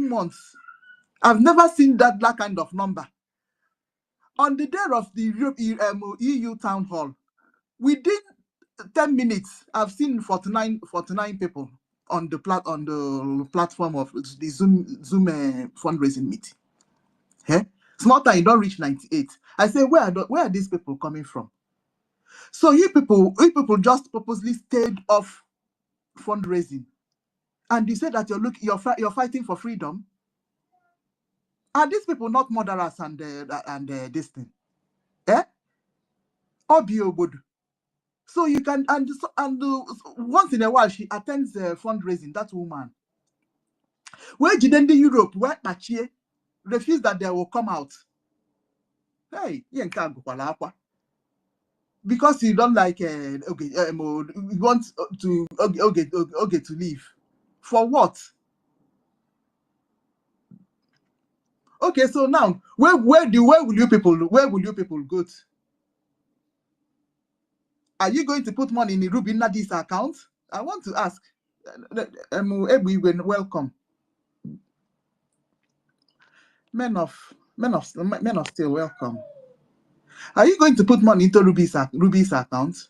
7 months. I've never seen that kind of number. On the day of the EU town hall, within 10 minutes, I've seen 49 people on the platform of the Zoom fundraising meeting. Okay? Small time, you don't reach 98. I say, where are these people coming from? So you people just purposely stayed off fundraising, and you say that you're fighting for freedom. Are these people not murderers and this thing? Eh? So you can and once in a while she attends fundraising. That woman, where did the Europe where Pachie refused that they will come out. Hey, because you don't like you want to to leave. For what? Okay, so now where will you people go to? Are you going to put money in the Ruby Nadi's account? I want to ask. Welcome. Men of steel, welcome. Are you going to put money into Ruby's account?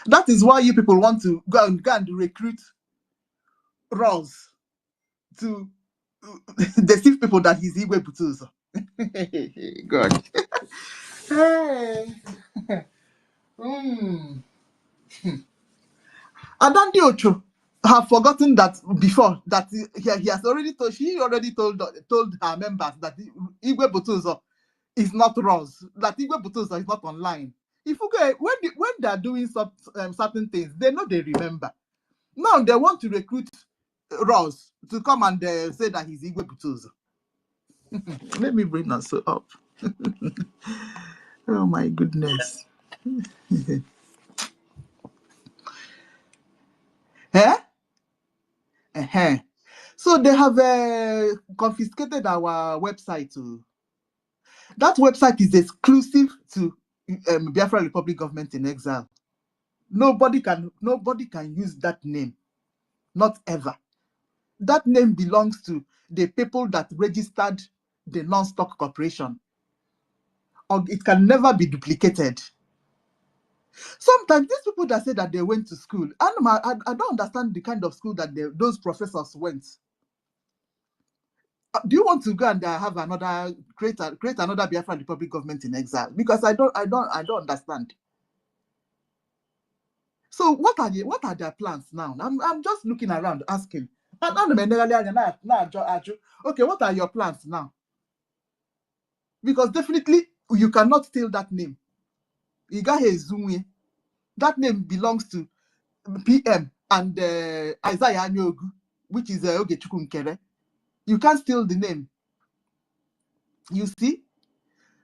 That is why you people want to go and recruit Ross to deceive people that he's Igwe Butuzo. God. Hey. Adandi Ocho have forgotten that before that he has already told. She already told her members that Igwe Butuzo is not Ross. That Igwe Butuzo is not online. If okay, when they are doing certain things, they know they remember. Now they want to recruit Ross to come and say that he's Igwe Butuzo. Let me bring that up. Oh my goodness. So they have confiscated our website too. That website is exclusive to Biafra Republic Government in Exile. Nobody can use that name. Not ever. That name belongs to the people that registered the non-stock corporation. Or it can never be duplicated. Sometimes these people that say that they went to school, I don't understand the kind of school that those professors went. Do you want to go and have another create another Biafra Republic Government in Exile? Because I don't understand. So what are their plans now? I'm just looking around asking. Okay, what are your plans now? Because definitely you cannot steal that name. That name belongs to PM and Isaiah Anyogu, which is Ogechukwu Nkere. You can't steal the name. You see?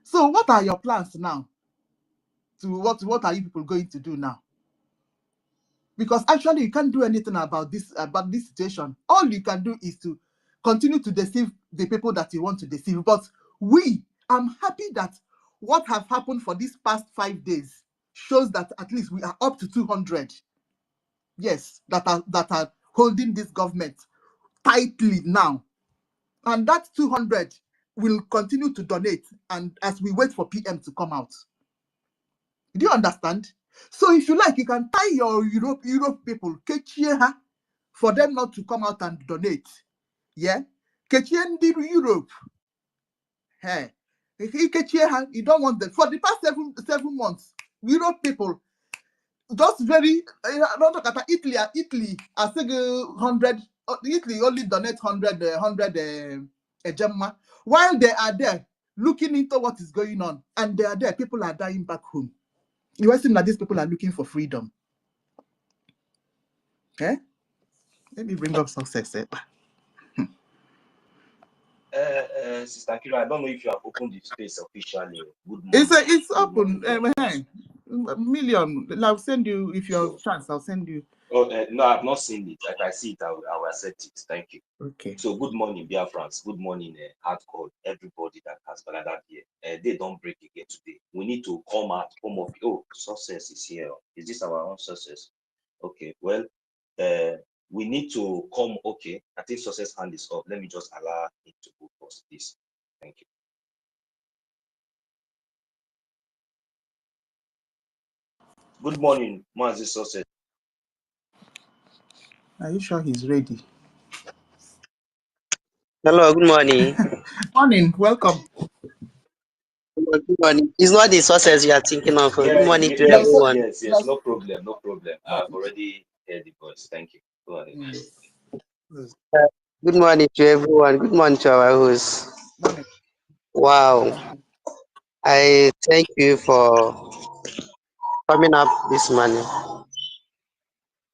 So what are your plans now? What are you people going to do now? Because actually you can't do anything about this situation. All you can do is to continue to deceive the people that you want to deceive. But I'm happy that what have happened for these past 5 days shows that at least we are up to 200. Yes, that are holding this government tightly now. And that 200 will continue to donate, and as we wait for PM to come out. Do you understand? So if you like, you can tie your Europe people, for them not to come out and donate. Yeah? Europe. Hey. You don't want them. For the past seven months, Europe people, just very, Italy, I think 100, Italy only donate 100 Gemma, while they are there looking into what is going on, and they are there, people are dying back home. You seem like these people are looking for freedom. Okay? Let me bring up success. Sister Kira, I don't know if you have opened the space officially. Good morning. It's open. Million. I'll send you, if you have a chance, I'll send you. Oh, no, I've not seen it. If I see it, I will accept it. Thank you. Okay. So good morning, BIAFRANS. Good morning, hardcore, everybody that has gathered here. They don't break again today. We need to come out, success is here. Is this our own success? Okay, well, We need to come. Okay, I think Success hand is up. Let me just allow it to go first, please. Thank you. Good morning, Mazi Success. Are you sure he's ready? Hello, good morning. Morning, welcome. Good morning. It's not the sources you are thinking of. Good Yeah, morning to Yes, everyone. yes, yes. no problem, no problem. I've already heard the voice. Thank you. Go ahead. Yes. Good morning to everyone. Good morning to our host. Morning. Wow. I thank you for coming up this morning.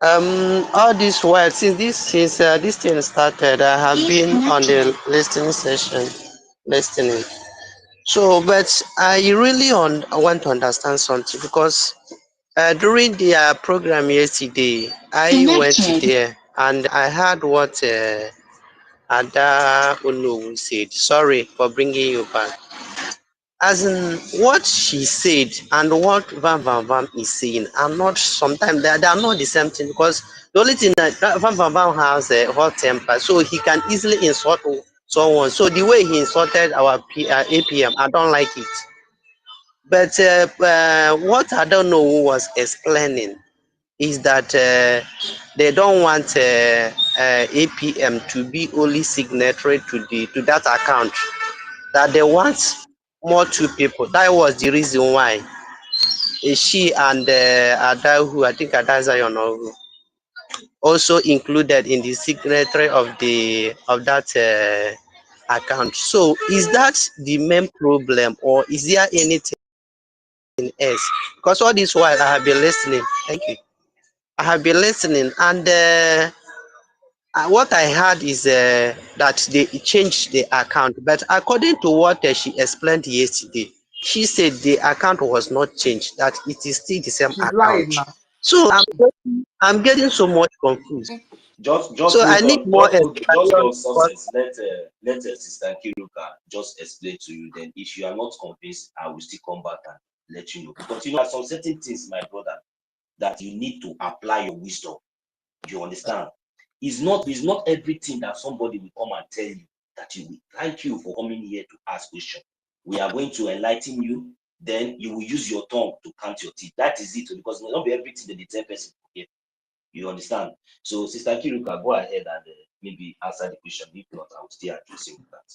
All this while since this thing started, I have been on the listening session, listening. So, but I really want to understand something because during the program yesterday, I went there and I heard what Ada Olowu said. Sorry for bringing you back. As in what she said and what Van is saying are not sometimes they are not the same thing because the only thing that Van has a hot temper, so he can easily insult someone. So the way he insulted our APM, I don't like it. But what I don't know who was explaining is that they don't want APM to be only signatory to that account. That they want more two people. That was the reason why she and Ada, who I think Ada Zion, also included in the signatory of that account. So is that the main problem, or is there anything else? Because all this while I have been listening. Thank you. I have been listening, and what I heard is that they changed the account. But according to what she explained yesterday, she said the account was not changed, that it is still the same She's lying account. now. So I'm getting so much confused. Just So I hold need on, more just explanation. on Success. Let Sister Kiruka just explain to you. Then, if you are not convinced, I will still come back and let you know. Because you know, there are some certain things, my brother, that you need to apply your wisdom. You understand? It's not everything that somebody will come and tell you that you will. Thank you for coming here to ask questions. We are going to enlighten you. Then you will use your tongue to count your teeth. That is it. Because it will not be everything that the 10 person will hear. You understand? So, Sister Kiruka, go ahead and maybe answer the question. If not, I will still address you with that.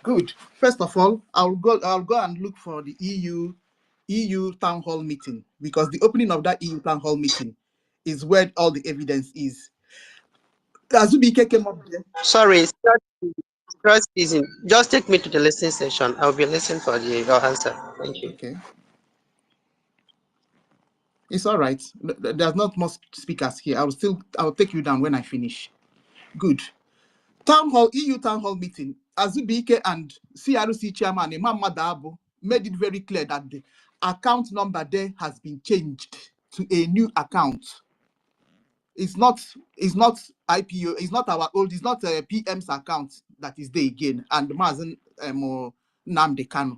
Good. First of all, I'll go and look for the EU town hall meeting, because the opening of that EU town hall meeting is where all the evidence is. Azubike came up there. Sorry, just take me to the listening session. I'll be listening for your answer. Thank you. Okay. It's all right. There's not much speakers here. I'll take you down when I finish. Good. EU town hall meeting. Azubike and CRC chairman Imam Madabu made it very clear that the account number there has been changed to a new account. It's not IPO, it's not our old, it's not a PM's account that is there again. And Mazen Namde Kanu.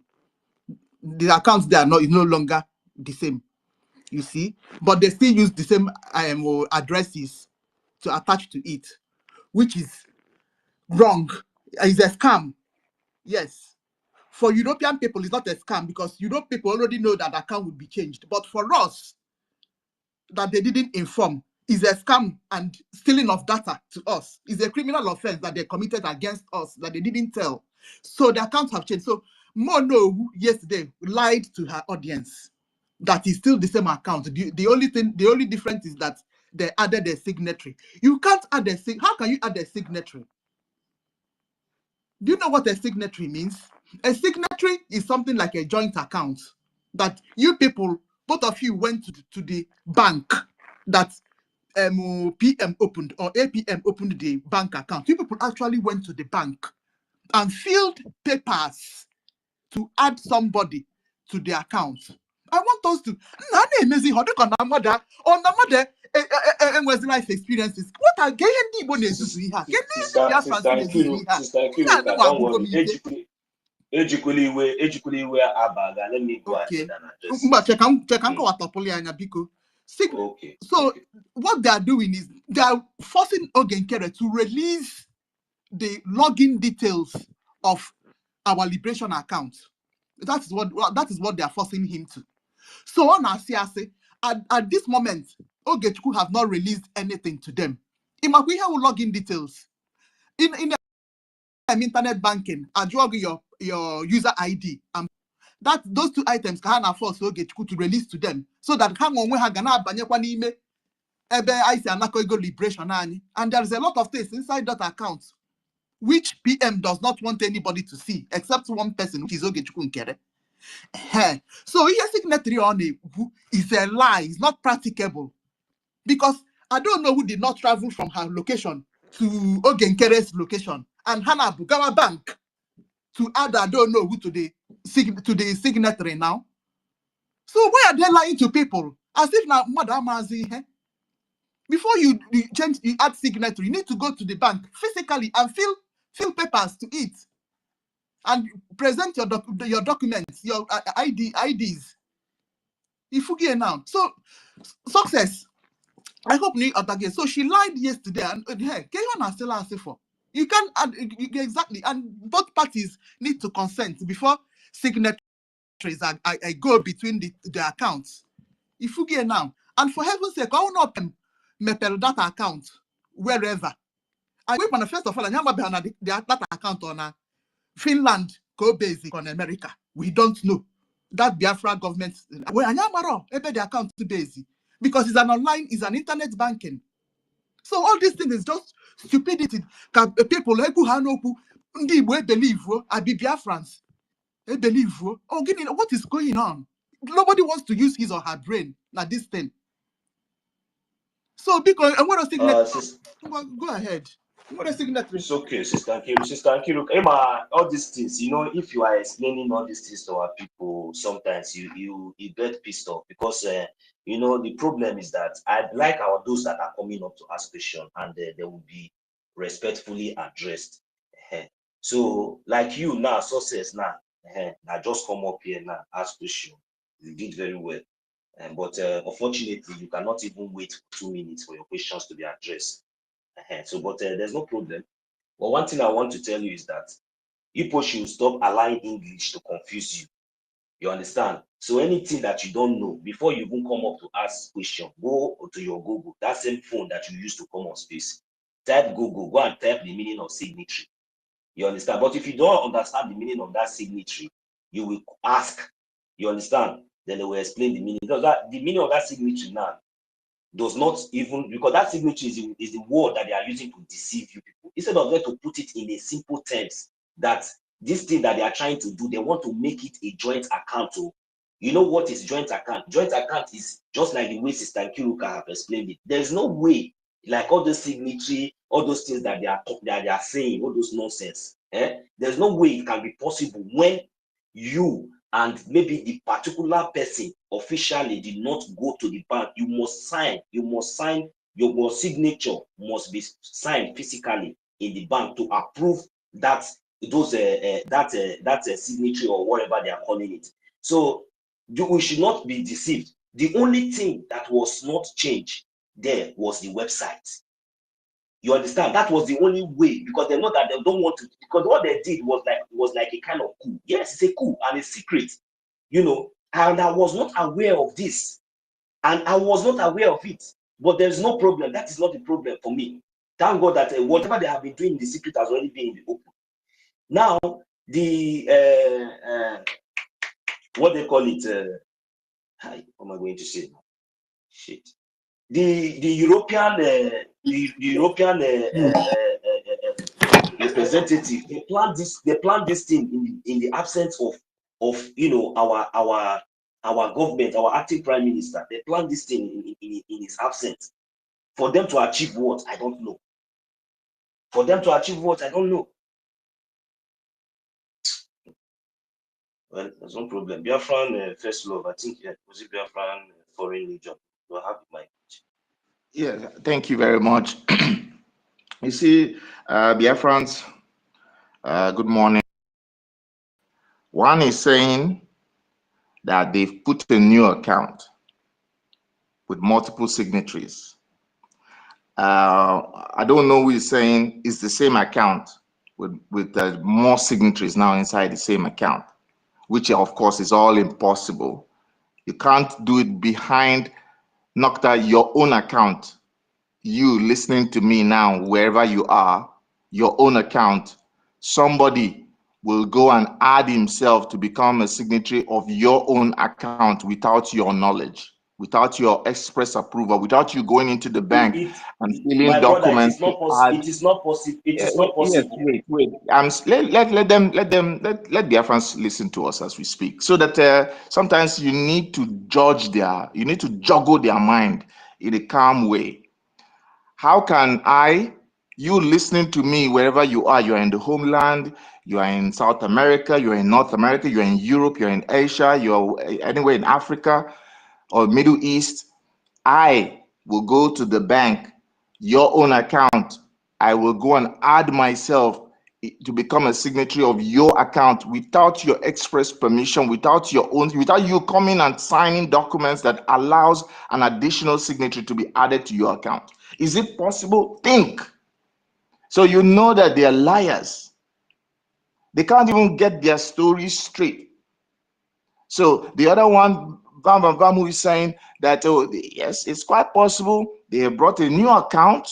The accounts there is no longer the same. You see, but they still use the same addresses to attach to it, which is wrong. It's a scam. Yes. For European people, it's not a scam because European people already know that the account will be changed. But for us, that they didn't inform, is a scam and stealing of data to us. Is a criminal offense that they committed against us that they didn't tell. So the accounts have changed. So Mono yesterday lied to her audience that is still the same account. The only difference is that they added a signatory. You can't add a how can you add a signatory? Do you know what a signatory means? A signatory is something like a joint account that you people, both of you went to the bank that PM opened or APM opened the bank account. You people actually went to the bank and filled papers to add somebody to the account. I want us to amazing how they can mother on the mother and life experiences. What are gay and Igbo nezu here? Sister Kiruka, don't worry. Ejikuli we abaga. Let me go ahead and address But check it. out what biko. Okay. So Okay. what they are doing is they are forcing Ogenkere to release the login details of our liberation account. That is what they are forcing him to. So on Asiase, at this moment, Ogechukwu have not released anything to them. Imakwe have login details. In the internet banking, I drug your user ID, and that those two items can force Ogechukwu to release to them so that hang on when Hagana Banyakwa n'ime ebe I say anakoigo liberation ani. And there is a lot of things inside that account which PM does not want anybody to see except one person, which is Ogechukwu Nkere. So here signatory on it is a lie. It's not practicable because I don't know who did not travel from her location to Ogenkere's location and Hannah Bugawa Bank to add I don't know who to the signatory now. So why are they lying to people? As if now Madam Mazi, before you add signatory, you need to go to the bank physically and fill papers to it and present your documents, your IDs. Ifugie now. So success. I hope you again. So she lied yesterday, and hey, can you still answer for? You can exactly, and both parties need to consent before signatories I go between the accounts. Ifugie now, and for heaven's sake, I will not mepel that account wherever. I wait on first of all, I never behind that account on Finland, go basic on America. We don't know. That Biafra government, well, I never the account to basic because it's an internet banking. So all these things is just stupidity. People like who believe I be Biafrans. They believe what is going on? Nobody wants to use his or her brain like this thing. So because I'm going to go ahead. It's okay, Sister Nkiru. Sister Nkiru, Emma, all these things, if you are explaining all these things to our people, sometimes you get pissed off because the problem is that I'd like those that are coming up to ask questions and they will be respectfully addressed. So like you now, success now, now just come up here now, ask question. You did very well. But unfortunately, you cannot even wait 2 minutes for your questions to be addressed. But there's no problem. But one thing I want to tell you is that people should stop allowing English to confuse you. You understand? So anything that you don't know, before you even come up to ask question, go to your Google, that same phone that you use to come on space. Type Google, go and type the meaning of signatory. You understand? But if you don't understand the meaning of that signatory, you will ask. You understand? Then they will explain the meaning. Because the meaning of that signatory now does not even, because that signature is the word that they are using to deceive you people. Instead of them to put it in a simple terms that this thing that they are trying to do, they want to make it a joint account. So, you know what is joint account? Joint account is just like the way Sister Nkiruka have explained it. There's no way, like all the signatory, all those things that they are saying, all those nonsense. There's no way it can be possible when you and maybe the particular person officially did not go to the bank. You must sign, your signature must be signed physically in the bank to approve that signature or whatever they are calling it. So we should not be deceived. The only thing that was not changed there was the website. You understand? That was the only way, because they know that they don't want to, because what they did was like a kind of coup. Yes, it's a coup and a secret, and I was not aware of this, and I was not aware of it. But there's no problem. That is not the problem for me. Thank God that whatever they have been doing in the secret has already been in the open. Now, the what they call it, how am I going to say now? Shit. The European representative, they planned this thing in the absence of our government, our acting prime minister. They planned this thing in his absence. For them to achieve what? I don't know. For them to achieve what? I don't know. Well, there's no problem. Biafran first love, I think, was it Biafran foreign legion? Do I have the mic? Yeah, thank you very much. You see, Biafrans, good morning. One is saying that they've put a new account with multiple signatories. I don't know who is saying it's the same account with more signatories now inside the same account, which of course is all impossible. You can't do it behind Nocta, your own account. You listening to me now, wherever you are, your own account, somebody will go and add himself to become a signatory of your own account without your knowledge, without your express approval, without you going into the bank and filling my brother, documents to add. it is not possible. It is not possible. Yes, wait. Let Biafrans listen to us as we speak, so that sometimes you need to juggle their mind in a calm way. How can you listening to me wherever you are in the homeland, you are in South America, you're in North America, you're in Europe, you're in Asia, you're anywhere in Africa or Middle East, I will go to the bank, your own account, I will go and add myself to become a signatory of your account without your express permission, without you coming and signing documents that allows an additional signature to be added to your account. Is it possible? Think. So you know that they are liars. They can't even get their stories straight. So the other one, Vamu is saying that, oh, yes, it's quite possible they have brought a new account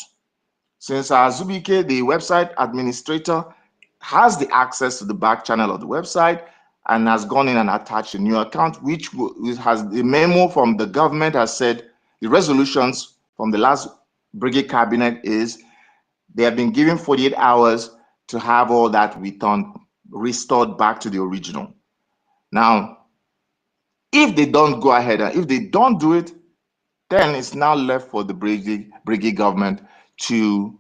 since Zubike, the website administrator, has the access to the back channel of the website and has gone in and attached a new account, which has the memo from the government has said the resolutions from the last Brgie cabinet is they have been given 48 hours to have all that restored back to the original. Now, if they don't go ahead, and if they don't do it, then it's now left for the Brgie government to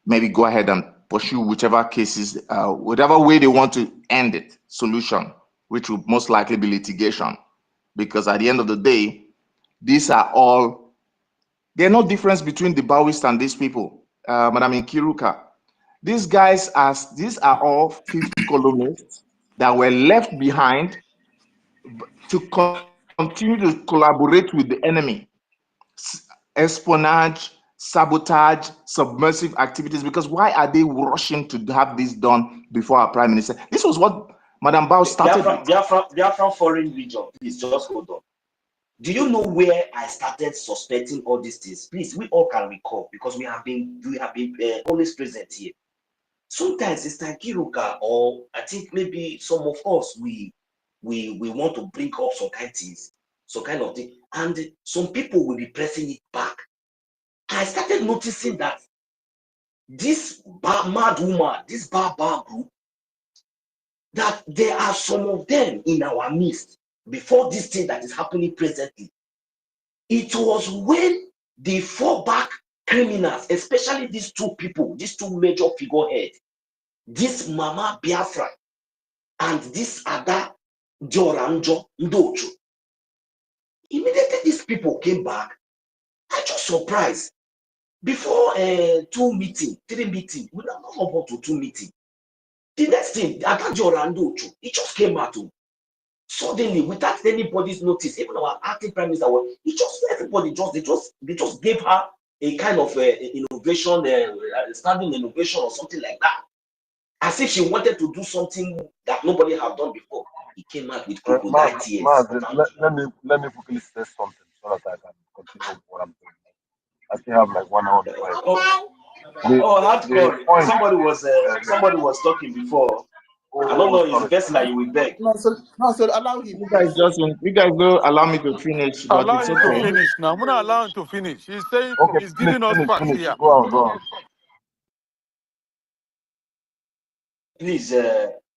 maybe go ahead and pursue whichever cases, whatever way they want to end it, solution, which will most likely be litigation. Because at the end of the day, these are all, there's no difference between the Baoists and these people. Madam Nkiruka, these are all fifth columnists that were left behind to continue to collaborate with the enemy. Espionage, sabotage, subversive activities, because why are they rushing to have this done before our prime minister? This was what Madam Bao started with. Biafra foreign region, please just hold on. Do you know where I started suspecting all these things? Please, we all can recall because we have been always present here. Sometimes it's like Kiruka, or I think maybe some of us we want to bring up some kind of things, and some people will be pressing it back. I started noticing that this mad woman, this barbar group, that there are some of them in our midst before this thing that is happening presently. It was when they fought back criminals, especially these two people, these two major figureheads, this Mama Biafra and this Ada Joranjo Ndocho. Immediately these people came back, I just surprised. Before 3 meetings, we don't know about 2 meetings. The next thing, Ada Joranjo, it just came out suddenly without anybody's notice. Even our acting prime minister, they just gave her a kind of innovation, standing innovation or something like that, as if she wanted to do something that nobody had done before. He came out with crocodile tears. Let me quickly say something so that I can continue with what I'm doing. I still have like 1 hour before. Hardcore. Somebody was talking before. I don't know. It's best that you will beg. No, so allow him. You guys don't allow me to finish. But Allow it's him okay. to finish now. I'm gonna allow him to finish. He's saying Okay, he's giving us facts finish. here. Go on. Please,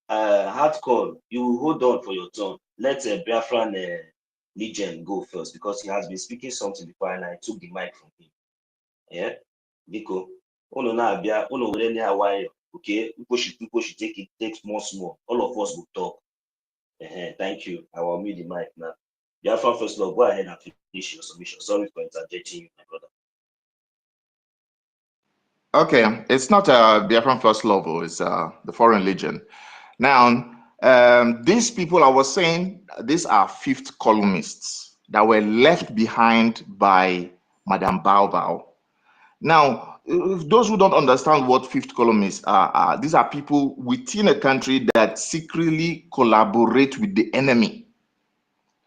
Hardcore, you hold on for your turn. Let Biafran Legend go first because he has been speaking something before and I took the mic from him. Yeah, Nico. Okay, people should take small. All of us will talk. Thank you. I will mute the mic now. Biafran, first of all, go ahead and finish your submission. Sorry for interjecting you, my brother. Okay, it's not Biafran First Love, it's the Foreign Legion. Now, these people I was saying, these are fifth columnists that were left behind by Madame Bao. Now, those who don't understand what fifth columnists are, these are people within a country that secretly collaborate with the enemy.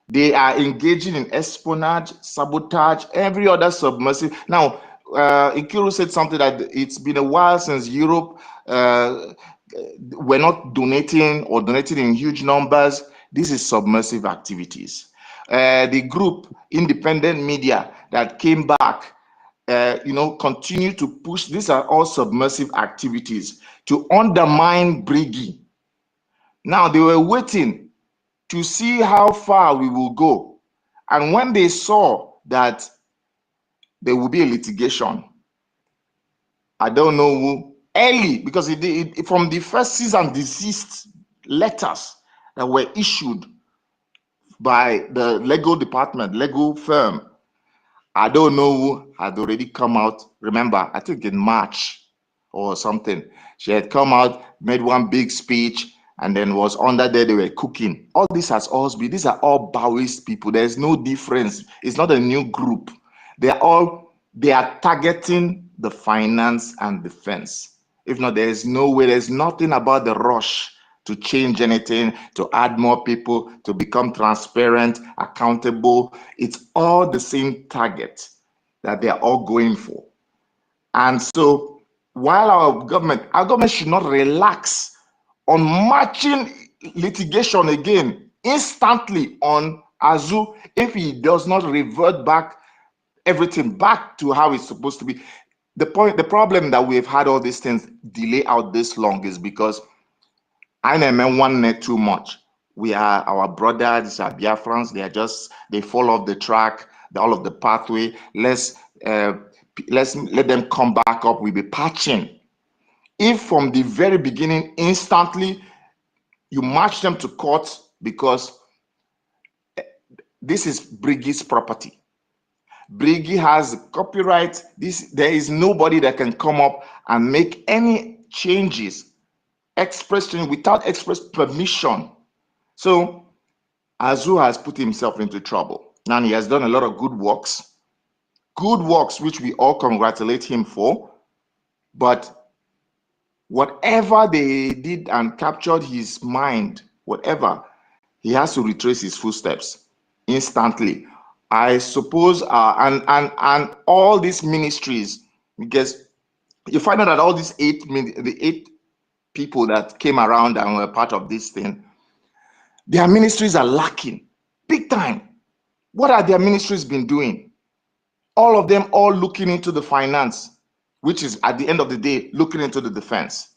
They are engaging in espionage, sabotage, every other submersive. Now, Ikiru said something that it's been a while since Europe were not donating or donating in huge numbers. This is submersive activities. The group, independent media that came back, continue to push. These are all submersive activities to undermine Brgie. Now, they were waiting to see how far we will go. And when they saw that there will be a litigation, I don't know who, early, because from the first cease and desist letters that were issued by the legal department, legal firm, I don't know who had already come out. Remember, I think in March or something, she had come out, made one big speech, and then was under there, they were cooking. All this has always been, these are all Baoist people. There's no difference. It's not a new group. They are targeting the finance and defense. If not, there's no way, there's nothing about the rush to change anything, to add more people, to become transparent, accountable. It's all the same target that they're all going for. And so while our government should not relax on matching litigation again instantly on Azu if he does not revert back everything back to how it's supposed to be. The problem that we've had all these things delay out this long is because I never want net too much. We are our brothers, our Biafrans. They fall off the track, all of the pathway. Let's let them come back up. We'll be patching. If from the very beginning, instantly, you march them to court because this is Brigie's property. Brgie has copyright. There is nobody that can come up and make any changes, express change without express permission. So Azu has put himself into trouble. Now he has done a lot of good works, which we all congratulate him for. But whatever they did and captured his mind, whatever, he has to retrace his footsteps instantly. I suppose, and all these ministries, because you find out that all these the eight people that came around and were part of this thing, their ministries are lacking big time. What are their ministries been doing? All of them all looking into the finance, which is at the end of the day, looking into the defense.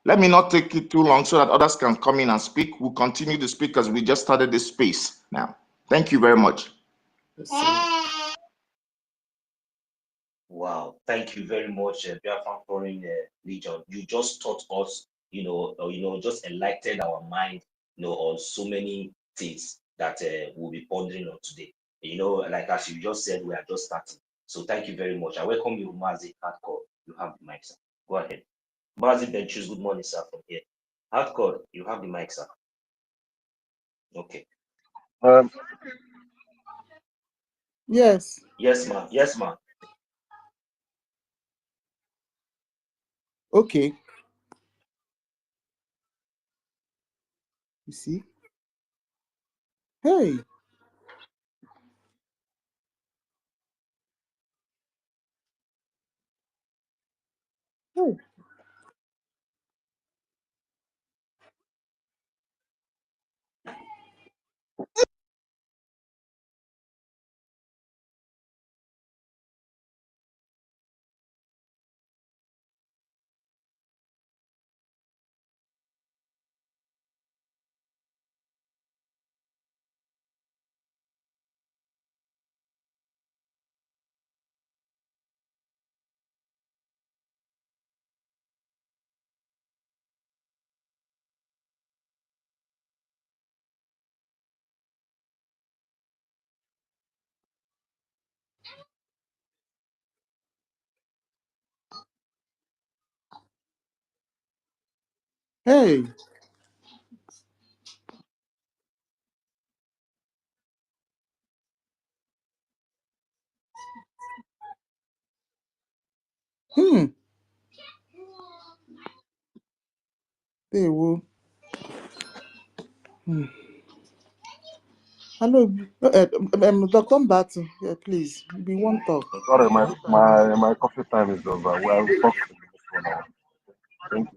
Let me not take it too long so that others can come in and speak. We'll continue to speak because we just started this space now. Thank you very much. Wow, thank you very much, Biafran Foreign Legion. You just taught us, just enlightened our mind, on so many things that we'll be pondering on today. Like as you just said, we are just starting. So thank you very much. I welcome you, Mazi Hardcore. You have the mic, sir. Go ahead. Mazi Benchus, good morning, sir, from here. Hardcore, you have the mic, sir. Okay. Yes. Yes, ma'am. Yes, ma'am. Okay. You see? Hey. Hey. Hey. Mm. They will. Mm. Hello, Dr. Mbatu. Yeah, please. We won't talk. Sorry, my coffee time is over. Well, we'll talk in the next 1 hour. Thank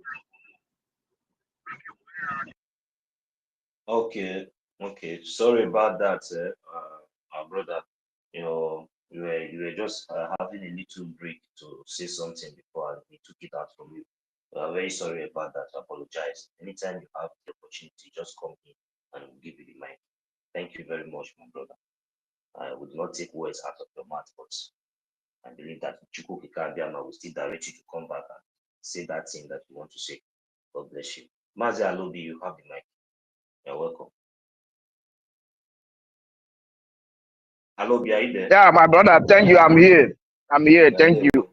you. Okay. Sorry about that, our brother. You know, you were just having a little break to say something before we took it out from you. Very sorry about that. I apologize. Anytime you have the opportunity, just come in and we'll give you the mic. Thank you very much, my brother. I would not take words out of your mouth, but I believe that EFIK-IBIBIO will still direct you to come back and say that thing that you want to say. God bless you. Mazi Alobi, you have the mic. You're welcome. Alobi, are you there? Yeah, my brother, thank you. I'm here. Thank you.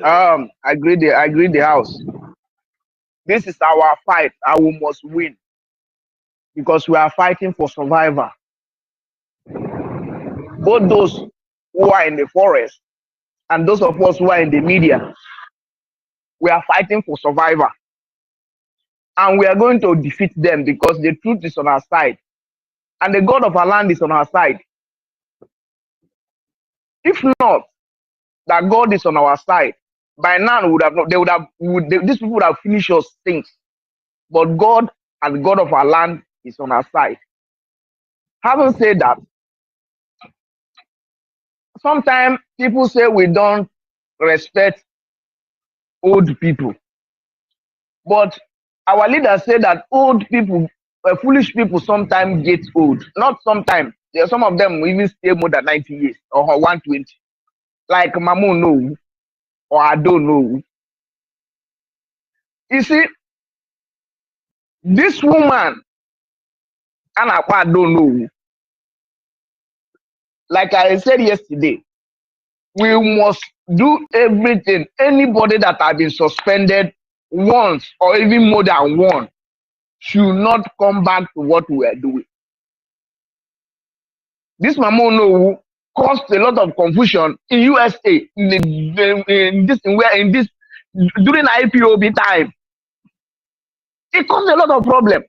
I agree the house. This is our fight, and we must win because we are fighting for survival. Both those who are in the forest and those of us who are in the media, we are fighting for survival. And we are going to defeat them because the truth is on our side. And the God of our land is on our side. If not, that God is on our side, by now these people would have finished us things. But God and the God of our land is on our side. Having said that, sometimes people say we don't respect old people. But our leaders say that old people, foolish people sometimes get old. Not sometimes. There are some of them who even stay more than 90 years or 120. Like Mamu no, or I don't know. You see, this woman, and I don't know. Like I said yesterday, we must do everything. Anybody that has been suspended once or even more than one should not come back to what we are doing. This Mamono caused a lot of confusion in USA in this during IPOB time. It caused a lot of problem.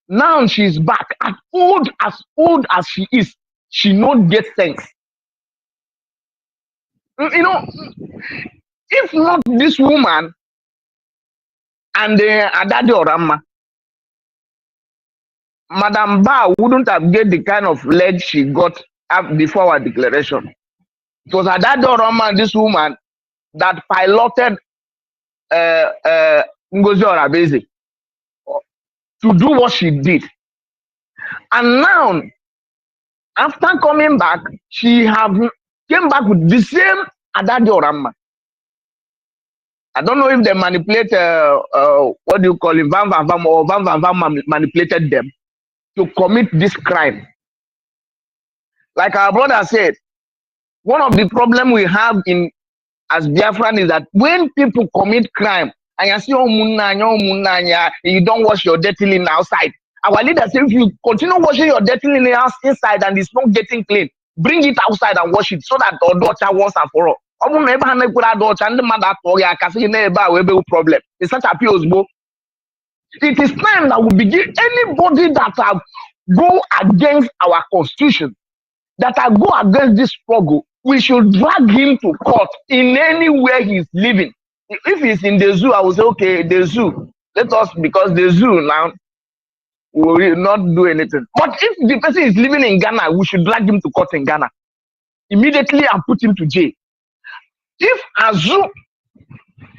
Now she's back, as old as she is. She not get sense. You know, if not this woman and Adadi Orama, Madam Ba wouldn't have get the kind of leg she got before our declaration. It was Adadi Orama and this woman that piloted NGOZI Orabeze to do what she did. And now, after coming back, she came back with the same Adadi Orama. I don't know if they manipulate, what do you call it, Van Van Van, or Van Van Van manipulated them to commit this crime. Like our brother said, one of the problems we have as Biafran is that when people commit crime, and you see, you don't wash your dirty linen outside. Our leader said, if you continue washing your dirty linen inside and it's not getting clean, bring it outside and wash it so that our daughter once and for all. Problem. It's such a problem. It is time that we begin. Anybody that have go against our constitution, that have go against this struggle, we should drag him to court in anywhere he's living. If he's in the zoo, I will say, okay, the zoo. Let us, because the zoo now will not do anything. But if the person is living in Ghana, we should drag him to court in Ghana immediately and put him to jail. If Azu,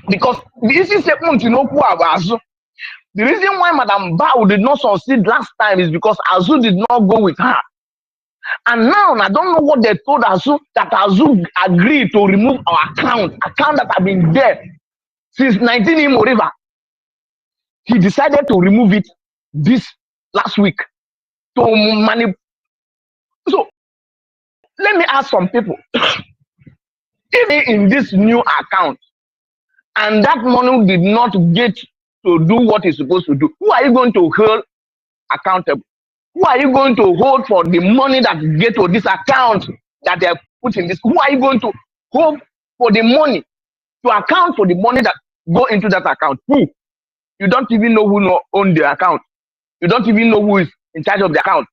because this is a point, you know, who are Azu. The reason why Madam Bao did not succeed last time is because Azu did not go with her. And now, I don't know what they told Azu, that Azu agreed to remove our account that have been there since 19 Imo River. He decided to remove it this last week to manipulate. So, let me ask some people. If in this new account, and that money did not get to do what it's supposed to do, who are you going to hold accountable? Who are you going to hold for the money that get to this account that they have put in this? Who are you going to hold for the money, to account for the money that go into that account. Who? You don't even know who own the account. You don't even know who is in charge of the account.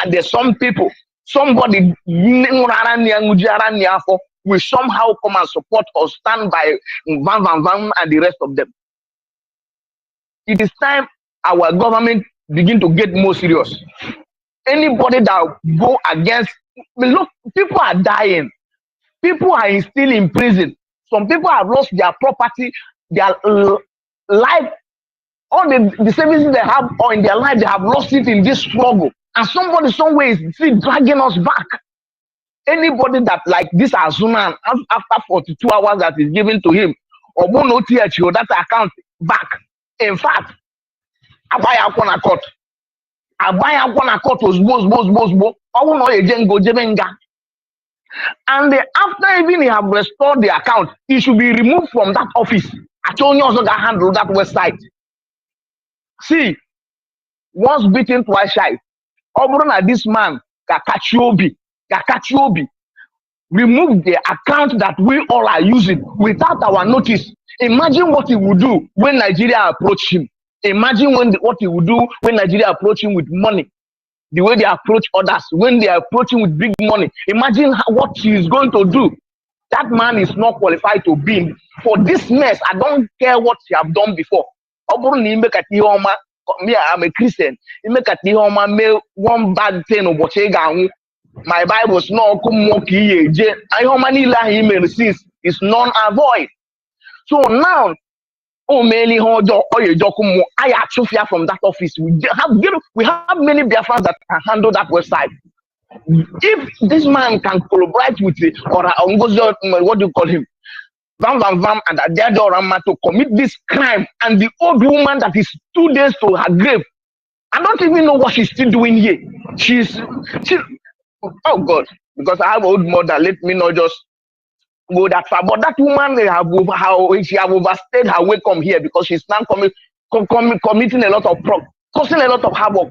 And there's some people, somebody will somehow come and support or stand by Van Van Van and the rest of them. It is time our government begin to get more serious. Anybody that go against, look, people are dying. People are still in prison. Some people have lost their property, their life, all the services they have or in their life, they have lost it in this struggle. And somebody somewhere is still dragging us back. Anybody that like this Azuman, after 42 hours that is given to him, or that account back. In fact, Abaya Kona Court. Abaya Kona Court was and after even he have restored the account, he should be removed from that office. Attorney also got handle that website. See, once beaten, twice shy. Obrona, this man, Kakachiobi, remove the account that we all are using without our notice. Imagine what he would do when Nigeria approach him. Imagine what he would do when Nigeria approach him with money. The way they approach others, when they are approaching with big money. Imagine what he is going to do. That man is not qualified to be for this mess. I don't care what he have done before. Me, I'm a Christian. One bad thing. My Bible is not is none avoid. So now, I actually fear from that office. We have many Biafrans that can handle that website. If this man can collaborate with it, or NGOZI, what do you call him? Vam and Adadorama to commit this crime, and the old woman that is 2 days to her grave, I don't even know what she's still doing here. She, oh God, because I have an old mother, let me not just go that far. But that woman, she have overstayed her welcome here because she's now committing a lot of causing a lot of havoc.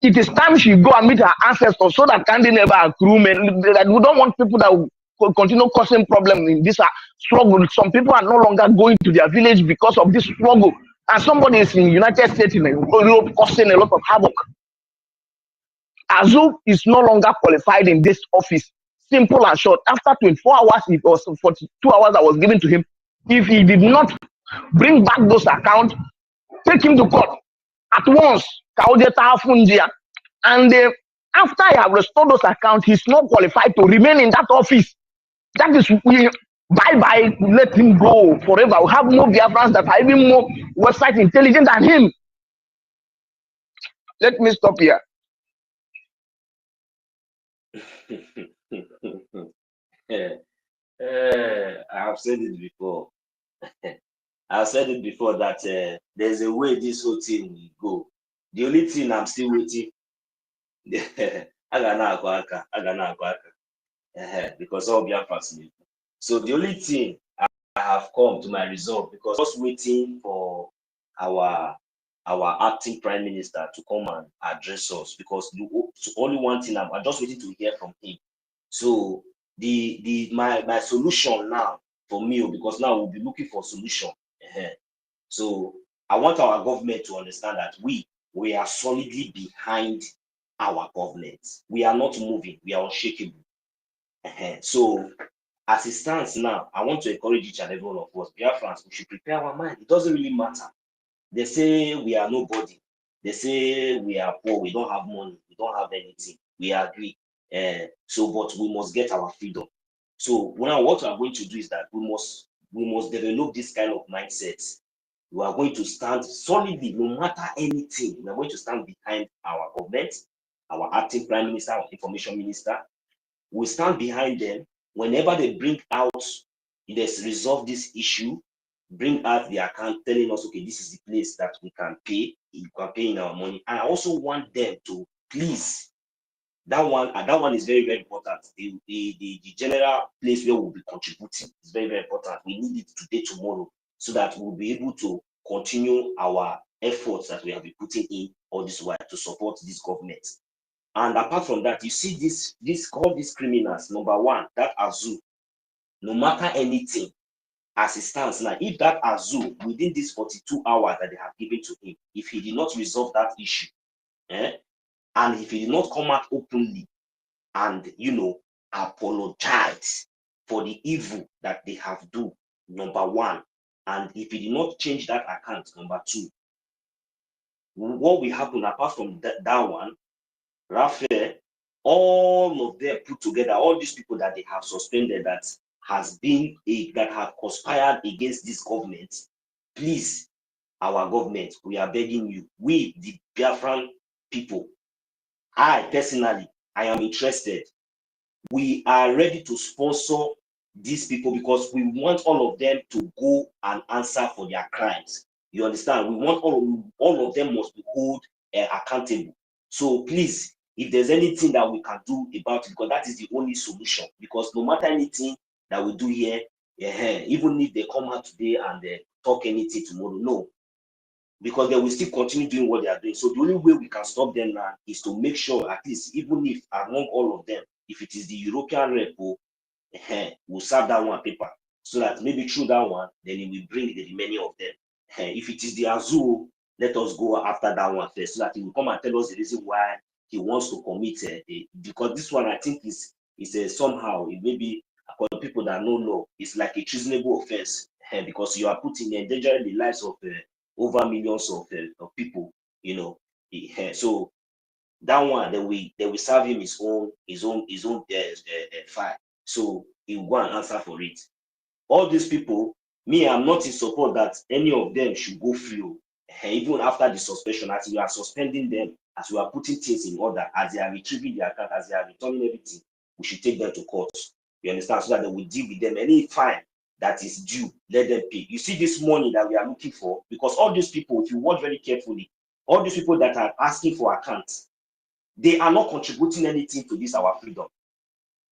It is time she go and meet her ancestors so that can they never accrue. That we don't want people that will continue causing problems in this struggle. Some people are no longer going to their village because of this struggle. And somebody is in the United States, in Europe, causing a lot of havoc. Azu is no longer qualified in this office. Simple and short. After 24 hours, it was 42 hours that was given to him. If he did not bring back those accounts, take him to court at once. And after I have restored those accounts, he's not qualified to remain in that office. That is, bye-bye, let him go forever. We have more Biafrans that are even more website intelligent than him. Let me stop here. I've said it before. I've said it before that there's a way this whole thing will go. The only thing I'm still waiting, because all Biafrans. So the only thing I have come to my resolve, because I was waiting for our acting prime minister to come and address us, because the only one thing I'm just waiting to hear from him. So my solution now for me, because now we'll be looking for solution. So I want our government to understand that we are solidly behind our government. We are not moving. We are unshakable. So as it stands now, I want to encourage each and every one of us, Biafrans, we should prepare our mind. It doesn't really matter. They say we are nobody. They say we are poor. We don't have money. We don't have anything. We agree. But we must get our freedom. So now what we are going to do is that we must develop this kind of mindset. We are going to stand solidly, no matter anything. We are going to stand behind our government, our acting prime minister, our information minister. We stand behind them whenever they bring out, they resolve this issue, bring out the account telling us, okay, this is the place that we can pay. You can pay in our money. And I also want them to please. That one is very, very important. The general place where we'll be contributing is very, very important. We need it today, tomorrow, so that we'll be able to continue our efforts that we have been putting in all this while to support this government. And apart from that, you see all these criminals. Number one, that Azu. no matter anything, as it stands now, if that Azu within these 42 hours that they have given to him, if he did not resolve that issue, and if he did not come out openly and apologize for the evil that they have done, number one, and if he did not change that account, number two, what will happen apart from that one, Raphael, all of them put together, all these people that they have suspended that have conspired against this government, please, our government, we are begging you, we, the Biafran people, I personally, I am interested. We are ready to sponsor these people because we want all of them to go and answer for their crimes. You understand? We want all of them must be held accountable. So please, if there's anything that we can do about it, because that is the only solution. Because no matter anything that we do here, even if they come out today and they talk anything tomorrow, no, because they will still continue doing what they are doing. So the only way we can stop them now is to make sure, at least, even if among all of them, if it is the European rep, we'll serve that one paper, so that maybe through that one, then it will bring the remaining of them. If it is the Azul, let us go after that one first, so that he will come and tell us the reason why he wants to commit because this one, I think, is somehow, it may be, according to people that know law, it's like a treasonable offense, because you are putting endangering the lives of over millions of people, so that one, they will serve him his own file, so he will go and answer for it. All these people, me, I'm not in support that any of them should go free, even after the suspension. As we are suspending them, as we are putting things in order, as they are retrieving their account, as they are returning everything, we should take them to court. You understand? So that they will deal with them. Any fine that is due, let them pay. You see this money that we are looking for, because all these people, if you watch very carefully, all these people that are asking for accounts, they are not contributing anything to this our freedom.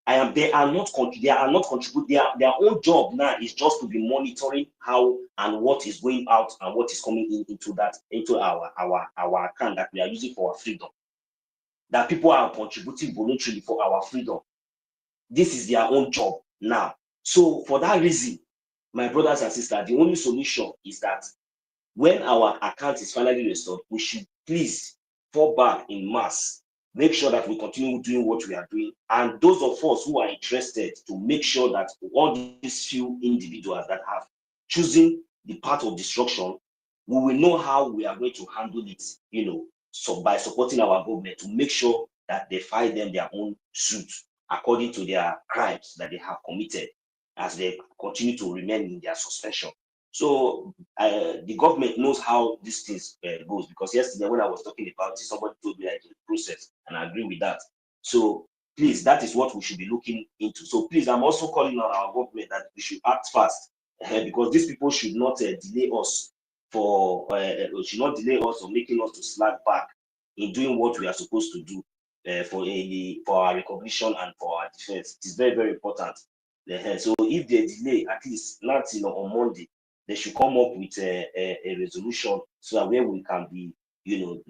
They are not contributing. Their own job now is just to be monitoring how and what is going out and what is coming into our account that we are using for our freedom. That people are contributing voluntarily for our freedom. This is their own job now. So for that reason, my brothers and sisters, the only solution is that when our account is finally restored, we should please fall back in mass. Make sure that we continue doing what we are doing. And those of us who are interested to make sure that all these few individuals that have chosen the path of destruction, we will know how we are going to handle it, so by supporting our government to make sure that they file them their own suit according to their crimes that they have committed as they continue to remain in their suspension. So the government knows how these things goes, because yesterday when I was talking about it, somebody told me like the process, and I agree with that. So please, that is what we should be looking into. So please, I'm also calling on our government that we should act fast, because these people should not delay us or making us to slack back in doing what we are supposed to do for our recognition and for our defense. It is very, very important. So if they delay, at least not on Monday, they should come up with a resolution so that where we can be,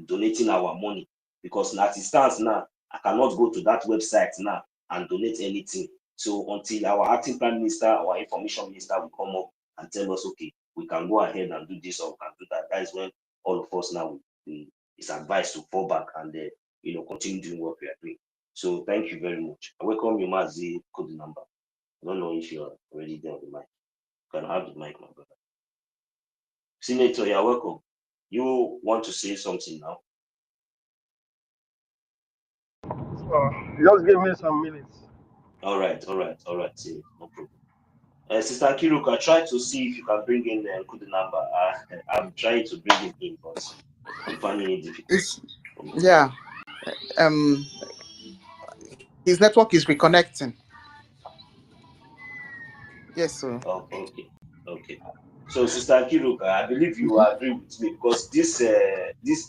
donating our money. Because as it stands now, I cannot go to that website now and donate anything. So until our acting prime minister, our information minister will come up and tell us, okay, we can go ahead and do this or we can do that. That is when all of us now is advised to fall back and continue doing what we are doing. So thank you very much. I welcome you, Mazi code number. I don't know if you're already there on the mic. You can have the mic, my brother. Senator, you're welcome. You want to say something now? Just give me some minutes. All right. See, no problem. Sister Kiruka, try to see if you can bring in the number. I'm trying to bring him in, but I'm finding it difficult. Yeah. His network is reconnecting. Yes, sir. Oh, okay. So, Sister Kiruka, I believe you agree with me, because these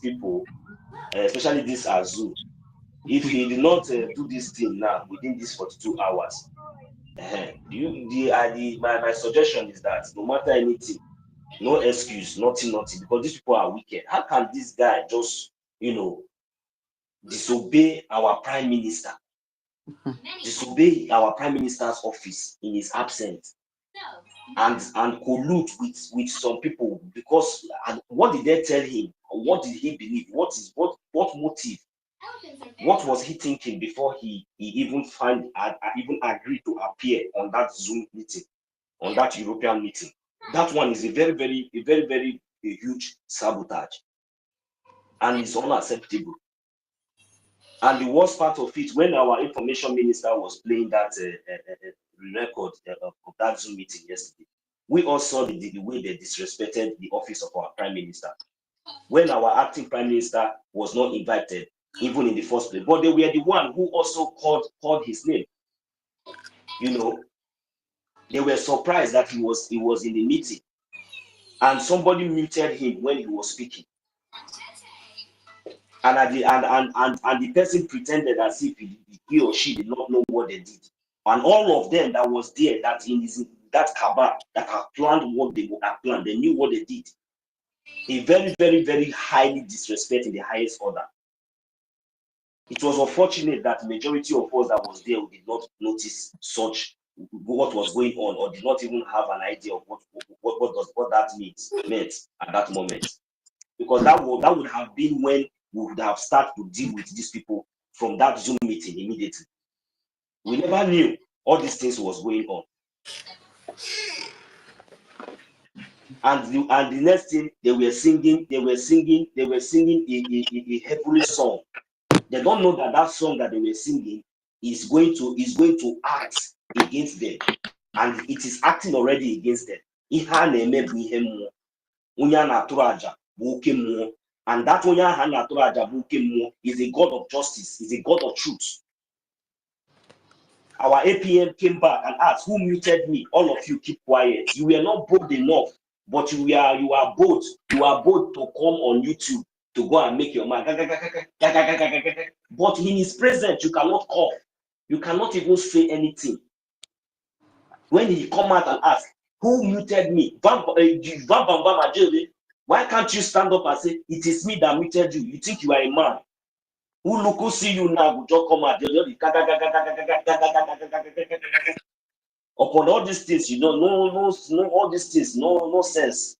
people, especially this Azu, if he did not do this thing now within these 42 hours, my suggestion is that no matter anything, no excuse, nothing, because these people are wicked. How can this guy just, disobey our prime minister? disobey our Prime Minister's office in his absence, and collude with some people, because, and what did they tell him? What did he believe? What motive? What was he thinking before he even even agreed to appear on that Zoom meeting, on that European meeting? That one is a very huge sabotage, and it's unacceptable. And the worst part of it, when our information minister was playing that record of that Zoom meeting yesterday, we all saw the way they disrespected the office of our Prime Minister, when our acting Prime Minister was not invited, even in the first place. But they were the one who also called his name. You know, they were surprised that he was in the meeting, and somebody muted him when he was speaking. And the person pretended as if he or she did not know what they did. And all of them that was there, that in that cabal, that had planned what they had planned, they knew what they did. A very highly disrespect in the highest order. It was unfortunate that the majority of us that was there did not notice what was going on, or did not even have an idea of what that meant at that moment. Because that would have been when we would have started to deal with these people from that Zoom meeting immediately. We never knew all these things was going on. And the next thing, they were singing a heavenly song. They don't know that song that they were singing is going to act against them, and it is acting already against them. And that is a God of justice, is a God of truth. Our APM came back and asked, who muted me? All of you keep quiet. You were not bold enough, but you are bold. You are bold to come on YouTube to go and make your mind. But in his presence, you cannot cough. You cannot even say anything. When he come out and ask, who muted me? Why can't you stand up and say, it is me that muted you? You think you are a man? Who see you now will just come out. Upon all these things, no all these things, no sense.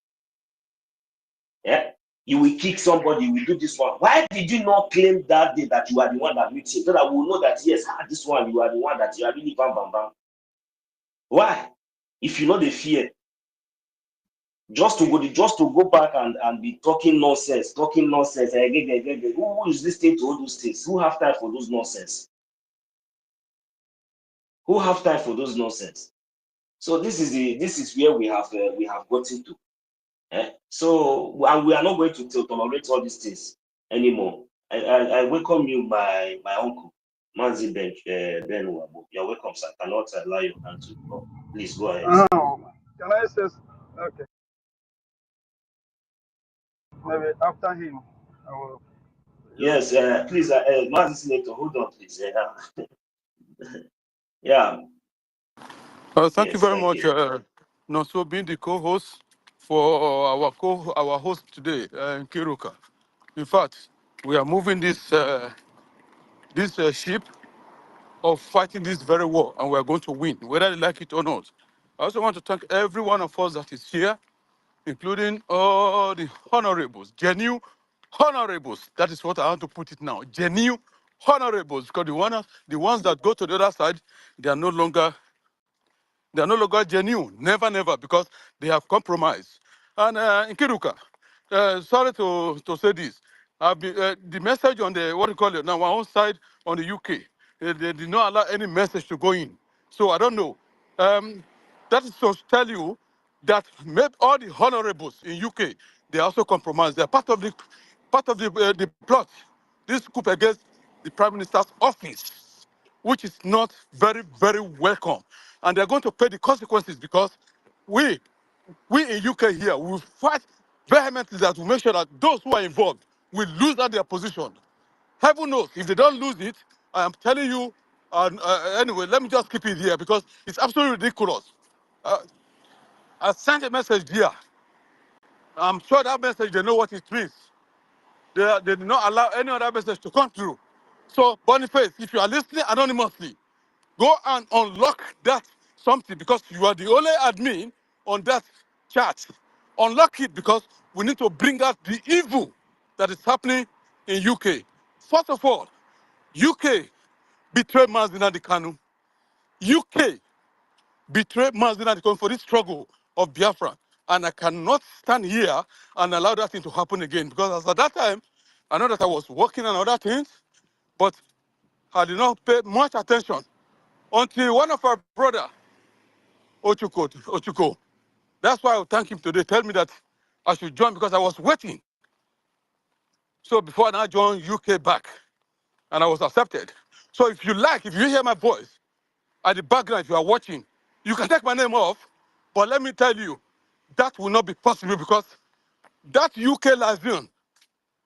Yeah, you will kick somebody, you will do this one. Why did you not claim that day that you are the one that muted? So that we will know that yes, this one you are the one that you are really bam. Why? If you know the fear, just to go back and be talking nonsense. Who is listening to all those things? Who have time for those nonsense? Who have time for those nonsense? So this is where we have gotten to. So, and we are not going to tolerate all these things anymore. I welcome you, my uncle, Manzi Ben Wabo. You're welcome, sir. I cannot allow your hand to go. Please go ahead. Can I say, okay, maybe after him, I will. Yes, please, Manzi Senator, hold on, please. Yeah. Thank you Yes, very thank much, you. Nonso, being the co-host for our host today, Kiruka. In fact, we are moving this ship of fighting this very war, and we are going to win, whether they like it or not. I also want to thank every one of us that is here, including all the honorables, genuine honorables. That is what I want to put it now, genuine honorables, because the ones that go to the other side, they are no longer genuine, never, because they have compromised. And in Kiruka, sorry to say this, the message on the, what do you call it, now our own side on the UK, they did not allow any message to go in. So I don't know. That is to tell you that maybe all the honorables in UK, they also compromised. They're part of the plot, this coup against the Prime Minister's office, which is not very welcome. And they're going to pay the consequences, because we in UK here will fight vehemently that will make sure that those who are involved will lose out their position. Heaven knows, if they don't lose it, I am telling you, anyway, let me just keep it here because it's absolutely ridiculous. Uh, I sent a message here. I'm sure that message, they know what it means. They did not allow any other message to come through. So, Boniface, if you are listening anonymously, go and unlock that something because you are the only admin on that chat. Unlock it because we need to bring out the evil that is happening in UK. First of all, UK betrayed Mazina Kanu. UK betrayed Mazina Kanu for this struggle of Biafra. And I cannot stand here and allow that thing to happen again because as at that time, I know that I was working on other things, but I did not pay much attention until one of our brother, Ochuko, that's why I thank him today, tell me that I should join because I was waiting. So before I now joined UK back, and I was accepted. So if you like, if you hear my voice at the background, if you are watching, you can take my name off, but let me tell you, that will not be possible because that UK liaison,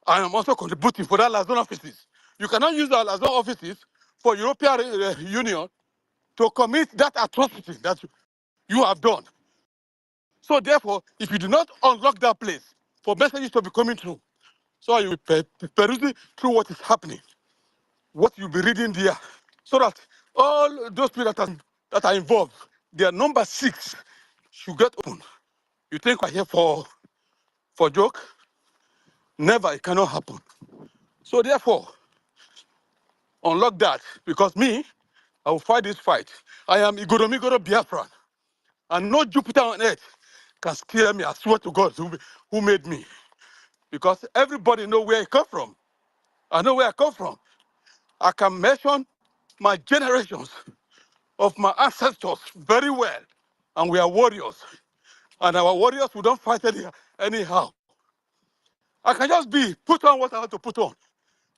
I am also contributing for that liaison offices. You cannot use our liaison offices for European Union to commit that atrocity that you have done. So therefore, if you do not unlock that place for messages to be coming through, so you will perusing through what is happening, what you'll be reading there, so that all those people that are involved, their number 6 should get open. You think we're here for joke? Never, it cannot happen. So therefore, unlock that, because me, I will fight this fight. I am Igoromigoro Biafran, and no Jupiter on earth can scare me. I swear to God who made me. Because everybody know where I come from. I know where I come from. I can mention my generations of my ancestors very well. And we are warriors. And our warriors, we don't fight anyhow. I can just put on what I want to put on.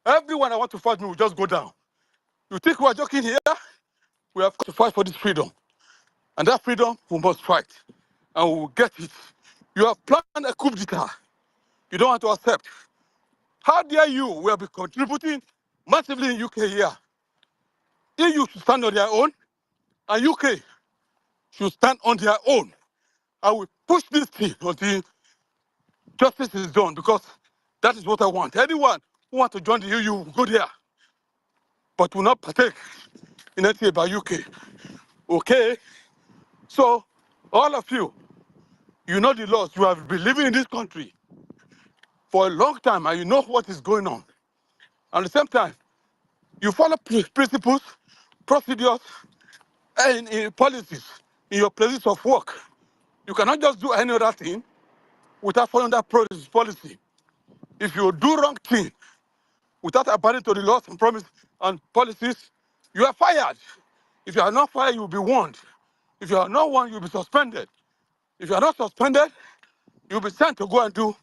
Everyone I want to fight me will just go down. You think we are joking here? We have to fight for this freedom. And that freedom, we must fight. And we will get it. You have planned a coup d'etat. You don't want to accept. How dare you? We have been contributing massively in UK here. EU should stand on their own, and UK should stand on their own. I will push this thing until justice is done, because that is what I want. Anyone who wants to join the EU will go there, but will not partake in anything by UK. Okay? So, all of you, you know the laws. You have been living in this country for a long time, and you know what is going on. At the same time, you follow principles, procedures, and policies in your places of work. You cannot just do any other thing without following that policy. If you do wrong thing without abiding to the laws and promises and policies, you are fired. If you are not fired, you will be warned. If you are not warned, you will be suspended. If you are not suspended, you will be sent to go and do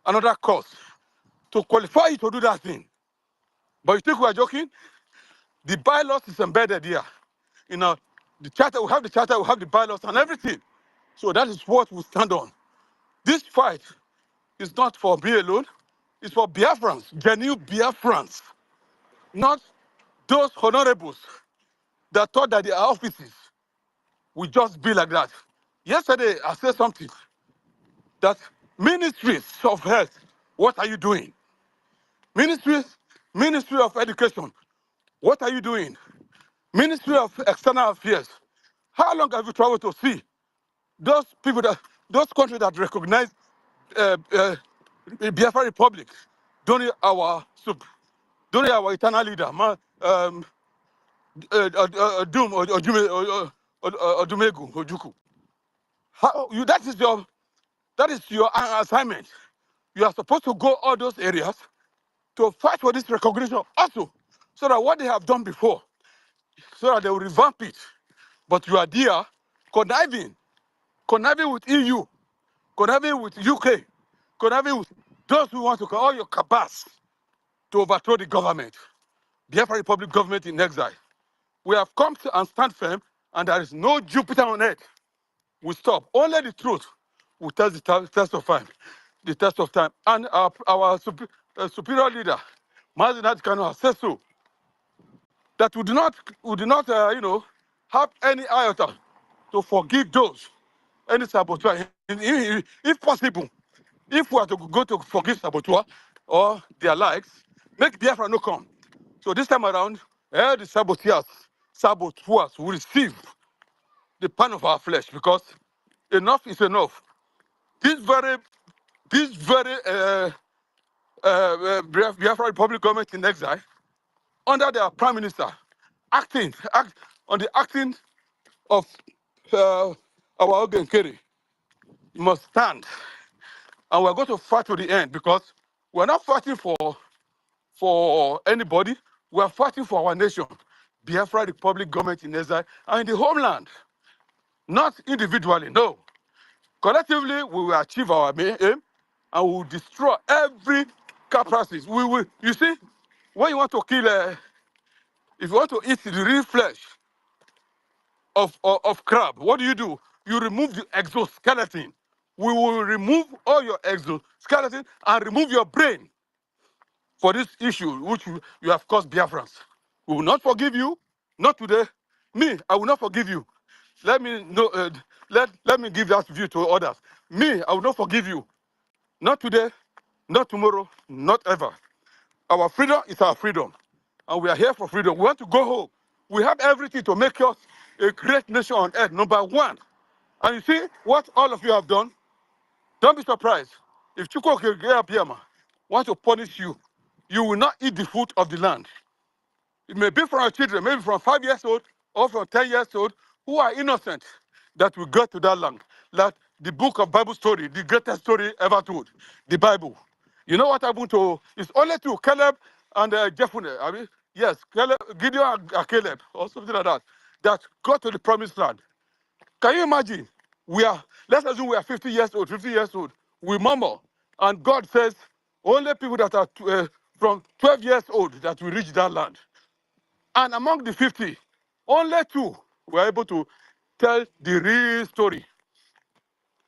another course to qualify you to do that thing. But you think we are joking? The bylaws is embedded here. You know, the charter, we have the bylaws and everything. So that is what we stand on. This fight is not for me alone. It's for Biafrans, genuine Biafrans, not those honorables that thought that their offices would just be like that. Yesterday, I said something, that ministries of health, what are you doing? Ministry of education, what are you doing? Ministry of external affairs, how long have you traveled to see those people those countries that recognize Biafra Republic, during our eternal leader, Odumegu Ojukwu. That is your assignment. You are supposed to go all those areas to fight for this recognition also, so that what they have done before, so that they will revamp it. But you are there conniving with EU, conniving with UK, conniving with those who want to call all your cabas to overthrow the government, the Biafra Republic government in exile. We have come to and stand firm, and there is no Jupiter on earth. We stop. Only the truth will test the test of time. The test of time. And our superior leader, Mazinat Kano, says so, that we do not have any iota to forgive those, any saboteur. If possible, if we are to go to forgive saboteur or their likes, make Biafra no come. So this time around, the saboteurs will receive the pan of our flesh because enough is enough. This very Biafra Republic government in exile, under their prime minister, act on the acting of our Ogen Kerry, must stand. And we're going to fight to the end because we're not fighting for anybody. We're fighting for our nation, Biafra Republic government in exile, and in the homeland, not individually, no. Collectively, we will achieve our aim and we will destroy every capacity. We will, you see, when you want to kill, if you want to eat the real flesh of crab, what do? You remove the exoskeleton. We will remove all your exoskeleton and remove your brain for this issue which you have caused Biafrans. We will not forgive you, not today. Me, I will not forgive you. Let me know. Let me give that view to others. Me, I will not forgive you. Not today, not tomorrow, not ever. Our freedom is our freedom, and we are here for freedom. We want to go home. We have everything to make us a great nation on earth, number one. And you see what all of you have done? Don't be surprised. If Chukwu Abiyama wants to punish you, you will not eat the fruit of the land. It may be from our children, maybe from 5 years old or from 10 years old, who are innocent, that will go to that land. Like the book of Bible story, the greatest story ever told, the Bible. You know what happened to, it's only to Caleb and Jephunneh. I mean, yes, Caleb, Gideon and Caleb, or something like that got to the promised land. Can you imagine? Let's assume we are 50 years old, we murmur, and God says, only people that are from 12 years old that will reach that land. And among the 50, only 2 were able to tell the real story.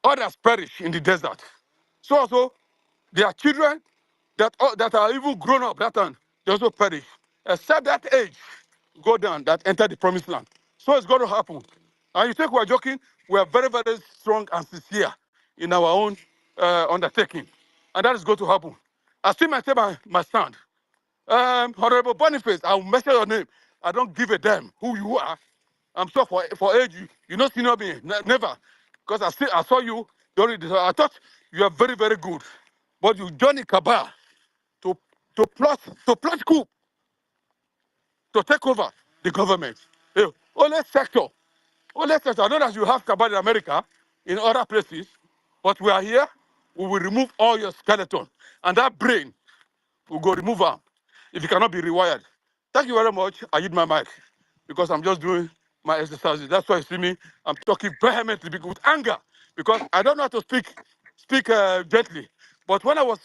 Others perish in the desert. So also, there are children that are even grown up that time, they also perish. Except that age, go down, that enter the promised land. So it's going to happen. And you think we're joking? We are very, very strong and sincere in our own undertaking. And that is going to happen. I still maintain my stand. Honorable Boniface, I'll mention your name. I don't give a damn who you are. I'm sorry for age. You know, senior me, never. Because I saw you during this. I thought you are very, very good. But you joined Cabal to plot coup, to take over the government. Only sector. Only sector. I know that you have Cabal in America, in other places, but we are here. We will remove all your skeleton. And that brain, we'll go remove them if it cannot be rewired. Thank you very much. I hit my mic because I'm just doing my exercises. That's why you see me. I'm talking vehemently with anger because I don't know how to speak gently. But when I was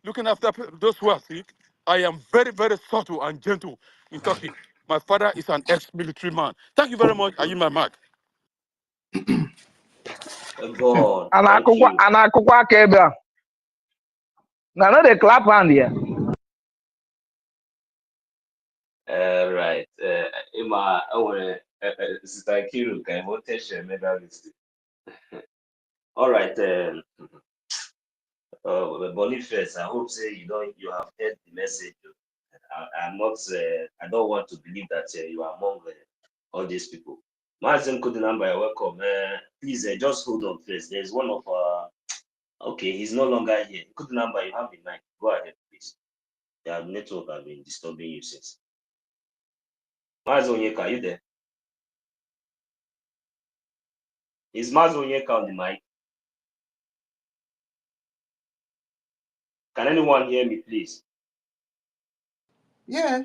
looking after those who are sick, I am very, very subtle and gentle in talking. My father is an ex-military man. Thank you very much. I hit my mic. God, And thank you. akụkọ aka ebe a. Na no dey clap hand here. Right. Emma, Sister Kiru, can you tell me maybe all right. Boniface, I hope say you have heard the message. I'm not. I don't want to believe that you are among all these people. Mazem Kudinamba, welcome. Please just hold on first. There's one of okay, he's no longer here. Kudinamba, you have the mic. Go ahead, please. The network have been disturbing you since. Mazonyeka, are you there? Is Mazonyeka on the mic? Can anyone hear me, please? Yeah.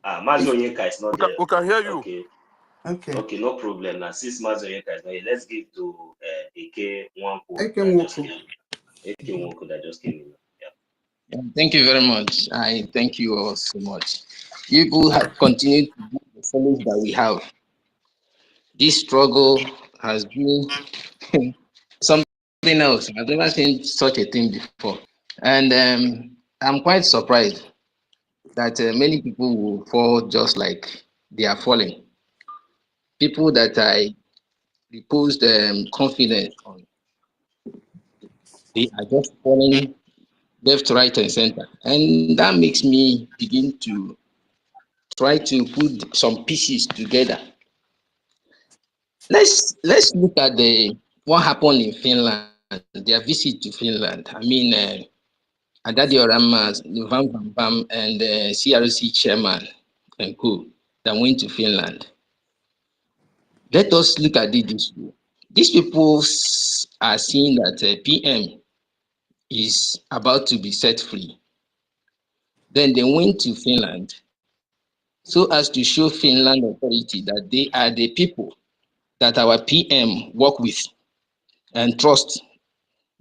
Mazonyeka is not there. We can hear you. Okay. Okay. Okay, no problem. Now, since Mazonyeka is not here, let's give to EK1 that just came in. Yeah. Thank you very much. I thank you all so much. People have continued to do the following that we have. This struggle has been something else. I've never seen such a thing before. And I'm quite surprised that many people will fall just like they are falling. People that I reposed confidence on, they are just falling left, right, and center. And that makes me begin to try to put some pieces together. Let's look at what happened in Finland, their visit to Finland. I mean, Adadi Oramas, Van Van Bam, and CRC chairman and co that went to Finland. Let us look at it this way. These people are seeing that PM is about to be set free. Then they went to Finland so as to show Finland authority that they are the people that our PM work with and trust.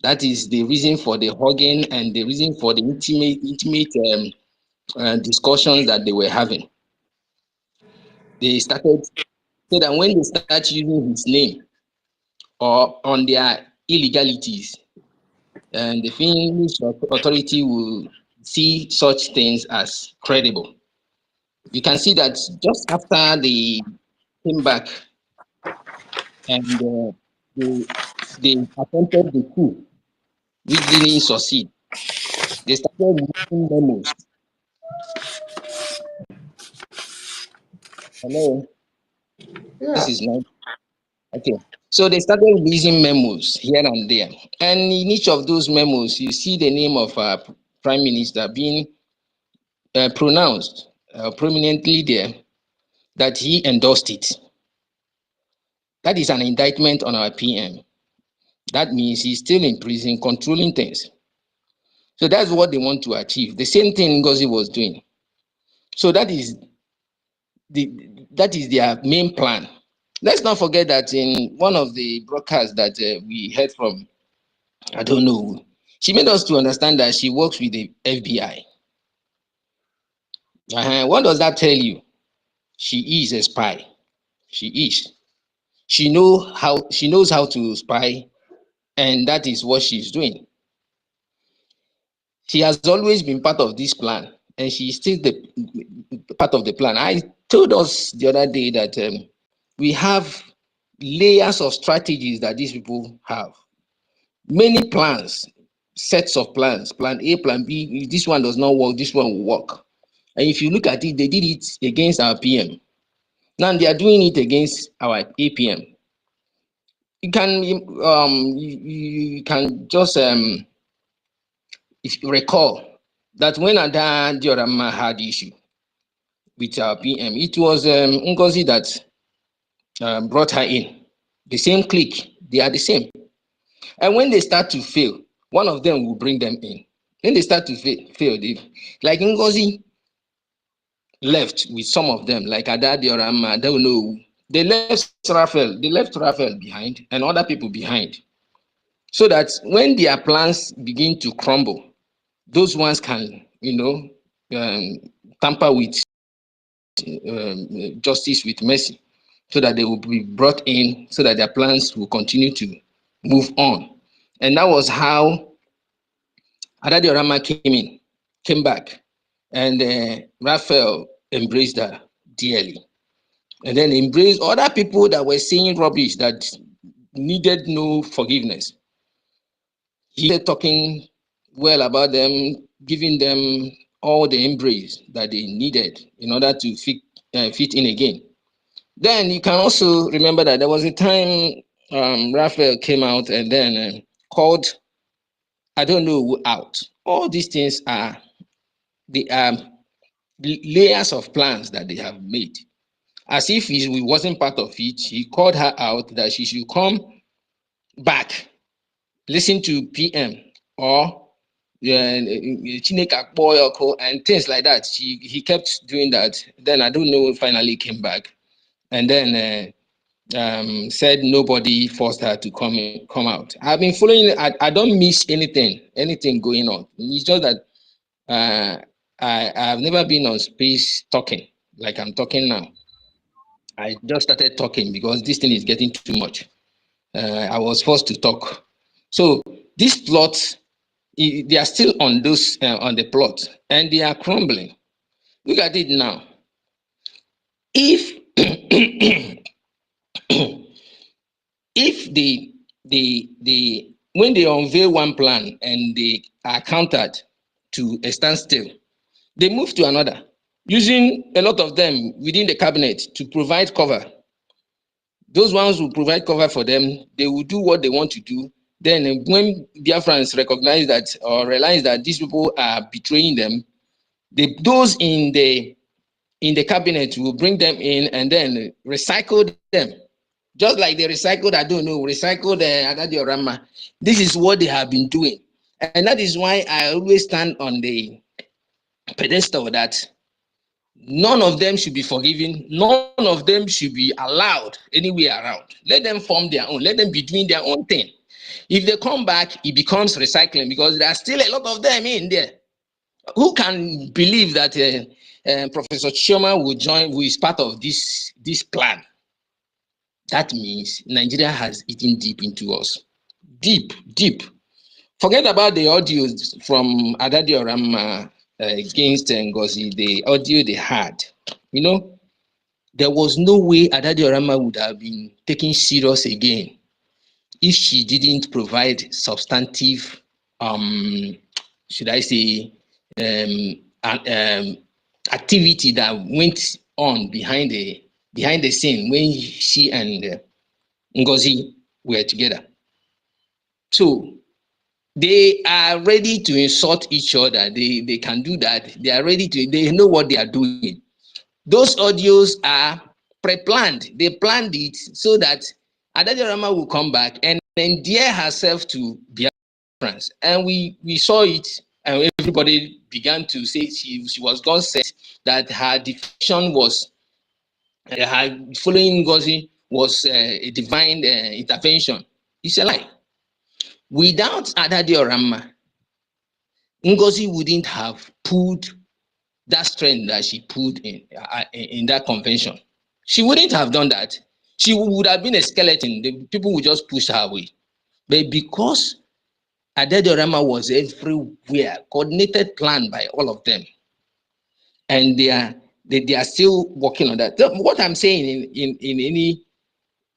That is the reason for the hugging and the reason for the intimate discussions that they were having. They started so that when they start using his name or on their illegalities, and the Finnish authority will see such things as credible. You can see that just after they came back and they attempted the coup, which didn't succeed, they started making memos. Hello, this Yeah. is not okay. So they started releasing memos here and there, and in each of those memos, you see the name of our prime minister being pronounced prominently there, that he endorsed it. That is an indictment on our PM. That means he's still in prison controlling things. So that's what they want to achieve. The same thing NGOZI was doing. So that is their main plan. Let's not forget that in one of the broadcasts that we heard from, I don't know, she made us to understand that she works with the FBI. What does that tell you? She is a spy. She is. She knows how to spy, and that is what she's doing. She has always been part of this plan, and she's still the part of the plan. I told us the other day that we have layers of strategies that these people have. Many plans, sets of plans, plan A, plan B. If this one does not work, this one will work. And if you look at it, they did it against our PM. Now they are doing it against our APM. You can just if you recall that when Ada Diorama had issue with our PM, it was NGOZI that brought her in. The same clique, they are the same. And when they start to fail, one of them will bring them in. When they start to fail, like NGOZI left with some of them, like Ada Diorama, I don't know. They left Raphael behind and other people behind. So that when their plans begin to crumble, those ones can, tamper with justice with mercy, so that they will be brought in, so that their plans will continue to move on. And that was how Adadi Orama came back, and Raphael embraced her dearly, and then embraced other people that were saying rubbish that needed no forgiveness. He started talking well about them, giving them all the embrace that they needed in order to fit in again. Then you can also remember that there was a time Raphael came out and then called, I don't know who out. All these things are the layers of plans that they have made. As if he wasn't part of it, he called her out that she should come back, listen to PM or Chineke Akpoyoko and things like that. He kept doing that. Then I don't know, finally came back and then said nobody forced her to come out. I've been following it. I don't miss anything going on. It's just that I've never been on space talking like I'm talking now. I just started talking because this thing is getting too much. I was forced to talk. So this plot, they are still on those on the plot, and they are crumbling. Look at it now. If if they when they unveil one plan and they are countered to a standstill. They moved to another, using a lot of them within the cabinet to provide cover. Those ones who provide cover for them, they will do what they want to do. Then when Biafrans recognize that or realize that these people are betraying them, those in the cabinet will bring them in and then recycle them. Just like they recycled, I don't know, recycled Adadio Rama. This is what they have been doing. And that is why I always stand on the pedestal that none of them should be forgiven. None of them should be allowed anywhere around. Let them form their own. Let them be doing their own thing. If they come back, it becomes recycling because there are still a lot of them in there. Who can believe that Professor Chioma will join, who is part of this plan? That means Nigeria has eaten deep into us. Deep, deep. Forget about the audios from Adadio Rama against NGOZI, the audio they had. You know, there was no way Adadio Rama would have been taken serious again if she didn't provide substantive, should I say, activity that went on behind the scene when she and NGOZI were together. So they are ready to insult each other. They can do that. They are ready to, they know what they are doing. Those audios are pre-planned. They planned it so that Adadio Rama will come back and endear herself to Biafrans. And we saw it, and everybody began to say she was God sent, that her defection was, her following NGOZI was a divine intervention. It's a lie. Without Adadio Rama, NGOZI wouldn't have pulled that strength that she pulled in that convention. She wouldn't have done that. She would have been a skeleton. The people would just push her away. But because Adadio Rama was everywhere, coordinated plan by all of them, and they are still working on that. So what I'm saying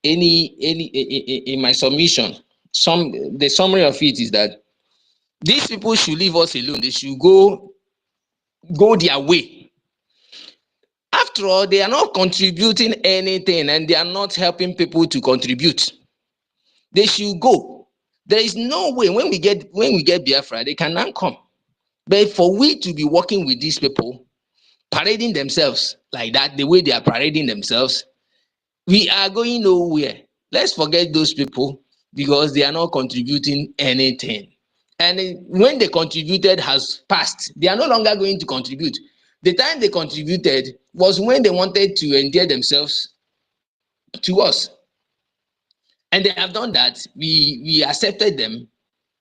in my submission, the summary of it is that these people should leave us alone. They should go their way. After all, they are not contributing anything and they are not helping people to contribute. They should go. There is no way when we get Biafra, they can now come. But for we to be working with these people, parading themselves like that, the way they are parading themselves, we are going nowhere. Let's forget those people because they are not contributing anything. And when they contributed has passed, they are no longer going to contribute. The time they contributed was when they wanted to endear themselves to us. And they have done that. We accepted them.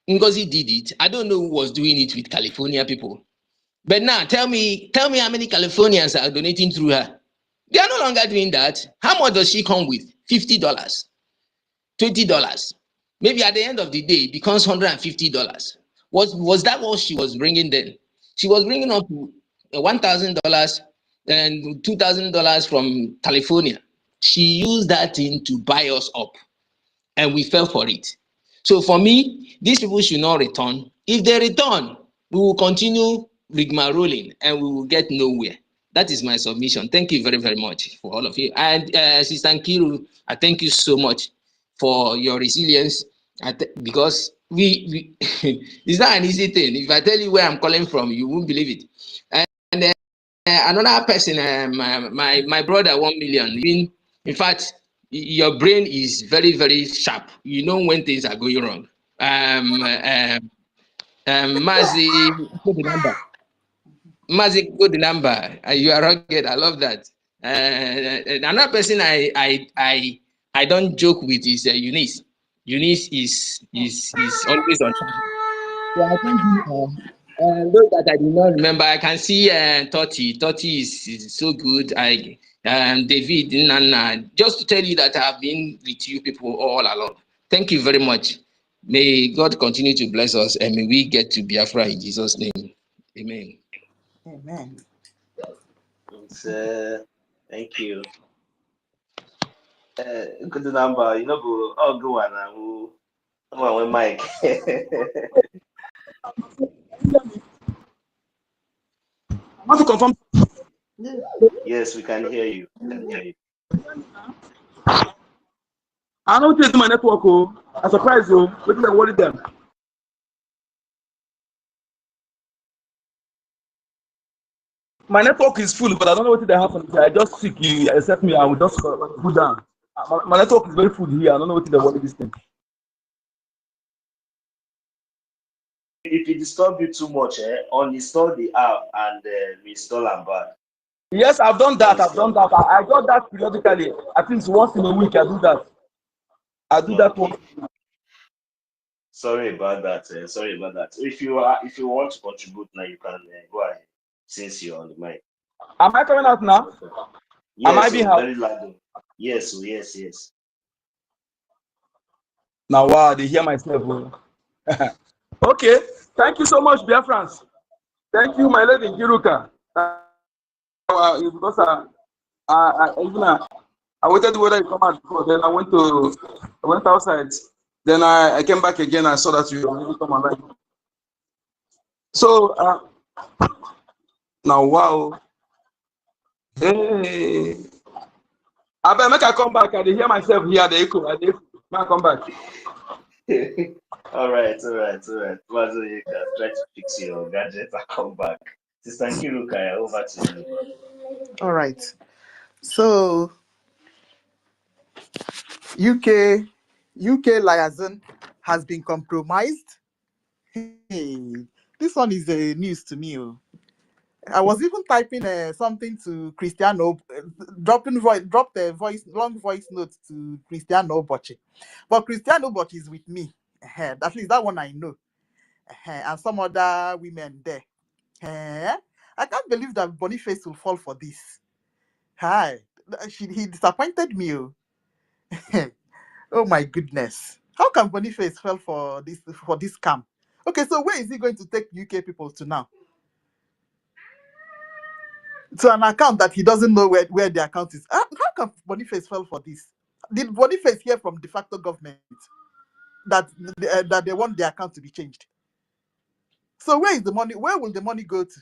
Ngozi did it. I don't know who was doing it with California people. But now tell me how many Californians are donating through her. They are no longer doing that. How much does she come with? $50, $20. Maybe at the end of the day, it becomes $150. Was that what she was bringing then? She was bringing up $1,000 and $2,000 from California. She used that thing to buy us up, and we fell for it. So for me, these people should not return. If they return, we will continue rigmaroling and we will get nowhere. That is my submission. Thank you very, very much for all of you. And Sister Nkiru, I thank you so much for your resilience. Because we it's not an easy thing. If I tell you where I'm calling from, you won't believe it. And another person, my brother, 1 million. In fact, your brain is very, very sharp. You know when things are going wrong. Mazi, put the number. Mazi, put the number. You are rugged. I love that. Another person I don't joke with is Eunice. Eunice is always on time. Yeah, I think those that I do not remember, I can see Totti. Totti is so good. David, Nana, just to tell you that I have been with you people all along. Thank you very much. May God continue to bless us and may we get to Biafra in Jesus' name. Amen. Amen. Thank you. Good number, you know, go on, Mike. want to confirm. Yeah. Yes, we can hear you. We can hear you. I know what my network. Oh, I'm surprised. Oh, what did I worry them? My network is full, but I don't know what they happen. I just sick. You accept me. I will just go down. My network is very full here. I don't know what they worry this thing. If it disturb you too much, uninstall the app and reinstall and back. Yes, I've done that. I've done Uninstall. that. I do that periodically. At least once in a week, I do that. I do that Okay. once. Sorry about that. Sorry about that. If you want to contribute now, you can go ahead since you're on the mic. Am I coming out now? Yes, Am I being so very heard? loud. Yes, so yes. Now, wow, they hear myself. Oh. Okay. Thank you so much, Biafrans. Thank you, my lady Giruka. Because I waited whether you come out before. Then I went outside. Then I came back again. I saw that you already come online. So now, wow. Hey. I better make I come back. I dey hear myself here. The echo. I come back. All right. Wazo, you can try to fix your gadget and come back. Sister Kiruka, over to you. All right. So UK liaison has been compromised. Hey, this one is news to me. Oh. I was even typing something to Cristiano, dropped the long voice note to Cristiano Boche. But Cristiano Boche is with me. At least that one I know. And some other women there. I can't believe that Boniface will fall for this. Hi. He disappointed me. Oh. Oh my goodness. How can Boniface fall for this scam? Okay, so where is he going to take UK people to now? To an account that he doesn't know where the account is. How can Boniface fall for this? Did Boniface hear from de facto government that they want the account to be changed? So where is the money? Where will the money go to?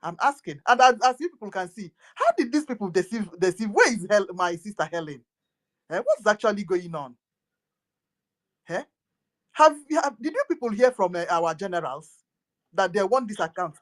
I'm asking. And as you people can see, how did these people deceive? Where is my sister Helen? What's actually going on? Did you people hear from our generals that they want this account?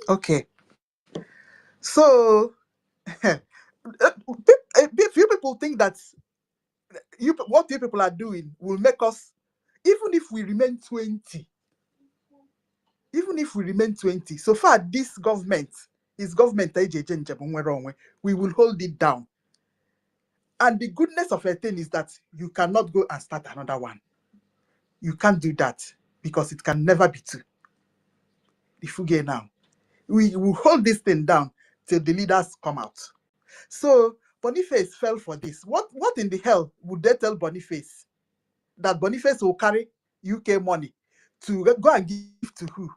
Okay. So few people think that what you people are doing will make us, even if we remain 20, so far this government is government, we will hold it down. And the goodness of a thing is that you cannot go and start another one. You can't do that because it can never be two. If you get now, we will hold this thing down till the leaders come out. So Boniface fell for this. What in the hell would they tell Boniface? That Boniface will carry UK money to go and give to who?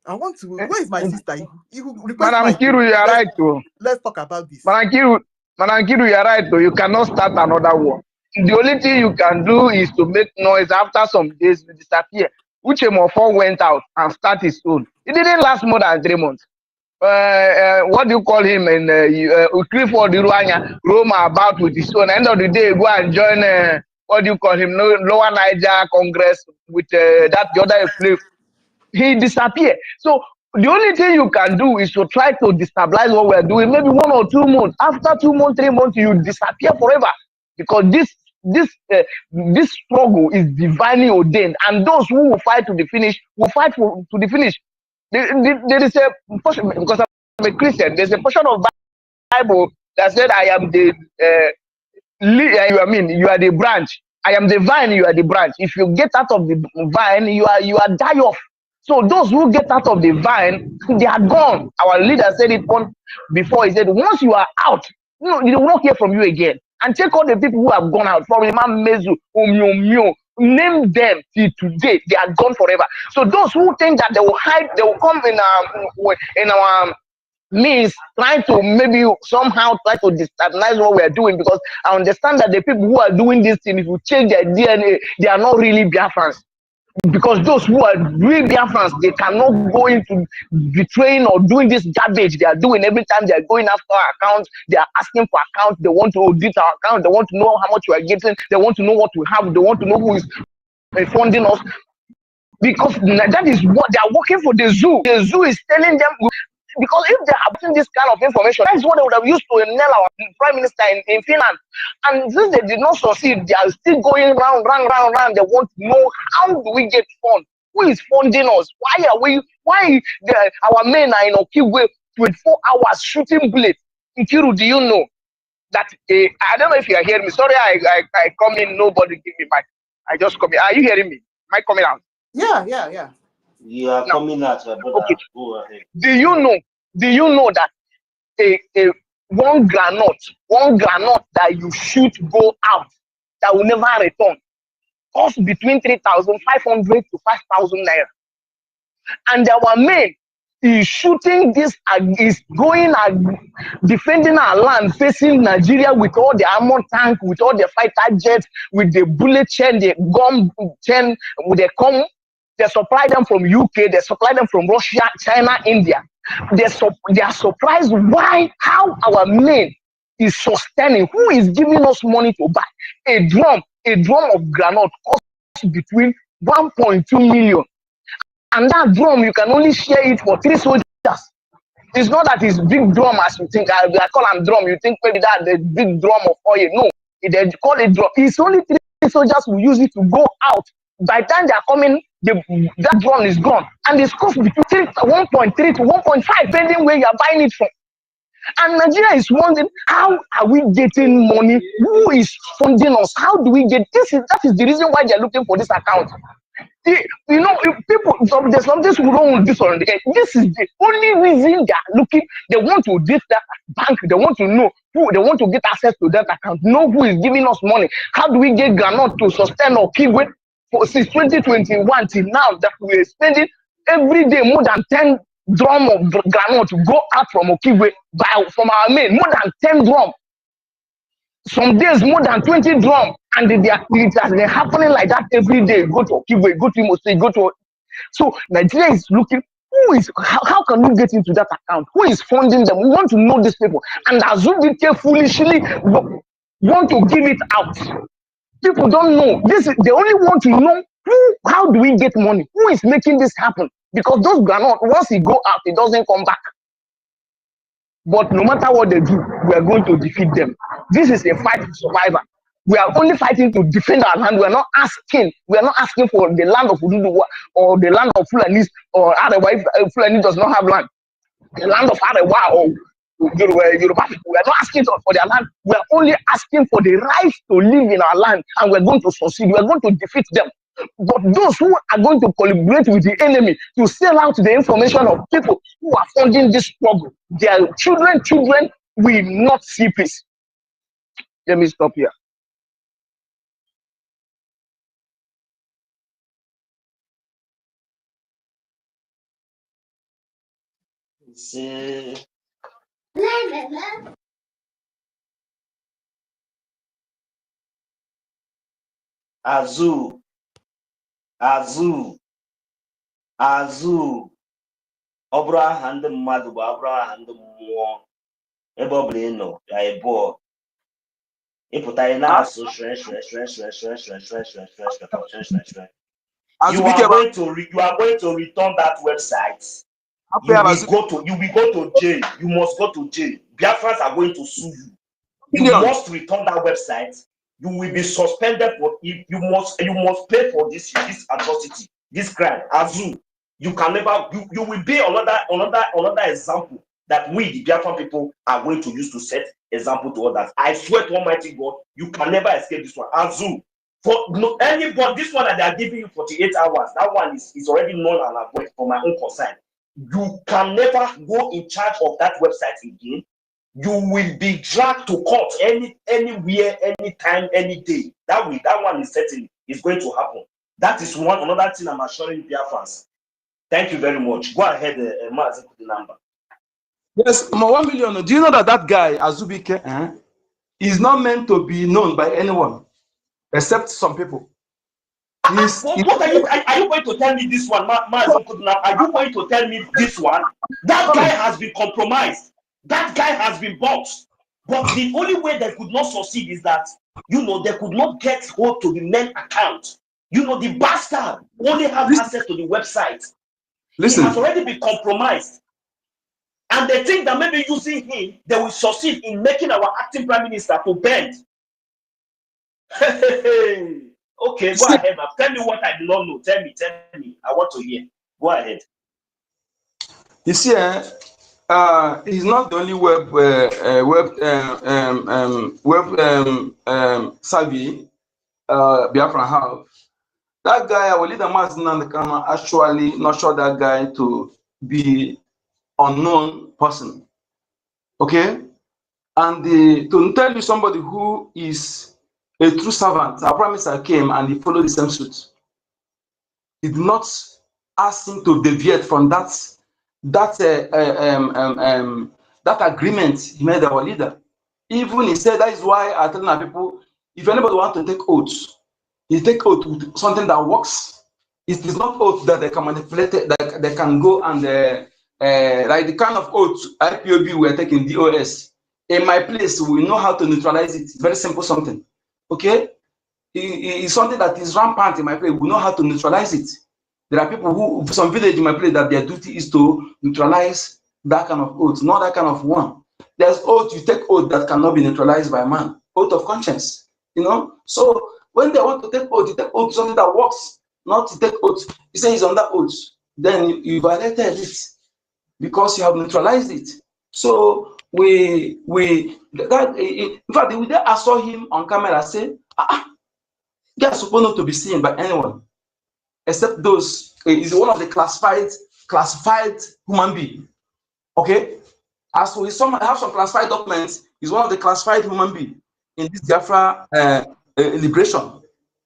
I want to. Where is my sister? You request Madam my. Kiru, you are right too. Let's talk about this. Madam Kiru, you are right though. You cannot start another war. The only thing you can do is to make noise. After some days, you disappear. Uche Mofo went out and started his own. It didn't last more than 3 months. What do you call him? And Clifford Iruanya roam about with his own. End of the day, go and join. What do you call him? Lower Niger Congress with that the other flip. He disappeared. So the only thing you can do is to try to destabilize what we're doing. Maybe 1 or 2 months. After 2 months, 3 months, you disappear forever. Because this struggle is divinely ordained, and those who will fight to the finish will fight to the finish. There is a portion, because I'm a Christian. There's a portion of Bible that said, "I am the you are the branch. I am the vine. You are the branch. If you get out of the vine, you are die off." So those who get out of the vine, they are gone. Our leader said it one before. He said, once you are out, you will not hear from you again. And take all the people who have gone out, from Imam Mezu, Omyo, name them till today. They are gone forever. So those who think that they will hide, they will come in our means, trying to maybe somehow try to destabilize what we are doing, because I understand that the people who are doing this thing, if you change their DNA, they are not really Biafrans. Because those who are real Biafrans, they cannot go into betraying or doing this garbage they are doing. Every time they are going after our accounts, they are asking for accounts, they want to audit our account, they want to know how much we are getting, they want to know what we have, they want to know who is funding us. Because that is what they are working for. The zoo. The zoo is telling them, because if they have gotten this kind of information, that's what they would have used to nail our prime minister in Finland. And since they did not succeed, they are still going round. They want to know, how do we get funds? Who is funding us? Why our men are in Okigwe 24 hours shooting bullets? Ikiru, do you know that I don't know if you are hearing me. Sorry, I come in, nobody give me mic. I just come in. Are you hearing me? Am I coming out? Yeah. You are Now, coming out, my brother. okay. Go ahead. Do you know that one granite that you shoot go out that will never return costs between 3,500 to 5,000 naira, and our men is shooting this, is going and defending our land, facing Nigeria with all the armor tank, with all the fighter jets, with the bullet chain, the gun chain, with the come. They supply them from UK, they supply them from Russia, China, India. They are surprised how our men is sustaining. Who is giving us money to buy a drum of granite costs between 1.2 million, and that drum you can only share it for 3 soldiers. It's not that it's big drum as you think. I call them drum. You think maybe that the big drum of oil. No, they call it drum. It's only 3 soldiers who use it to go out. By the time they are coming, that drum is gone, and it's cost between 1.3 to 1.5, depending where you are buying it from. And Nigeria is wondering, how are we getting money? Who is funding us? How do we get this? That is the reason why they are looking for this account. People, there's something wrong with this on the end. This is the only reason they are looking. They want to date that bank. They want to know who. They want to get access to that account. Know who is giving us money. How do we get granite to sustain our keyword since 2021 till now, that we are spending every day more than 10 drum of granite to go out from Okigwe from our men, more than 10 drum. Some days more than 20 drum, and it has been happening like that every day. Go to Okigwe, go to Imo State, go to. So Nigeria is looking. How can we get into that account? Who is funding them? We want to know these people. And Azubike foolishly want to give it out. People don't know. They only want to know how do we get money? Who is making this happen? Because those granite, once it go out, it doesn't come back. But no matter what they do, we are going to defeat them. This is a fight for survival. We are only fighting to defend our land. We are not asking for the land of Ududuwa or the land of Fulanis or Arewa if Fulani does not have land. The land of Arewa or Yoruba people. We are not asking for their land. We are only asking for the right to live in our land, and we are going to succeed. We are going to defeat them. But those who are going to collaborate with the enemy to sell out the information of people who are funding this struggle, their children will not see peace. Let me stop here. See, Azu, Azu, Azu. Obra hand mmadụ bụ abụrụ hand mmụọ ebe ọ bụla ị nọ ya ịbụọ ịpụta ị na-asụ you are going to return that website. You will go to jail. You must go to jail. Biafrans are going to sue you. You must return that website. You will be suspended for it. You must pay for this atrocity, this crime. Azu, you can never. You will be another example that we, the Biafran people, are going to use to set example to others. I swear to Almighty God, you can never escape this one. Azu, for no anybody, this one that they are giving you 48 hours, that one is already known and avoided for my own concern. You can never go in charge of that website again. You will be dragged to court anywhere, anytime, any day. That one is certain is going to happen. That is another thing I'm assuring Biafrans. Thank you very much. Go ahead, Mazi, put the number. Yes, 1 million. Do you know that guy Azubike is not meant to be known by anyone except some people? What are you going to tell me this one, Mazi? Are you going to tell me this one? That guy has been compromised. That guy has been bought. But the only way they could not succeed is that, they could not get hold to the main account. The bastard only have access to the website. Listen. He has already been compromised. And they think that maybe using him, they will succeed in making our acting prime minister to bend. Okay, go ahead, man. Tell me what I do not know. Tell me. I want to hear. Go ahead. You see, he's not the only savvy Biafran have. That guy, our leader Mazin and the camera, actually not sure that guy to be unknown person. Okay? And to tell you somebody who is a true servant, I promise I came and he followed the same suit. He did not ask him to deviate from that agreement he made our leader. Even he said that is why I tell my people, if anybody wants to take oaths, he take oath with something that works. It is not oath that they can manipulate, that they can go and like the kind of oath IPOB we are taking DOS. In my place, we know how to neutralize it. Very simple something. Okay? It's something that is rampant in my place. We know how to neutralize it. There are people who, some village in my place, that their duty is to neutralize that kind of oath, not that kind of one. There's oath, you take oath that cannot be neutralized by man. Oath of conscience. So when they want to take oath, you take oath something that works, not to take oath. You say it's on that oath, then you violated it because you have neutralized it. So in fact, I saw him on camera say, guys supposed not to be seen by anyone except those. He's one of the classified human being. Okay, as we have some classified documents, he's one of the classified human being in this Biafra liberation.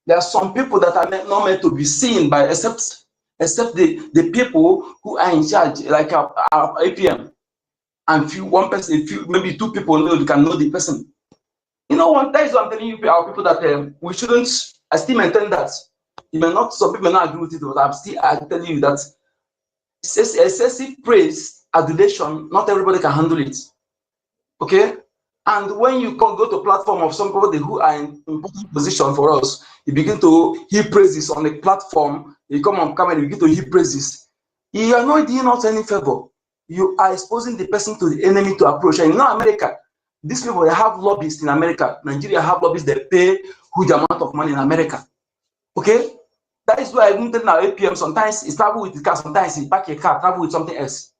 There are some people that are not meant to be seen by except the people who are in charge, like our APM, and one person, maybe two people can know the person. That is what I'm telling you, our people, that we shouldn't. I still maintain that. Some people may not agree with it, but I tell you that excessive praise, adulation, not everybody can handle it. Okay? And when you can go to platform of somebody who are in important position for us, you begin to heap praises on the platform, you come on camera, you begin to heap praises. You are not doing us any favor. You are exposing the person to the enemy to approach. And in America, these people, they have lobbyists in America. Nigeria have lobbyists, they pay huge amount of money in America. Okay? That is why I even tell now APM, sometimes it's travel with the car, sometimes it's back a car, travel with something else.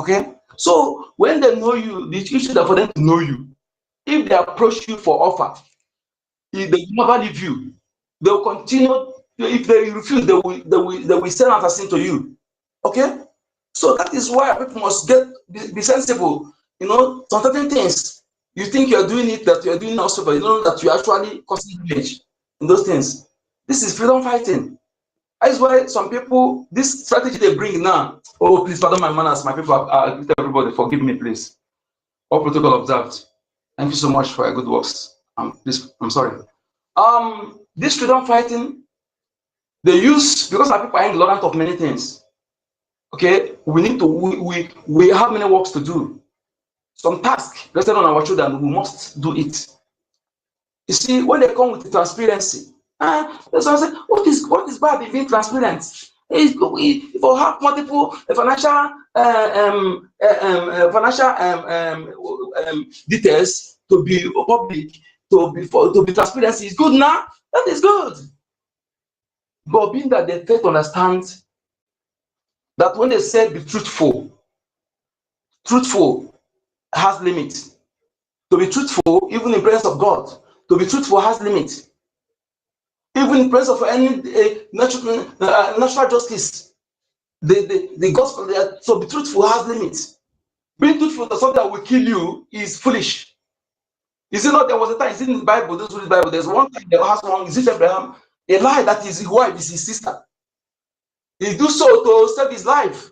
Okay? So when they know you, the issue is for them to know you. If they approach you for offer, if they never leave you, they will continue. If they refuse, they will send an assassin to you. Okay? So that is why people must be sensible. Some certain things. You think you're doing it, that you're doing also, but you know that you're actually causing damage in those things. This is freedom fighting. That's why some people, this strategy they bring now, oh, please pardon my manners, my people, everybody, forgive me, please. All protocol observed. Thank you so much for your good works. Please, I'm sorry. This freedom fighting, they use, because our people are ignorant of many things. Okay, we need to, we have many works to do. Some tasks rested on our children, we must do it. You see, when they come with the transparency, that's what I say, what is bad in being transparent? If we have multiple financial details to be public, to be transparency is good now. That is good. But being that they fail to understand that when they say be truthful has limits. To be truthful, even in presence of God, to be truthful has limits. Even in presence of any natural justice, the gospel, so be truthful has limits. Being truthful to something that will kill you is foolish. Is it not? There was a time, it's in the Bible, those who read the Bible, there's one time that has one, is it Abraham? A lie that his wife is his sister. He do so to save his life.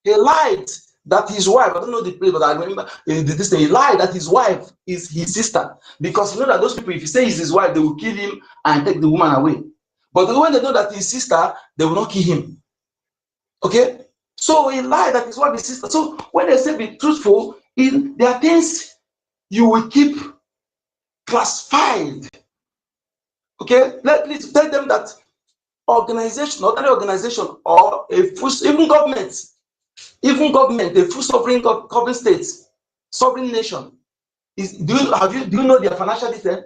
He lied that his wife, I don't know the place, but I remember this thing, he lied that his wife is his sister. Because you know that those people, if he says his wife, they will kill him and take the woman away. But when they know that his sister, they will not kill him. Okay? So he lied that his wife is sister. So when they say be truthful, there are things you will keep classified. Okay? Let's tell them that organization, not any organization, or even government, a full sovereign government state, sovereign nation, do you know their financial detail?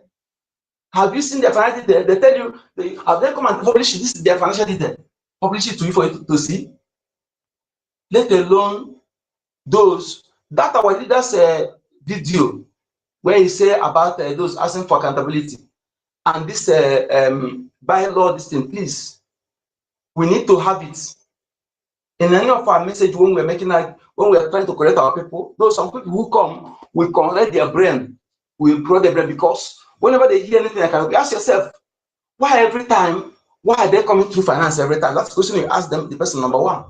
Have you seen their financial detail? They tell you, have they come and publish this is their financial detail? Publish it to you for you to see. Let alone those that our leaders video where he say about those asking for accountability and this bylaw, this thing, please, we need to have it in any of our message when we're making when we're trying to correct our people. Those some people who come, we correct their brain, we grow their brain, because whenever they hear anything, ask yourself, why every time, why are they coming through finance every time? That's the question you ask them, the person number one.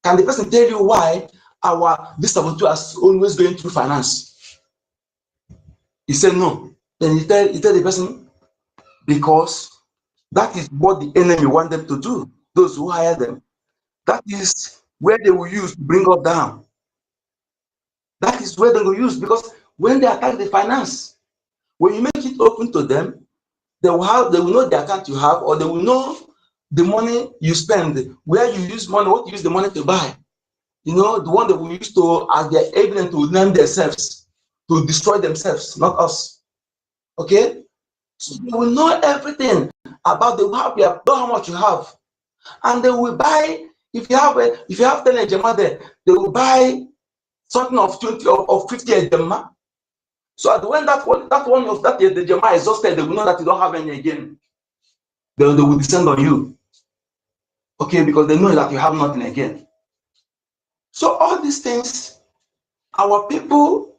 Can the person tell you why our this is always going through finance? He said no. Then you tell the person, because that is what the enemy want them to do, those who hire them. That is where they will use to bring us down. That is where they will use, because when they attack the finance, when you make it open to them, they will know the account you have, or they will know the money you spend, where you use money, what you use the money to buy. You know, the one that we use to, as their evidence to name themselves, to destroy themselves, not us. Okay? So they will know everything about know how much you have. And they will buy, if you have 10 ejema there, they will buy something of 20 or 50 ejema. So at when that one of that ejema is exhausted, they will know that you don't have any again. They will descend on you. Okay, because they know that you have nothing again. So all these things, our people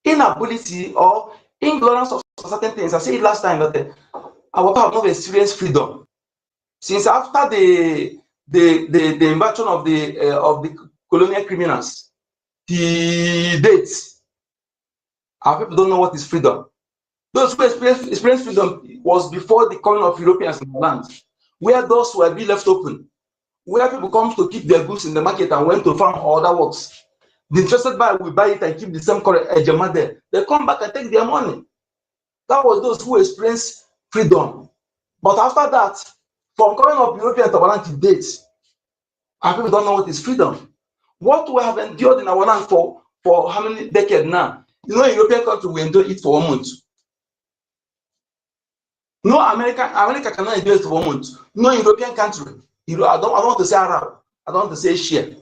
inability or ignorance of certain things. I said it last time that our people have not experienced freedom since after the invasion of the colonial criminals. The dates, our people don't know what is freedom. Those who experienced freedom was before the coming of Europeans in the land, where those were being left open, where people come to keep their goods in the market and went to farm or other works. The interested buyer will buy it and keep the same ejema there. They come back and take their money. That was those who experienced freedom. But after that, from coming of European to our land to date, our people don't know what is freedom. What we have endured in our land for how many decades now? You know, in European country, we endure it for 1 month. No, America cannot endure it for 1 month. No European country. I don't want to say Arab. I don't want to say Asia.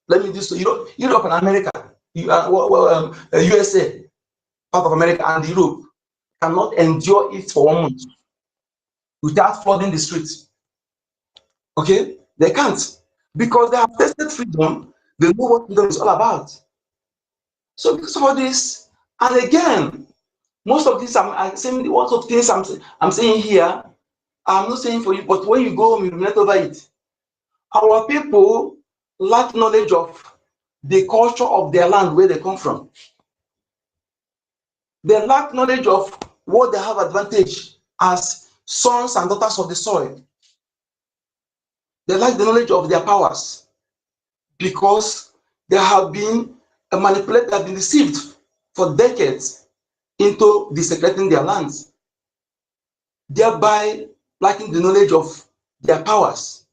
Let me do so. Europe and America, USA, part of America and Europe cannot endure it for 1 month without flooding the streets. Okay? They can't. Because they have tested freedom, they know what freedom is all about. So because of all this, And again, most of these I'm saying lots of things I'm saying here, I'm not saying for you, but when you go home, you ruminate over it. Our people lack knowledge of the culture of their land where they come from. They lack knowledge of what they have advantage as sons and daughters of the soil. They lack the knowledge of their powers because they have been manipulated, they have been deceived for decades into desecrating their lands, thereby lacking the knowledge of their powers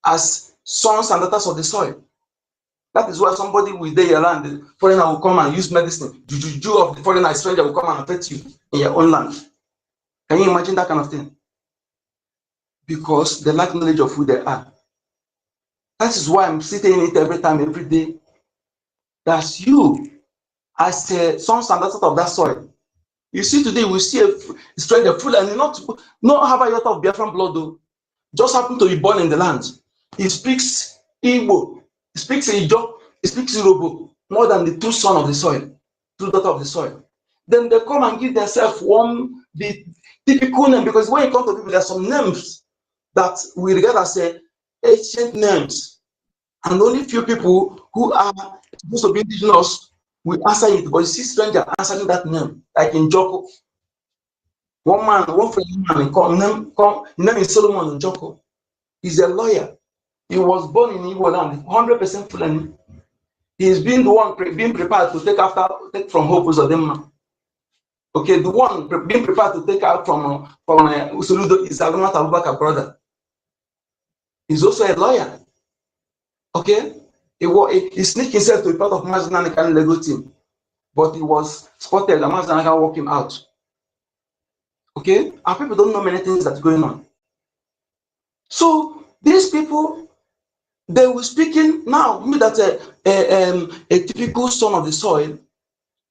as sons and daughters of the soil. That is why somebody will there your land, the foreigner will come and use medicine. Juju of the foreigner, stranger will come and affect you in your own land. Can you imagine that kind of thing? Because they lack knowledge of who they are. That is why I'm sitting in it every time, every day. That's you, as a sons and daughters of that soil. You see today, we see a stranger, full and not have a lot of Biafran blood, though. Just happened to be born in the land. He speaks Igbo, he speaks Ijo, he speaks Yoruba more than the two sons of the soil, two daughters of the soil. Then they come and give themselves the typical name, because when you come to people, there are some names that we regard as ancient names, and only few people who are supposed to be indigenous will answer it. But you see stranger answering that name, like in Joko. One friend, his name is Solomon Njoko. He's a lawyer. He was born in Igbo land, 100% Fulani. He's been the one being prepared to take from Hope Uzodinma. Okay, the one being prepared to take out from Usuludo is Agmat Abubakar brother. He's also a lawyer. Okay, he sneaked himself to be part of Mazanakan legal team, but he was spotted and Mazanakan walked him out. Okay, and people don't know many things that's going on. So these people, they were speaking now. That's a typical son of the soil.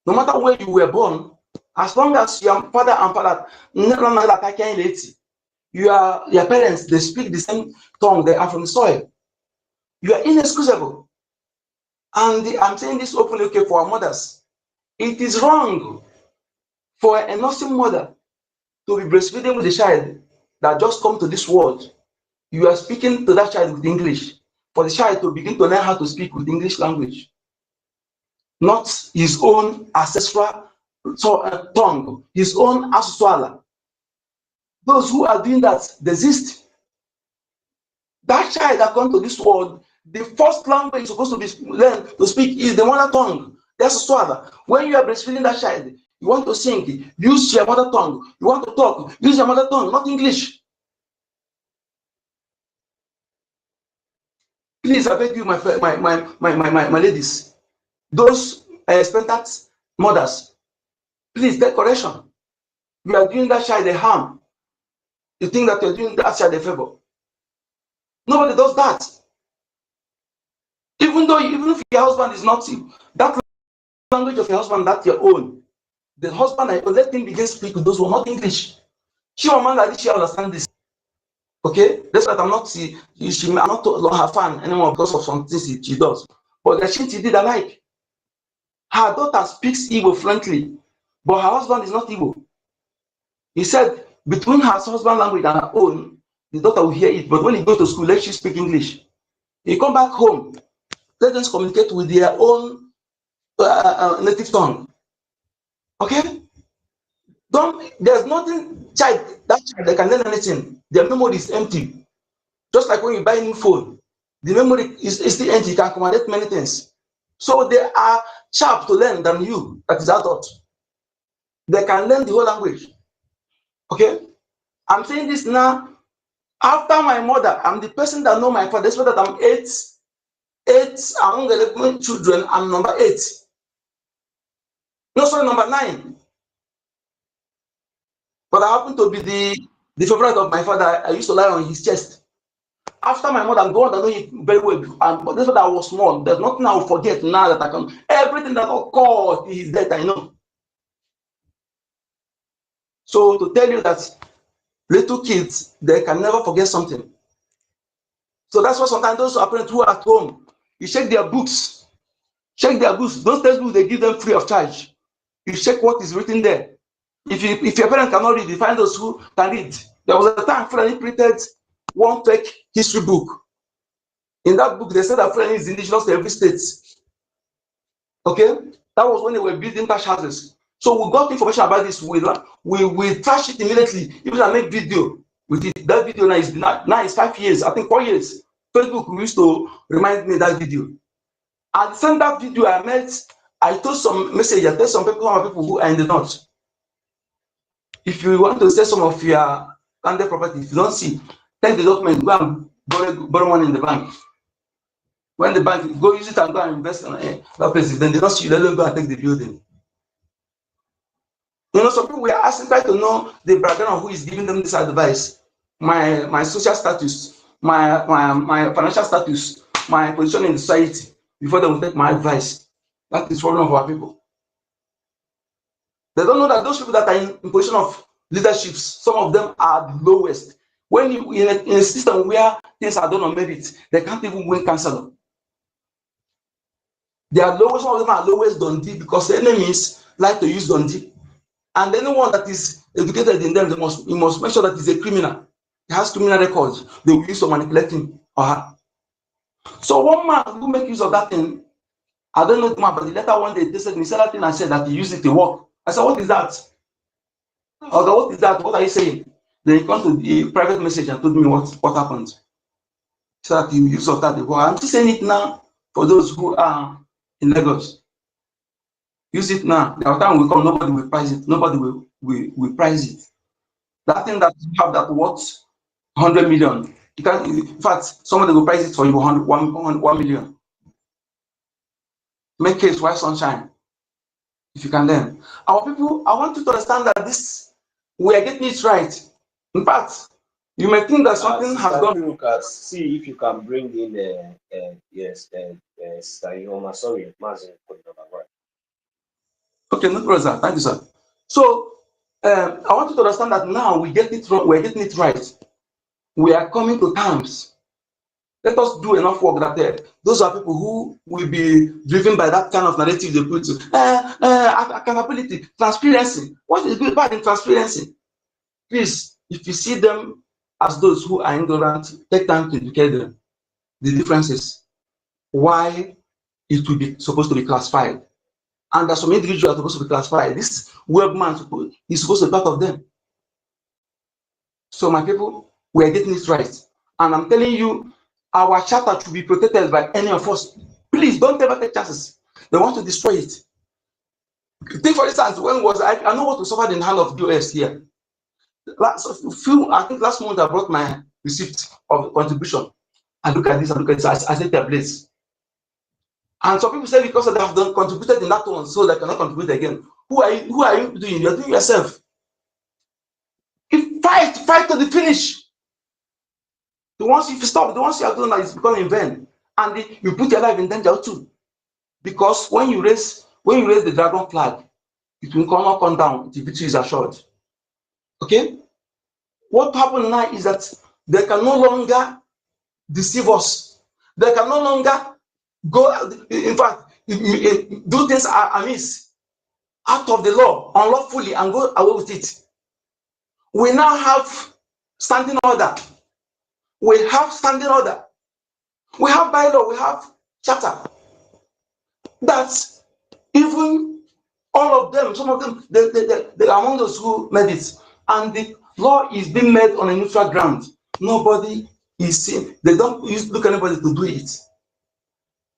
No matter where you were born, as long as your father and father, your parents, they speak the same tongue, they are from the soil. You are inexcusable. And I'm saying this openly, okay, for our mothers. It is wrong for a nursing mother to be breastfeeding with a child that just come to this world. You are speaking to that child with English, for the child to begin to learn how to speak with English language, not his own ancestral tongue, his own Asusuala. Those who are doing that desist. That child that comes to this world, the first language supposed to be learned to speak is the mother tongue. That's Asusuala. When you are breastfeeding that child, you want to sing, use your mother tongue. You want to talk, use your mother tongue, not English. Please, I beg you, my ladies, those expectant mothers, please take correction. You are doing that child a harm. You think that you're doing that child a favor. Nobody does that. Even if your husband is not that language of your husband, that's your own. The husband, let him begin to speak with those who are not English. She or man that she understand this. Okay, that's why I'm not I'm not her fan anymore because of some things she does. But the shit she did alike. Her daughter speaks Igbo fluently, but her husband is not Igbo. He said between her husband's language and her own, the daughter will hear it. But when he goes to school, let she speak English. He come back home, let them communicate with their own native tongue. Okay? There's nothing that child that can learn anything. Their memory is empty. Just like when you buy a new phone, the memory is still empty. You can accommodate many things. So they are sharp to learn than you, that is adult. They can learn the whole language. Okay? I'm saying this now. After my mother, I'm the person that know my father. That's why that I'm eight among 11 children. I'm number 8. No, sorry, number 9. But I happen to be the favorite of my father. I used to lie on his chest. After my mother, I'm the one that know him very well. But that's why I was small. There's nothing I will forget now that I can. Everything that occurred is that I know. So to tell you that little kids, they can never forget something. So that's why sometimes those parents who are at home, you check their books. Check their books. Those textbooks, they give them free of charge. You check what is written there. If your parent cannot read, you find those who can read. There was a time Fulani printed one fake history book. In that book, they said that Fulani is indigenous to every state. Okay? That was when they were building thatch houses. So we got information about this. We trash it immediately. Even I make video with it. That video now is 5 years, I think 4 years. Facebook used to remind me that video. And send that video I told some message, I told some people who are in the north. If you want to sell some of your landed property, if you don't see, take the document, go and borrow money in the bank. When the bank, go use it and go and invest in that place. Then they don't see you, they don't go and take the building. You know, some people were asking, try to know the background of who is giving them this advice. My social status, my financial status, my position in society, before they will take my advice. That is problem of our people. They don't know that those people that are in position of leaderships, some of them are the lowest. When you in a system where things are done on merit, they can't even win councillor. They are lowest, some of them are lowest Dundee because the enemies like to use Dundee. And anyone that is educated in them, you must make sure that he's a criminal. He has criminal records. They will use to manipulate him or her. So one man who make use of that thing, I don't know the man, but the later one day they said me, said that thing and said that he used it to work. I said, what is that? Okay, what is that? What are you saying? Then he come to the private message and told me what happened. So that you use of that before. I'm just saying it now for those who are in Lagos. Use it now. The time will come, nobody will price it. Nobody will price it. That thing that you have that worth 100 million. You can, in fact, somebody will price it for you 1 million. Make case white sunshine. If you can learn. Our people, I want you to understand that we are getting it right. In fact, you may think that something has gone. See if you can bring in yes, sorry, okay, no problem, sir. Thank you, sir. So I want you to understand that now we get it wrong, we're getting it right. We are coming to terms. Let us do enough work that those are people who will be driven by that kind of narrative they put accountability, transparency. What is good bad in transparency? Please, if you see them as those who are ignorant, take time to educate them. The differences, why it will be supposed to be classified. And there's some individuals supposed to be classified. This webman is supposed to be part of them. So my people, we are getting it right. And I'm telling you, our charter should be protected by any of us. Please don't ever take chances. They want to destroy it. Take for instance, when was I know what we suffered in the hand of BCOS here. I think last month I brought my receipt of contribution. I look at this, I set a place. And some people say because they have done contributed in that one, so they cannot contribute again. Who are you doing? You're doing yourself. Fight to the finish. The ones if you stop, the ones you are doing that is becoming in vain, and you put your life in danger too. Because when you raise the dragon flag, it will not come down. The victory is assured. Okay. What happened now is that they can no longer deceive us. They can no longer go. In fact, do things amiss, out of the law, unlawfully, and go away with it. We now have standing order. We have standing order. We have bylaw. We have charter. That's even all of them. Some of them, they are among those who made it, and the law is being made on a neutral ground. Nobody is seen. They don't look at anybody to do it.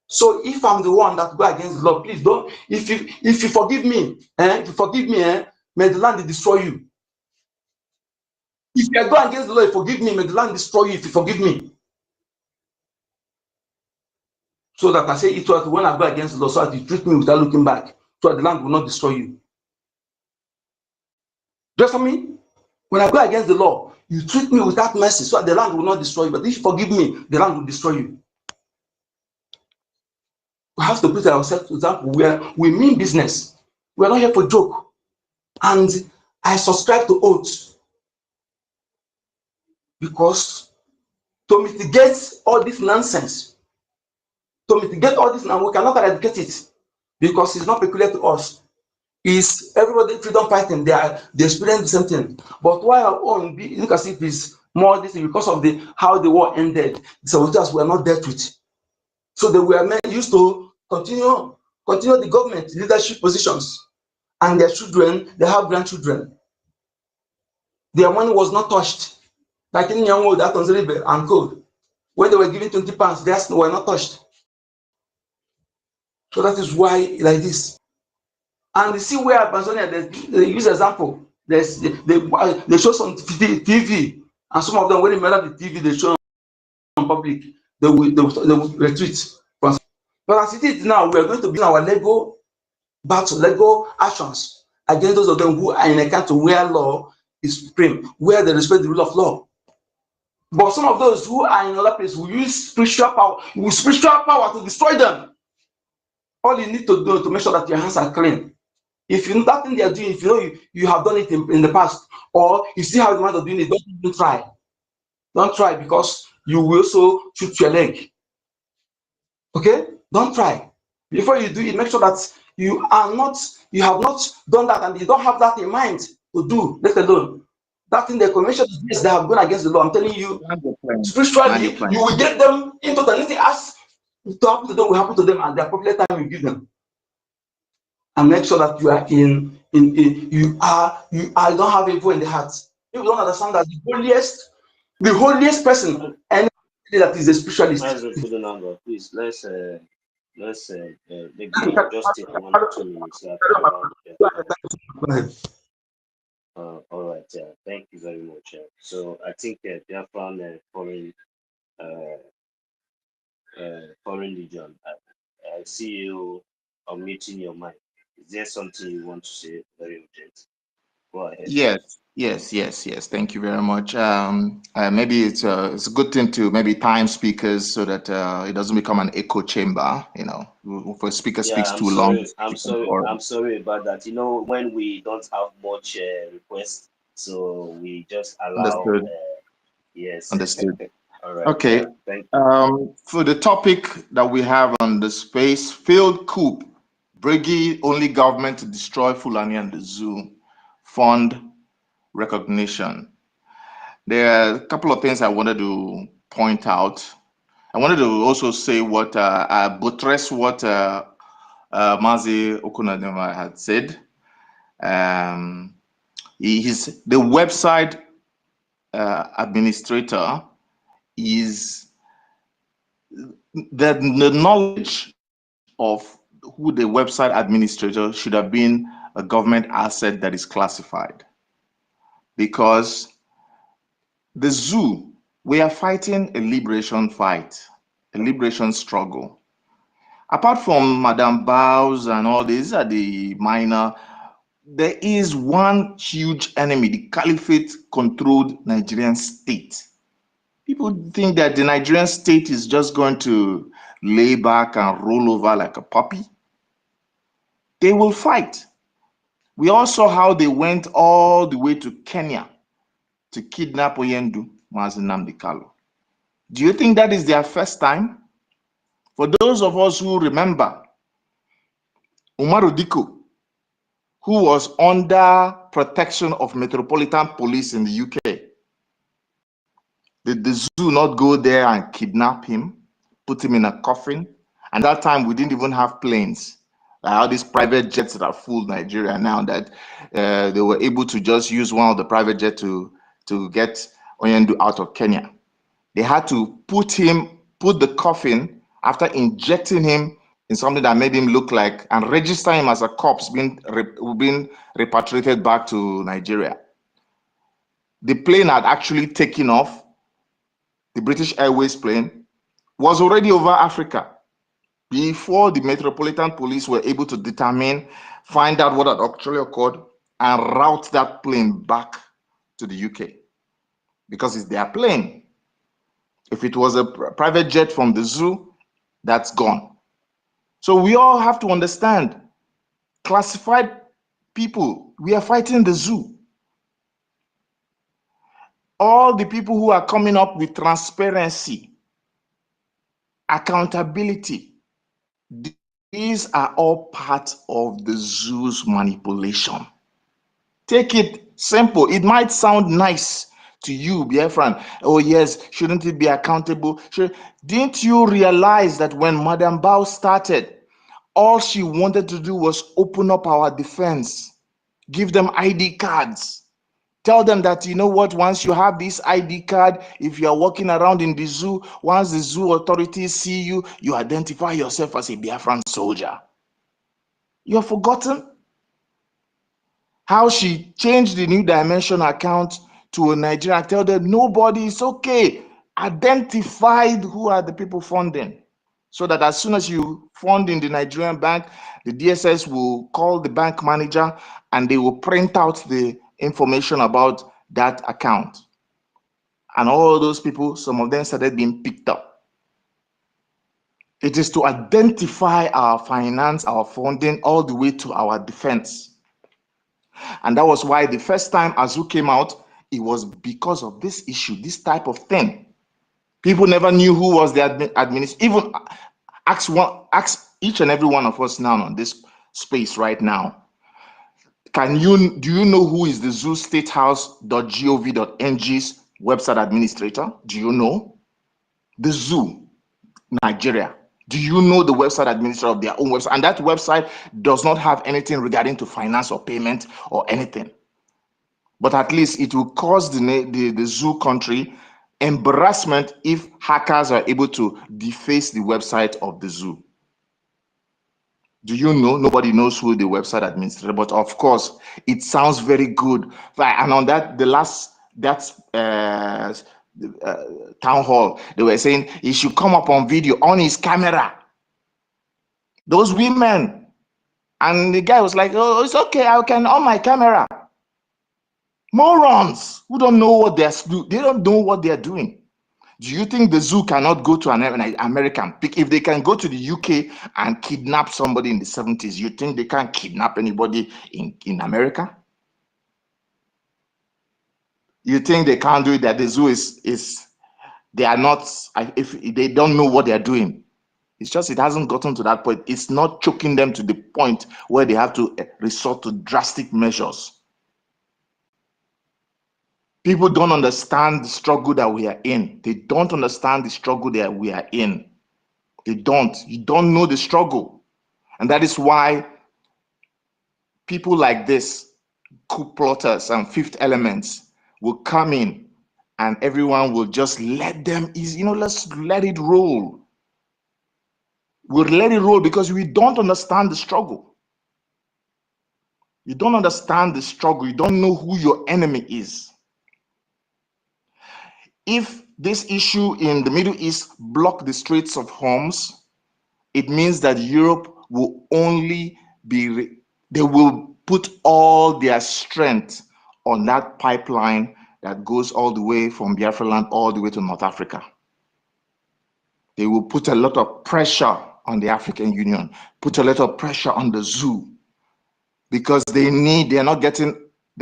So if I'm the one that go against the law, please don't. If you forgive me, may the land destroy you. If you go against the law, you forgive me, may the land destroy you if you forgive me. So that I say it was when I go against the law, so that you treat me without looking back, so that the land will not destroy you. Just for me, when I go against the law, you treat me without mercy, so that the land will not destroy you. But if you forgive me, the land will destroy you. We have to put ourselves to example where we mean business. We're not here for joke. And I subscribe to oaths. Because to mitigate all this nonsense, we cannot eradicate it because it's not peculiar to us. is everybody freedom fighting. They experience the same thing. But why our own look as if it's more this because of how the war ended. The soldiers were not dealt with, so they were used to continue the government leadership positions, and their children, they have grandchildren. Their money was not touched, like in Yango, that was and Co. When they were given 20 pounds, theirs were not touched. So that is why like this. And you see where Tanzania, they use example. They show some TV, and some of them, when they matter the TV, they show on public, they will retreat. But as it is now, we are going to be our Lego battles, Lego actions against those of them who are in a country where law is supreme, where they respect the rule of law. But some of those who are in other places will use spiritual power, to destroy them. All you need to do to make sure that your hands are clean. If you know that thing they are doing, if you know you have done it in the past, or you see how the man are doing it, don't even try. Don't try, because you will also shoot your leg. Okay? Don't try. Before you do it, make sure that you have not done that, and you don't have that in mind to do, let alone. That in the convention is they have gone against the law. I'm telling you, spiritually, you will get them into the anything as to happen to them will happen to them, and the appropriate time you give them. And make sure that you are you don't have evil in the heart. If you don't understand that the holiest person, and that is a spiritualist. Please, let's maybe just take 1 or 2 minutes. All right, thank you very much. So I think Biafran foreign legion, I see you unmuting your mic. Is there something you want to say? Very urgent. Go ahead. Yes. Thank you very much. Maybe it's a good thing to maybe time speakers so that it doesn't become an echo chamber. You know, if a speaker speaks too long. I'm sorry about that. You know, when we don't have much requests, so we just allow. Understood. Yes. Understood. All right. Okay. Thank you. For the topic that we have on the space, failed coup, Brgie only government to destroy Fulani and the zoo, fund recognition. There are a couple of things I wanted to point out. I wanted to also say what buttress what Mazi Okunadema had said. He's the website administrator is the knowledge of who the website administrator should have been a government asset that is classified, because the zoo, we are fighting a liberation fight, a liberation struggle. Apart from Madame Baus and all these are the minor, there is one huge enemy, the caliphate-controlled Nigerian state. People think that the Nigerian state is just going to lay back and roll over like a puppy. They will fight. We all saw how they went all the way to Kenya to kidnap Oyendu, Mazi Nnamdi Kanu. Do you think that is their first time? For those of us who remember, Umaru Diko, who was under protection of Metropolitan Police in the UK, did the zoo not go there and kidnap him, put him in a coffin? And that time we didn't even have planes. All these private jets that are full Nigeria now, that they were able to just use one of the private jets to get Oyendu out of Kenya. They had to put the coffin after injecting him in something that made him look like, and register him as a corpse being repatriated back to Nigeria. The plane had actually taken off. The British Airways plane was already over Africa before the Metropolitan Police were able to find out what had actually occurred, and route that plane back to the UK, because it's their plane. If it was a private jet from the zoo, that's gone. So we all have to understand, classified people, we are fighting the zoo. All the people who are coming up with transparency, accountability, These are all part of the zoo's manipulation. Take it simple. It might sound nice to you, Biafran. Oh yes, shouldn't it be accountable? Didn't you realize that when Madam Bao started, all she wanted to do was open up our defense, give them ID cards. Tell them that, you know what, once you have this ID card, if you are walking around in the zoo, once the zoo authorities see you, you identify yourself as a Biafran soldier. You have forgotten how she changed the New Dimension account to a Nigerian. Tell them nobody is okay. Identified who are the people funding. So that as soon as you fund in the Nigerian bank, the DSS will call the bank manager and they will print out the information about that account. And all those people, some of them started being picked up. It is to identify our finance, our funding, all the way to our defense. And that was why the first time Azu came out, it was because of this issue, this type of thing. People never knew who was the administrator. Even ask each and every one of us now on this space right now. Do you know who is the zoostatehouse.gov.ng's website administrator? Do you know? The zoo, Nigeria. Do you know the website administrator of their own website? And that website does not have anything regarding to finance or payment or anything. But at least it will cause the zoo country embarrassment if hackers are able to deface the website of the zoo. Do you know? Nobody knows who the website administrator, but of course, it sounds very good. And on that, town hall, they were saying he should come up on video on his camera. Those women, and the guy was like, "Oh, it's okay, I can on my camera." Morons who don't know what they don't know what they're doing. Do you think the zoo cannot go to an American pick? If they can go to the UK and kidnap somebody in the 70s, you think they can't kidnap anybody in America? You think they can't do it? That the zoo they are not, if they don't know what they're doing. It's just it hasn't gotten to that point. It's not choking them to the point where they have to resort to drastic measures. People don't understand the struggle that we are in. They don't understand the struggle that we are in. They don't. You don't know the struggle. And that is why people like this, coup plotters and fifth elements, will come in and everyone will just let them easy. You know, let's let it roll. We'll let it roll because we don't understand the struggle. You don't understand the struggle. You don't know who your enemy is. If this issue in the Middle East block the Straits of Hormuz, it means that Europe will only be, they will put all their strength on that pipeline that goes all the way from Biafra land all the way to North Africa. They will put a lot of pressure on the African Union, put a lot of pressure on the zoo, because they're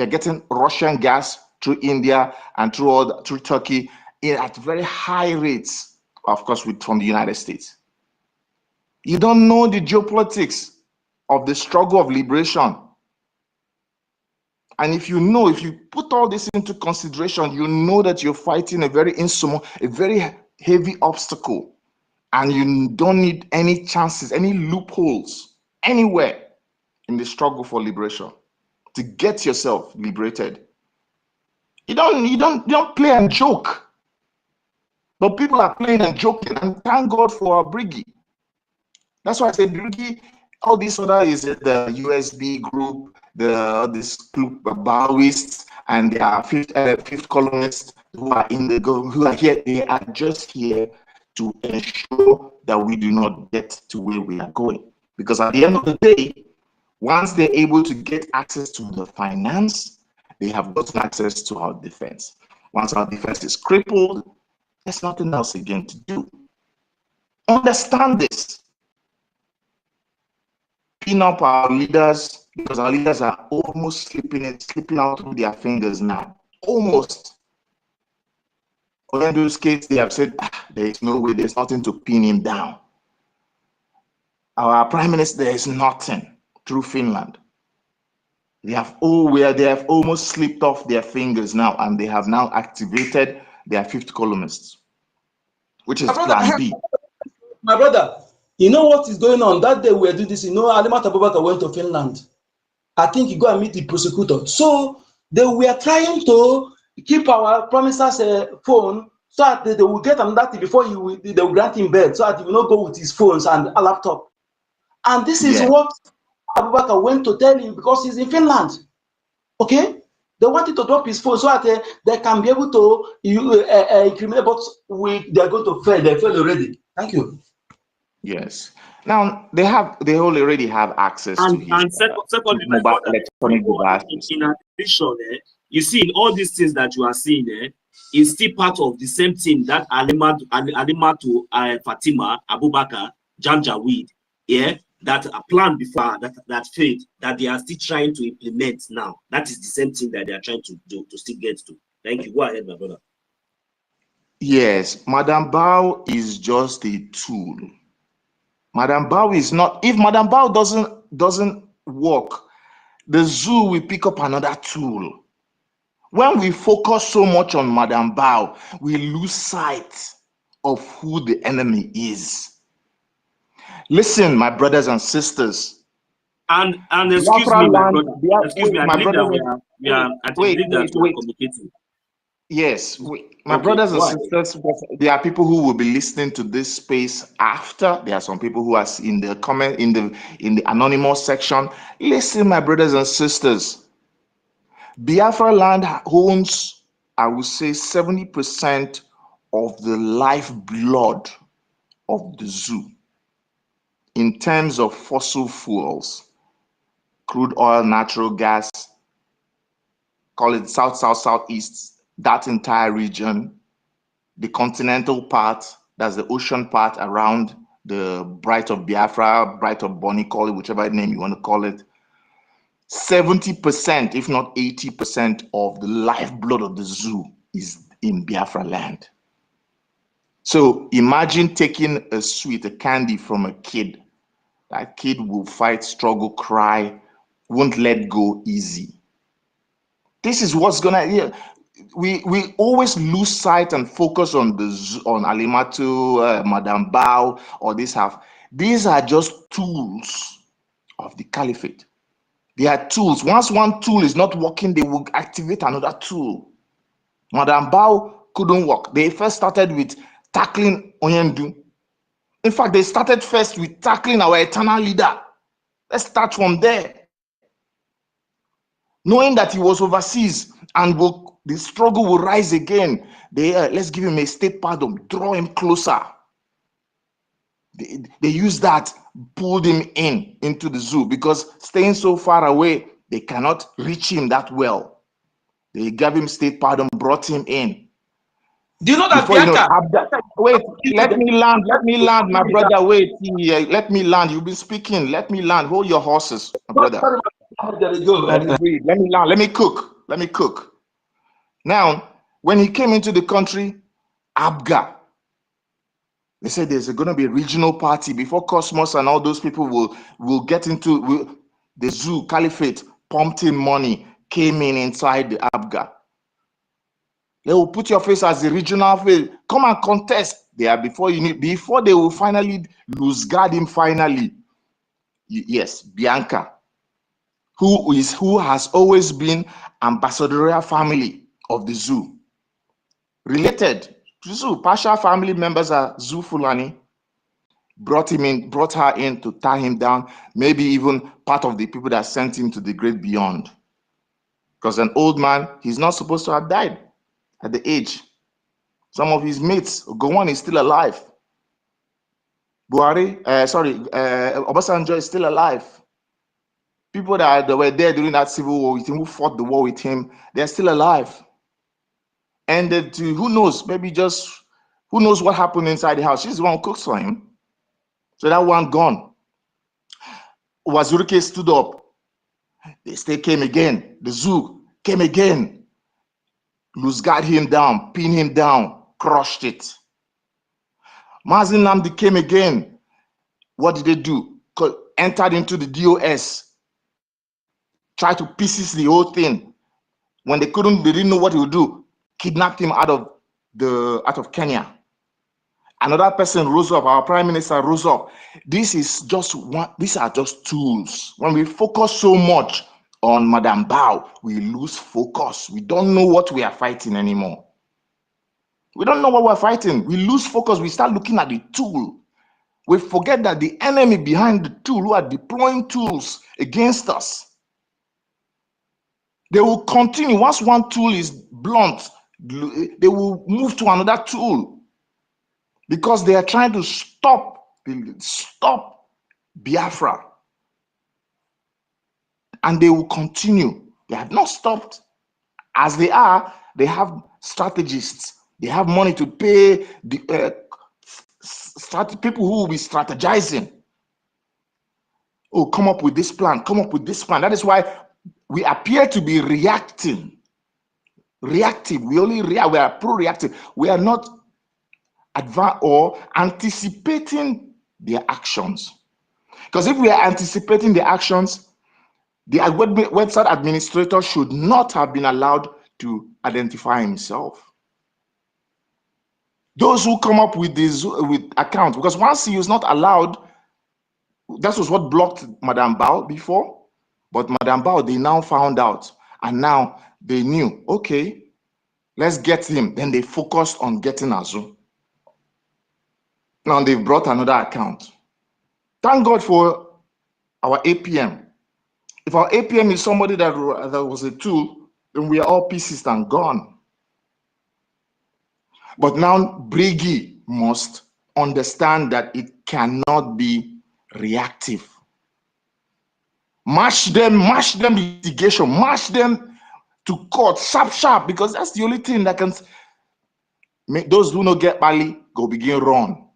getting Russian gas through India and through Turkey at very high rates, of course, from the United States. You don't know the geopolitics of the struggle of liberation. And if you put all this into consideration, you know that you're fighting a very heavy obstacle, and you don't need any chances, any loopholes anywhere in the struggle for liberation to get yourself liberated. You don't play and joke. But people are playing and joking, and thank God for our Brgie. That's why I said Brgie, all this other is the USB group, this group of Baoists and their fifth columnists who are here. They are just here to ensure that we do not get to where we are going. Because at the end of the day, once they're able to get access to the finance, they have gotten access to our defense. Once our defense is crippled, there's nothing else again to do. Understand this. Pin up our leaders, because our leaders are almost slipping out through their fingers now. Almost. In those cases, they have said, there is no way, there's nothing to pin him down. Our prime minister is nothing through Finland. They have almost slipped off their fingers now, and they have now activated their fifth columnists, which is My brother, Plan B. my brother, you know what is going on? That day we were doing this, you know, Alimat Abubakar went to Finland. I think he go and meet the prosecutor. So they were trying to keep our promisers phone so that they will get another thing before they will grant him bail, so that he will not go with his phones and a laptop. And this is what Abubakar went to tell him because he's in Finland. Okay? They wanted to drop his phone so that they can be able to incriminate, but they are going to fail. They failed already. Thank you. Yes. Now they already have access to his secondly, my mobile brother, electronic devices. in addition, you see, in all these things that you are seeing, is still part of the same thing that Alimatu Fatima Abubakar Janjaweed, that a plan before that failed, that they are still trying to implement now. That is the same thing that they are trying to do to still get to. Thank you. Go ahead, my brother. Yes, Madam Bao is just a tool. Madam Bao is not. If Madam Bao doesn't work, the zoo will pick up another tool. When we focus so much on Madam Bao, we lose sight of who the enemy is. Listen, my brothers and sisters. And excuse me, my brother. Excuse me, I believe that we are communicating. Yes, my brothers and sisters, there are people who will be listening to this space after. There are some people who are in the comment in the anonymous section. Listen, my brothers and sisters. Biafra land owns, I would say, 70% of the lifeblood of the zoo in terms of fossil fuels, crude oil, natural gas, call it south, south, southeast, that entire region, the continental part, that's the ocean part around the Bright of Biafra, Bright of Bonny, call it whichever name you want to call it. 70%, if not 80% of the lifeblood of the zoo is in Biafra land. So imagine taking a sweet, a candy from a kid. That kid will fight, struggle, cry, won't let go easy. This is what's gonna, we always lose sight and focus on Alimatu, Madam Bao, or this half. These are just tools of the caliphate. They are tools. Once one tool is not working, they will activate another tool. Madam Bao couldn't work. They first started with tackling Onyendu. In fact, they started first with tackling our eternal leader. Let's start from there. Knowing that he was overseas and the struggle will rise again, let's give him a state pardon, draw him closer. They used that, pulled him into the zoo, because staying so far away, they cannot reach him that well. They gave him state pardon, brought him in. Do you know that wait, let me land, my brother. Wait, let me land. You've been speaking. Let me land. Hold your horses, my brother. Let me land. Let me cook. Now, when he came into the country, Abga, they said there's going to be a regional party before Cosmos and all those people will get into the zoo. Caliphate pumped in money, came inside the Abga. They will put your face as the regional face. Come and contest there before they will finally lose guard him finally. Yes, Bianca, who has always been ambassadorial family of the zoo. Related to zoo, partial family members are Zoo Fulani. Brought her in to tie him down, maybe even part of the people that sent him to the great beyond. Because an old man, he's not supposed to have died at the age. Some of his mates, Gowon is still alive. Obasanjo is still alive. People that were there during that civil war with him, who fought the war with him, they're still alive. And who knows, who knows what happened inside the house. She's the one who cooks for him. So that one gone. Wazirike stood up. The state came again. The zoo came again. Lose-guard him down, pin him down, crushed it. Mazi Nnamdi came again. What did they do? entered into the DOS, tried to pieces the whole thing. When they didn't know what he would do, kidnapped him out of Kenya. Another person rose up, our prime minister rose up. These are just tools. When we focus so much on Madam Bao, we lose focus. We don't know what we are fighting anymore. We don't know what we're fighting. We lose focus. We start looking at the tool. We forget that the enemy behind the tool who are deploying tools against us, they will continue. Once one tool is blunt, they will move to another tool because they are trying to stop Biafra. And they will continue. They have not stopped. As they are, they have strategists. They have money to pay the people who will be strategizing. Oh, come up with this plan. Come up with this plan. That is why we appear to be reacting. Reactive. We only react. We are pro-reactive. We are not advanced or anticipating their actions. Because if we are anticipating the actions, the website administrator should not have been allowed to identify himself. Those who come up with this with accounts, because once he is not allowed, that was what blocked Madam Bao before. But Madam Bao, they now found out, and now they knew, okay, let's get him. Then they focused on getting Azu. Now they've brought another account. Thank God for our APM. If our APM is somebody that was a tool, then we are all pieces and gone. But now Brgie must understand that it cannot be reactive. Mash them litigation, mash them to court, sharp, because that's the only thing that can make those who no get Bali go begin run.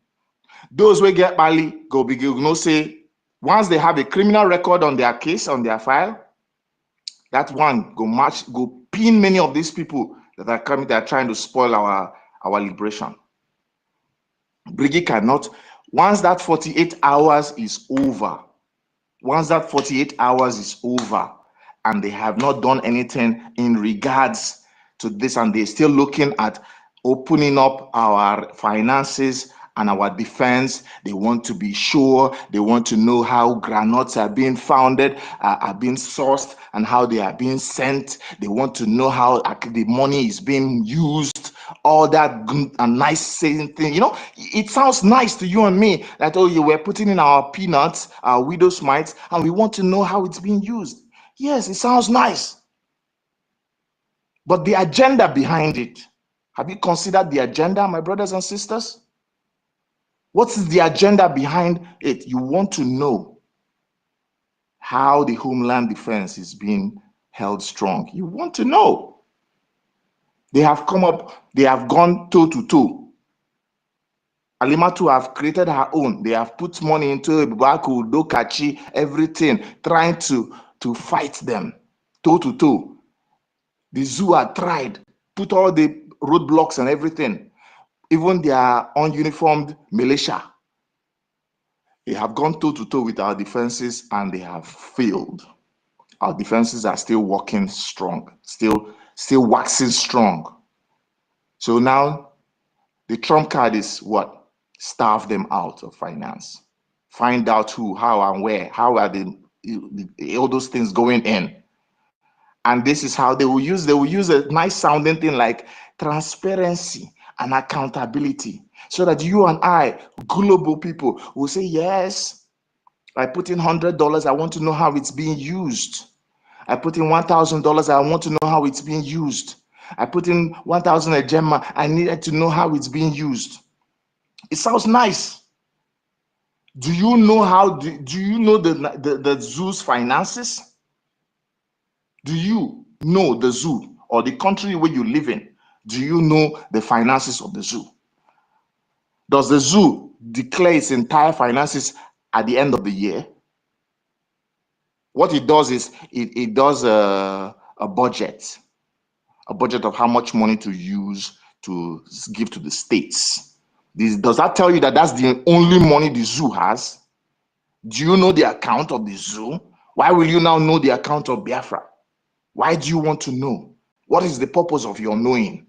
Those who get Bali go begin, say, once they have a criminal record on their case, on their file, that one go pin many of these people that are coming, that are trying to spoil our liberation. Brgie cannot, once that 48 hours is over, and they have not done anything in regards to this, and they're still looking at opening up our finances and our defense. They want to be sure. They want to know how granites are being founded, are being sourced, and how they are being sent. They want to know how the money is being used. All that nice saying thing. You know, it sounds nice to you and me that, oh, you were putting in our peanuts, our widow's mites, and we want to know how it's being used. Yes, it sounds nice. But the agenda behind it, have you considered the agenda, my brothers and sisters? What is the agenda behind it? You want to know how the homeland defense is being held strong. You want to know. They have come up, they have gone toe to toe. Alimatu have created her own. They have put money into it, Baku, Dokachi, everything, trying to fight them toe to toe. The zoo had tried, put all the roadblocks and everything. Even their ununiformed militia, they have gone toe to toe with our defenses and they have failed. Our defenses are still working strong, still waxing strong. So now the trump card is what? Starve them out of finance. Find out who, how, and where. How are all those things going in? And this is how they will use a nice sounding thing like transparency and accountability, so that you and I, global people, will say, yes, I put in $100, I want to know how it's being used. I put in $1,000, I want to know how it's being used. I put in 1,000 a gemma, I needed to know how it's being used. It sounds nice. Do you know how, do you know the zoo's finances? Do you know the zoo or the country where you live in? Do you know the finances of the zoo? Does the zoo declare its entire finances at the end of the year? What it does is it does a budget of how much money to use to give to the states. Does that tell you that that's the only money the zoo has? Do you know the account of the zoo? Why will you now know the account of Biafra? Why do you want to know? What is the purpose of your knowing?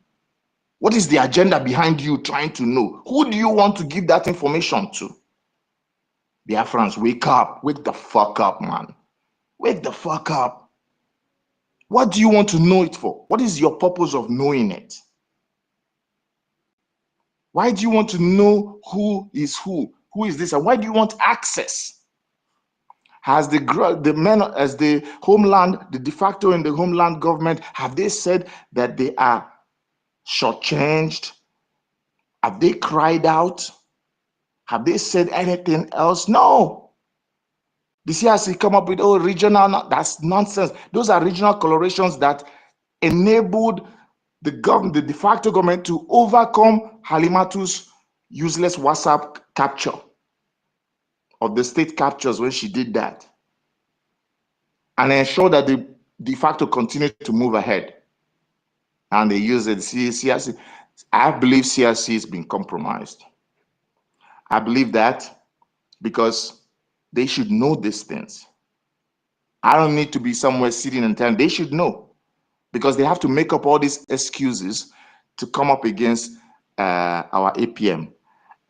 What is the agenda behind you trying to know? Who do you want to give that information to? Biafrans, wake up. Wake the fuck up, man. Wake the fuck up. What do you want to know it for? What is your purpose of knowing it? Why do you want to know who is who? Who is this? And why do you want access? Has the men, as the homeland, the de facto in the homeland government, have they said that they are shortchanged? Have they cried out? Have they said anything else? No. The CRC come up with, oh, regional, that's nonsense. Those are regional colorations that enabled the government, the de facto government, to overcome Halimatu's useless WhatsApp capture of the state captures when she did that, and ensure that the de facto continued to move ahead. And they use it. CRC. I believe CRC has been compromised. I believe that because they should know these things. I don't need to be somewhere sitting and telling. They should know, because they have to make up all these excuses to come up against our APM.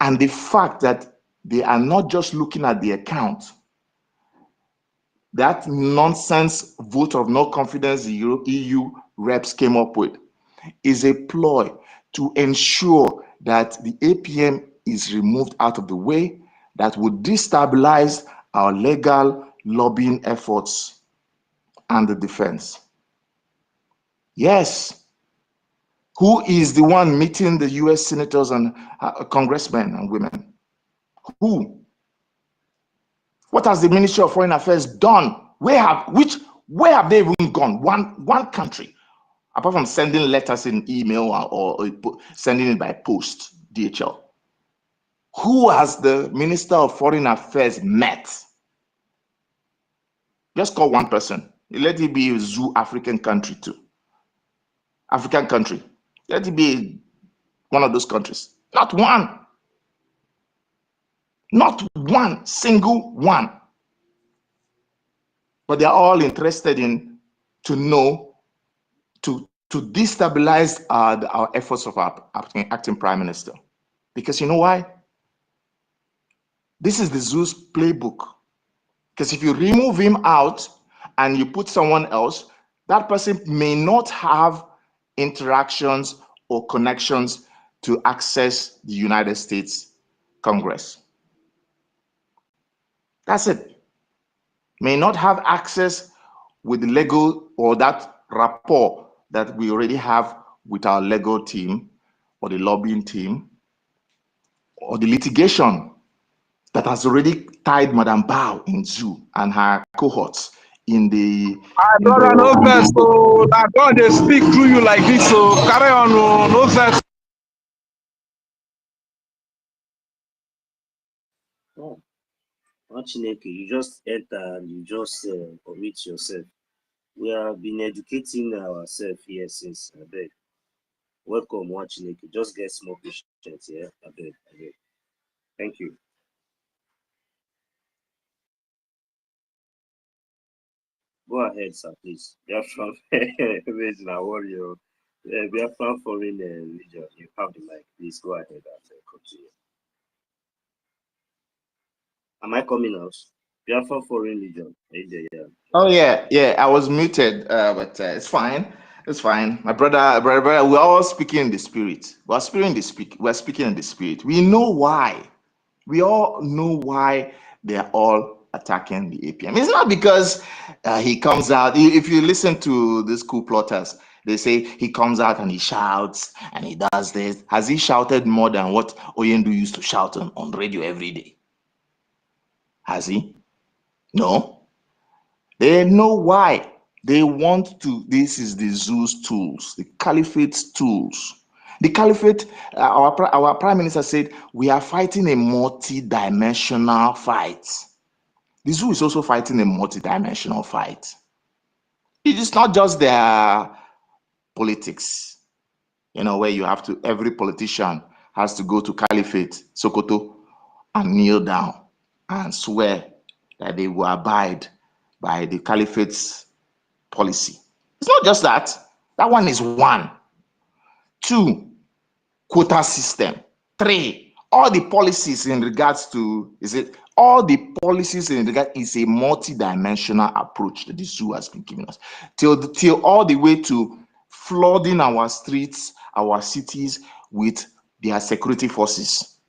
And the fact that they are not just looking at the account, that nonsense vote of no confidence the EU reps came up with is a ploy to ensure that the APM is removed out of the way, that would destabilize our legal lobbying efforts and the defense. Yes. Who is the one meeting the US senators and congressmen and women? Who? What has the Ministry of Foreign Affairs done? Where have they even gone? One country, apart from sending letters in email or sending it by post, DHL. Who has the Minister of Foreign Affairs met? Just call one person. Let it be a zoo African country too. African country. Let it be one of those countries. Not one. Not one single one. But they're all interested in to know, to destabilize our efforts of our acting prime minister. Because you know why? This is the zoo's playbook. Because if you remove him out and you put someone else, that person may not have interactions or connections to access the United States Congress. That's it. May not have access with the legal or that rapport that we already have with our legal team or the lobbying team or the litigation that has already tied Madame Bao in zoo and her cohorts in the... Brother, no verse, so that God they speak through you like this, so carry on, no verse. Oh, Chineke, you just enter and you just commit yourself. We have been educating ourselves here since I beg. Welcome, Chineke. Just get small patience, yeah. I beg. Thank you. Go ahead, sir, please. Biafran, warrior. Biafran foreign region. You have the mic. Please go ahead and continue. Am I coming out? Biafran foreign region. Yeah. Oh yeah. I was muted, but it's fine. It's fine. My brother, we're all speaking in the spirit. We're speaking in the spirit. We know why. We all know why they're all attacking the APM. It's not because he comes out. If you listen to these coup plotters, they say he comes out and he shouts and he does this. Has he shouted more than what Oyendu used to shout on radio every day? Has he? No. They know why. They want to. This is the zoo's tools, the caliphate's tools. The caliphate, our prime minister said, we are fighting a multi-dimensional fight. The zoo is also fighting a multi-dimensional fight. It is not just their politics, where you have to, every politician has to go to Caliphate, Sokoto, and kneel down and swear that they will abide by the caliphate's policy. It's not just that. That one is one. 2, quota system. 3, all the policies in regards to, all the policies in regard is a multi-dimensional approach that the zoo has been giving us. Till all the way to flooding our streets, our cities with their security forces,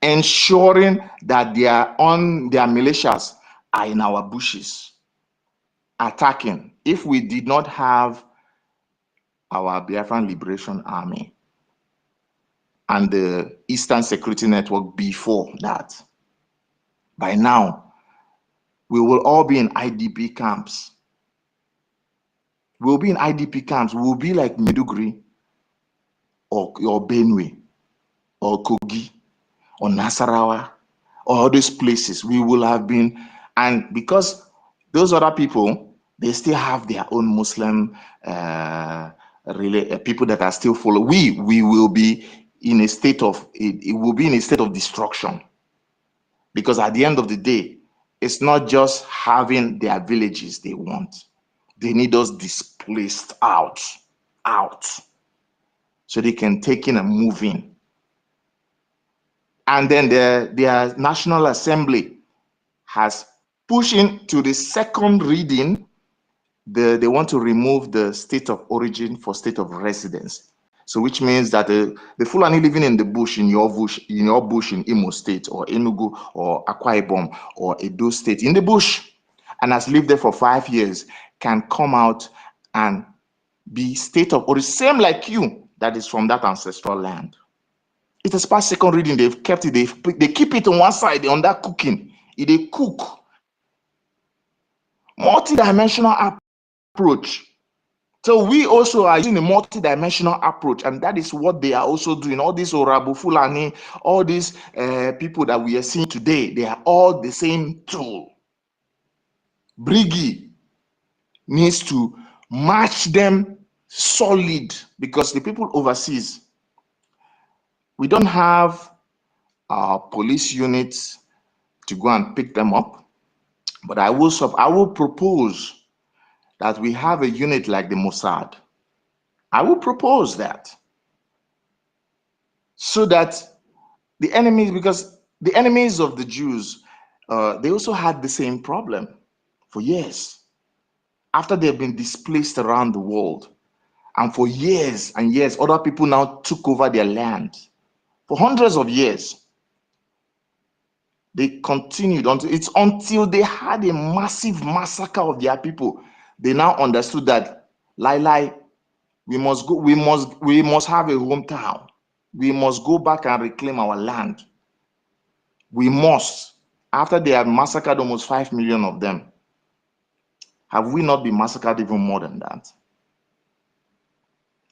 ensuring that their militias are in our bushes, attacking. If we did not have our Biafran Liberation Army and the Eastern Security Network before that, by now, we will all be in IDP camps. We'll be in IDP camps. We'll be like Maiduguri or Benue or Kogi or Nasarawa or all these places. We will have been, and because those other people, they still have their own Muslim people that are still following. We will be in a state of, it will be in a state of destruction. Because at the end of the day, it's not just having their villages they want. They need us displaced out, so they can take in and move in. And then their National Assembly has pushed into the second reading. They want to remove the state of origin for state of residence. So which means that the Fulani living in the bush, in your bush in Imo State or Enugu or Akwa Ibom or Edo State, in the bush, and has lived there for 5 years, can come out and be state of origin, same like you, that is from that ancestral land. It has passed second reading. They've kept it. They keep it on one side on that cooking. They cook. Multi-dimensional approach. So we also are using a multi-dimensional approach, and that is what they are also doing. All these Orabu Fulani, all these people that we are seeing today, they are all the same tool. Brgie needs to match them solid, because the people overseas, we don't have our police units to go and pick them up. But I will propose that we have a unit like the Mossad. I will propose that, so that the enemies, because the enemies of the Jews, they also had the same problem for years. After they've been displaced around the world, and for years and years, other people now took over their land. For hundreds of years, they continued until they had a massive massacre of their people. They now understood that, we must have a hometown. We must go back and reclaim our land. We must. After they have massacred almost 5 million of them, have we not been massacred even more than that?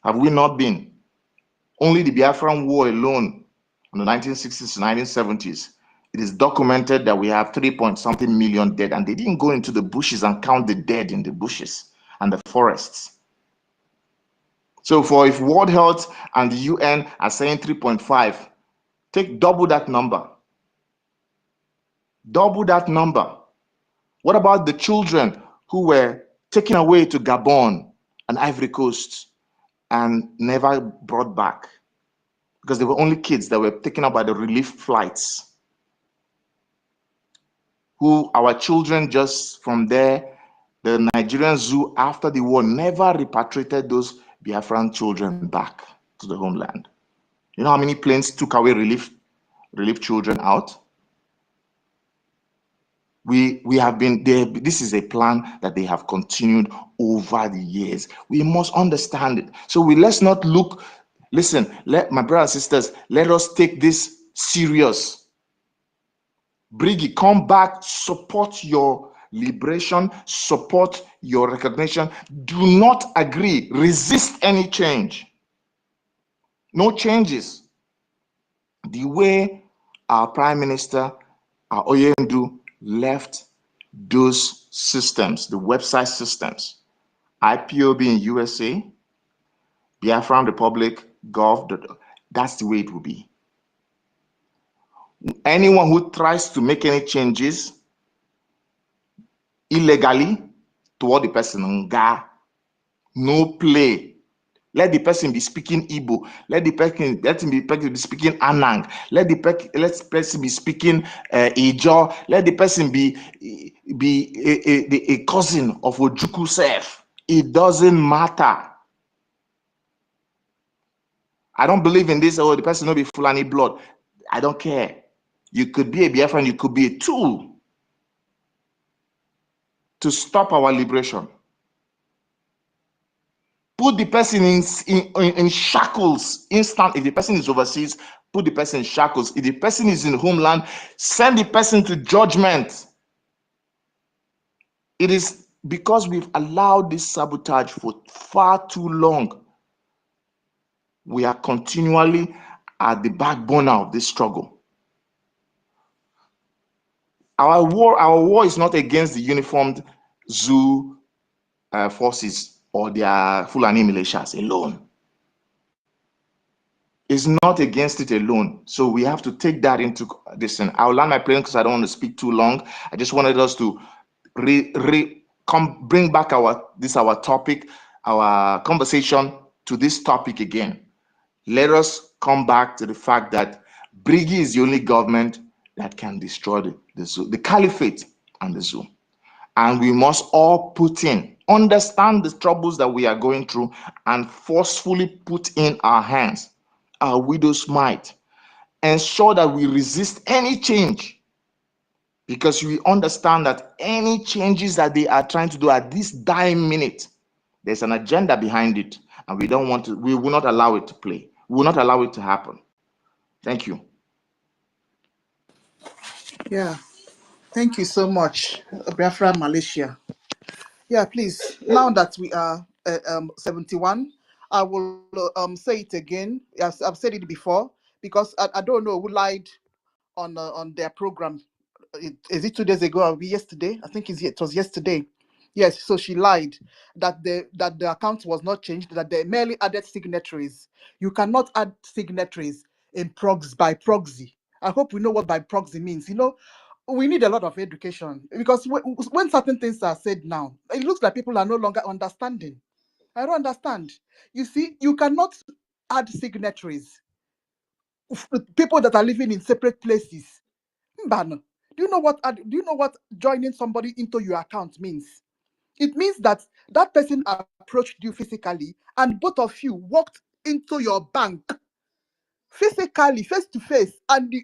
Have we not been? Only the Biafran War alone, in the 1960s to 1970s, it is documented that we have 3-point-something million dead, and they didn't go into the bushes and count the dead in the bushes and the forests. So if World Health and the UN are saying 3.5, take double that number. Double that number. What about the children who were taken away to Gabon and Ivory Coast and never brought back? Because they were only kids that were taken up by the relief flights. Who our children just from there, the Nigerian zoo after the war never repatriated those Biafran children back to the homeland. You know how many planes took away relief children out? We have been there. This is a plan that they have continued over the years. We must understand it. So let's not look. Listen, my brothers and sisters, let us take this serious. Brgie, come back, support your liberation, support your recognition. Do not agree, resist any change. No changes. The way our Prime Minister, our Oyendu, left those systems, the website systems, IPOB in USA, Biafran Republic, Gov, that's the way it will be. Anyone who tries to make any changes illegally toward the person. Nga. No play. Let the person be speaking Igbo. Let him be speaking ANNANG. Let the person be speaking Ijo. Let the person be a cousin of Ojuku self. It doesn't matter. I don't believe in this. Oh, the person will be Fulani blood. I don't care. You could be a Biafran. You could be a tool to stop our liberation. Put the person in shackles instant. If the person is overseas, put the person in shackles. If the person is in homeland, send the person to judgment. It is because we've allowed this sabotage for far too long. We are continually at the backbone of this struggle. Our war is not against the uniformed zoo forces or their Fulani militias alone. It's not against it alone. So we have to take that into this. And I'll land my plane because I don't want to speak too long. I just wanted us to bring back our topic, our conversation to this topic again. Let us come back to the fact that Brgie is the only government that can destroy the zoo, the caliphate and the zoo. And we must all understand the troubles that we are going through and forcefully put in our hands our widow's might. Ensure that we resist any change, because we understand that any changes that they are trying to do at this dying minute, there's an agenda behind it, and we will not allow it to play. We will not allow it to happen. Thank you. Yeah, thank you so much, Biafra Malaysia. Yeah, please, now that we are 71, I will say it again. I've said it before, because I don't know who lied on their program. Is it 2 days ago or yesterday? I think it was yesterday. Yes, so she lied that the account was not changed, that they merely added signatories. You cannot add signatories by proxy. I hope we know what by proxy means. You know, we need a lot of education, because when certain things are said now, it looks like people are no longer understanding. I don't understand. You see, you cannot add signatories. People that are living in separate places. Mbano, do you know what joining somebody into your account means? It means that that person approached you physically, and both of you walked into your bank physically, face to face, and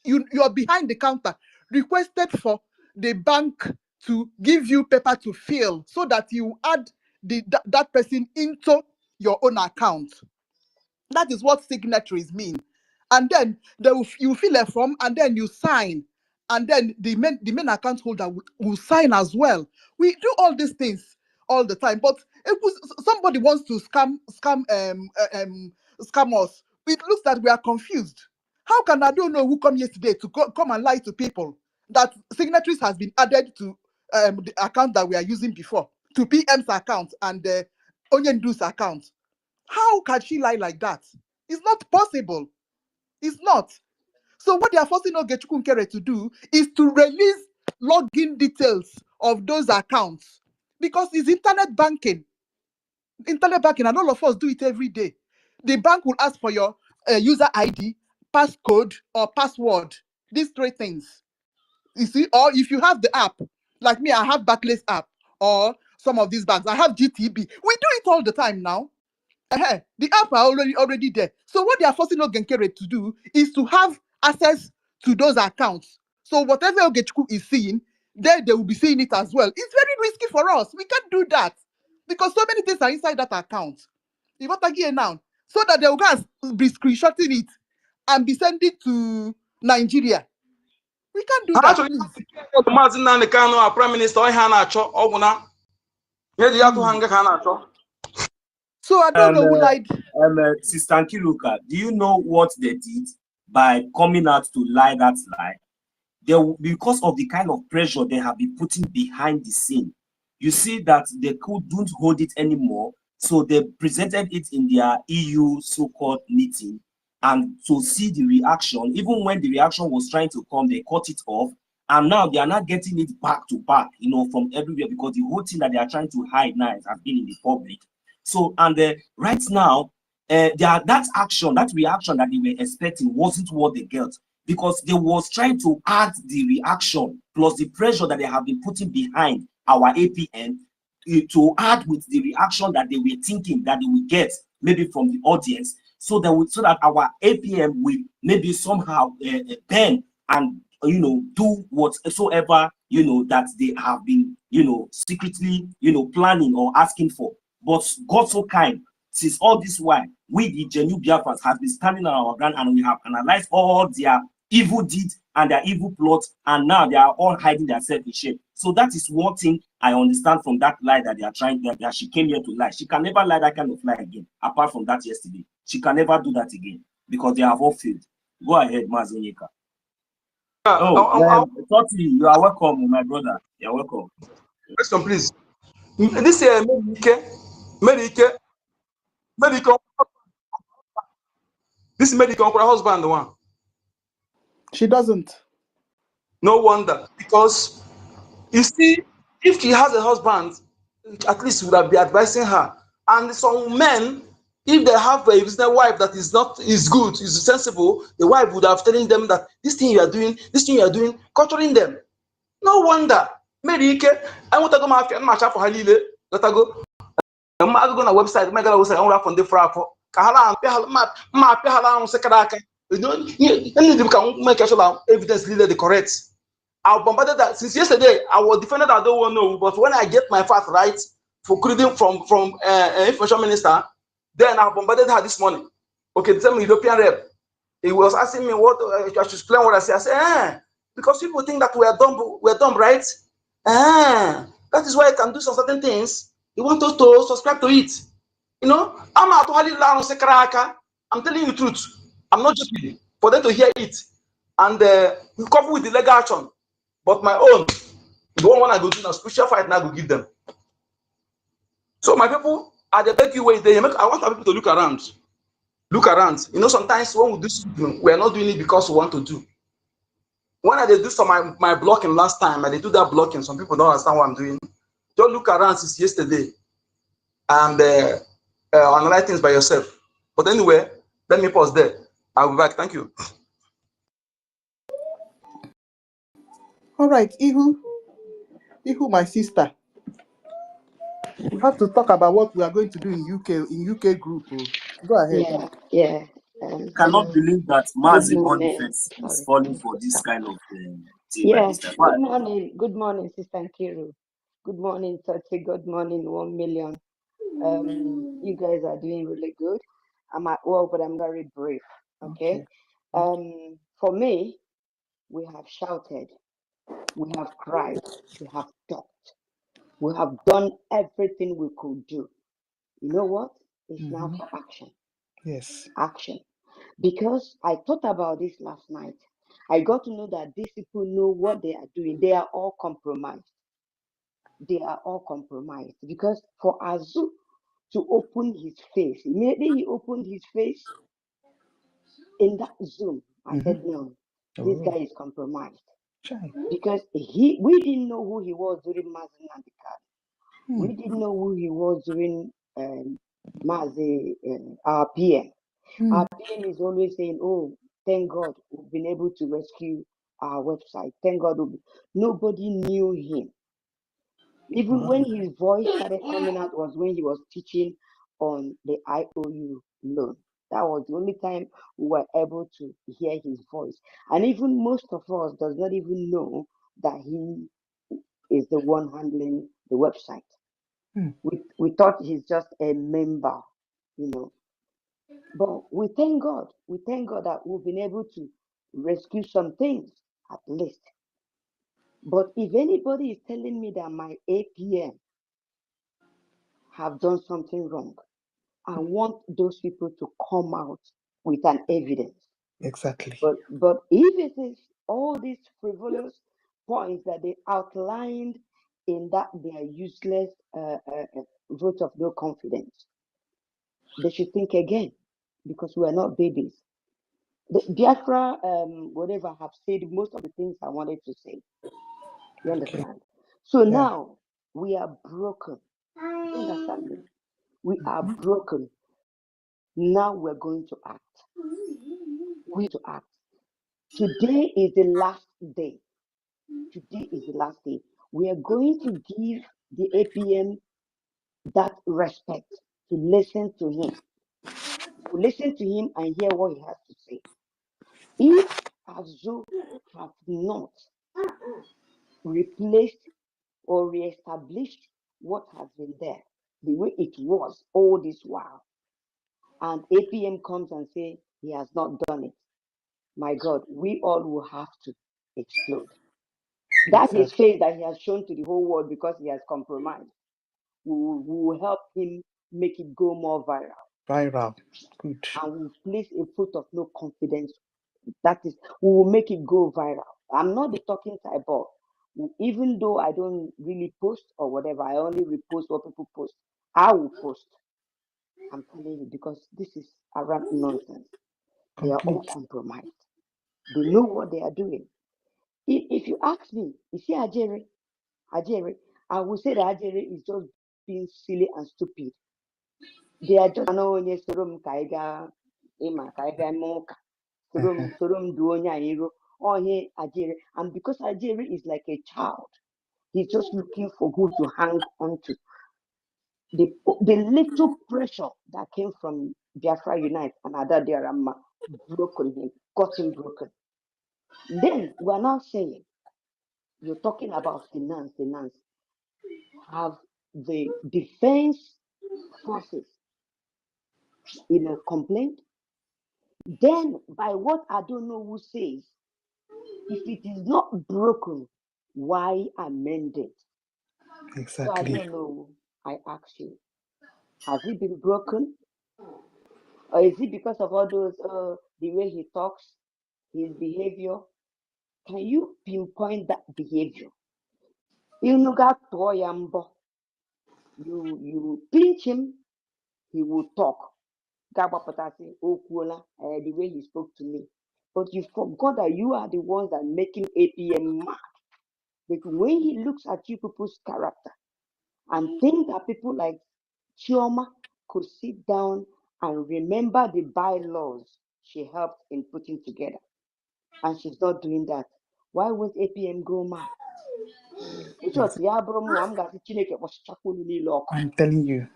you're behind the counter, requested for the bank to give you paper to fill so that you add that person into your own account. That is what signatories mean. And then you fill a form, and then you sign, and then the main account holder will sign as well. We do all these things all the time, but if somebody wants to scam us, it looks that we are confused. How can I don't know who come yesterday to come and lie to people that signatories has been added to the account that we are using before, to PM's account and Onyendu's account? How can she lie like that? It's not possible. It's not. So what they are forcing Ogechukwu Nkere to do is to release login details of those accounts, because it's internet banking. Internet banking, and all of us do it every day. The bank will ask for your user ID, passcode, or password. These three things. You see, or if you have the app, like me, I have Barclays app, or some of these banks, I have GTB. We do it all the time now. The app are already there. So what they are forcing Ogenkere to do is to have access to those accounts. So whatever Ogechukwu is seeing, they will be seeing it as well. It's very risky for us. We can't do that, because so many things are inside that account. You got to get now, so that they will guys be screenshotting it and be sending it to Nigeria. We can't do that, please. Mazin Kanu, our Prime Minister, Oguna. So I don't know who lied. Sister Nkiruka, do you know what they did by coming out to lie that lie? Because of the kind of pressure they have been putting behind the scene, you see that they couldn't hold it anymore. So they presented it in their EU so-called meeting, and to see the reaction, even when the reaction was trying to come, they cut it off And now they are not getting it back to back, you know, from everywhere, because the whole thing that they are trying to hide now has been in the public. So, and right now, that action, that reaction that they were expecting wasn't what they got, because they was trying to add the reaction plus the pressure that they have been putting behind our APN to add with the reaction that they were thinking that they will get maybe from the audience, so that our APM will maybe somehow bend and, you know, do whatsoever, you know, that they have been, you know, secretly, you know, planning or asking for. But God so kind, since all this while, we the genuine Biafrans have been standing on our ground, and we have analyzed all their evil deeds and their evil plots, and now they are all hiding themselves in shame. So that is one thing I understand from that lie that they are trying, that she came here to lie. She can never lie that kind of lie again, apart from that yesterday. She can never do that again, because they have all failed. Go ahead, Mazinika. Oh, Toti, you are welcome, my brother. You're welcome. Question, please. This medical, this medical husband, the one. She doesn't. No wonder, because you see, if she has a husband, at least would have been advising her. And some men, if they have a business wife that is good, is sensible, the wife would have telling them that this thing you are doing, culturing them. No wonder. Maybe I want to go match for Halile. Let her go. I'm going to website. I'm going to website. I'm going to for Kahala and Sekaraka. You know, you can make sure evidence leader the correct. I bombarded that since yesterday. I was defended. I don't want to know, but when I get my fact right for creating from information minister, then I bombarded her this morning. Okay, the same European rep. He was asking me what I should explain what I say. I said, because people think that we're dumb, right? That is why I can do some certain things. You want us to subscribe to it. You know, I'm telling you the truth. I'm not just kidding. For them to hear it and couple with the legal action. But my own, the one I go do now, spiritual fight now, I go give them. So my people, at the beg you way, I want my people to look around. Look around. You know, sometimes when we do something, we are not doing it because we want to do. When I did do some my blocking last time, I did do that blocking. Some people don't understand what I'm doing. Don't look around since yesterday and analyze things by yourself. But anyway, let me pause there. I'll be back. Thank you. All right, Ihu, my sister. We have to talk about what we are going to do in UK group. Go ahead. Yeah. Cannot believe that Mazi Boniface is Sorry. falling for this kind of thing by this time. Good morning, Sister Nkiru. Good morning, Toti. Good morning, 1 million. You guys are doing really good. I'm at work, but I'm very brief. Okay. For me, we have shouted, we have cried, we have talked, we have done everything we could do. You know what? It's now for action. Yes. Action. Because I thought about this last night. I got to know that these people know what they are doing. They are all compromised. They are all compromised. Because for Azu to open his face, immediately he opened his face in that Zoom. I said, no, this guy is compromised. Because we didn't know who he was during Mazi Nandikar. We didn't know who he was during Mazi, our PM. Our PM is always saying, oh, thank God we've been able to rescue our website. Thank God. Nobody knew him. Even when his voice started coming out was when he was teaching on the IOU loan. That was the only time we were able to hear his voice. And even most of us does not even know that he is the one handling the website. We thought he's just a member, you know. But we thank God. We thank God that we've been able to rescue some things at least. But if anybody is telling me that my APM have done something wrong, I want those people to come out with an evidence. Exactly. But if it is all these frivolous points that they outlined in that their useless vote of no confidence, they should think again, because we are not babies. The Biafra, whatever, have said most of the things I wanted to say. You Okay. understand? So Yeah. now we are broken. You understand me? We are broken. Now we're going to act. We to act. Today is the last day. Today is the last day. We are going to give the APM that respect to listen to him. We listen to him and hear what he has to say. If Azu have not replaced or reestablished what has been there, the way it was all this while, and APM comes and say he has not done it, my God, we all will have to explode. That his Exactly. face that he has shown to the whole world because he has compromised, we will help him make it go more viral. Viral. Good. And we'll place a foot of no confidence. That is, we will make it go viral. I'm not the talking type, but even though I don't really post or whatever, I only repost what people post. I will post. I'm telling you, because this is around nonsense. They are all Complete. compromised. They know what they are doing. If you ask me, you see Ajere, I will say that Ajere is just being silly and stupid. They are just no sorum kaiga ema kaiga moka sorum duonya hero or he Ajere, and because Ajere is like a child, he's just looking for who to hang on to. The little pressure that came from Biafra Unite and other Diarama broken him, got him broken. Then we're now saying, you're talking about finance. Have the defense forces, complained? Then by what I don't know who says, if it is not broken, why amend it? So I Exactly. don't know. I ask you, has it been broken? Or is it because of all those, the way he talks, his behavior? Can you pinpoint that behavior? You pinch him, he will talk. The way he spoke to me. But you forgot that you are the ones that making APM mad. Because when he looks at you people's character and think that people like Chioma could sit down and remember the bylaws she helped in putting together, and she's not doing that, why won't APM go mad? I'm telling you.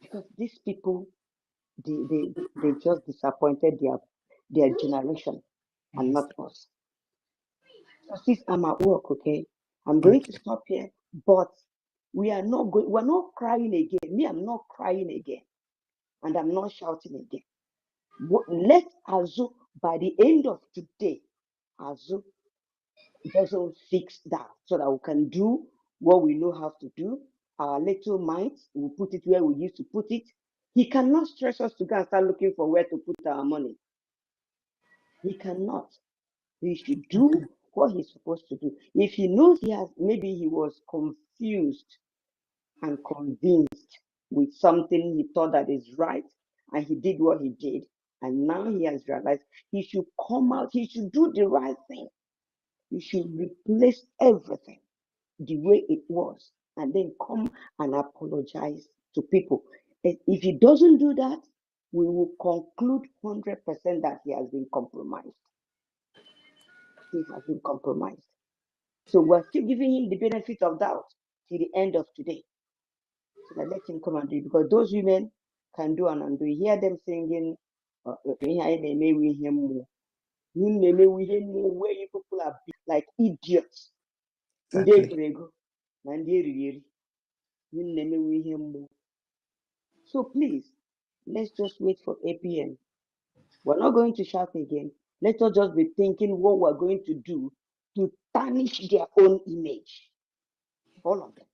Because these people, they just disappointed their generation and not us. So sis, I'm at work, okay? I'm going to Okay. stop here, but we're not crying again. Me, I'm not crying again, and I'm not shouting again. Let Azu, by the end of today, Azu doesn't fix that so that we can do what we know how to do. Our little minds, we put it where we used to put it. He cannot stress us to go and start looking for where to put our money. He cannot. He should do what he's supposed to do. If he knows maybe he was confused and convinced with something he thought that is right, and he did what he did, and now he has realized, he should come out, he should do the right thing. He should replace everything the way it was, and then come and apologize to people. If he doesn't do that, we will conclude 100% that he has been compromised. He has been compromised. So we're still giving him the benefit of doubt till the end of today. So that let him come and do it, because those women can do and undo. You hear them singing, where you people are like idiots. Exactly. So please, let's just wait for APM. We're not going to shout again. Let us just be thinking what we're going to do to tarnish their own image. All of them.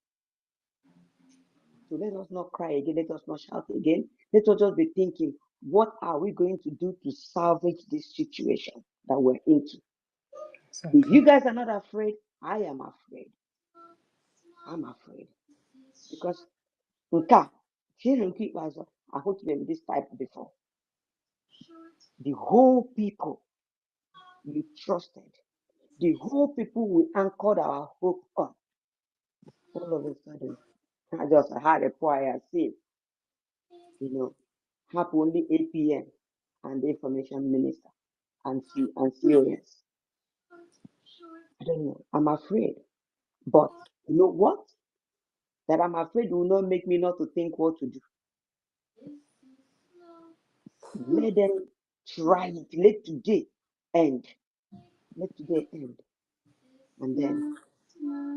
So let us not cry again. Let us not shout again. Let us just be thinking, what are we going to do to salvage this situation that we're into? Exactly. If you guys are not afraid, I am afraid. I'm afraid. Because I hope to be this type before. the whole people we trusted, the whole people we anchored our hope on, all of a sudden, I just had a choir sing, happen only APM and the information minister and COS. I don't know. I'm afraid. But you know what? That I'm afraid will not make me not to think what to do. Let them try it. Let today end. Let today end. And then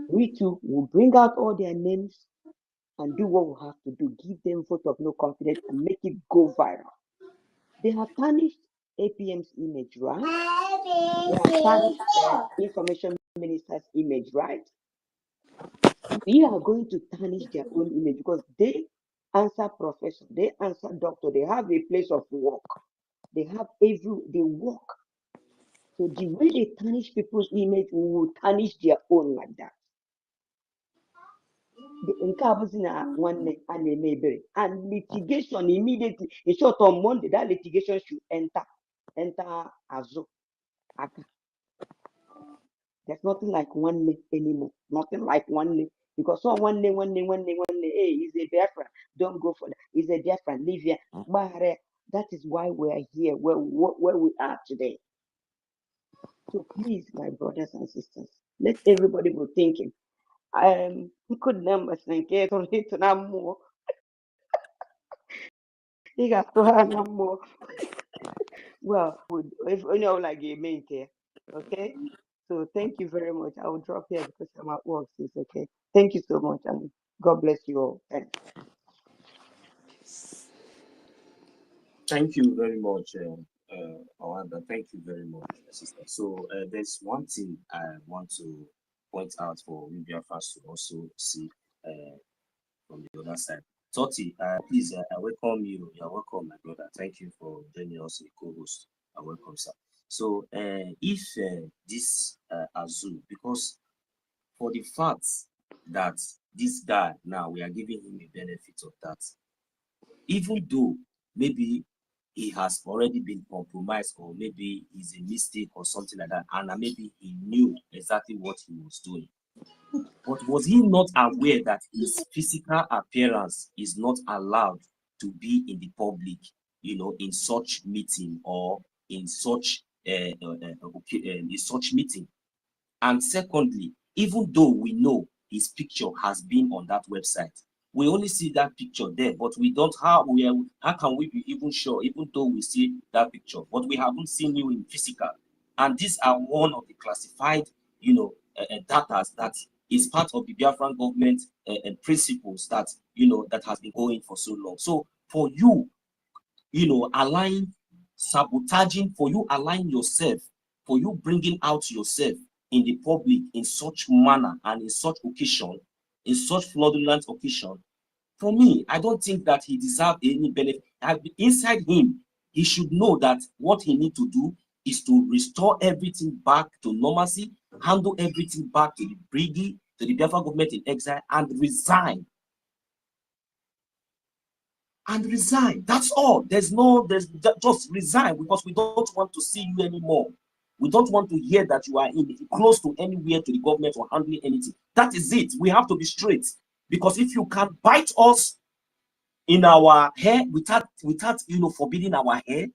we too will bring out all their names and do what we have to do. Give them vote of no confidence and make it go viral. They have tarnished APM's image, right? They have tarnished the information minister's image, right? We are going to tarnish their own image because they answer professor, they answer doctor, they have a place of work, they work. So the way they tarnish people's image, we will tarnish their own like that. The and litigation immediately. In short, on Monday, that litigation should enter Azo. There's nothing like one name anymore. Nothing like one name. Because so one name, hey, he's a Biafra. Don't go for that. He's a Biafra. Live here. But that is why we're here, where we are today. So please, my brothers and sisters, let everybody be thinking. Could numbers and get on it more. You got to have more. Well, if like a main care, okay? So thank you very much. I will drop here because I'm at work. It's okay. Thank you so much, and God bless you all. Thanks. Thank you very much, Awanda. Thank you very much, sister. So there's one thing I want to point out for BIAFRANS to also see from the other side. Toti, please, I welcome you. You're welcome, my brother. Thank you for joining us, co-host. I welcome, sir. So if this Azu, because for the fact that this guy now we are giving him a benefit of that, even though maybe he has already been compromised or maybe it's a mistake or something like that, and maybe he knew exactly what he was doing. But was he not aware that his physical appearance is not allowed to be in the public, in such meeting or in such meeting? And secondly, even though we know his picture has been on that website, we only see that picture there, but we don't how can we be even sure, even though we see that picture, but we haven't seen you in physical? And these are one of the classified, data that is part of the Biafran government principles that that has been going for so long. So for you, sabotaging, for you aligning yourself, for you bringing out yourself in the public in such manner and in such occasion, in such fraudulent occasion, for me, I don't think that he deserves any benefit. Inside him, he should know that what he needs to do is to restore everything back to normalcy, handle everything back to the Brgie, to the Biafra government in exile, and resign. And resign. That's all. There's just resign, because we don't want to see you anymore. We don't want to hear that you are close to anywhere to the government or handling anything. That is it. We have to be straight. Because if you can bite us in our hair without forbidding our hair,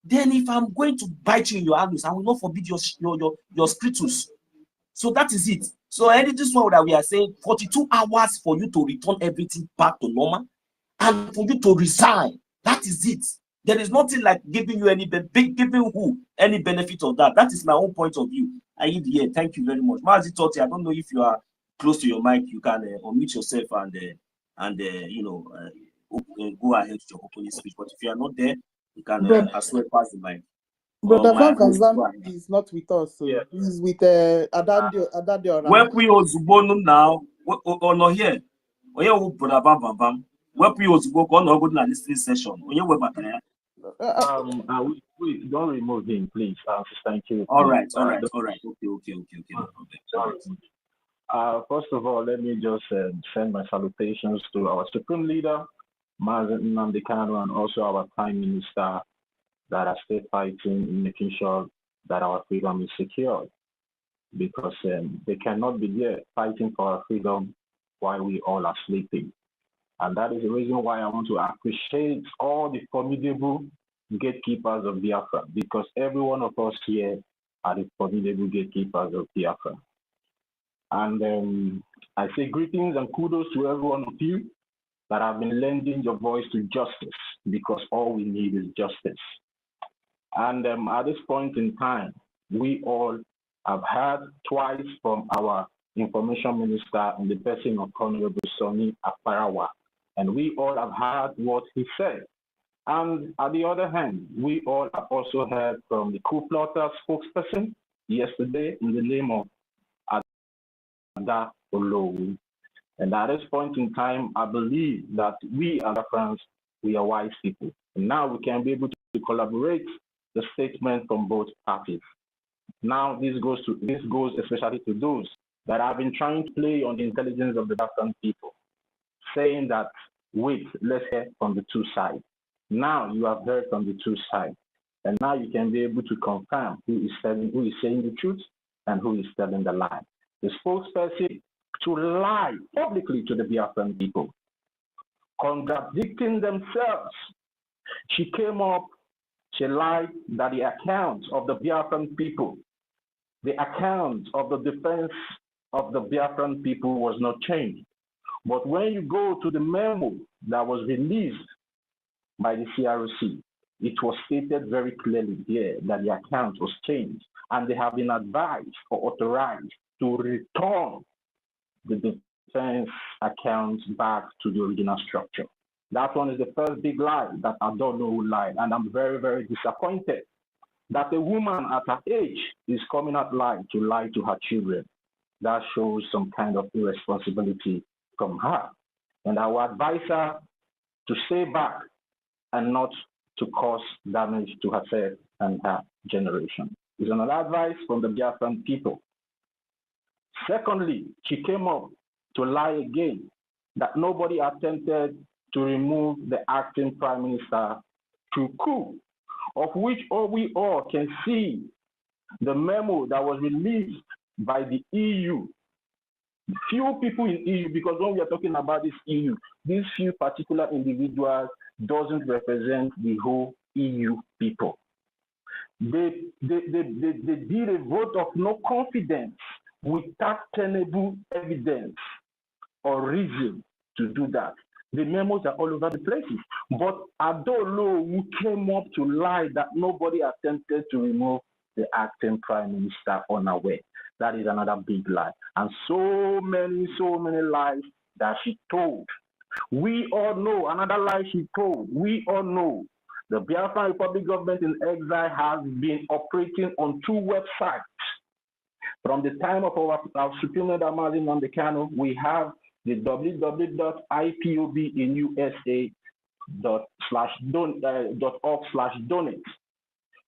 then if I'm going to bite you in your anus, I will not forbid your scrotus. So that is it. So this one that we are saying, 42 hours for you to return everything back to normal and for you to resign. That is it. There is nothing like giving you any benefit of that. That is my own point of view. Here. Thank you very much. Mazi Toti, I don't know if you are close to your mic. You can unmute yourself and go ahead with your opening speech. But if you are not there, you can as well pass the mic. Brother Van is not with us, so yeah. He's with Adadio. Where we Ozubonum now, or not here. Or Brother Van. Where we Ozubon on our good listening session. We don't remove him, please. Thank you. All right. Okay. No problem. First of all, let me just send my salutations to our Supreme Leader, Mazen Nnamdi Kanu, and also our Prime Minister, that are still fighting in making sure that our freedom is secured, because they cannot be there fighting for our freedom while we all are sleeping. And that is the reason why I want to appreciate all the formidable gatekeepers of Biafra, because every one of us here are the formidable gatekeepers of Biafra. And I say greetings and kudos to every one of you that have been lending your voice to justice, because all we need is justice. And at this point in time, we all have heard twice from our information minister in the person of Honorable Sonny Afarawa, and we all have heard what he said. And on the other hand, we all have also heard from the coup plotter spokesperson yesterday in the name of Ada Olowu. And at this point in time, I believe that we as friends, we are wise people. And now we can be able to collaborate the statement from both parties. Now this goes especially to those that have been trying to play on the intelligence of the Biafran people, saying that, wait, let's hear from the two sides. Now you have heard from the two sides, and now you can be able to confirm who is saying the truth and who is telling the lie. The spokesperson to lie publicly to the Biafran people, contradicting themselves. She came up, she lied that the account of the Biafran people, the account of the defense of the Biafran people was not changed. But when you go to the memo that was released by the CRC, it was stated very clearly there that the account was changed, and they have been advised or authorized to return the defense accounts back to the original structure. That one is the first big lie that I don't know who lied, and I'm very, very disappointed that a woman at her age is coming out to lie to her children. That shows some kind of irresponsibility from her. And I would advise her to stay back and not to cause damage to herself and her generation. It's another advice from the Biafran people. Secondly, she came up to lie again that nobody attempted to remove the acting prime minister through coup, of which we all can see the memo that was released by the EU. Few people in EU, because when we are talking about this EU, these few particular individuals doesn't represent the whole EU people. They did a vote of no confidence without tenable evidence or reason to do that. The memos are all over the places. But Adolo, who came up to lie that nobody attempted to remove the acting prime minister unaware. That is another big lie. And so many lies that she told. We all know, another lie she told, we all know the Biafran Republic government in exile has been operating on two websites. From the time of our Supreme Leader Mazin Nandekano, we have the www.ipobinus.org/donate.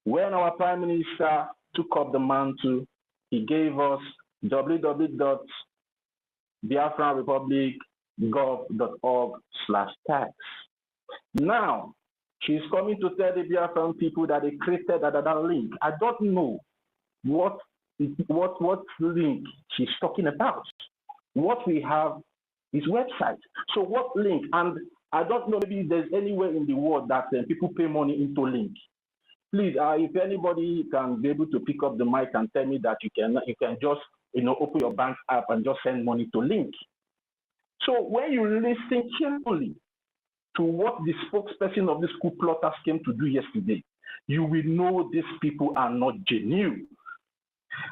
When our Prime Minister took up the mantle, he gave us www.biafranrepublic.gov.org/tax. Now, she's coming to tell the Biafran people that they created another link. I don't know what link she's talking about. What we have is website. So what link? And I don't know, maybe there's anywhere in the world that people pay money into link. Please, if anybody can be able to pick up the mic and tell me that you can just open your bank app and just send money to link. So when you listen carefully to what the spokesperson of this coup plotters came to do yesterday, you will know these people are not genuine.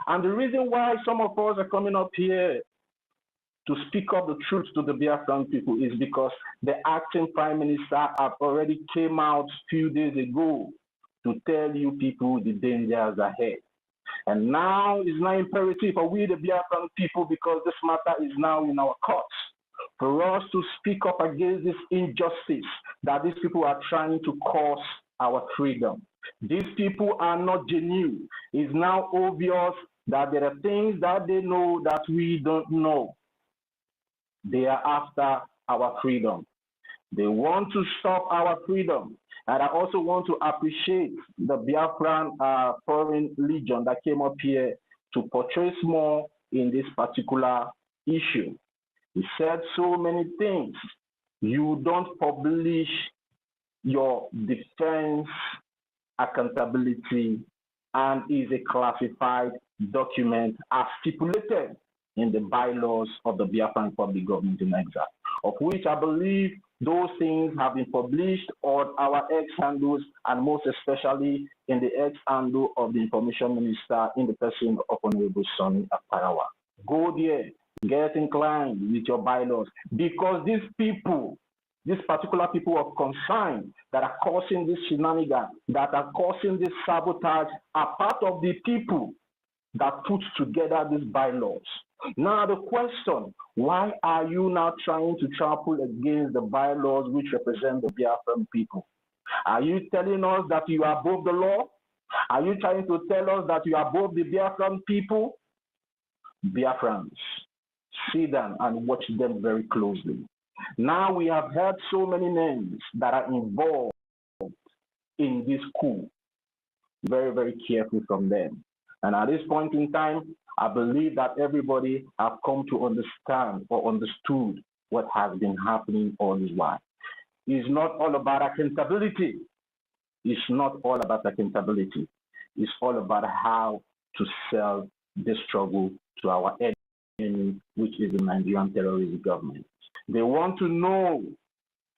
And the reason why some of us are coming up here to speak up the truth to the Biafran people is because the acting prime minister have already came out a few days ago to tell you people the dangers ahead. And now it's now imperative for we the Biafran people, because this matter is now in our courts, for us to speak up against this injustice that these people are trying to cause our freedom. These people are not genuine. It's now obvious that there are things that they know that we don't know. They are after our freedom. They want to stop our freedom. And I also want to appreciate the Biafran Foreign Legion that came up here to portray more in this particular issue. He said so many things. You don't publish your defense accountability and is a classified document as stipulated in the bylaws of the Biafran Public Government in Exile, of which I believe those things have been published on our X handles and most especially in the X handle of the Information Minister in the person of Honorable Sonny Aparawa. Go there, get inclined with your bylaws, because these people, these particular people of concern that are causing this shenanigan, that are causing this sabotage, are part of the people that put together these bylaws. Now the question, why are you now trying to trample against the bylaws which represent the Biafran people? Are you telling us that you are above the law? Are you trying to tell us that you are above the Biafran people? Biafrans, see them and watch them very closely. Now we have heard so many names that are involved in this coup. Very, very careful from them. And at this point in time, I believe that everybody have come to understand or understood what has been happening all this while. It's not all about accountability. It's not all about accountability. It's all about how to sell this struggle to our enemy, which is the Nigerian terrorist government. They want to know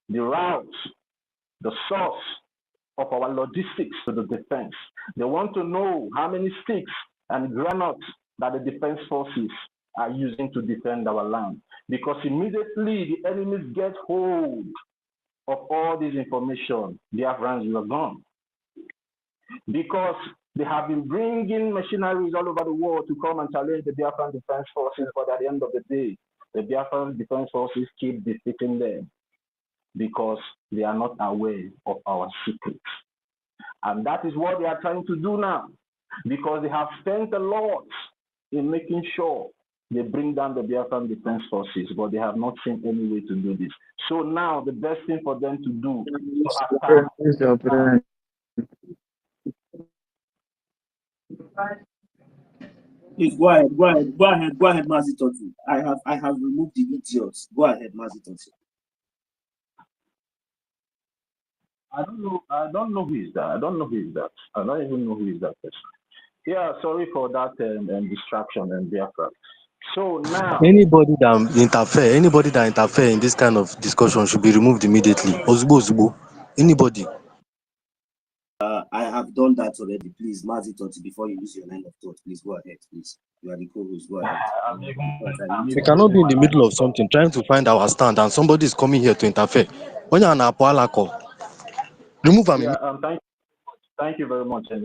the routes, the source of our logistics to the defense. They want to know how many sticks and granates that the defense forces are using to defend our land. Because immediately the enemies get hold of all this information, Biafrans were gone. Because they have been bringing machineries all over the world to come and challenge the Biafran defense forces, but at the end of the day, the Biafran defense forces keep defeating them because they are not aware of our secrets. And that is what they are trying to do now, because they have spent a lot in making sure they bring down the Biafran defense forces, but they have not seen any way to do this. So now the best thing for them to do is to attack. Please go ahead, Mazi Toti. I have removed the idiots. Go ahead, Mazi Toti. I don't know who is that. I don't even know who is that person. Yeah, sorry for that distraction and Biafra. So now Anybody that interfere in this kind of discussion should be removed immediately. Ozugbo. Anybody. I have done that already. Please, Mazi Toti, before you use your line of thought, please go ahead, please. You are the co-host. Go ahead. We cannot be in the middle of something, trying to find our stand, and somebody is coming here to interfere. When you're an Apoalako, remove him. Yeah, thank you very much, the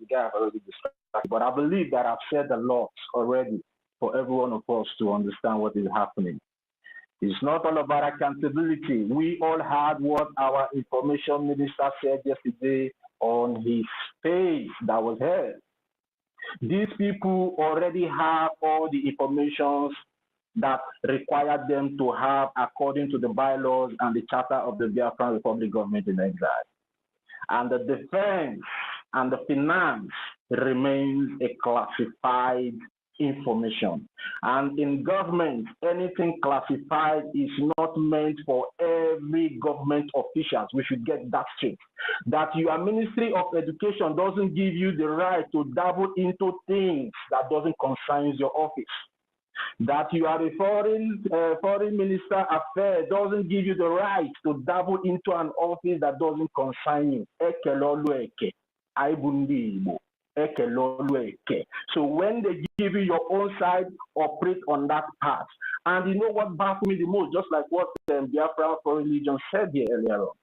guy have already described, but I believe that I've said a lot already for every one of us to understand what is happening. It's not all about accountability. We all heard what our information minister said yesterday on his page that was heard. These people already have all the information that required them to have according to the bylaws and the charter of the Biafran Republic Government in Exile. And the defense and the finance remains a classified information. And in government, anything classified is not meant for every government officials. We should get that straight. That your Ministry of Education doesn't give you the right to dabble into things that doesn't concern your office. That you are a foreign minister affair doesn't give you the right to dabble into an office that doesn't concern you. So when they give you your own side, operate on that path. And you know what baffles me the most, just like what Biafra Foreign Legion said here earlier on.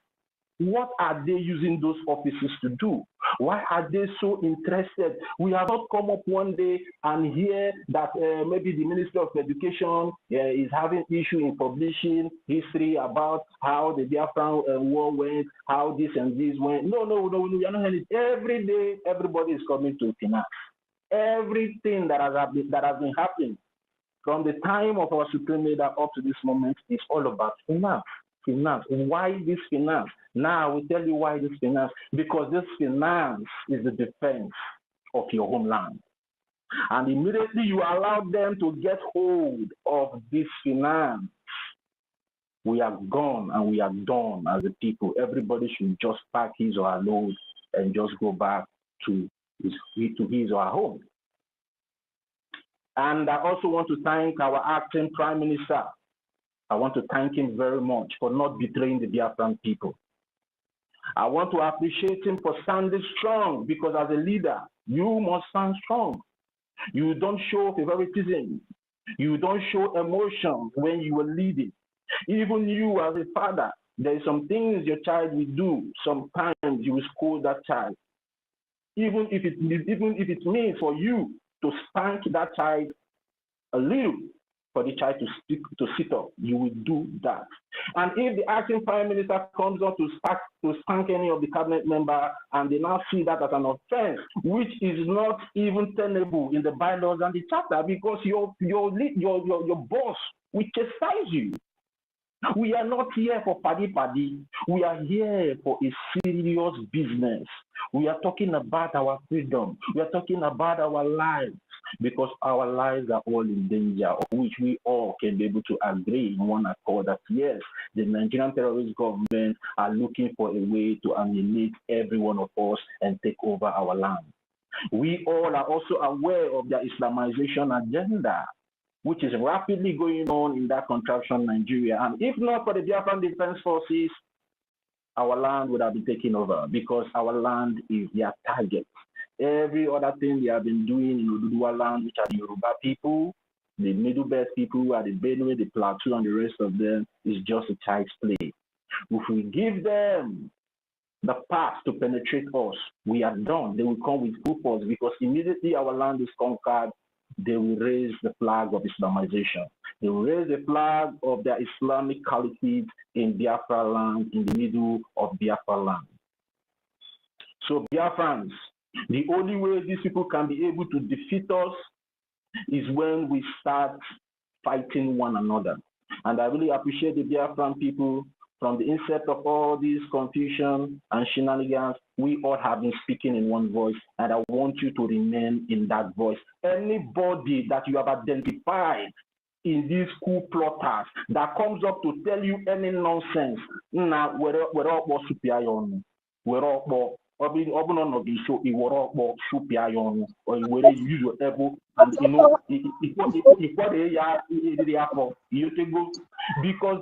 What are they using those offices to do? Why are they so interested? We have not come up one day and hear that maybe the Minister of Education is having issue in publishing history about how the Biafran war went, how this and this went. No, we are not hearing it. Every day, everybody is coming to finance. Everything that has been happening from the time of our supreme leader up to this moment, it's all about finance. Finance. Why this finance? Now we tell you why this finance. Because this finance is the defense of your homeland. And immediately you allow them to get hold of this finance, we are gone and we are done as a people. Everybody should just pack his or her load and just go back to his or her home. And I also want to thank our acting Prime Minister. I want to thank him very much for not betraying the Biafran people. I want to appreciate him for standing strong, because as a leader, you must stand strong. You don't show favoritism. You don't show emotion when you are leading. Even you as a father, there are some things your child will do. Sometimes you will scold that child. Even if it means for you to spank that child a little, for the child to sit up, you will do that. And if the acting Prime Minister comes up to spank any of the cabinet member, and they now see that as an offense, which is not even tenable in the bylaws and the charter, because your boss will chastise you. We are not here for paddy. We are here for a serious business. We are talking about our freedom. We are talking about our lives, because our lives are all in danger, of which we all can be able to agree in one accord that yes, the Nigerian terrorist government are looking for a way to annihilate every one of us and take over our land. We all are also aware of their Islamization agenda, which is rapidly going on in that contraption, Nigeria. And if not for the Biafran Defense Forces, our land would have been taken over, because our land is their target. Every other thing they have been doing in Oduduwa land, which are the Yoruba people, the Middle Belt people, who are the Benue, the Plateau, and the rest of them, is just a child's play. If we give them the path to penetrate us, we are done. They will come with full force, because immediately our land is conquered, they will raise the flag of Islamization. They will raise the flag of their Islamic caliphate in Biafra land, in the middle of Biafra land. So Biafrans, the only way these people can be able to defeat us is when we start fighting one another. And I really appreciate the Biafran people. From the incept of all this confusion and shenanigans, we all have been speaking in one voice, and I want you to remain in that voice. Anybody that you have identified in these coup plotters that comes up to tell you any nonsense, now we're all superior. We're all or you use your elbow, and you know because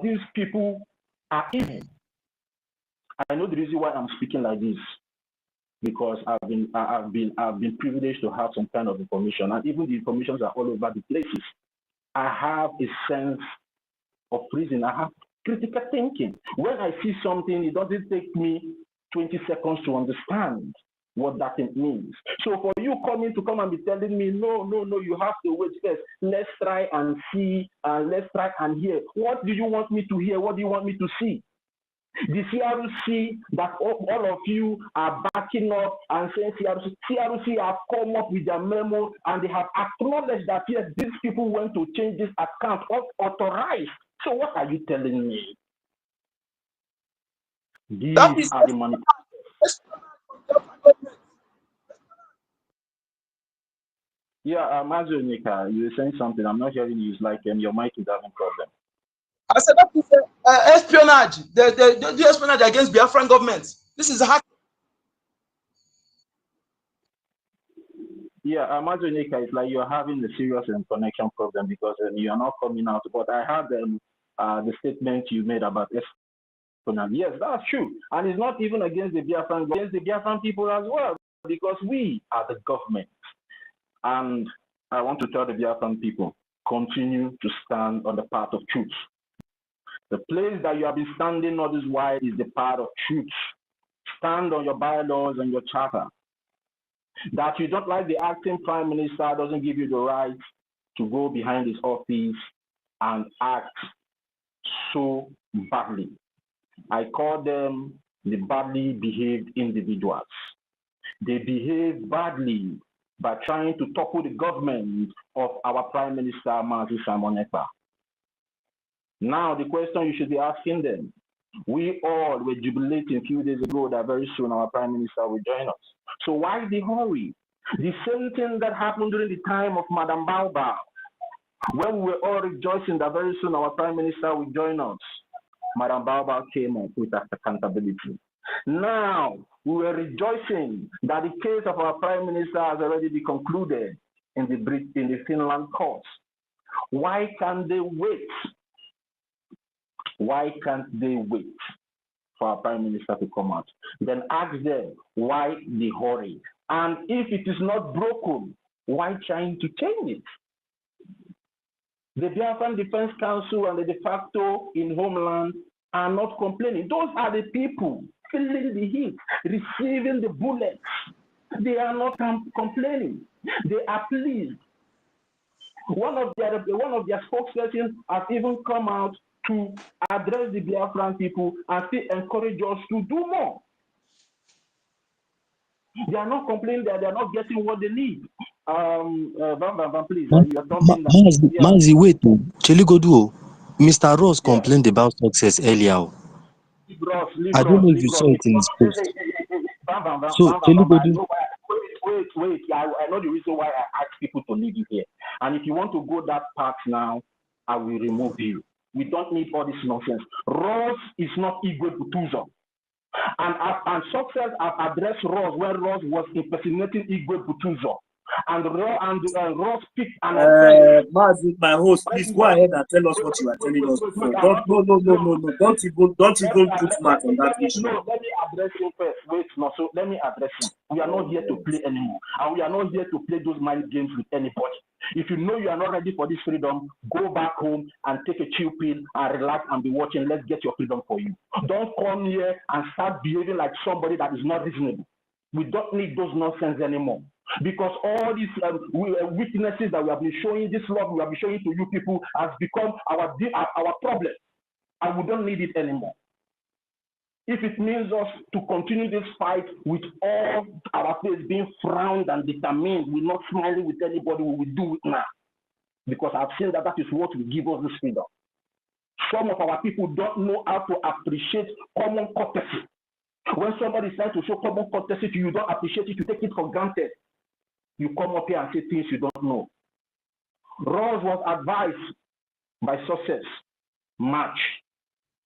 these people are evil. I know the reason why I'm speaking like this, because I've been privileged to have some kind of information, and even the informations are all over the places. I have a sense of reason. I have critical thinking. When I see something, it doesn't take me 20 seconds to understand what that thing means. So for you come and be telling me, no, you have to wait first. Let's try and see, let's try and hear. What do you want me to hear? What do you want me to see? The CRC that all of you are backing up and saying CRC have come up with their memo, and they have acknowledged that yes, these people went to change this account authorized. So what are you telling me? These are the manipulations. Yeah, Mazunika, you were saying something. I'm not hearing you. It's like your mic is having problem. I said that is espionage. They do espionage against Biafran government. This is hack. Yeah, Mazunika, it's like you're having a serious connection problem, because you are not coming out. But I heard the statement you made about espionage. Yes, that's true. And it's not even against the Biafran people as well, because we are the government. And I want to tell the Biafran people, continue to stand on the path of truth. The place that you have been standing all this while is the path of truth. Stand on your bylaws and your charter. That you don't like the acting Prime Minister doesn't give you the right to go behind his office and act so badly. I call them the badly behaved individuals. They behave badly by trying to topple the government of our Prime Minister, Mazi Simon Ekpa. Now, the question you should be asking them, we all were jubilating a few days ago that very soon our Prime Minister will join us. So why the hurry? The same thing that happened during the time of Madam Baobab, when we were all rejoicing that very soon our Prime Minister will join us. Madam Baobab came up with accountability. Now, we were rejoicing that the case of our Prime Minister has already been concluded in the Finland courts. Why can't they wait? Why can't they wait for our Prime Minister to come out? Then ask them why the hurry. And if it is not broken, why trying to change it? The Biafran Defense Council and the de facto in Homeland are not complaining. Those are the people feeling the heat, receiving the bullets. They are not complaining. They are pleased. One of their spokespersons has even come out to address the Biafran people and still encourage us to do more. They are not complaining that they are not getting what they need. Please, you are dumping that. Mazi, wait, Cheligodu, Mr. Ross complained about success earlier. I don't know if you saw it in his post. So, Cheligodu. Wait. I know the reason why I ask people to leave you here. And if you want to go that path now, I will remove you. We don't need all this nonsense. Ross is not Igwe Butuzo. And success have addressed Ross when Ross was impersonating Igwe Butuzo. And Ross picked an Mazi, my host, please go ahead and tell us what you are telling us before. No. Don't even put mouth on that issue. No, let me address him first. Wait, no, so let me address him. We are not here to play anymore. And we are not here to play those mind games with anybody. If you know you are not ready for this freedom, go back home and take a chill pill and relax and be watching. Let's get your freedom for you. Don't come here and start behaving like somebody that is not reasonable. We don't need those nonsense anymore. Because all these weaknesses that we have been showing, this love we have been showing to you people has become our problem. And we don't need it anymore. If it means us to continue this fight with all our face being frowned and determined, we're not smiling with anybody, we will do it now. Because I've seen that is what will give us this freedom. Some of our people don't know how to appreciate common courtesy. When somebody is trying to show common courtesy to you, you don't appreciate it, you take it for granted. You come up here and say things you don't know. Ross was advised by success, March.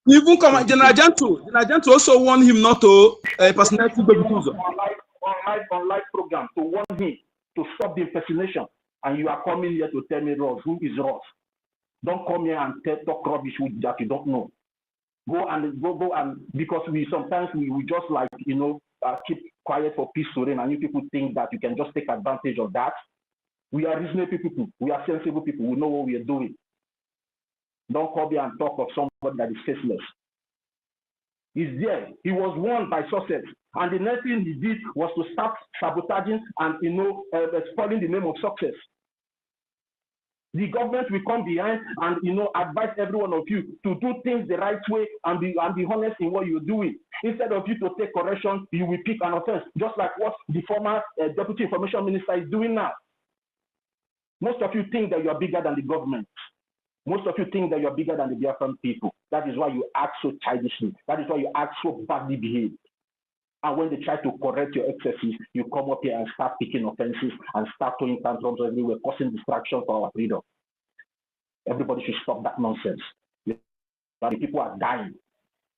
Even General Janto also warned him not to personality on live program to warn him to stop the impersonation. And you are coming here to tell me Ross. Who is Ross? Don't come here and talk rubbish with that you don't know. Go and because we sometimes we just like keep quiet for peace to reign, and you people think that you can just take advantage of that. We are reasonable people. We are sensible people. We know what we are doing. Don't come here and talk of somebody that is faceless. He's there. He was warned by success, and the next thing he did was to start sabotaging and spoiling the name of success. The government will come behind and advise every one of you to do things the right way and be honest in what you're doing. Instead of you to take correction, you will pick an offense, just like what the former Deputy Information Minister is doing now. Most of you think that you are bigger than the government. Most of you think that you are bigger than the Biafran people. That is why you act so childishly. That is why you act so badly behaved. And when they try to correct your excesses, you come up here and start picking offenses and start throwing tantrums everywhere, causing distraction for our freedom. Everybody should stop that nonsense. The people are dying.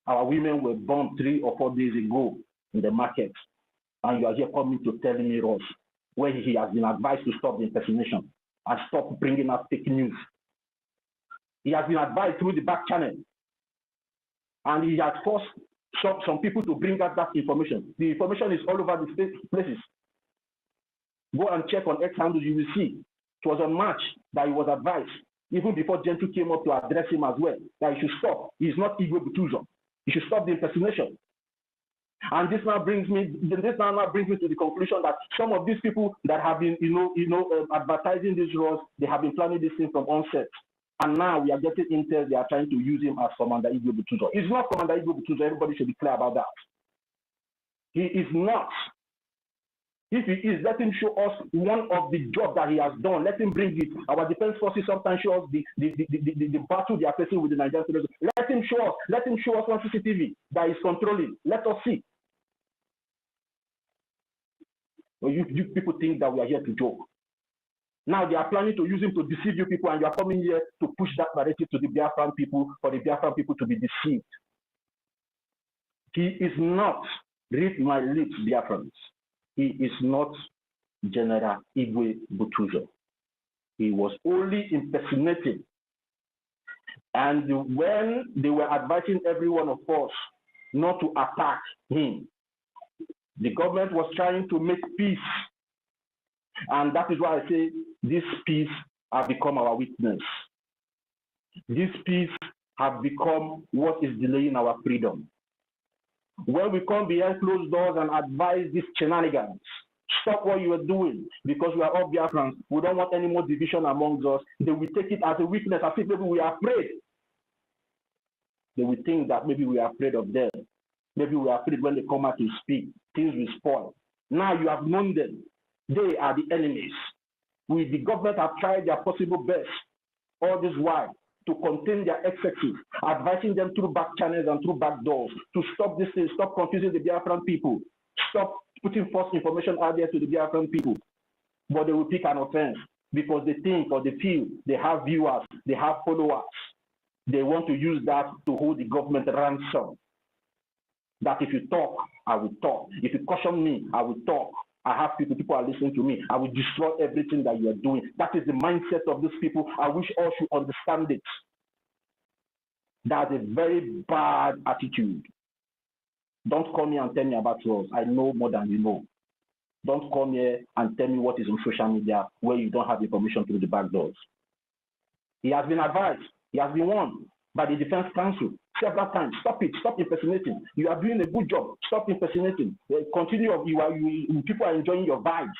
Our women were born 3 or 4 days ago in the market. And you are here coming to telling me, Ross, where he has been advised to stop the impersonation and stop bringing out fake news. He has been advised through the back channel. And he has forced some people to bring out that information. The information is all over the places. Go and check on X handles, you will see. It was on March that he was advised, even before Gentry came up to address him as well, that he should stop. He's not Igwe Butuzo. He should stop the impersonation. And this now brings me to the conclusion that some of these people that have been, advertising these roles, they have been planning this thing from onset. And now we are getting intel, they are trying to use him as Commander Igwe Butuzo. He's not Commander Igwe Butuzo, everybody should be clear about that. He is not. If he is, let him show us one of the jobs that he has done. Let him bring it. Our defense forces sometimes show us the battle they are facing with the Nigerian soldiers. Let him show us. Let him show us one CCTV that is controlling. Let us see. Well, you people think that we are here to joke. Now they are planning to use him to deceive you people, and you are coming here to push that narrative to the Biafran people, for the Biafran people to be deceived. He is not, read my lips, Biafrans. He is not General Igwe Butujo. He was only impersonating. And when they were advising every one of us not to attack him, the government was trying to make peace. And that is why I say this peace has become our weakness. This peace has become what is delaying our freedom. When we come behind closed doors and advise these shenanigans, stop what you are doing, because we are all Biafrans. We don't want any more division amongst us. They will take it as a weakness, as if maybe we are afraid. They will think that maybe we are afraid of them. Maybe we are afraid when they come out to speak, things will spoil. Now you have known them. They are the enemies. The government have tried their possible best all this while to contain their excesses, advising them through back channels and through back doors to stop this thing, stop confusing the Biafran people, stop putting false information out there to the Biafran people. But they will pick an offense because they think or they feel they have viewers, they have followers. They want to use that to hold the government ransom. That if you talk, I will talk. If you caution me, I will talk. I have people are listening to me. I will destroy everything that you are doing. That is the mindset of these people. I wish all should understand it. That's a very bad attitude. Don't come here and tell me about yours. I know more than you know. Don't come here and tell me what is on social media where you don't have information through the back doors. He has been advised. He has been warned by the Defense Council several times. Stop it. Stop impersonating. You are doing a good job. Stop impersonating. Continue. People are enjoying your vibes,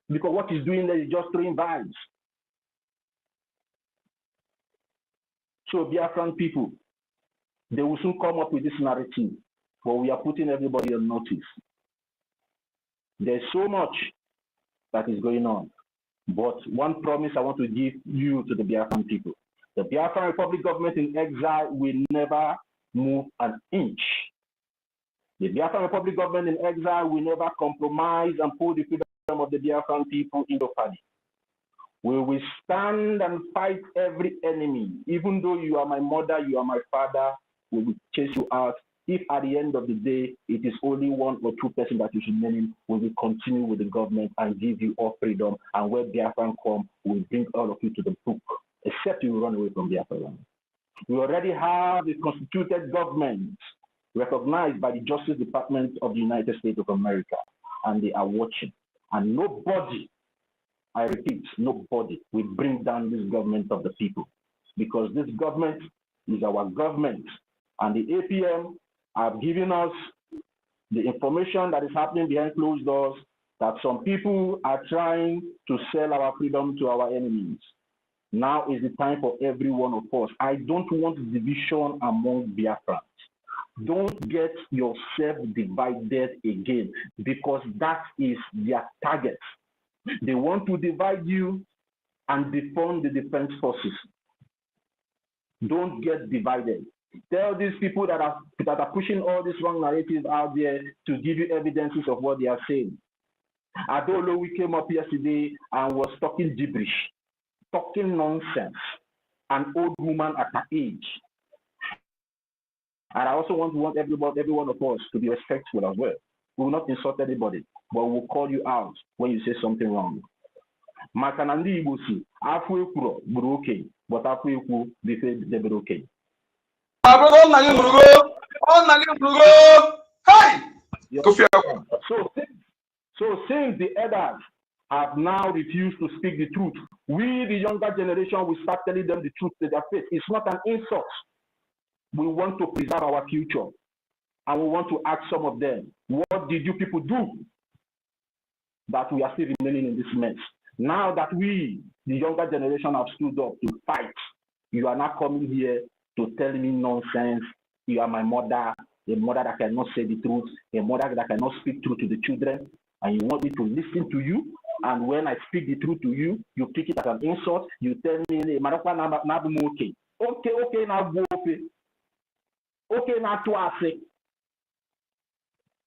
because what he's doing there is just throwing vibes. So Biafran people, they will soon come up with this narrative, but we are putting everybody on notice. There's so much that is going on, but one promise I want to give you to the Biafran people. The Biafran Republic government in exile will never move an inch. The Biafran Republic government in exile will never compromise and put the freedom of the Biafran people in jeopardy. We will stand and fight every enemy. Even though you are my mother, you are my father, we will chase you out. If at the end of the day, it is only one or two persons that you should name, we will continue with the government and give you all freedom. And when Biafran come, we will bring all of you to the book, except you will run away from Biafra. We already have a constituted government recognized by the Justice Department of the United States of America, and they are watching. And nobody, I repeat, nobody will bring down this government of the people, because this government is our government. And the APM have given us the information that is happening behind closed doors, that some people are trying to sell our freedom to our enemies. Now is the time for every one of us. I don't want division among Biafrans. Don't get yourself divided again, because that is their target. They want to divide you and defund the defense forces. Don't get divided. Tell these people that are pushing all these wrong narratives out there to give you evidences of what they are saying. Adolo, we came up yesterday and was talking gibberish, talking nonsense, an old woman at her age. And I also want every one of us to be respectful as well. We will not insult anybody, but we will call you out when you say something wrong. Makanandi Ibusi, Afu Ekuro, Buruke, but Afu Eku, Bife Deberoke. So since the elders have now refused to speak the truth, we, the younger generation, will start telling them the truth to their face. It's not an insult. We want to preserve our future, and we want to ask some of them, what did you people do that we are still remaining in this mess? Now that we, the younger generation, have stood up to fight, you are not coming here to tell me nonsense. You are my mother, a mother that cannot say the truth, a mother that cannot speak truth to the children. and you want me to listen to you, and when I speak the truth to you, you take it as an insult, you tell me, okay. Okay, now go okay. Okay, now to ask it.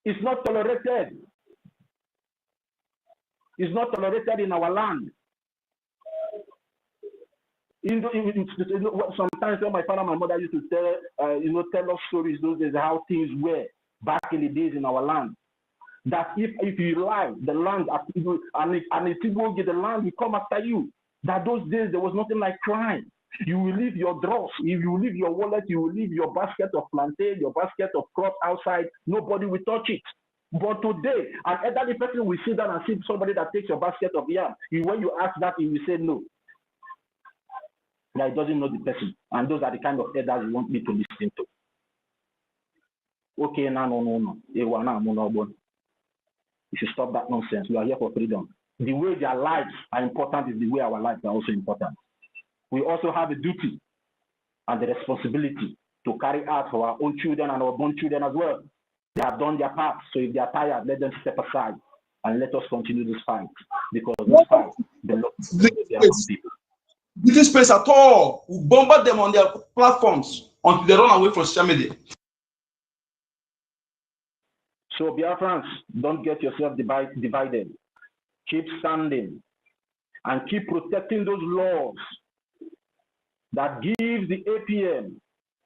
It's not tolerated. It's not tolerated in our land. Sometimes when my father and my mother used to tell us stories those days how things were back in the days in our land. That if you lie, the land and if you get the land will come after you. That those days there was nothing like crime. You will leave your drawers, if you leave your wallet, you will leave your basket of plantain, your basket of crops outside. Nobody will touch it. But today, an elderly person will sit down and see somebody that takes your basket of yam. When you ask that, he will say no. That he doesn't know the person. And those are the kind of elders you want me to listen to. Okay, no. You should stop that nonsense. We are here for freedom. The way their lives are important is the way our lives are also important. We also have a duty and the responsibility to carry out for our own children and our born children as well. They have done their part, so if they are tired, let them step aside and let us continue this fight, because this fight belongs to the people. This space at all. We bombard them on their platforms until they run away from social media. So Biafrans, don't get yourself divided. Keep standing and keep protecting those laws that gives the APM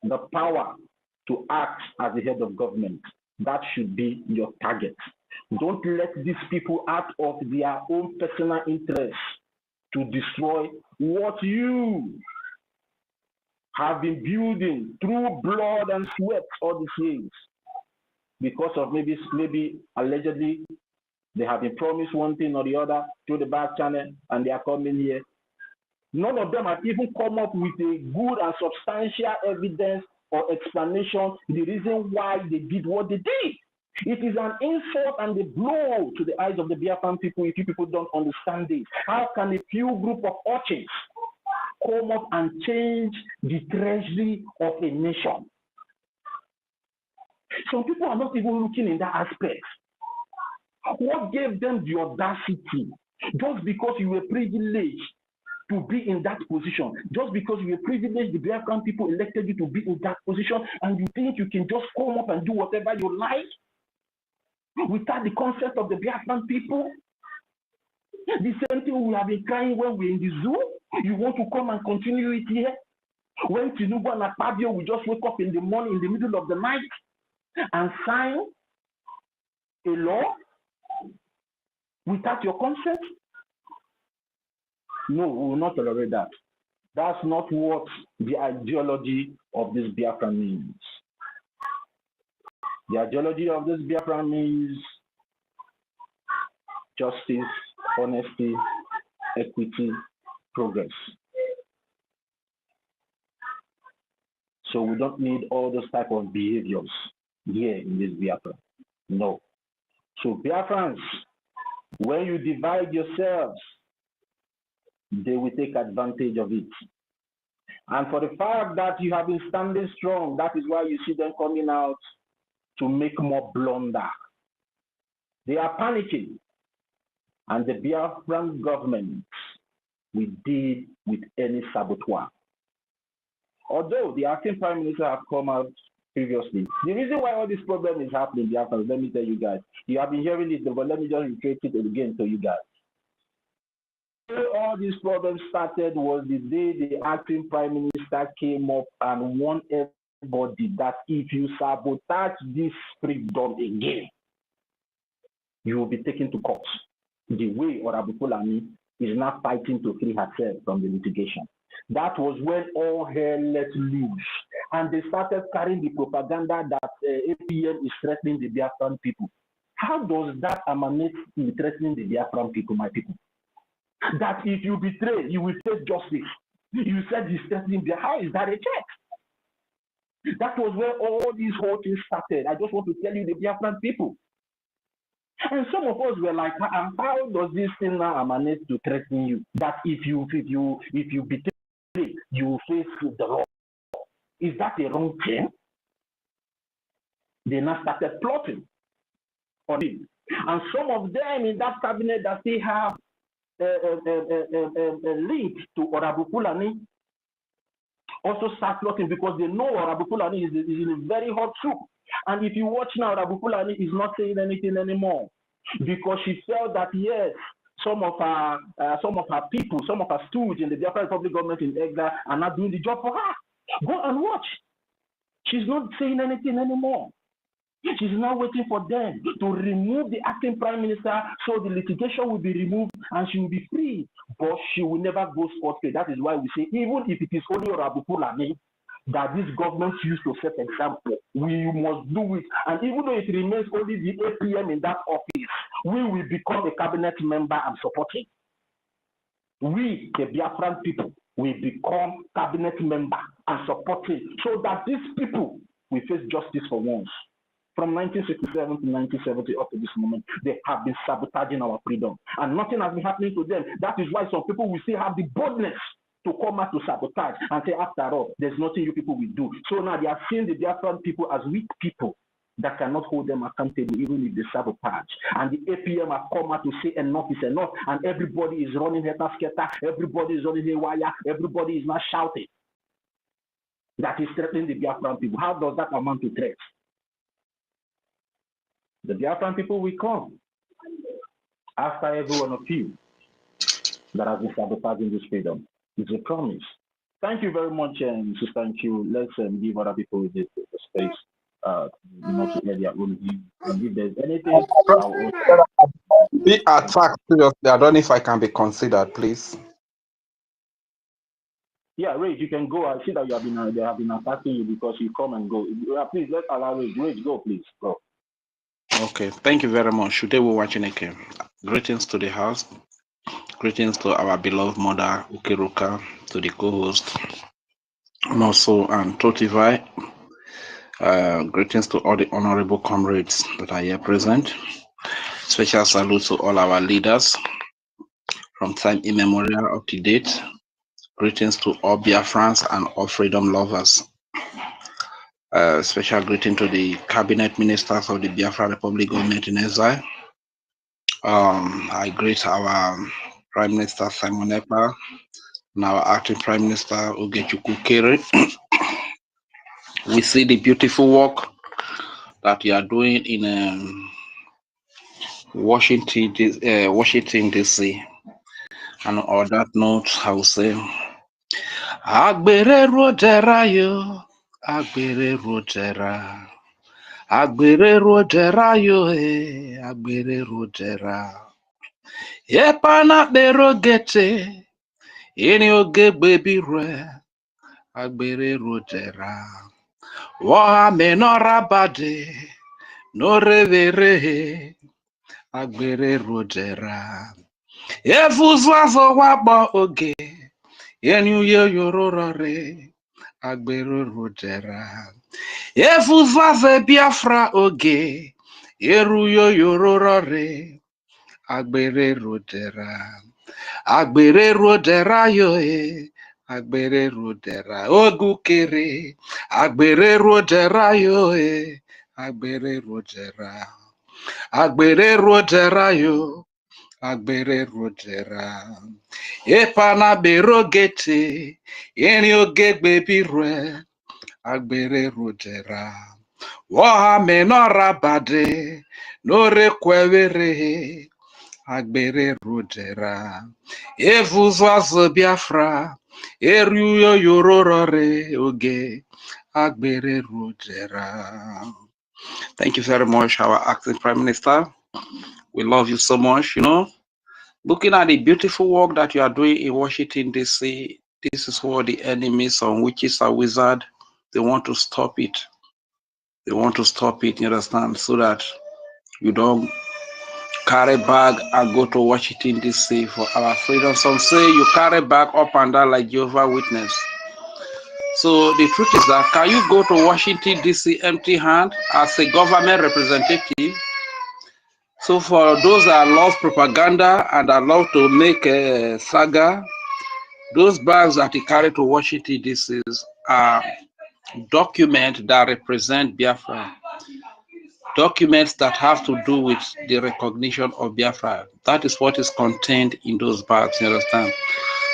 the power to act as the head of government. That should be your target. Don't let these people out of their own personal interests to destroy what you have been building through blood and sweat all these years. Because of maybe allegedly they have been promised one thing or the other through the back channel and they are coming here. None of them have even come up with a good and substantial evidence or explanation the reason why they did what they did. It is an insult and a blow to the eyes of the Biafran people if you people don't understand this. How can a few group of urchins come up and change the treasury of a nation? Some people are not even looking in that aspect. What gave them the audacity? Just because you were privileged to be in that position, just because you were privileged, the Biafran people elected you to be in that position, and you think you can just come up and do whatever you like without the consent of the Biafran people? The same thing we have been crying when we're in the zoo. You want to come and continue it here? When Tinubu and Akpabio will just wake up in the morning, in the middle of the night, and sign a law without your consent? No, we will not tolerate that. That's not what the ideology of this Biafra means. The ideology of this Biafra means justice, honesty, equity, progress. So we don't need all those type of behaviors here in this Biafra. No. So Biafrans, when you divide yourselves, they will take advantage of it. And for the fact that you have been standing strong, that is why you see them coming out to make more blunder. They are panicking. And the Biafran government will deal with any saboteur. Although the acting prime minister have come out previously. The reason why all this problem is happening, Biafra, let me tell you guys. You have been hearing it, but let me just repeat it again to you guys. All these problems started was the day the acting prime minister came up and warned everybody that if you sabotage this freedom again, you will be taken to court. The way Honorable Fulani is now fighting to free herself from the litigation. That was when all hell let loose. And they started carrying the propaganda that APM is threatening the Biafran people. How does that emanate in threatening the Biafran people, my people? That if you betray, you will face justice. You said he's threatening Biafra. How is that a check? That was where all these whole things started. I just want to tell you, the Biafran people. And some of us were like, how does this thing now emanate to threaten you? That if you betray, you will face the law. Is that a wrong thing? They now started plotting on him. And some of them in that cabinet that still have a link to Orabufulani also start plotting because they know Orabufulani is in a very hot soup. And if you watch now, Orabufulani is not saying anything anymore because she felt that yes, some of her people, some of her stooges in the Biafra Republic government in Egda are not doing the job for her. Go and watch. She's not saying anything anymore. She's now waiting for them to remove the acting prime minister so the litigation will be removed and she will be free. But she will never go scot-free. That is why we say, even if it is only Orabufulani that this government used to set example, we must do it. And even though it remains only the APM in that office, we will become a cabinet member and support it. We, the Biafran people, will become cabinet member and support it so that these people will face justice for once. From 1967 to 1970 up to this moment, they have been sabotaging our freedom. And nothing has been happening to them. That is why some people will still have the boldness to come out to sabotage and say, after all, there's nothing you people will do. So now they are seeing the Biafran people as weak people that cannot hold them accountable even if they sabotage. And the APM have come out to say enough is enough. And everybody is running helter-skelter. Everybody is running haywire. Everybody is not shouting. That is threatening the Biafran people. How does that amount to threats? The Biafran people will come after every one of you that has been sabotaging this freedom. It's a promise. Thank you very much, Sister. Thank you. Let's give other people the space, to hear their own view. And if there's anything, I'll be attacked seriously. I don't know if I can be considered, please. Yeah, Rage, you can go. I see that they have been attacking you because you come and go. Please, let's allow Rage. Rage, go, please. Go. Okay, thank you very much. Today we're watching again. Greetings to the house. Greetings to our beloved mother, Ukiruka, to the co-host, Noso and Totivai. Greetings to all the honorable comrades that are here present. Special salute to all our leaders from time immemorial up to date. Greetings to all BIAFRANS and all freedom lovers. Special greeting to the cabinet ministers of the Biafra Republic government in exile. I greet our Prime Minister Simon Ekpa and our acting Prime Minister OGOJA. We see the beautiful work that you are doing in Washington, DC. And on that note, I will say, Agbere rodera Agbere rodera. Agbere rodera Agbere rodera. Yepana berogete, ini oge baby re. Agbere rodera. Waha menora bade, no revere. Agbere rodera. Efuzwazo wabo oge, yenu ye yororare. Agbere rodera. Efuzwaze Biafra oge, yeru yo yororare. Agbere rodera. Agbere rodera yo Agbere rodera. Ogukere. Agbere rodera yo Agbere rodera. Agbere rodera yo. Agbere rodera. Epana berogete. Eni ogegbe birwe. Agbere rodera. Waha menora bade. Nore kwevere. Agbere rodera. Evuzwazo Biafra. Eruyo yororore oge. Agbere rodera. Thank you very much, our acting Prime Minister. We love you so much, Looking at the beautiful work that you are doing in Washington, DC, this is what the enemies on witches are wizards. They want to stop it. They want to stop it, you understand, so that you don't carry bag and go to Washington, DC for our freedom. Some say you carry bag up and down like Jehovah's Witness. So the truth is that, can you go to Washington, DC empty hand as a government representative? So for those that love propaganda and that love to make a saga, those bags that you carry to Washington, DC are documents that represent Biafra. documents that have to do with the recognition of Biafra. That is what is contained in those bags, you understand?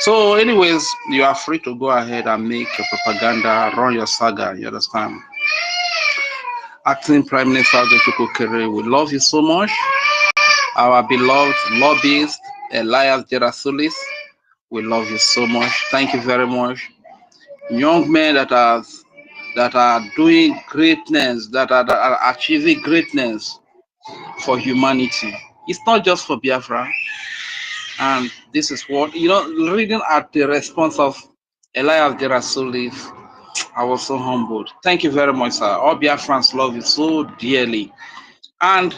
So anyways, you are free to go ahead and make your propaganda, run your saga, you understand? Acting Prime Minister Gekukere, we love you so much. Our beloved lobbyist, Elias Gerasulis, we love you so much. Thank you very much. Young men that are doing greatness, that are achieving greatness for humanity. It's not just for Biafra. And this is what, reading at the response of Elias Gerasulis, I was so humbled. Thank you very much, sir. All Biafrans love you so dearly. And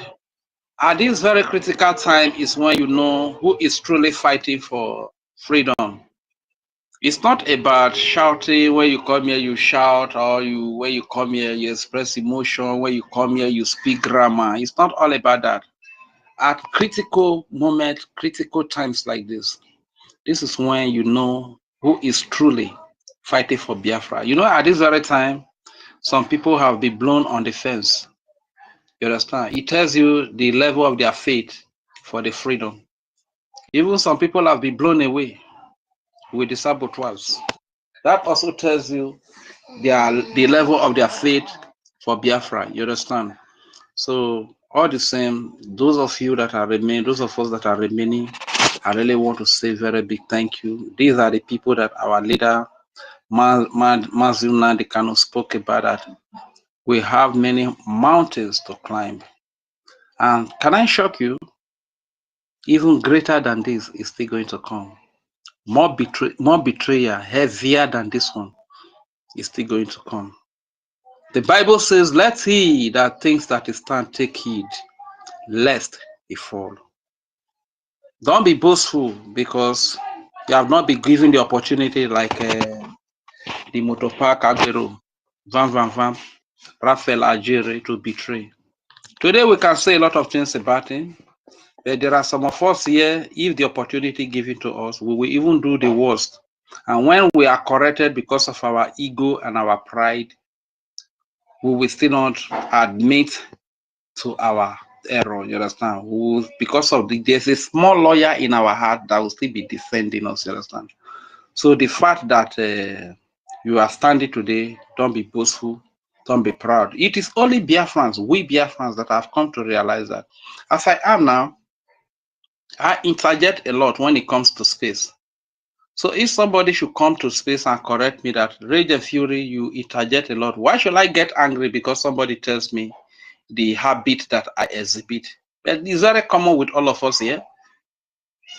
at this very critical time is when you know who is truly fighting for freedom. It's not about shouting. When you come here, you shout, or when you come here, you express emotion. When you come here, you speak grammar. It's not all about that. At critical moments, critical times like this is when you know who is truly fighting for Biafra. At this very time, some people have been blown on the fence. You understand? It tells you the level of their faith for the freedom. Even some people have been blown away with the saboteurs. That also tells you the level of their faith for Biafra. You understand? So all the same, those of you that are remaining, those of us that are remaining, I really want to say very big thank you. These are the people that our leader Mazin Nandekano spoke about, that we have many mountains to climb. And can I shock you? Even greater than this is still going to come. More betrayal, heavier than this one, is still going to come. The Bible says, let he that thinks that he stand take heed, lest he fall. Don't be boastful because you have not been given the opportunity like the Motopark Agbero, Van, Raphael Ajere to betray. Today we can say a lot of things about him, but there are some of us here, if the opportunity given to us, we will even do the worst. And when we are corrected because of our ego and our pride, we will still not admit to our error. You understand? Because of there's a small lawyer in our heart that will still be defending us. You understand? So the fact that you are standing today, don't be boastful, don't be proud. It is only Biafrans, we Biafrans, that have come to realize that. As I am now, I interject a lot when it comes to space. So if somebody should come to space and correct me that Rage and Fury, you interject a lot, why should I get angry because somebody tells me the habit that I exhibit? But it's very common with all of us here.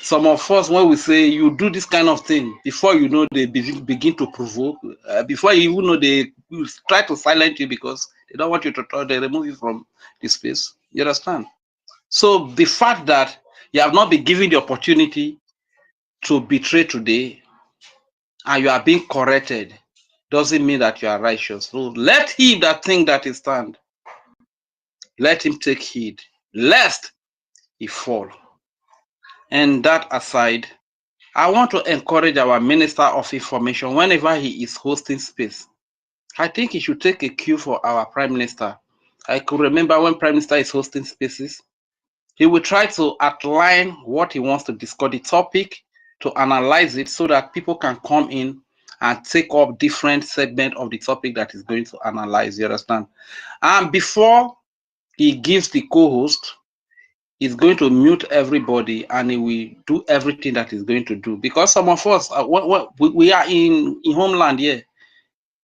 Some of us, when we say you do this kind of thing, before you know, they begin to provoke. Before you even know, they try to silence you because they don't want you to talk. They remove you from the space. You understand? So the fact that you have not been given the opportunity to betray today and you are being corrected doesn't mean that you are righteous. So let him that think that he stand, let him take heed, lest he fall. And that aside, I want to encourage our Minister of Information whenever he is hosting space. I think he should take a cue for our Prime Minister. I could remember when Prime Minister is hosting spaces, he will try to outline what he wants to discuss, the topic, to analyze it so that people can come in and take up different segments of the topic that is going to analyze. You understand? And before he gives the co-host, he's going to mute everybody and he will do everything that he's going to do. Because some of us, we are in homeland here.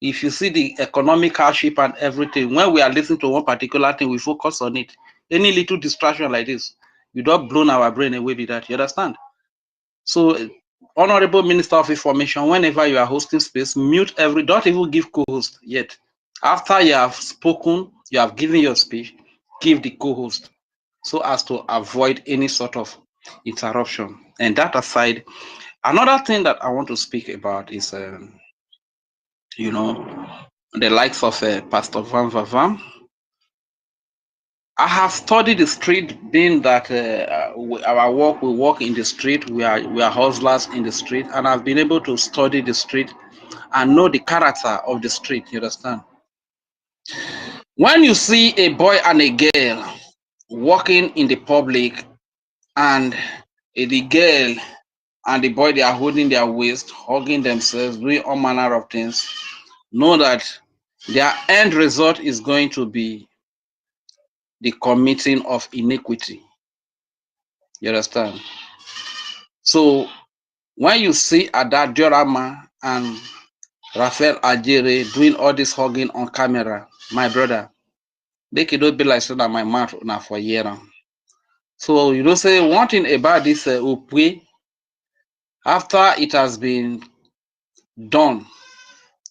If you see the economic hardship and everything, when we are listening to one particular thing, we focus on it. Any little distraction like this, you don't blow our brain away with that. You understand? So, Honorable Minister of Information, whenever you are hosting space, mute don't even give co-host yet. After you have spoken, you have given your speech, give the co-host, so as to avoid any sort of interruption. And that aside, another thing that I want to speak about is, the likes of Pastor Van Vavam. I have studied the street, being that our work, we work in the street, we are hustlers in the street, and I've been able to study the street and know the character of the street. You understand? When you see a boy and a girl walking in the public, and the girl and the boy, they are holding their waist, hugging themselves, doing all manner of things, know that their end result is going to be the committing of iniquity. You understand? So when you see Ada Diorama and Raphael Ajere doing all this hugging on camera, my brother, they could be like so that my mouth now for a year now. So you don't say one thing about this Upwe, after it has been done,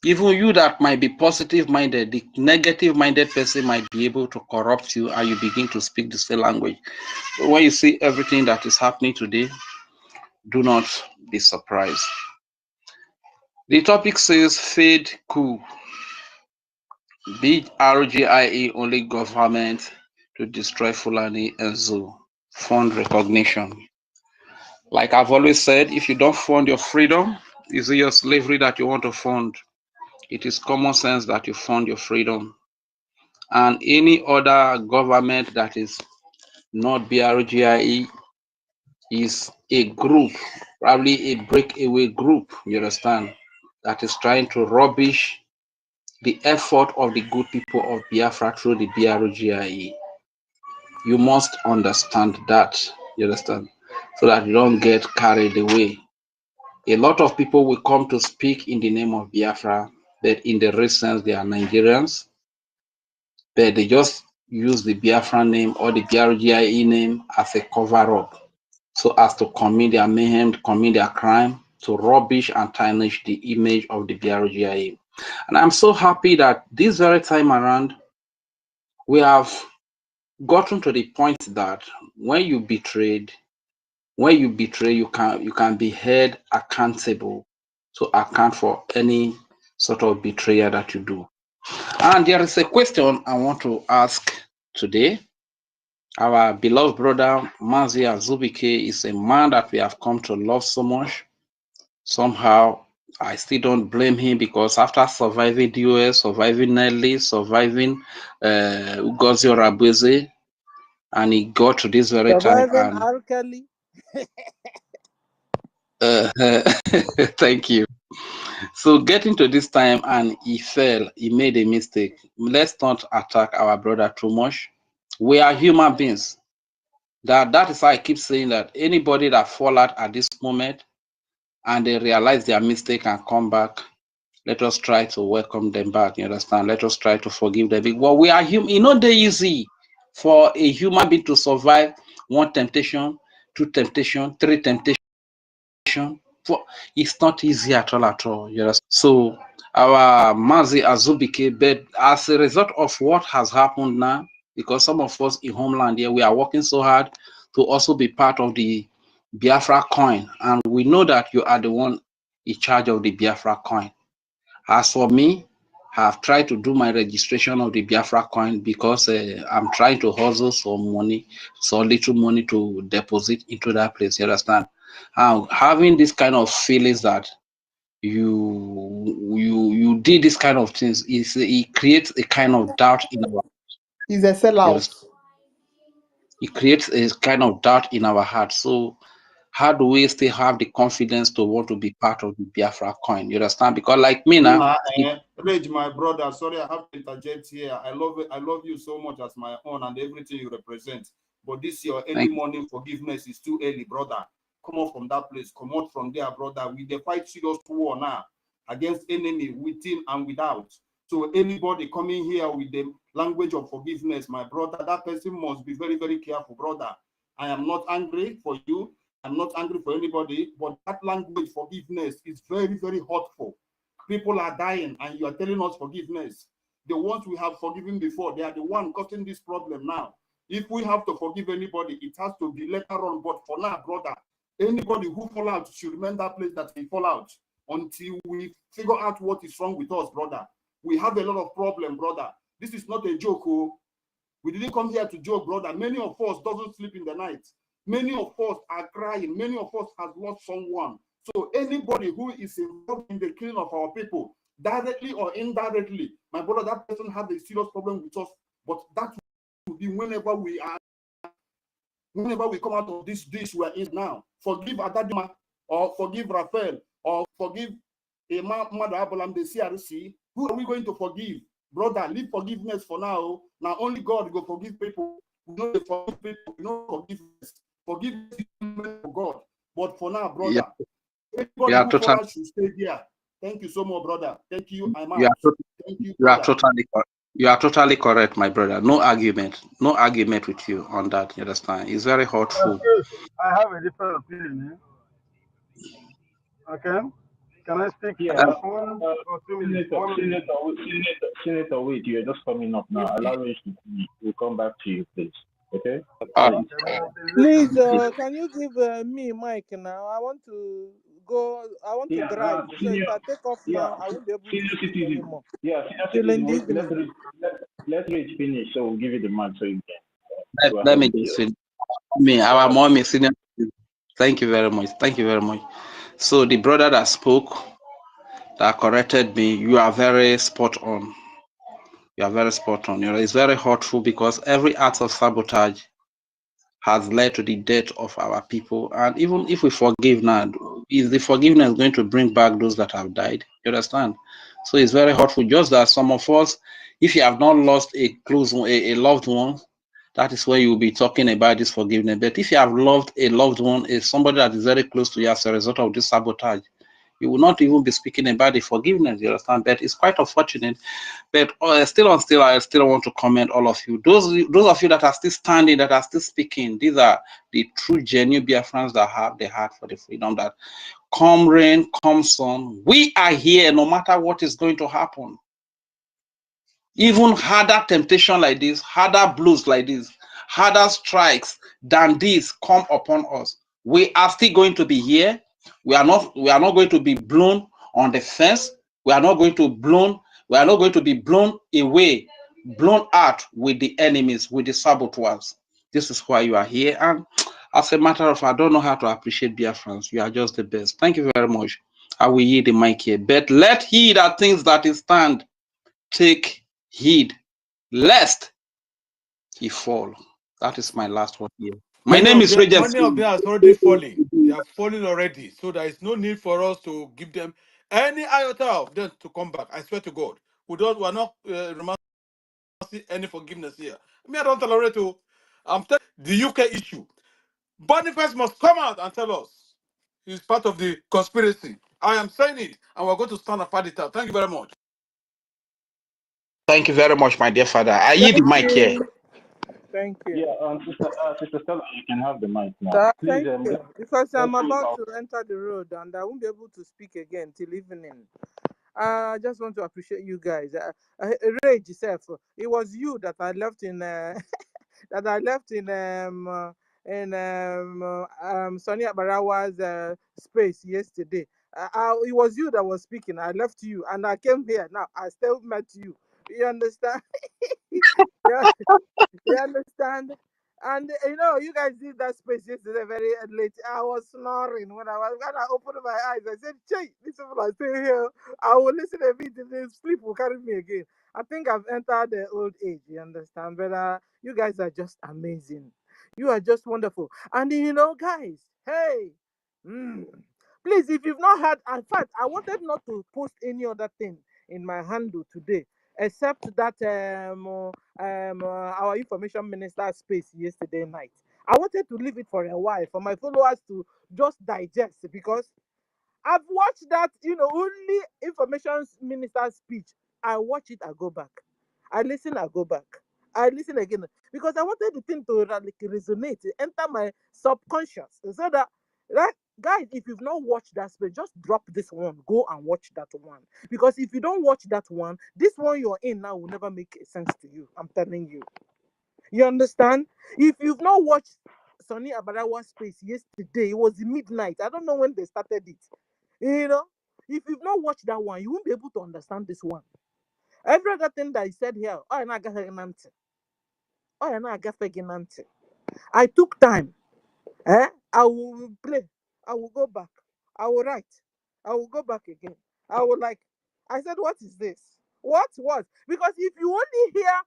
even you that might be positive minded, the negative minded person might be able to corrupt you, and you begin to speak the same language. So when you see everything that is happening today, do not be surprised. The topic says fade coup. BRGIE only government to destroy Fulani and Zoo. Fund recognition. Like I've always said, if you don't fund your freedom, is it your slavery that you want to fund? It is common sense that you fund your freedom. And any other government that is not BRGIE is a group, probably a breakaway group, you understand, that is trying to rubbish the effort of the good people of Biafra through the BRGIE. You must understand that, you understand, so that you don't get carried away. A lot of people will come to speak in the name of Biafra, but in the real sense, they are Nigerians, but they just use the Biafra name or the BRGIE name as a cover-up, so as to commit their mayhem, commit their crime, to rubbish and tarnish the image of the BRGIE. And I'm so happy that this very time around, we have gotten to the point that when you betray, you can be held accountable to account for any sort of betrayal that you do. And there is a question I want to ask today. Our beloved brother Mazi Azubike is a man that we have come to love so much. Somehow I still don't blame him, because after surviving DOS, surviving Nelly, surviving Ugozi Orabweze, and he got to this very time, Surviving and R. Kelly. thank you. So getting to this time, and he fell, he made a mistake. Let's not attack our brother too much. We are human beings. That is why I keep saying that anybody that fall out at this moment and they realize their mistake and come back, let us try to welcome them back. You understand? Let us try to forgive them. Well, we are human. You know, they easy for a human being to survive one temptation, two temptation, three temptation. It's not easy at all. You understand? So our Mazi Azubike, but as a result of what has happened now, because some of us in homeland here, we are working so hard to also be part of the Biafra coin, and we know that you are the one in charge of the Biafra coin. As for me, I have tried to do my registration of the Biafra coin, because I'm trying to hustle some money, some little money to deposit into that place. You understand? Having this kind of feelings that you did this kind of things, it creates a kind of doubt in our. He's a sellout. It creates a kind of doubt in our heart. So how do we still have the confidence to want to be part of the Biafra coin? You understand? Because like me now, Reg, my brother, sorry I have to interject here. I love you so much as my own and everything you represent. But this your early morning forgiveness is too early, brother. Come on from that place. Come out from there, brother. We dey fight serious war now against enemy within and without. So anybody coming here with the language of forgiveness, my brother, that person must be very, very careful, brother. I am not angry for you. I'm not angry for anybody, but that language forgiveness is very, very hurtful. People are dying and you are telling us forgiveness. The ones we have forgiven before, they are the one causing this problem now. If we have to forgive anybody, it has to be later on. But for now, brother, anybody who fall out should remember that place that he fall out until we figure out what is wrong with us, brother. We have a lot of problem, brother. This is not a joke. Oh. We didn't come here to joke, brother. Many of us doesn't sleep in the night. Many of us are crying. Many of us have lost someone. So anybody who is involved in the killing of our people, directly or indirectly, my brother, that person had a serious problem with us. But that will be whenever we come out of this dish we're in now. Forgive Adadima, or forgive Raphael, or forgive Mother Abalam, the CRC. Who are we going to forgive? Brother, leave forgiveness for now. Now only God will forgive people. We know they forgive people. We know forgiveness. Forgiveness is for God. But for now, brother, everybody who follows should stay here. Thank you so much, brother. Thank you. I'm out. Thank you, brother. You are totally correct, my brother. No argument with you on that. You understand? It's very hurtful. I have a different opinion. Okay, can I speak? Yeah, 1 or 2 minutes? Senator, wait, you're just coming up now. Allow me to we'll come back to you, please. Okay? Please, can you give me mic now? I want to go. I want to drive. So if I take off now, I won't be able to speak anymore. Yeah, let's reach finish. So we'll give you the mic so you can. Let me just finish. Our mom is senior. Thank you very much. Thank you very much. So the brother that spoke, that corrected me, you are very spot on. You are very spot on. You know, it's very hurtful because every act of sabotage has led to the death of our people. And even if we forgive now, is the forgiveness going to bring back those that have died? You understand? So it's very hurtful. Just that some of us, if you have not lost a close one, a loved one, that is where you will be talking about this forgiveness. But if you have loved a loved one, is somebody that is very close to you as a result of this sabotage, you will not even be speaking about the forgiveness. You understand? But it's quite unfortunate. But I still want to comment all of you. Those of you that are still standing, that are still speaking, these are the true, genuine Biafrans that have the heart for the freedom. That come rain, come sun, we are here no matter what is going to happen. Even harder temptation like this, harder blows like this, harder strikes than this come upon us. We are still going to be here. We are not going to be blown on the fence. We are not going to be blown away, blown out with the enemies, with the saboteurs. This is why you are here. And as a matter of fact, I don't know how to appreciate Biafrans. You are just the best. Thank you very much. I will yield the mic here. But let he that thinks that he stand take heed, lest he fall. That is my last word here. My name is Regent. Many of them are already falling. They are falling already. So there is no need for us to give them any iota of them to come back. I swear to God. We are not romancing any forgiveness here. I don't tolerate to. I'm telling the UK issue. Boniface must come out and tell us he's part of the conspiracy. I am saying it, and we're going to stand and fight it out. Thank you very much. Thank you very much, my dear father. I yield the mic here. Thank you. Yeah, Sister Stella, you can have the mic now. Please, thank you. Because I'm about to enter the road and I won't be able to speak again till evening. I just want to appreciate you guys. Rage itself. It was you that I left in Sonia Barawa's space yesterday. It was you that was speaking. I left you and I came here. Now I still met you. You understand? Yeah. You understand? And you guys did that space yesterday very late. I was snoring when I opened my eyes. I said, "Che, these people are still here. I will listen a bit. If sleep will carry me again." I think I've entered the old age. You understand? But you guys are just amazing. You are just wonderful. And guys, hey, please, if you've not had, in fact, I wanted not to post any other thing in my handle today, except that our information minister space yesterday night. I wanted to leave it for a while for my followers to just digest, because I've watched that, only information minister speech. I watch it, I go back. I listen, I go back. I listen again, because I wanted the thing to resonate, enter my subconscious, so that, right, guys, if you've not watched that space, just drop this one, go and watch that one. Because if you don't watch that one, this one you're in now will never make sense to you. I'm telling you. You understand? If you've not watched Sonny Abarawa's space yesterday, it was midnight. I don't know when they started it. If you've not watched that one, you won't be able to understand this one. Every other thing that he said here, I took time. I will play. I will go back. I will write. I will go back again. I will I said, what is this? What? Because if you only hear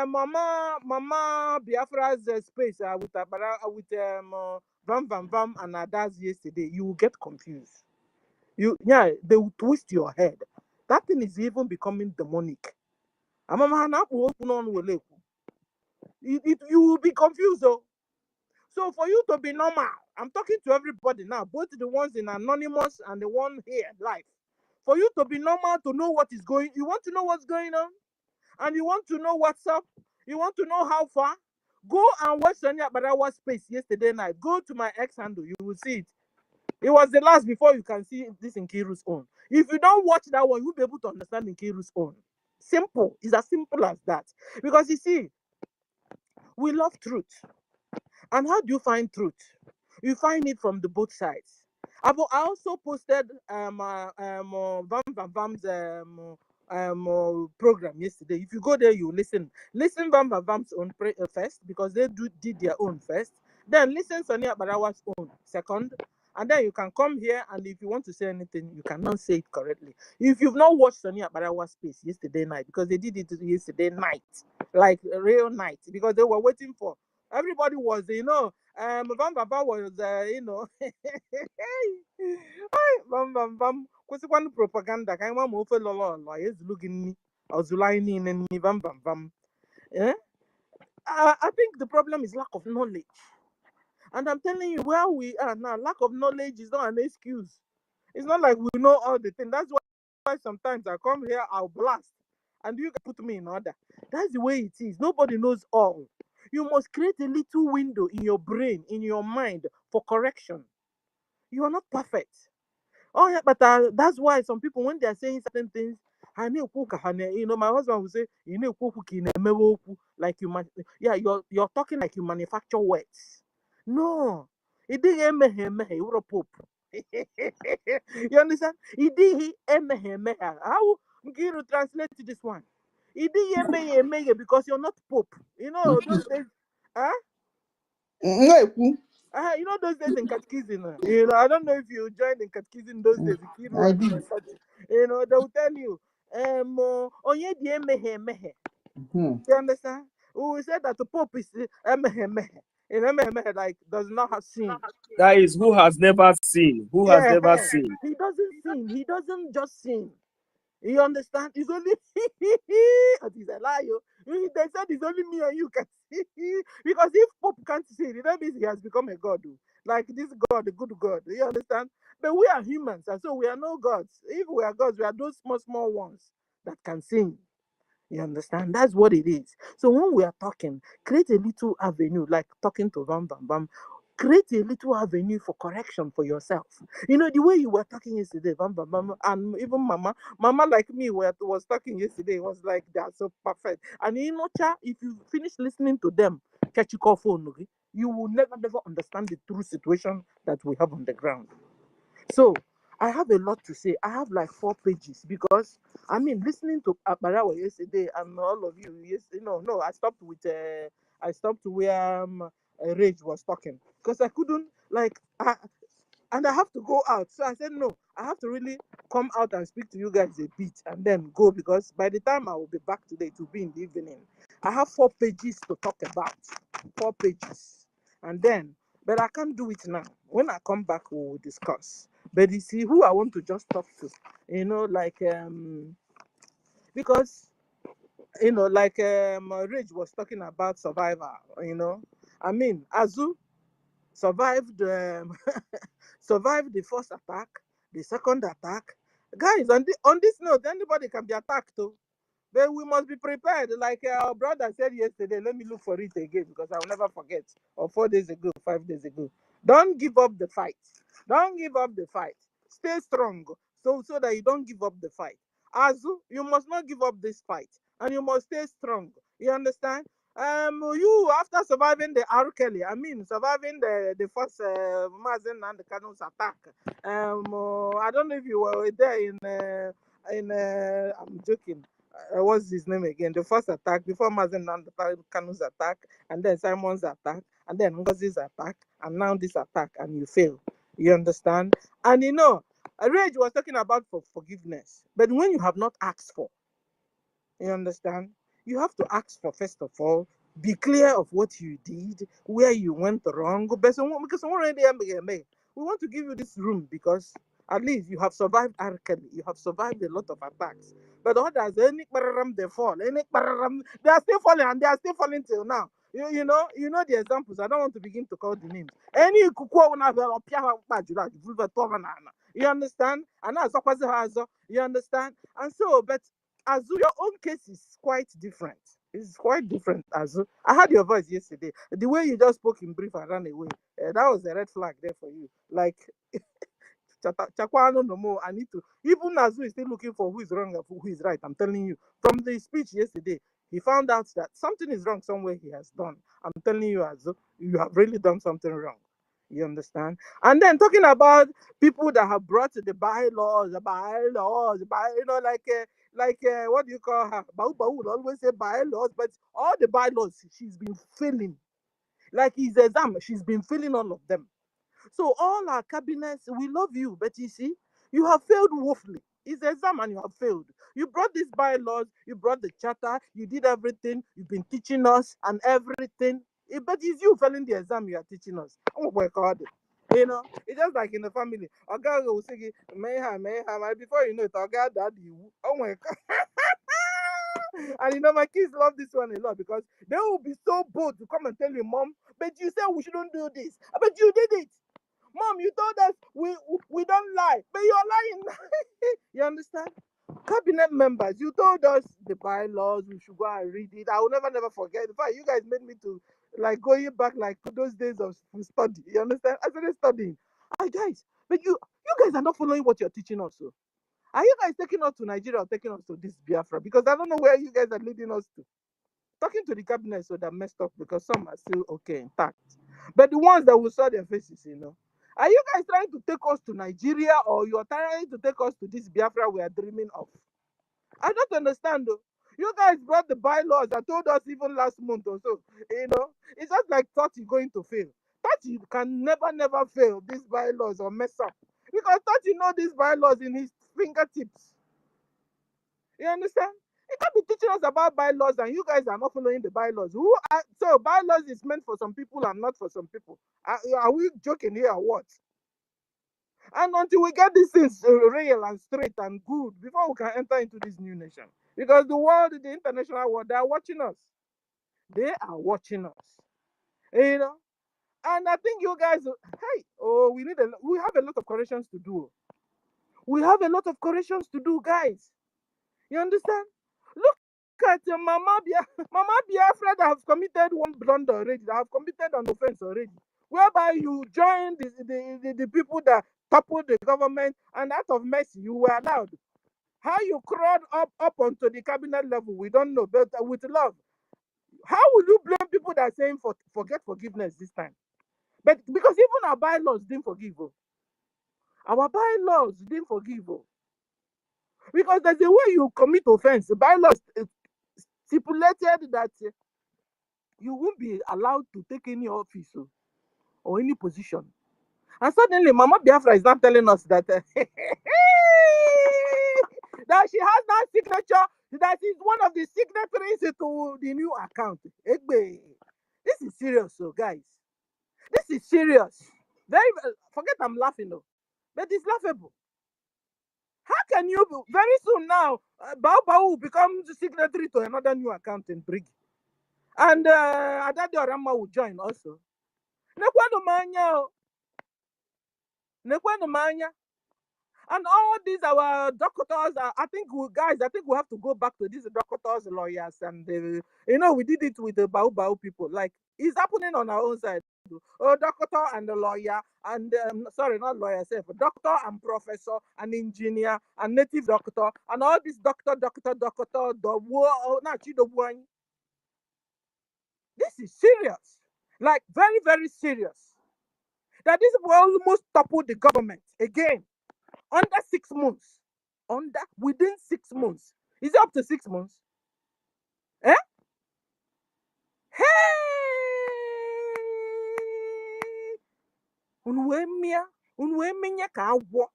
Mama Biafra's space with Vam Vam Vam and Adas yesterday, you will get confused. They will twist your head. That thing is even becoming demonic. You will be confused though. So for you to be normal, I'm talking to everybody now, both the ones in anonymous and the one here live. For you to be normal, to know what is going, you want to know what's going on, and you want to know what's up, you want to know how far, go and watch Sonia Barawa's space yesterday night. Go to my X handle, you will see it. It was the last before you can see this in Nkiru's own. If you don't watch that one, you'll be able to understand Nkiru's own. Simple. It's as simple as that. Because you see, we love truth. And how do you find truth? You find it from the both sides. I also posted Vam Vam Vam's program yesterday. If you go there, you listen. Listen Vam Vam Vam's own first, because they did their own first. Then listen Sonia Barawa's own second. And then you can come here, and if you want to say anything, you cannot say it correctly. If you've not watched Sonia Barawa's space yesterday night, because they did it yesterday night, like a real night, because they were waiting for. Everybody was, Van Baba was, Van Bam Bam, one propaganda, kind of move is looking in Van Bam Bam. I think the problem is lack of knowledge. And I'm telling you, where we are now, lack of knowledge is not an excuse. It's not like we know all the things. That's why sometimes I come here, I'll blast, and you can put me in order. That's the way it is. Nobody knows all. You must create a little window in your brain, in your mind, for correction. You are not perfect. Oh yeah, but that's why some people, when they are saying certain things, my husband will say, like you're talking like you manufacture words. No, it didn't you're a pope. You understand? It didn't how you translate this one? It didn't because you're not pope. You know those days, huh? You know those days in catechism. I don't know if you joined in catechism those days. I did. They will tell you, onye di emehe. You understand? We said that the Pope is emehe, like does not have sin. That is who has never seen. Who has never seen. He doesn't sin. He doesn't just sin. You understand? It's only he's a liar. They said it's only me and you can see. Because if Pope can't see it, that means he has become a god. Like this God, the good God. You understand? But we are humans, and so we are no gods. If we are gods, we are those small ones that can sing. You understand? That's what it is. So when we are talking, create a little avenue, like talking to Vam Bam Bam. Create a little avenue for correction for yourself. The way you were talking yesterday, Vam Bam Bam, and even Mama like me was talking yesterday, was like, they are so perfect. And if you finish listening to them, catch your phone, okay? You will never understand the true situation that we have on the ground. So I have a lot to say. I have like 4 pages because listening to Barawa yesterday and all of you. I stopped where Rage was talking because I couldn't and I have to go out. So I said no, I have to really come out and speak to you guys a bit and then go, because by the time I will be back today, it will be in the evening. I have 4 pages to talk about. 4 pages, and then. But I can't do it now. When I come back, we will discuss. But you see, who I want to just talk to, because Rage was talking about Survivor. Azu survived survived the first attack, the second attack. Guys, on this note, anybody can be attacked too. But we must be prepared. Like our brother said yesterday, let me look for it again because I'll never forget. Or 4 days ago, 5 days ago. Don't give up the fight. Don't give up the fight. Stay strong so that you don't give up the fight. Azu, you must not give up this fight. And you must stay strong. You understand? You, after surviving the R. Kelly, surviving the first Mazen and the Cano's attack. I don't know if you were there I'm joking. What's his name again? The first attack before Mazen and the Cano's attack, and then Simon's attack, and then NGOZI's attack, and now this attack, and you fail. You understand? And Rage was talking about forgiveness. But when you have not asked for, you understand? You have to ask for, first of all, be clear of what you did, where you went wrong. Because we want to give you this room because at least you have survived Arkeli. You have survived a lot of attacks. But others, they fall. They are still falling and they are still falling till now. You know the examples. I don't want to begin to call the names. Any you understand? And that's you understand? And so, but Azu, your own case is quite different. It's quite different, Azu. I heard your voice yesterday. The way you just spoke in brief and ran away, that was a red flag there for you. Like, Chakwano no more. I need to. Even Azu is still looking for who is wrong and who is right. I'm telling you. From the speech yesterday, he found out that something is wrong somewhere he has done. I'm telling you, Azu, you have really done something wrong. You understand? And then talking about people that have brought the bylaws, like what do you call her? Bau would always say bylaws, but all the bylaws she's been filling. Like his exam, she's been filling all of them. So all our cabinets, we love you, but you see, you have failed woefully. It's exam and you have failed. You brought these bylaws, you brought the charter, you did everything, you've been teaching us and everything. But it's you failing the exam you are teaching us. Oh my God. You know, it's just like in the family. Oga will say, mayhem, and before you know it, Oga, daddy, oh my God. And you know, my kids love this one a lot because they will be so bold to come and tell you, Mom, but you said we shouldn't do this. But you did it. Mom, you told us we don't lie, but you're lying. You understand? Cabinet members, you told us the bylaws, we should go and read it. I will never forget. In fact, you guys made me to like going back like to those days of study. You understand? I started studying. Guys, but you guys are not following what you're teaching us. So. Are you guys taking us to Nigeria or taking us to this Biafra? Because I don't know where you guys are leading us to. Talking to the cabinet, so they're messed up because some are still okay, intact. But the ones that we saw their faces, are you guys trying to take us to Nigeria or you're trying to take us to this Biafra we are dreaming of? I don't understand though. You guys brought the bylaws and told us even last month or so. It's just like thought you're going to fail. Thought you can never fail these bylaws or mess up. Because thought you know these bylaws in his fingertips. You understand? He can't be teaching us about bylaws and you guys are not following the bylaws. So bylaws is meant for some people and not for some people. Are we joking here or what? And until we get these things real and straight and good, before we can enter into this new nation. Because the world, the international world, they are watching us. They are watching us. And I think you guys, we have a lot of corrections to do. We have a lot of corrections to do, guys. You understand? Look at Mama Biafra that have committed one blunder already, that have committed an offense already, whereby you join the people that toppled the government, and out of mercy, you were allowed. How you crawled up onto the cabinet level, we don't know, but with love. How will you blame people that are saying forget forgiveness this time? But because even our bylaws didn't forgive. Our bylaws didn't forgive. Because there's a way you commit offense. The bylaws stipulated that you won't be allowed to take any office or any position. And suddenly, Mama Biafra is not telling us that that she has that signature, that is one of the signatories to the new account. This is serious, so guys. This is serious. Forget I'm laughing though, but it's laughable. How can you very soon now? Bao will become the signatory to another new account in Brgie. And Adadi Orama will join also. And all these our doctors, I think we have to go back to these doctors, lawyers, and we did it with the Bao people. Like it's happening on our own side. Doctor and a lawyer, and sorry, not lawyer, a doctor and professor and engineer and native doctor, and all these doctor. This is serious, like very, very serious. That this will almost topple the government again under 6 months. Within 6 months. Is it up to 6 months? Eh? Hey! Unwemia ka agwọ.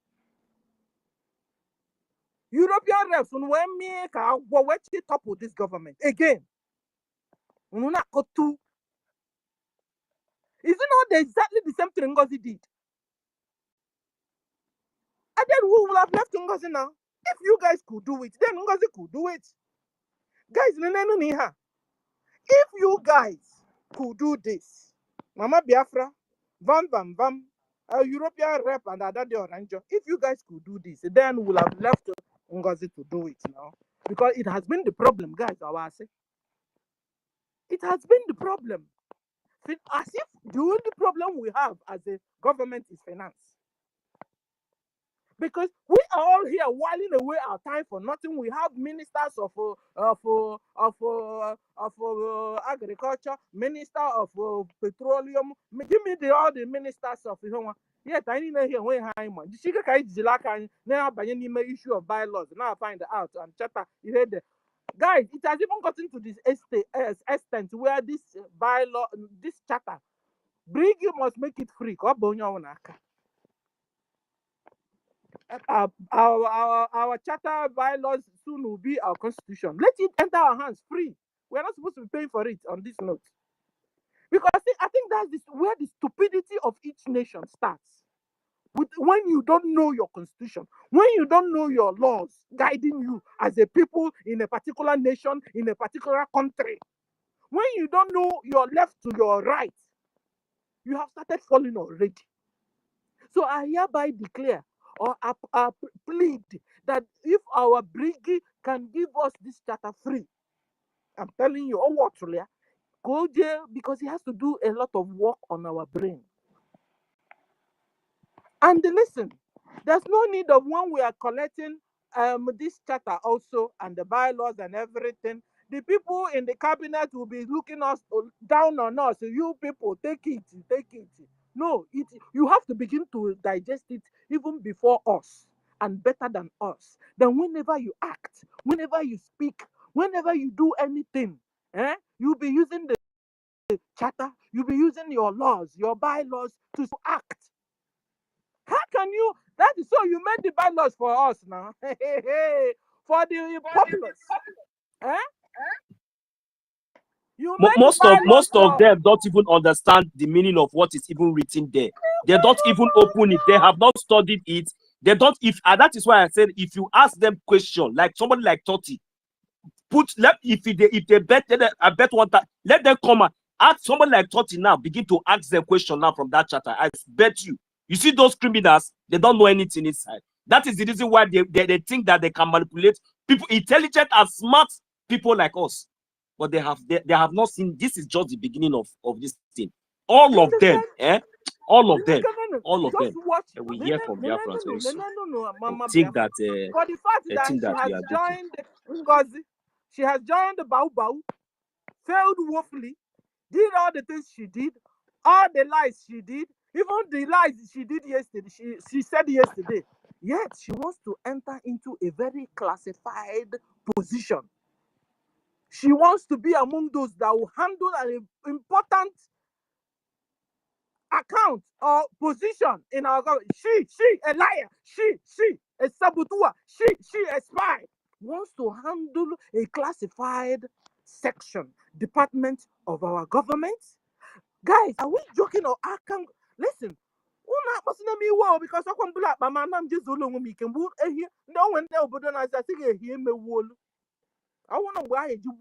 European reps when me ka what topple this government again. Ununa kotu. Is it not exactly the same thing Ngozi did? And then who will have left Ngozi now? If you guys could do it, then Ngozi could do it. Guys, if you guys could do this, Mama Biafra, Vam, European rep and Adade Oranjo, if you guys could do this, then we'll have left Ngozi to do it now. Because it has been the problem, guys, I say. It has been the problem. As if the only problem we have as a government is finance. Because we are all here whiling away our time for nothing. We have ministers of agriculture, minister of petroleum. Give me all the ministers of yet I need to hear when I'm on. The now by any issue of bylaws. Now I find out and chatter. You heard the guys. It has even gotten to this extent where this bylaw, this charter, Brgie must make it free. Our charter bylaws soon will be our constitution. Let it enter our hands free. We're not supposed to be paying for it on this note. Because I think that's where the stupidity of each nation starts. When you don't know your constitution, when you don't know your laws guiding you as a people in a particular nation, in a particular country, when you don't know your left to your right, you have started falling already. So I hereby declare or plead that if our Brgie can give us this charter free, I'm telling you, go there because he has to do a lot of work on our brain. And listen, there's no need of when we are collecting this charter also and the bylaws and everything. The people in the cabinet will be looking us down on us. You people, take it. No, you have to begin to digest it even before us and better than us. Then whenever you act, whenever you speak, whenever you do anything, you'll be using the charter, you'll be using your laws, your bylaws to act. How can you? That is so you made the bylaws for us now. For the populace. You made most of them don't even understand the meaning of what is even written there. They don't even open it. They have not studied it. They don't. That is why I said if you ask them question like somebody like Totti, if they bet I bet one time, let them come and ask somebody like Totti now. Begin to ask them question now from that charter. I bet you. You see those criminals, they don't know anything inside. That is the reason why they think that they can manipulate people, intelligent and smart people like us. But they have not seen. This is just the beginning of this thing. All of them, all of them. We hear from Biafrans very soon. Think that for the fact that she has joined NGOZI, she has joined the Bau, failed woefully, did all the things she did, all the lies she did, even the lies she did yesterday, she said yesterday. Yet she wants to enter into a very classified position. She wants to be among those that will handle an important account or position in our government. She, a liar. She, a saboteur. She, a spy. Wants to handle a classified section, department of our government. Guys, are we joking or I can listen? Because I can't black my man just alone me can wood here. No one else but then I think hear me wool. I want to why you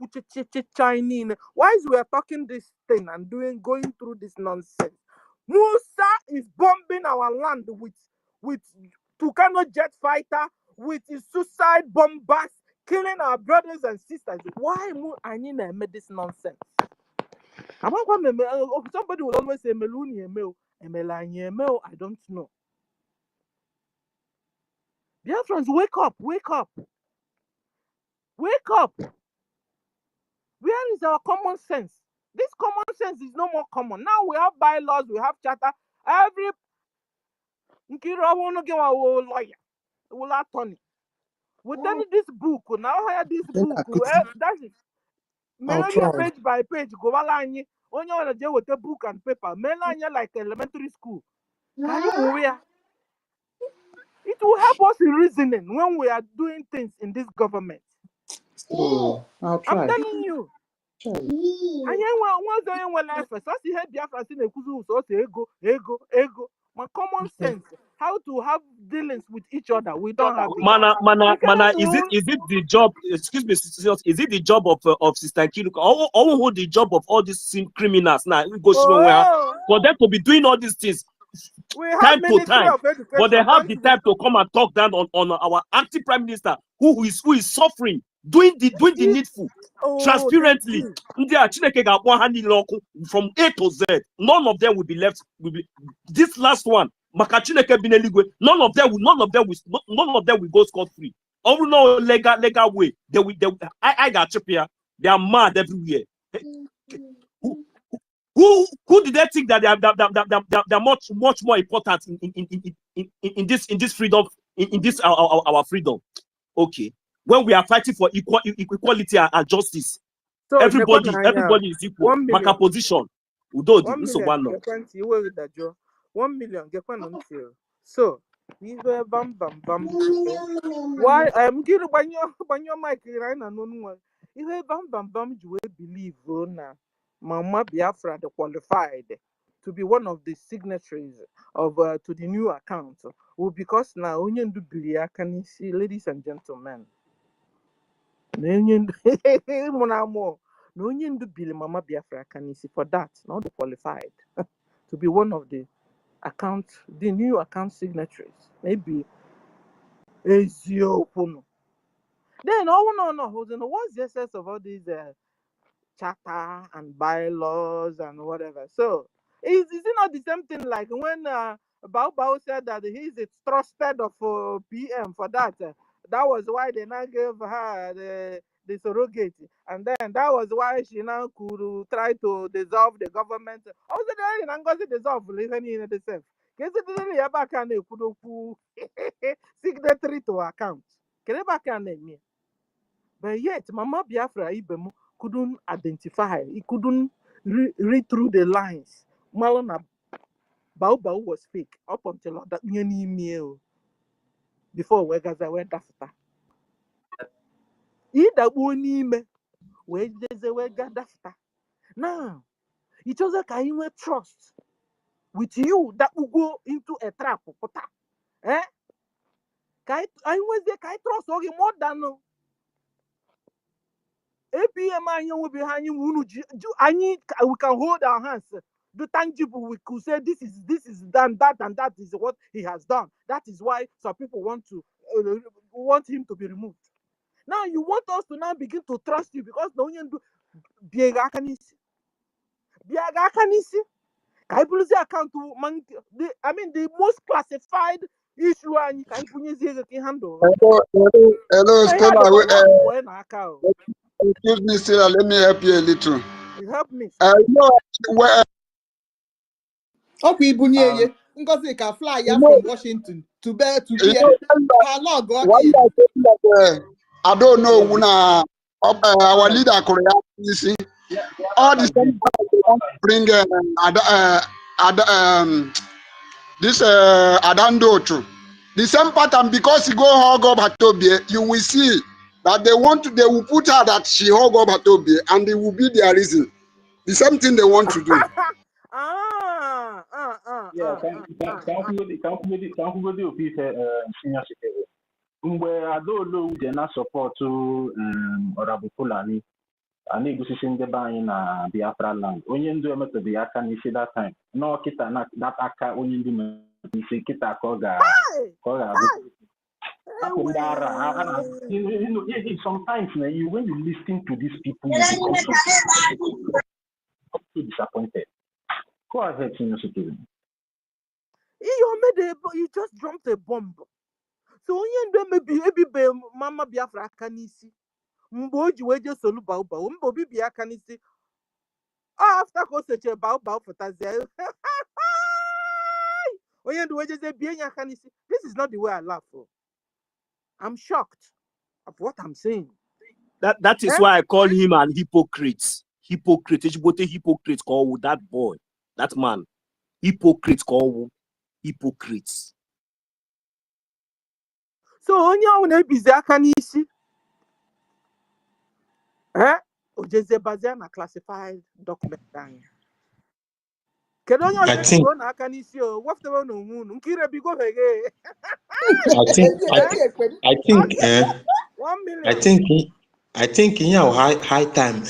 Chinese. Why is we are talking this thing and going through this nonsense? Musa is bombing our land with Tucano jet fighter, with his suicide bombers, killing our brothers and sisters. Why I need to make this nonsense? Somebody will always say Meluni Emel, Emelani Emel. I don't know. Biafrans, wake up. Where is our common sense? This common sense is no more common. Now we have bylaws, we have charter. Every Nkira won't give a lawyer. Will attorney. We done this book. Now hire this book. That's it. Melania page by page. Go along. Only on a day with a book and paper. Melania like elementary school. Can you where? It will help us in reasoning when we are doing things in this government. I'll I'm try. telling you. And then when I first see head Biafra in the so ego. My common sense, how to have dealings with each other, we don't have it. Mana, is it the job? Excuse me, is it the job of Sister Kiruka? Or who the job of all these criminals now? We go for them to be doing all these things we have time to Ministry time, of Education, but they have the time to come and talk down on our acting Prime Minister who is suffering, doing the needful. Transparently, from A to Z, none of them will be left. This last one, none of them will go scot free. Or no legal way. I got trip here. They are mad everywhere. Who did they think that they are much more important in this freedom, in this our freedom? Okay, when we are fighting for equality and justice, so everybody is equal. 1 million. Maka position. 1 million. 1 million. So, bam. Why I'm getting when your mic right now? No. If bam, you will believe na Mama Biafra the qualified to be one of the signatories of to the new account. Well, because now only do bilia can you see, ladies and gentlemen. No union do bill Mama Biafra can you see for that, not the qualified to be one of the the new account signatories. Maybe Ezio. Then what's the essence of all these charter and bylaws and whatever? So is it not the same thing like when Bao said that he's a trusted of PM for that? That was why they now gave her the surrogate, and then that was why she now could try to dissolve the government. Also, then NGOZI dissolve even in the same. Signatory to account. But yet, Mama Biafra Ibemo couldn't identify. He couldn't read through the lines. Malona Bao was fake up until that email before Wegaza went after. Either one email where there's a Wegad after. Now, it was a kind of trust with you that will go into a trap. Eh? I was the kind trust more than APM will be hanging. We can hold our hands. The tangible, we could say this is done, that and that is what he has done. That is why some people want him to be removed. Now you want us to now begin to trust you because no one do Biagakanisi. Kaibuluzi account to the most classified issue and you handle. Hello, Stella. Excuse me, Stella. Let me help you a little. You help me. Where? Okay, Bunye, Ngozi can fly from Washington to bear to be her log. I don't know when our leader Korea. You see, all the same they want to bring this Adando to the same pattern because you go hog up Hatobie, you will see that they will put her that she hog up Hatobie, and it will be their reason. The same thing they want to do. Mgbe Adaolu je na sọpọtụ Honorable Fulani a na-egosisi ndị be anyị na Biafra land, onye ndu emetụbeghị aka n'isi that time nọ kịta na that aka onye ndu n'isi kịta ka ọ ga-abụ ndị ara. Sometimes when you listen to these people you become so disappointed. Go ahead, Senior Citizen. You just dropped a bomb. So maybe Mama Biafra kanisi. Mboji weje solu bao. Mbobi Bia kanisi. After ko seche bao for tazia. This is not the way I laugh. I'm shocked of what I'm saying. That is why I call him an hypocrite. Hypocrite called that boy, that man. Hypocrite called hypocrites. So onye ahụ na-ebizi aka n'isi ojeze bazia na classified document anyị. Kedu onye ọzọ ebigo na aka n'isi o weftewe n'onwe unu nkire bigo hege. I think in your high time,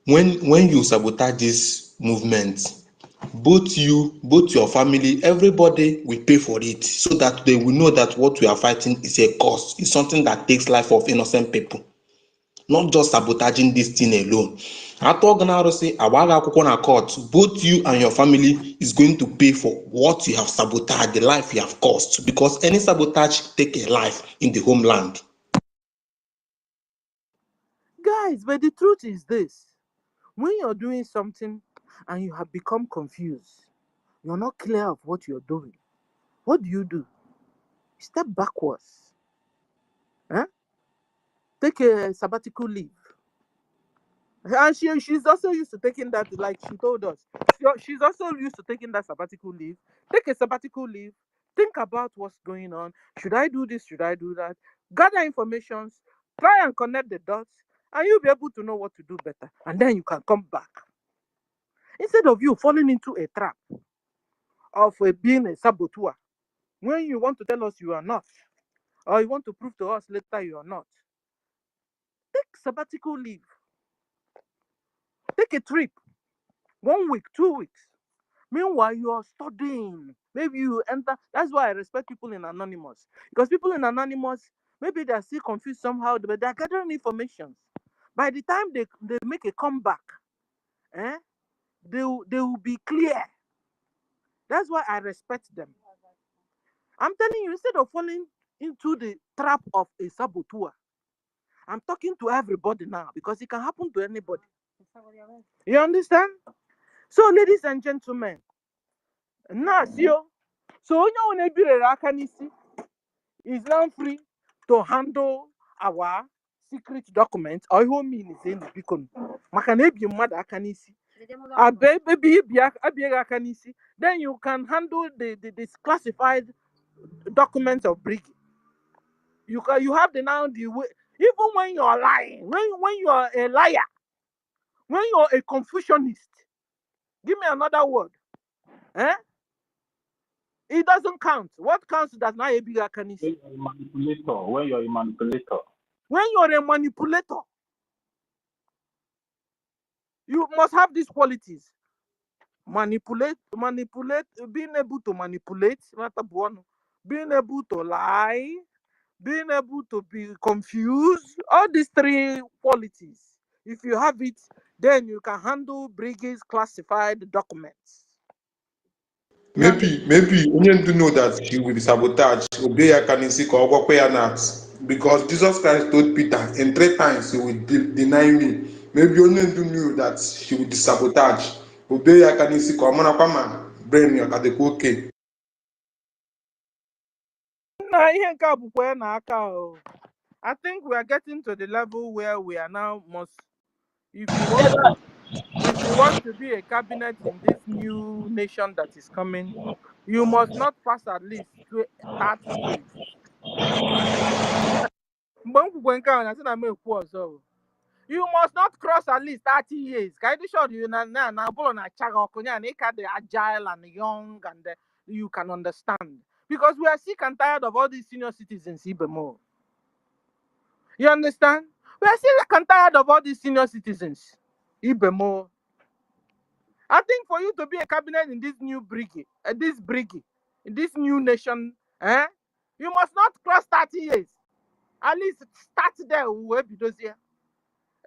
when you sabotage this movement, both your family, everybody will pay for it, so that they will know that what we are fighting is a cause. It's something that takes life of innocent people, not just sabotaging this thing alone. After say court, both you and your family is going to pay for what you have sabotaged, the life you have caused, because any sabotage take a life in the homeland. Guys, but the truth is this: when you're doing something and you have become confused, you're not clear of what you're doing, what do? Step backwards. Take a sabbatical leave. And she's also used to taking that, like she told us. She's also used to taking that sabbatical leave. Take a sabbatical leave. Think about what's going on. Should I do this? Should I do that? Gather information. Try and connect the dots. And you'll be able to know what to do better. And then you can come back. Instead of you falling into a trap of being a saboteur, when you want to tell us you are not, or you want to prove to us later you are not, take sabbatical leave. Take a trip. 1 week, 2 weeks. Meanwhile, you are studying. Maybe you enter. That's why I respect people in Anonymous. Because people in Anonymous, maybe they are still confused somehow, but they are gathering information. By the time they make a comeback, they will be clear. That's why I respect them. I'm telling you, instead of falling into the trap of a saboteur, I'm talking to everybody now, because it can happen to anybody. You understand? So, ladies and gentlemen, Nasio, so onye ebirere aka n'isi is now free to handle our secret documents, or who mean is in the beacon. Maka na ebi mmadụ aka n'isi. Aka n'isi, then you can handle the classified documents of Brgie. You have the now the way, even when you're lying, when you're a liar, when you're a Confucianist, give me another word. It doesn't count. What counts does not be a manipulator. When you're a manipulator. When you're a manipulator, you must have these qualities. Manipulate, being able to manipulate, being able to lie, being able to be confused. All these three qualities. If you have it, then you can handle Brigie's classified documents. Maybe you need to know that she will sabotage, obey her kanisi, or because Jesus Christ told Peter in 3 times he will deny me. Maybe you need to know that she will sabotage, obey her kanisi, or brain your okay. I think we are getting to the level where we are now if you want to be a cabinet in this new nation that is coming, you must not pass at least 30 years. You must not cross at least 30 years. You agile and young, and you can understand. Because we are sick and tired of all these senior citizens, Ibemo. You understand? We are sick and tired of all these senior citizens, Ibemo. I think for you to be a cabinet in this new Brgie, in this new nation, you must not cross 30 years. At least start there.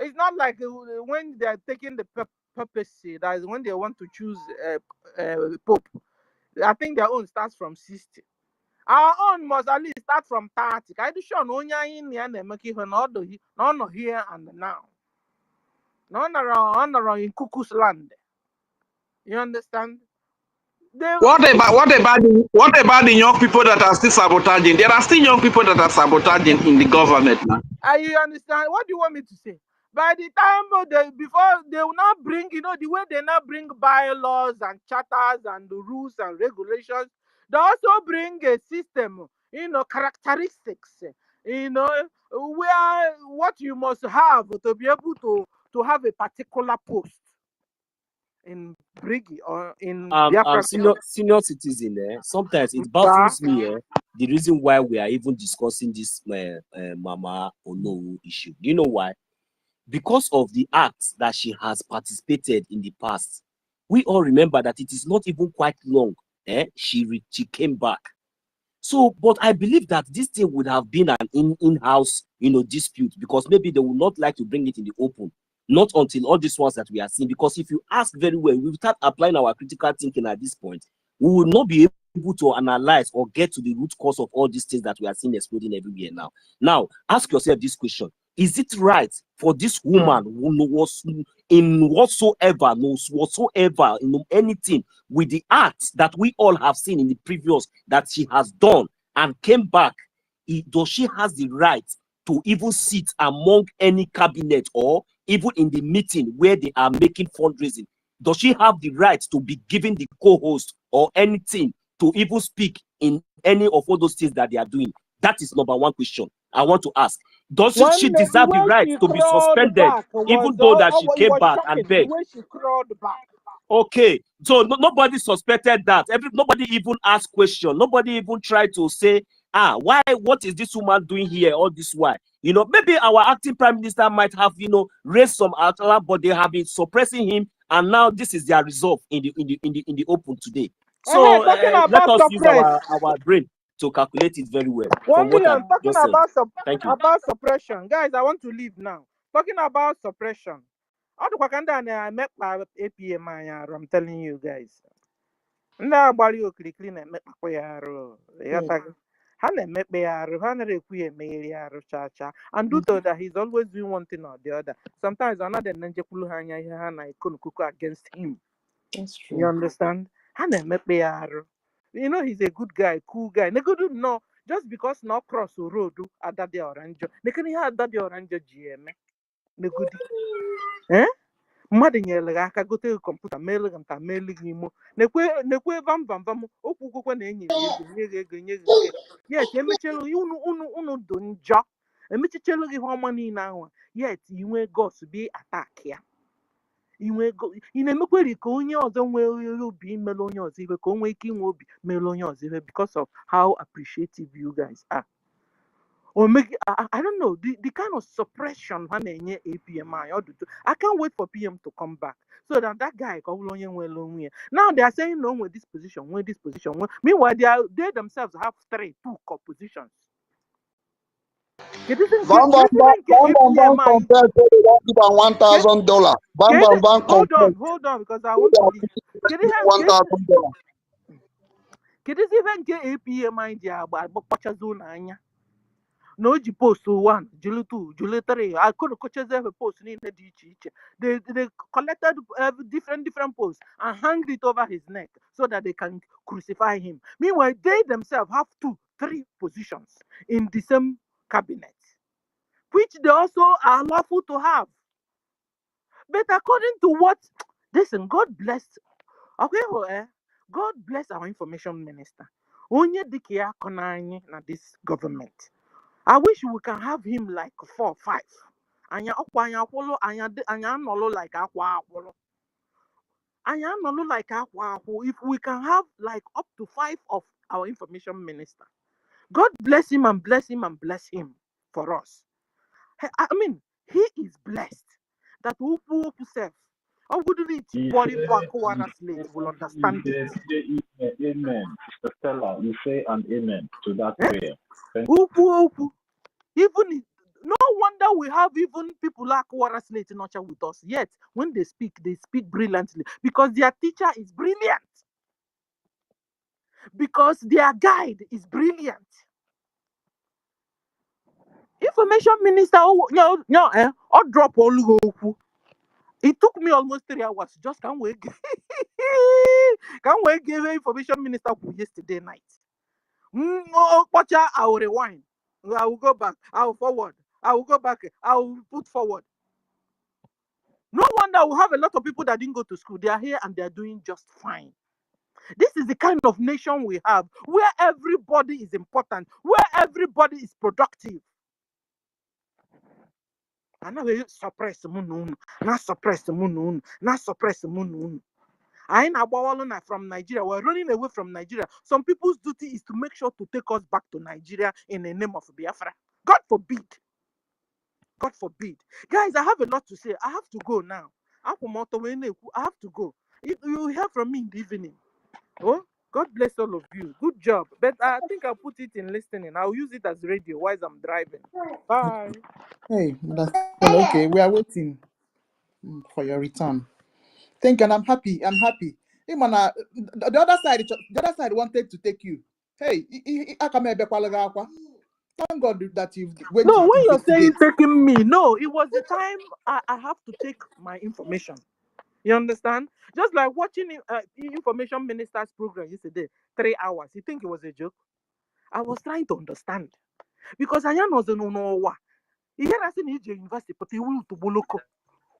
It's not like when they are taking the papacy, that is when they want to choose Pope. I think their own starts from 60. Our own must at least start from 30. I do sure no here and now. None around in Cuckoo's land. You understand? What about the young people that are still sabotaging? There are still young people that are sabotaging in the government now. You understand? What do you want me to say? By the time before they will not bring, the way they now bring bylaws and charters and the rules and regulations, they also bring a system characteristics, where what you must have to be able to have a particular post in Brgie or in Biafra. Senior citizen. Sometimes it baffles me. The reason why we are even discussing this Mama Onowu issue. Do you know why? Because of the acts that she has participated in the past. We all remember that it is not even quite long. She came back. So, but I believe that this thing would have been an in-house, dispute, because maybe they would not like to bring it in the open. Not until all these ones that we are seeing. Because if you ask very well, we will start applying our critical thinking at this point. We will not be able to analyze or get to the root cause of all these things that we are seeing exploding everywhere now. Now, ask yourself this question. Is it right for this woman who was in whatsoever, anything with the acts that we all have seen in the previous that she has done and came back, does she has the right to even sit among any cabinet or even in the meeting where they are making fundraising? Does she have the right to be given the co-host or anything to even speak in any of all those things that they are doing? That is number one question I want to ask. Does she deserve the right to be suspended, even though that she came back and begged? The way she crawled back. Okay, so nobody suspected that. Nobody even asked question. Nobody even tried to say, why? What is this woman doing here? All this why? Maybe our acting prime minister might have, raised some alarm, but they have been suppressing him, and now this is their resolve in the open today. So let us use our brain to calculate it very well. 1 million. Talking Thank you. about suppression, guys. I want to leave now. Talking about suppression. I met my APM. I'm telling you guys. Na-agbali okirikiri na-emekpakwa ya arụ. Ha na-emekpe ya arụ. Ha na-ekwu ya emegheri arụ cha. And due to that, he's always doing one thing or the other. Sometimes another na-njekwulu ha anya ihe ha na-ekonukuku against him. That's true. You understand? Ha na-emekpe ya arụ. He's a good guy, cool guy. No, just because no cross the road, Adade Oranjo. Nekeni ha Adade Oranjo GM. Negudi. Mmadụ nyere gị aka gote kọmputa meelu gị nta meelu gị imo nekwe vam okwu gwụkwa na enyere ego nye gị nke yet emechelu unu do njọ emechichelu gị ihe ọma niile ahụ yet inwe gos bi atak ya ị na-emekweri ka onye ọzọ nwee obi imelu onye ọzọ iwe ka o nwee ike inwe obi melu onye ọzọ iwe because of how appreciative you guys are. Or make I don't know the kind of suppression APM. I can't wait for PM to come back so that guy now they are saying no with this position. Meanwhile they themselves have two positions. Bam compared to $1,000. Hold on because I want to leave. $1,000. Can this even get APM idea about zone anya? No, you post 1, July 2, July 3. I couldn't coach every post in the ditch. They collected different posts and hanged it over his neck so that they can crucify him. Meanwhile, they themselves have 2, 3 positions in the same cabinet, which they also are lawful to have. But according to what, listen, God bless. Okay, God bless our information minister. Onye dikia konanye na this government. I wish we can have him like 4 or 5. Anya nolo like akwa apolo. Anya nolo like akwa. If we can have like up to 5 of our information minister, God bless him and bless him and bless him for us. I mean, he is blessed that who self. How would it body will understand it? Amen. Sister Stella, you say an amen to that prayer. Even no wonder we have even people like Wara Slate in with us. Yet when they speak brilliantly because their teacher is brilliant. Because their guide is brilliant. Information minister, drop all. It took me almost 3 hours. Just can't wait. Can't wait give information minister yesterday night. I will rewind. I will go back. I will forward. I will go back. I will put forward. No wonder we have a lot of people that didn't go to school. They are here and they are doing just fine. This is the kind of nation we have, where everybody is important, where everybody is productive. And now we suppress Munun, not suppress Munun, not suppress Munun. I know from Nigeria. We're running away from Nigeria. Some people's duty is to make sure to take us back to Nigeria in the name of Biafra. God forbid. God forbid. Guys, I have a lot to say. I have to go now. I have to go. You will hear from me in the evening. Oh, God bless all of you. Good job. But I think I'll put it in listening. I'll use it as radio while I'm driving. Bye. Hey, that's okay. We are waiting for your return. Thank you, and I'm happy. I'm happy. Hey, man, the other side wanted to take you. Hey, thank God that you went No, to when you're saying investigate. taking me, no, it was the time I have to take my information. You understand? Just like watching information minister's program yesterday, 3 hours. You think it was a joke? I was trying to understand because I was no what. You hear us in university, but you will to Boloko.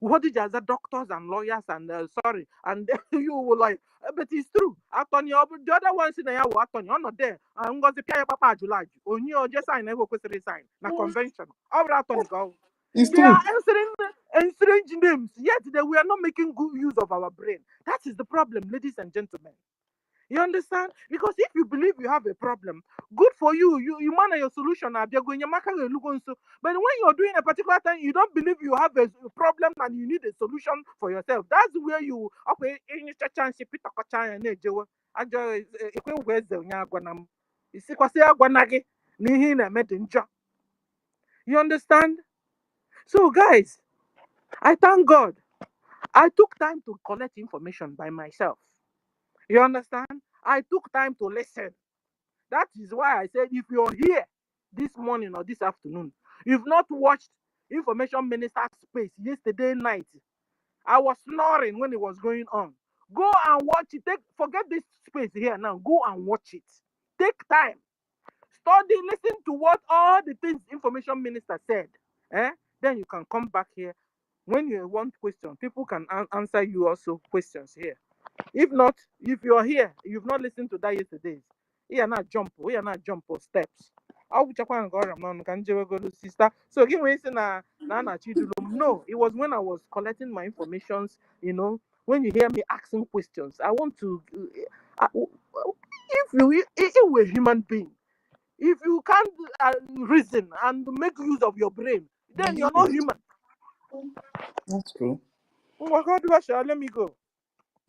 What did you as doctors and lawyers and sorry, and you were like, but it's true. Attorney, the other ones in the hour, attorney, I'm not there. I'm going to pay Papa July. Only you just sign, never question resign. Na convention. Our attorney go. It's They true. are answering strange names, yet we are not making good use of our brain. That is the problem, ladies and gentlemen. You understand? Because if you believe you have a problem, good for you. You manage your solution. But when you're doing a particular thing, you don't believe you have a problem and you need a solution for yourself. That's where you you understand? So guys, I thank God. I took time to collect information by myself. You understand? I took time to listen. That is why I said if you're here this morning or this afternoon, you've not watched Information Minister's Space yesterday night. I was snoring when it was going on. Go and watch it. Forget this space here now. Go and watch it. Take time. Study, listen to what all the things Information Minister said. Then you can come back here. When you want questions, people can answer you also questions here. If not, if you're here, you've not listened to that yesterday. We are not jump for steps. I will check on sister. So again, when you no, it was when I was collecting my informations, when you hear me asking questions, I want to if you were a human being, if you can't reason and make use of your brain, then you're not human. That's true. Let me go.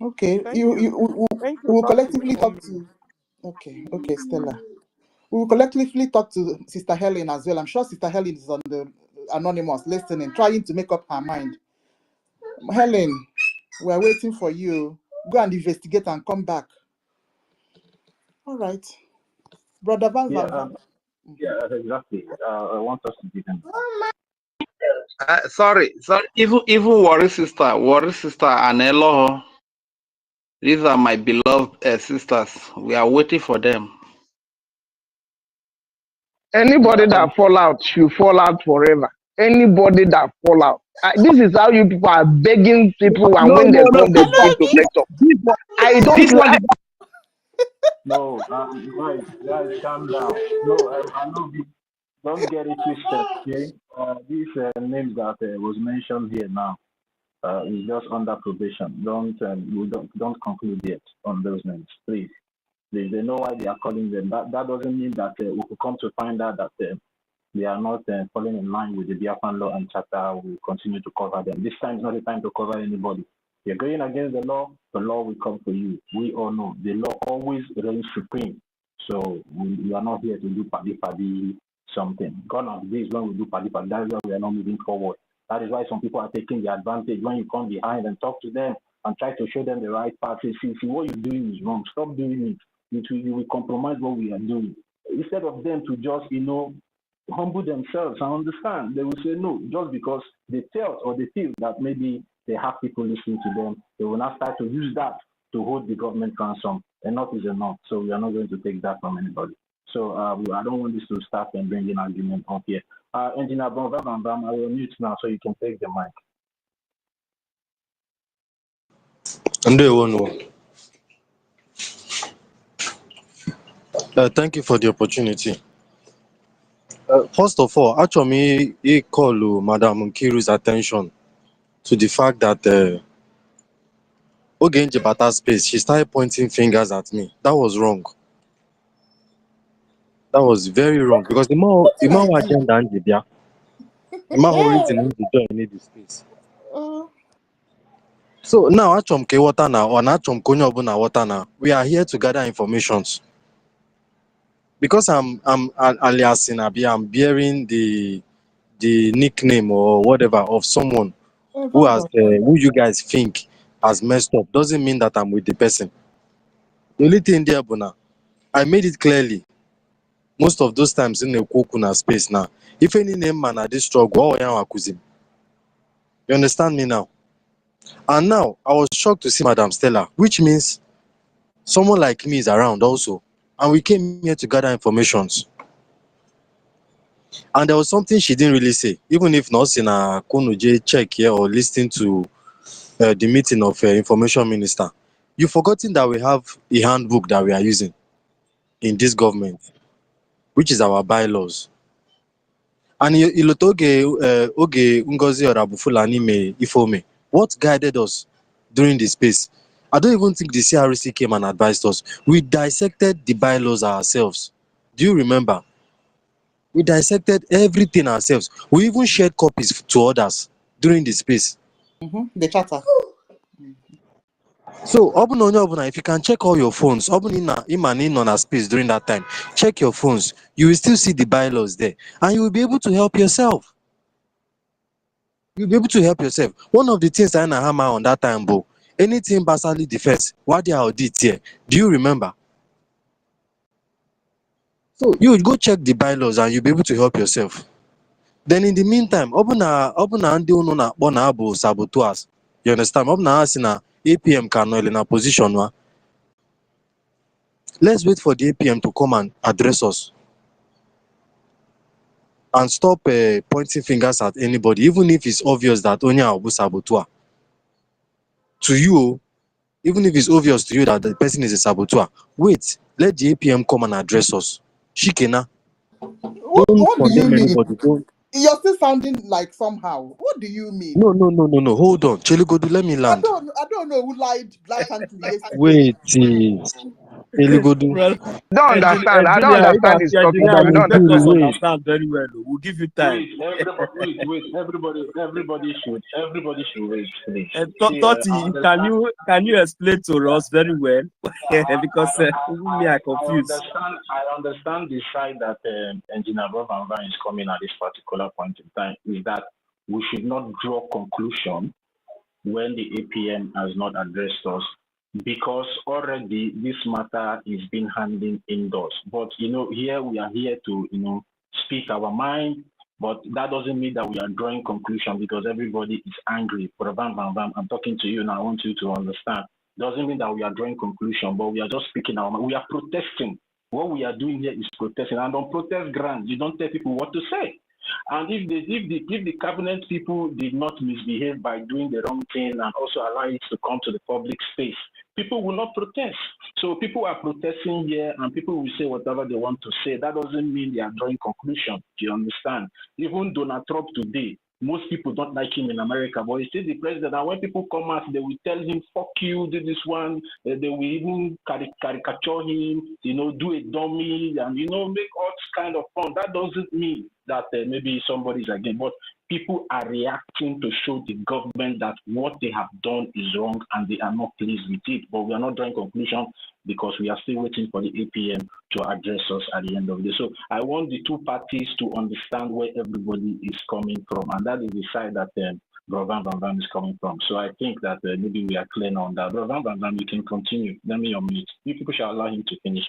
Okay, Thank you. we will collectively talk to. Okay, Stella. We will collectively talk to Sister Helen as well. I'm sure Sister Helen is on the anonymous listening, trying to make up her mind. Helen, we're waiting for you. Go and investigate and come back. All right, Brother Van Yeah, Van Van. yeah, exactly. I want us to begin. Sorry. Even worry sister, and Eloho. These are my beloved sisters. We are waiting for them. Anybody Yeah, that fall out should fall out forever. Anybody that fall out. This is how you people are begging people, and when they come, they begin to flex up. I don't This one like. no, guys, calm down. No, I know. Don't get it twisted, okay? These names that was mentioned here now is just under probation. Don't conclude yet on those names, please. They know why they are calling them. That doesn't mean that we will come to find out that they are not falling in line with the Biafran law and chapter. We will continue to cover them. This time is not the time to cover anybody. You're going against the law will come for you. We all know the law always reigns supreme. So we are not here to do paddy something. Gone are the days when we do paddy. That is why we are not moving forward. That is why some people are taking the advantage when you come behind and talk to them and try to show them the right path. See, what you're doing is wrong. Stop doing it. You will compromise what we are doing. Instead of them to just, humble themselves and understand, they will say no, just because they felt or they feel that maybe they have people listening to them, they will now start to use that to hold the government ransom. Enough is enough. So we are not going to take that from anybody. So I don't want this to start and bring in argument up here. Engineer Bam, I will mute now so you can take the mic. And they won't know. Thank you for the opportunity. First of all, actually, he call Madam Nkiru's attention to the fact that Oge Njebata space, she started pointing fingers at me. That was wrong. That was very wrong because the more What did agenda and the more reason in the join the space. So now achọm ka ịghọta na ọ na-achọm ka onye ọbụla ghọta na we are here to gather informations. Because I'm alias in Abia, I'm bearing the nickname or whatever of someone who has who you guys think has messed up. Doesn't mean that I'm with the person. The only thing there, Buna, I made it clearly. Most of those times in the Kokuna space now. If any name man at this struggle, you understand me now? And now I was shocked to see Madam Stella, which means someone like me is around also. And we came here to gather informations. And there was something she didn't really say, even if not in a Konuje check here or listening to the meeting of information minister. You've forgotten that we have a handbook that we are using in this government, which is our bylaws. And Ilotoge Oge NGOZI or Abufulani me Ifome, what guided us during the space? I don't even think the CRC came and advised us. We dissected the bylaws ourselves. Do you remember? We dissected everything ourselves. We even shared copies to others during the space. The charter. So, if you can check all your phones, in on a space during that time, check your phones. You will still see the bylaws there, and you will be able to help yourself. You'll be able to help yourself. One of the things I hammer on that time, Bo, anything basically defense, what they audit here. Do you remember? So you would go check the bylaws and you'll be able to help yourself. Then in the meantime, saboteurs. You understand? APM can in a position. Let's wait for the APM to come and address us. And stop pointing fingers at anybody, even if it's obvious that Onya Abu saboteur. To you, even if it's obvious to you that the person is a saboteur, wait, let the APM come and address us. Shikena. What do you mean? Anybody. You're still sounding like somehow. What do you mean? No. Hold on. Cheligodu, let me land. I don't know who lied blatantly yesterday. Wait, Cheligodu. Don't understand. I don't Engineer, if understand this topic. engineer, We you don't make us understand. understand very well. We'll give you time. Wait, everybody should wait, please. Totti, can you explain to us very well? Because me, I confused. I understand the side that Engineer Bob is coming at this particular point in time is that we should not draw conclusion when the APM has not addressed us, because already this matter is being handled indoors. But here we are here to speak our mind, but that doesn't mean that we are drawing conclusion because everybody is angry. I'm talking to you and I want you to understand. Doesn't mean that we are drawing conclusion, but we are just speaking our mind. We are protesting. What we are doing here is protesting, and on protest grounds, you don't tell people what to say. And if the cabinet people did not misbehave by doing the wrong thing and also allow it to come to the public space, people will not protest. So people are protesting here and people will say whatever they want to say. That doesn't mean they are drawing conclusion. Do you understand? Even Donald Trump today, most people don't like him in America, but he's still the president. And when people come out, they will tell him, fuck you, do this one. They will even caricature him, do a dummy and, make all kind of fun. That doesn't mean that maybe somebody's against, but people are reacting to show the government that what they have done is wrong and they are not pleased with it. But we are not drawing conclusion because we are still waiting for the APM to address us at the end of the day. So I want the two parties to understand where everybody is coming from, and that is the side that Bro Van is coming from. So I think that maybe we are clear on that. Bro Van, you can continue. Let me unmute. You people shall allow him to finish.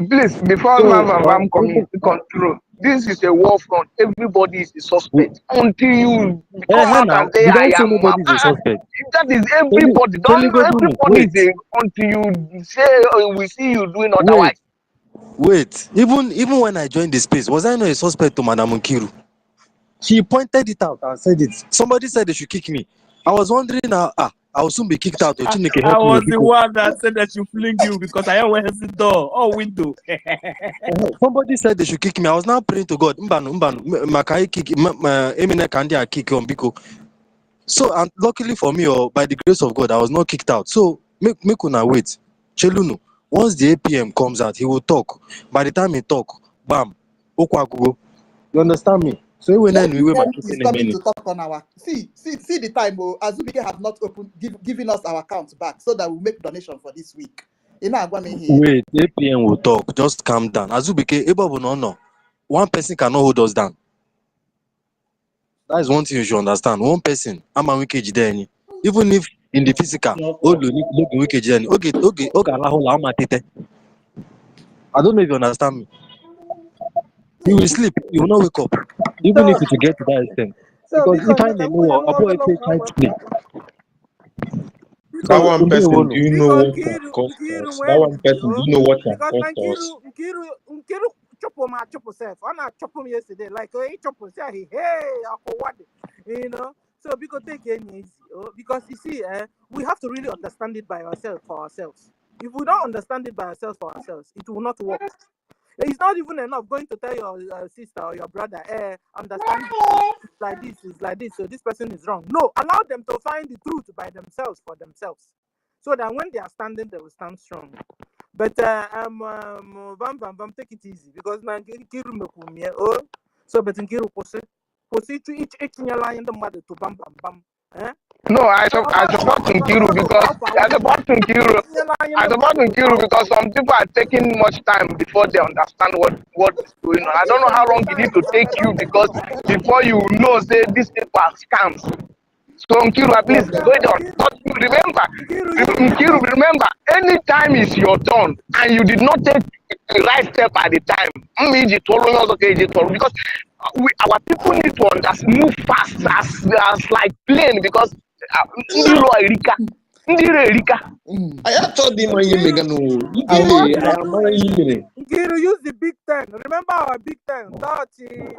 Please, before Van control, this is a war front. Everybody is a suspect until you come out and say, I am. Nobody's a suspect. That is everybody. Everybody is until you say, we see you doing otherwise. Wait. Even when I joined the space, was I not a suspect to Madam Nkiru? She pointed it out and said it. Somebody said they should kick me. I was wondering, I will soon be kicked out. Chineke I help me, was the because one that said that you fling you because I always the door or window. somebody said they should kick me. I was now praying to God. Mbanu, Makai kick, Emine Kandi kick on Biko. So, and luckily for me, or by the grace of God, I was not kicked out. So, make una wait. Chelunu, once the APM comes out, he will talk. By the time he talk, bam, okwakugo. You understand me? So, when Let we me were tell is in a coming to minute. talk on our see the time. Oh, Azubike have not given us our account back so that we'll make donation for this week. You know, I'm going here. Wait, APM will talk. Just calm down. Azubike, no. One person cannot hold us down. That is one thing you should understand. One person, I'm a wicked then. Even if in the physical, wicked then. Okay, I don't know if you understand me. You will sleep, you will not wake up. Even if So, it will get to that extent. so Because if because I may know, avoid a child's play. That So, one person, do you know because what can cost Nkiru us? That went one person, do oh, you know what can because cost us? Nkiru chop him and chop himself. I not chop him yesterday. Like he chop himself. Hey, I forward. You know. So because take it easy. Oh, because you see, we have to really understand it by ourselves for ourselves. If we don't understand it by ourselves for ourselves, it will not work. It's not even enough going to tell your sister or your brother, understand it's like this, so this person is wrong. No, allow them to find the truth by themselves for themselves. So that when they are standing, they will stand strong. But take it easy because now Nkiru mekumie. Oh, so but Nkiru posi to each line the mother to bam bam bam. No, I support Nkiru because I support Nkiru because some people are taking much time before they understand what is going on. I don't know how long it need to take you because before you know say these people are scams. So Nkiru, at least go on. But Nkiru, remember, anytime is your turn and you did not take the right step at the time. Because our people need to move fast as like plane because I told him I am Megano. Nkiru, use the big 10. Remember our big 10. Dachi,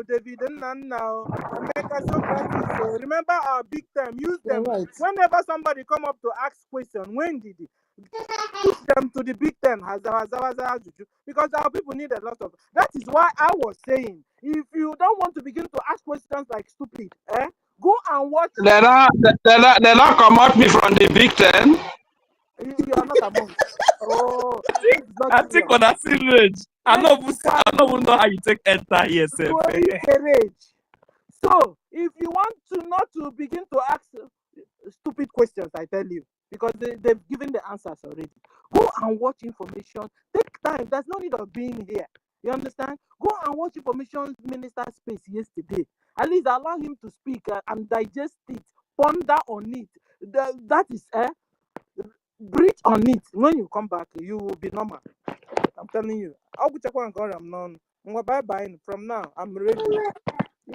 David now, Emeka Socrates. Remember our big 10. Use them. Right. Whenever somebody come up to ask question, when did it? Push them to the big 10. Because our people need a lot of. That is why I was saying, if you don't want to begin to ask questions like stupid, go and watch. They not come out me from the Big Ten. You are not among. Oh, this is not I think serious. on that rage. I don't even know how you take enter here, sir. So, if you want to not to begin to ask stupid questions, I tell you, because they've given the answers already. Go and watch information. Take time. There's no need of being here. You understand? Go and watch information minister's space yesterday. At least allow him to speak and digest it, ponder on it. That is breathe on it. When you come back, you will be normal. I'm telling you. I'll check one God. I'm none. Bye bye. From now, I'm ready. You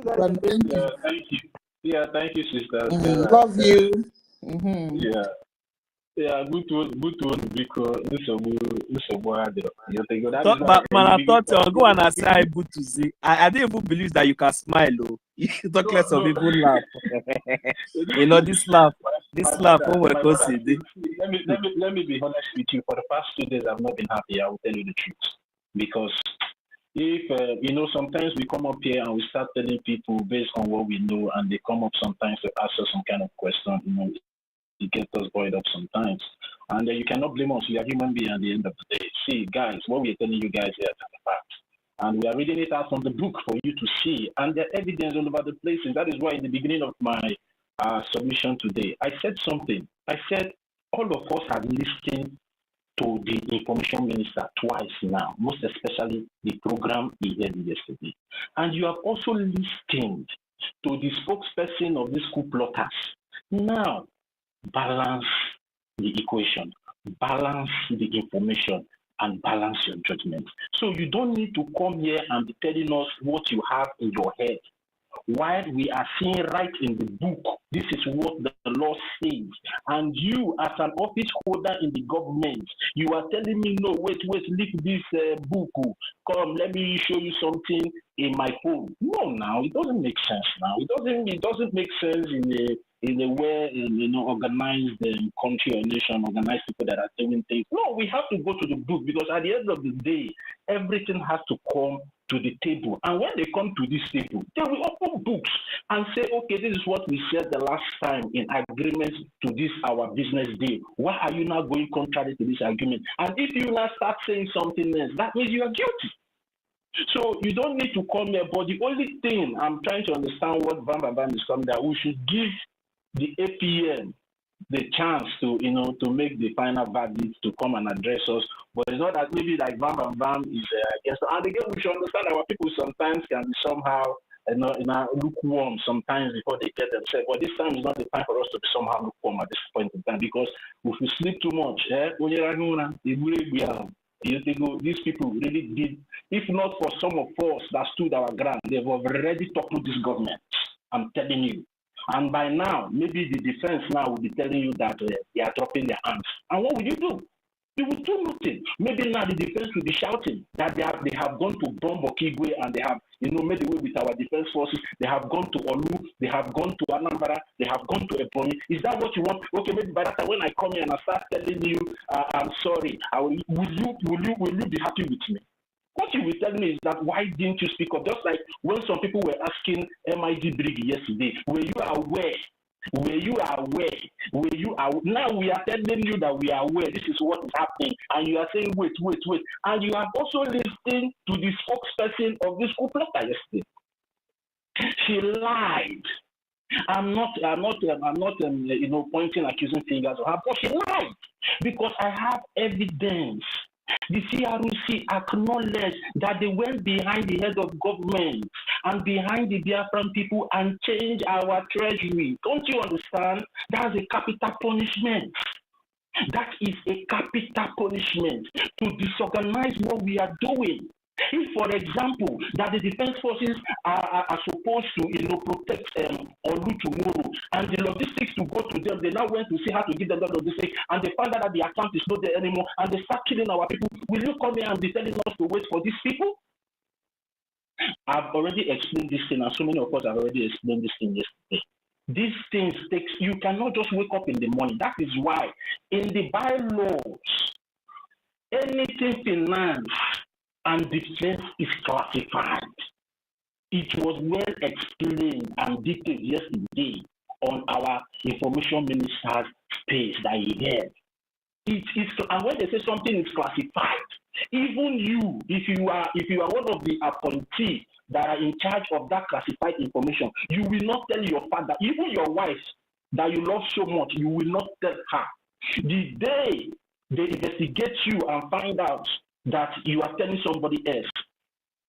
guys Well, are thank you. Thank you. Yeah, thank you, sister. Love you. Mm-hmm. Yeah, good to because this is that Talk is why about man, I thought I'll go and I say I good to see. I didn't even believe that you can smile. Oh, you talk less of people laugh. You know this laugh. Oh, my brother, let me be honest with you. For the past 2 days, I've not been happy. I will tell you the truth. Because if sometimes we come up here and we start telling people based on what we know, and they come up sometimes to ask us some kind of question, it gets us boiled up sometimes. And you cannot blame us. We are human beings at the end of the day. See, guys, what we are telling you guys here is the facts. And we are reading it out from the book for you to see. And the evidence all over the places. That is why in the beginning of my submission today, I said something. I said all of us have listened to the information minister twice now, most especially the program he held yesterday. And you have also listened to the spokesperson of these coup plotters. Now, balance the equation, balance the information, and balance your judgment. So you don't need to come here and be telling us what you have in your head. While we are seeing right in the book, this is what the law says. And you, as an office holder in the government, you are telling me, no, wait, leave this book. come, let me show you something in my phone. No, now it doesn't make sense. Now it doesn't make sense in a way, organized country or nation, organized people that are doing things. No, we have to go to the book, because at the end of the day, everything has to come to the table. And when they come to this table, they will open books and say, okay, this is what we said the last time in agreement to this our business deal. Why are you now going contrary to this agreement? And if you now start saying something else, that means you are guilty. So you don't need to come here. But the only thing I'm trying to understand what Van is coming, that we should give the APN the chance to to make the final verdict, to come and address us. But it's not that maybe like Van is against. And again, we should understand our people sometimes can be somehow lukewarm sometimes before they get themselves. But this time is not the time for us to be somehow lukewarm at this point in time, because if we sleep too much, these people really did. If not for some of us that stood our ground, they've already toppled this government. I'm telling you. And by now, maybe the defense now will be telling you that they are dropping their hands. And what will you do? You will do nothing. Maybe now the defense will be shouting that they have gone to bomb Okigwe, and they have made away with our defense forces. They have gone to Olu. They have gone to Anambra. They have gone to Ebonyi. Is that what you want? Okay, maybe by that time when I come here and I start telling you, I'm sorry, will you be happy with me? What you will tell me is that why didn't you speak up? Just like when some people were asking MID Brgie yesterday, were you aware? Were you aware? Were you aware? Now we are telling you that we are aware. This is what is happening, and you are saying wait, and you have also listened to the spokesperson of this coup yesterday. She lied. I'm not pointing accusing fingers at her, but she lied because I have evidence. The CRC acknowledged that they went behind the head of government and behind the Biafran people and changed our treasury. Don't you understand? That's a capital punishment. That is a capital punishment to disorganize what we are doing. If, for example, that the defense forces are supposed to, protect Olu tomorrow, and the logistics to go to them, they now went to see how to give them the logistics, and they found out that the account is not there anymore, and they start killing our people. Will you come here and be telling us to wait for these people? I've already explained this thing, and so many of us have already explained this thing yesterday. These things you cannot just wake up in the morning. That is why in the bylaws, anything finance and defense is classified. It was well explained and detailed yesterday on our information minister's space that he had. And when they say something is classified, even you, if you are one of the appointees that are in charge of that classified information, you will not tell your father, even your wife that you love so much, you will not tell her. The day they investigate you and find out that you are telling somebody else,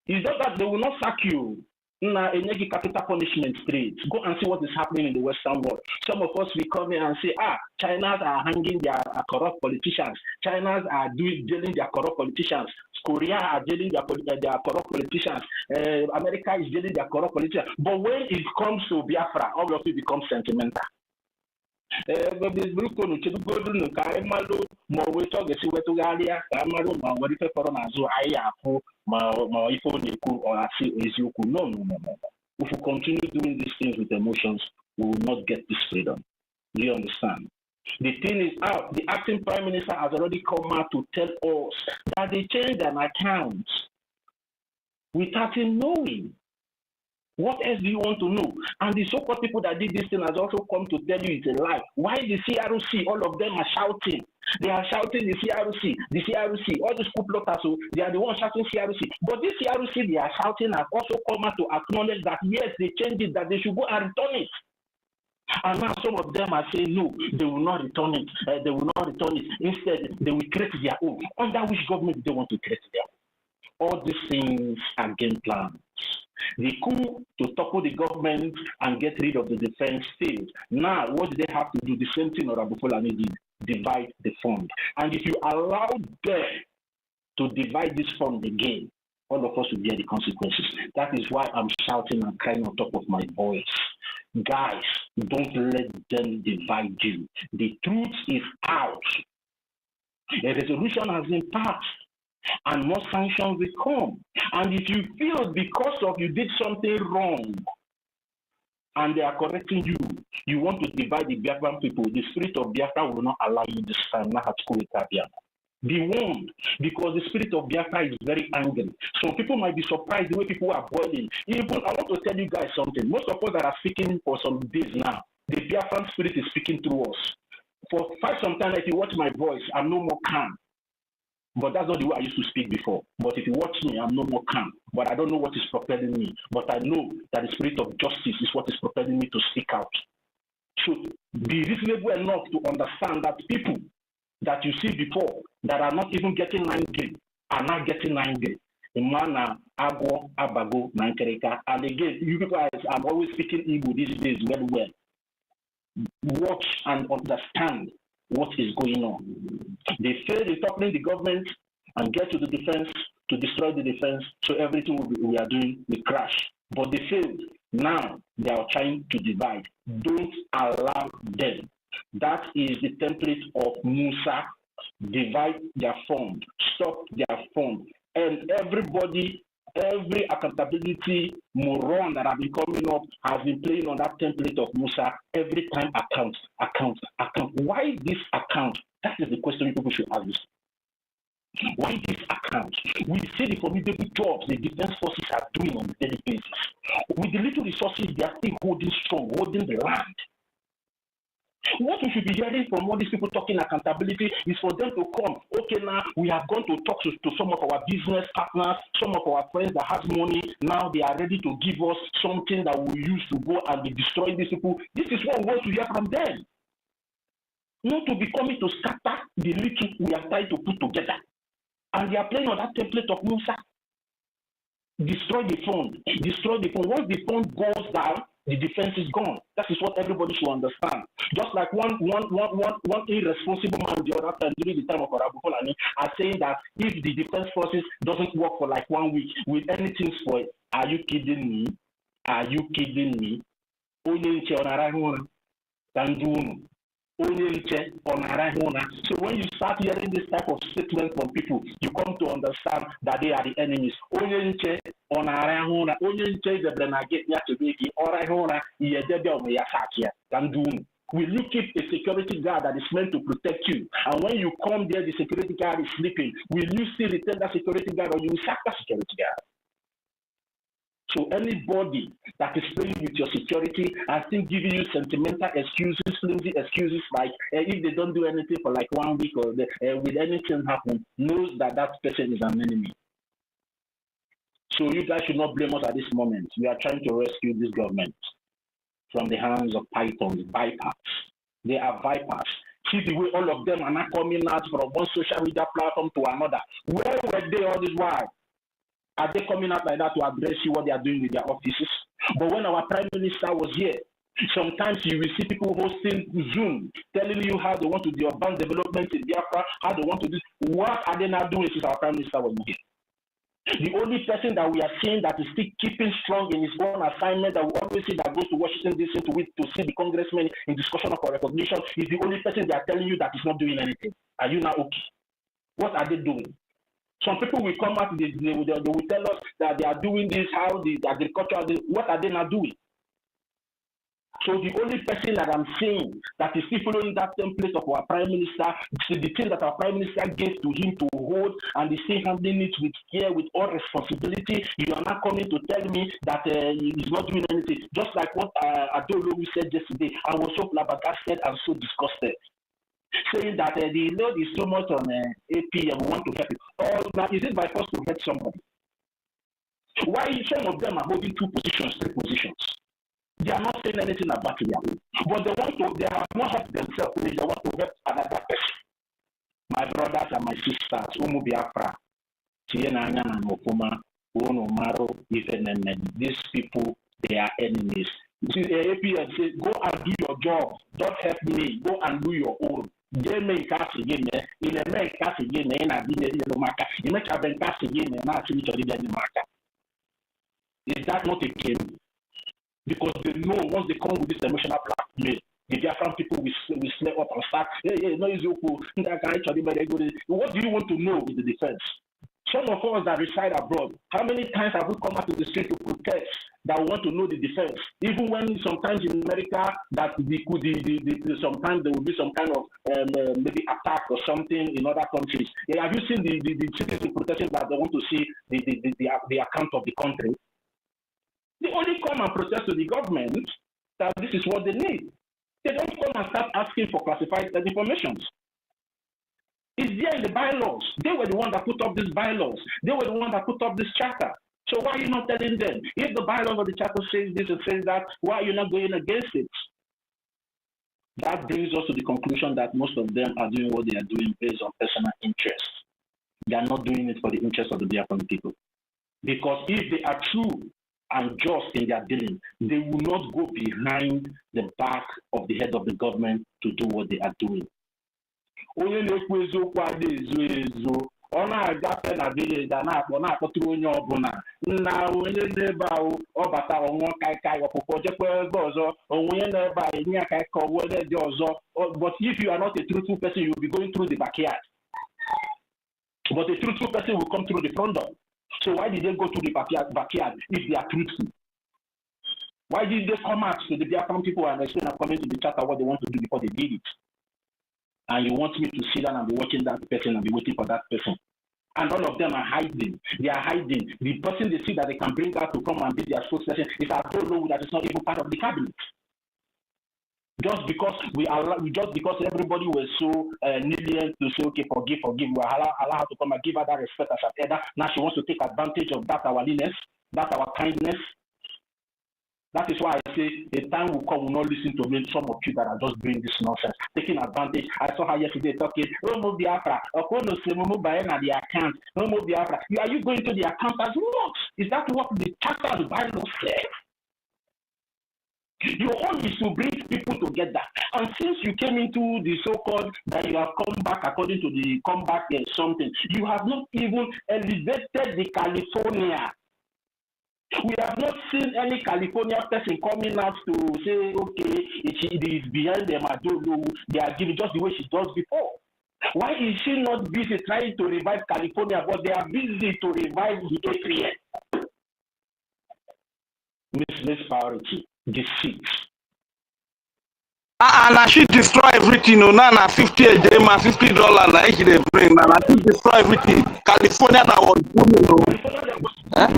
it's not that they will not sack you. Capital punishment straight. Go and see what is happening in the Western world. Some of us will come here and say, China's are hanging their corrupt politicians. China's are jailing their corrupt politicians. Korea are jailing their corrupt politicians. America is jailing their corrupt politicians. But when it comes to Biafra, all of it becomes sentimental. No. If we continue doing these things with emotions, we will not get this freedom. Do you understand? The thing is out. The acting prime minister has already come out to tell us that they changed an account without him knowing. What else do you want to know? And the so-called people that did this thing has also come to tell you it's a lie. Why the CRC, all of them are shouting. They are shouting the CRC, all these coup plotters, they are the ones shouting CRC. But this CRC they are shouting have also come out to acknowledge that yes, they changed it, that they should go and return it. And now some of them are saying no, they will not return it. They will not return it. Instead, they will create their own. Under which government they want to create their own? All these things are game plans. The coup to topple the government and get rid of the defense failed. Now, what do they have to do? The same thing Honorable Fulani did, divide the fund. And if you allow them to divide this fund again, all of us will bear the consequences. That is why I'm shouting and crying on top of my voice. Guys, don't let them divide you. The truth is out. A resolution has been passed and more sanctions will come. And if you feel because of you did something wrong and they are correcting you, you want to divide the Biafran people, the spirit of Biafra will not allow you this time. Be warned, because the spirit of Biafra is very angry. Some people might be surprised the way people are boiling. Even I want to tell you guys something. Most of us that are speaking for some days now, the Biafran spirit is speaking through us. For quite some time, if you watch my voice, I'm no more calm. But that's not the way I used to speak before. But if you watch me, I'm no more calm. But I don't know what is propelling me. But I know that the spirit of justice is what is propelling me to speak out. So be reasonable enough to understand that people that you see before that are not even getting angry are not getting angry. Imana, Agwo, Abago, Nankereka. And again, you people, I'm always speaking Igbo these days very well. Watch and understand what is going on. They failed in toppling the government and get to the defense to destroy the defense, so everything we are doing will crash. But they failed. Now they are trying to divide. Don't allow them. That is the template of Musa. Divide their fund, stop their fund, and everybody, every accountability moron that have been coming up has been playing on that template of Musa. Every time account. Why this account? That is the question people should ask. Why this account? We see the formidable jobs the defense forces are doing on a daily basis. With the little resources, they are still holding strong, holding the land. What we should be hearing from all these people talking accountability is for them to come. Okay, now we have gone to talk to some of our business partners, some of our friends that have money. Now they are ready to give us something that we use to go and be destroying these people. This is what we want to hear from them. Not to be coming to scatter the little we are trying to put together. And they are playing on that template of Musa. Destroy the fund. Destroy the fund. Once the fund goes down, the defense is gone. That is what everybody should understand. Just like one irresponsible man the other time during the time of Arabu Fulani are saying that if the defense forces doesn't work for like 1 week, with anything spoiled, are you kidding me? Are you kidding me? So when you start hearing this type of statement from people, you come to understand that they are the enemies. Will you keep a security guard that is meant to protect you? And when you come there, the security guard is sleeping. Will you still return that security guard, or you will sack that security guard? So anybody that is playing with your security and still giving you sentimental excuses, flimsy excuses, like if they don't do anything for like 1 week or with anything happen, knows that that person is an enemy. So you guys should not blame us at this moment. We are trying to rescue this government from the hands of pythons, vipers. They are vipers. See the way all of them are not coming out from one social media platform to another. Where were they all this while? Are they coming out like that to address you what they are doing with their offices? But when our prime minister was here, sometimes you will see people hosting Zoom, telling you how they want to do urban development in Biafra, how they want to do. What are they now doing since our prime minister was here? The only person that we are seeing that is still keeping strong in his own assignment, that we always see that goes to Washington DC to see the congressmen in discussion of recognition, is the only person they are telling you that is not doing anything. Are you now okay? What are they doing? Some people will come out, they will tell us that they are doing this, how the agriculture, what are they not doing? So the only person that I'm seeing that is still following that template of our prime minister, the thing that our prime minister gave to him to hold, and he's still handling it with care, with all responsibility. You are not coming to tell me that he's not doing anything. Just like what Adolo said yesterday, I was so flabbergasted and so disgusted, saying that the load is so much on AP and we want to help it. Or now, is it by force to help somebody? Why some of them are holding 2 positions, 3 positions? They are not saying anything about it, but they have not helped themselves, they want to help another person. My brothers and my sisters, Umu Biafra, these people, they are enemies. See, the APN says, go and do your job, don't help me, go and do your own. Is that not a game? Because they know once they come with this emotional blackmail, the Biafran people will slip up and start, hey, no, it's okay. What do you want to know with the defense? Some of us that reside abroad, how many times have we come out to the street to protest that want to know the defense? Even when sometimes in America that sometimes there will be some kind of maybe attack or something in other countries. Yeah, have you seen the citizens protesting that they want to see the account of the country? They only come and protest to the government that this is what they need. They don't come and start asking for classified information. It's there in the bylaws. They were the ones that put up these bylaws. They were the ones that put up this charter. So why are you not telling them? If the bylaws of the charter says this and says that, why are you not going against it? That brings us to the conclusion that most of them are doing what they are doing based on personal interest. They are not doing it for the interest of the Biafran people. Because if they are true and just in their dealing, they will not go behind the back of the head of the government to do what they are doing. Onye na-ekwu eziokwu adịghị ezo ezo, ọ na-agafe na village na-akpọtụrụ onye ọbụla nna onye n'ebe ahụ ọ bata ọnwụọ kaikai ọpụpụ jekwa ebe ọzọ onye n'ebe a enye aka ka ọ were dị ọzọ. But if you are not a truthful person, you will be going through the backyard. But a truthful person will come through the front door. So why did they go to the backyard if they are truthful? Why did they come out to the Biafran people and explain according to the charter what they want to do before they did it? And you want me to sit down and be watching that person and be waiting for that person? And all of them are hiding. They are hiding. The person they see that they can bring out to come and be their spokesperson is a whole that is not even part of the cabinet. Just because everybody was so lenient to say, okay, forgive, we allow her to come and give her that respect as an elder. Now she wants to take advantage of that our lenience, that our kindness. That is why I say a time will come, will not listen to me, some of you that are just doing this nonsense, taking advantage. I saw her yesterday talking, no Biafra, the account, no Biafra. Are you going to the account as what? Is that what the charter of the Bible says? Your own is to bring people together. And since you came into the so-called that you have come back according to the comeback something, you have not even elevated the California. We have not seen any California person coming out to say, okay, it is behind them. I don't know. They are giving just the way she does before. Why is she not busy trying to revive California, but they are busy to revive the APN? Mispriority, deceit. And she destroy everything. No, now 50 a day, $50. Now she dey bring. Now she destroy everything. California that was booming.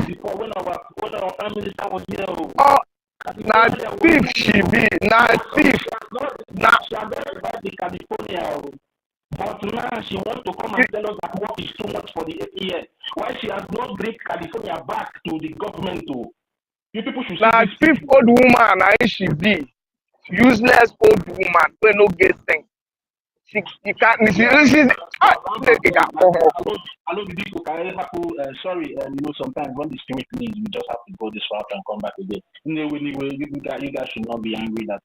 Before when our prime minister was here. Oh, now thief she be. Now thief. Now she has not revived the California. But now she wants to come and tell us that work is too much for the APN. Why she has not bring California back to the government? You people should see now this thief old woman. Now she be useless old woman. We no get things. She can't. Sorry, sometimes when the spirit leads, we just have to go this route and come back again. Anyway, you guys should not be angry that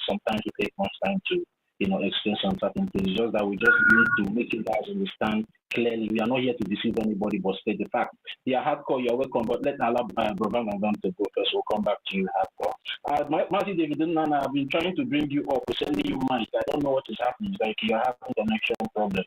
sometimes we take much time to, explain some certain things. It's just that we just need to make you guys understand clearly. We are not here to deceive anybody, but state the fact. They are hardcore, you're welcome, but let's allow Brother and to go first. We'll come back to you hardcore. Marty David, I've been trying to bring you up, sending you mic. I don't know what is happening. It's like you're having a connection problem.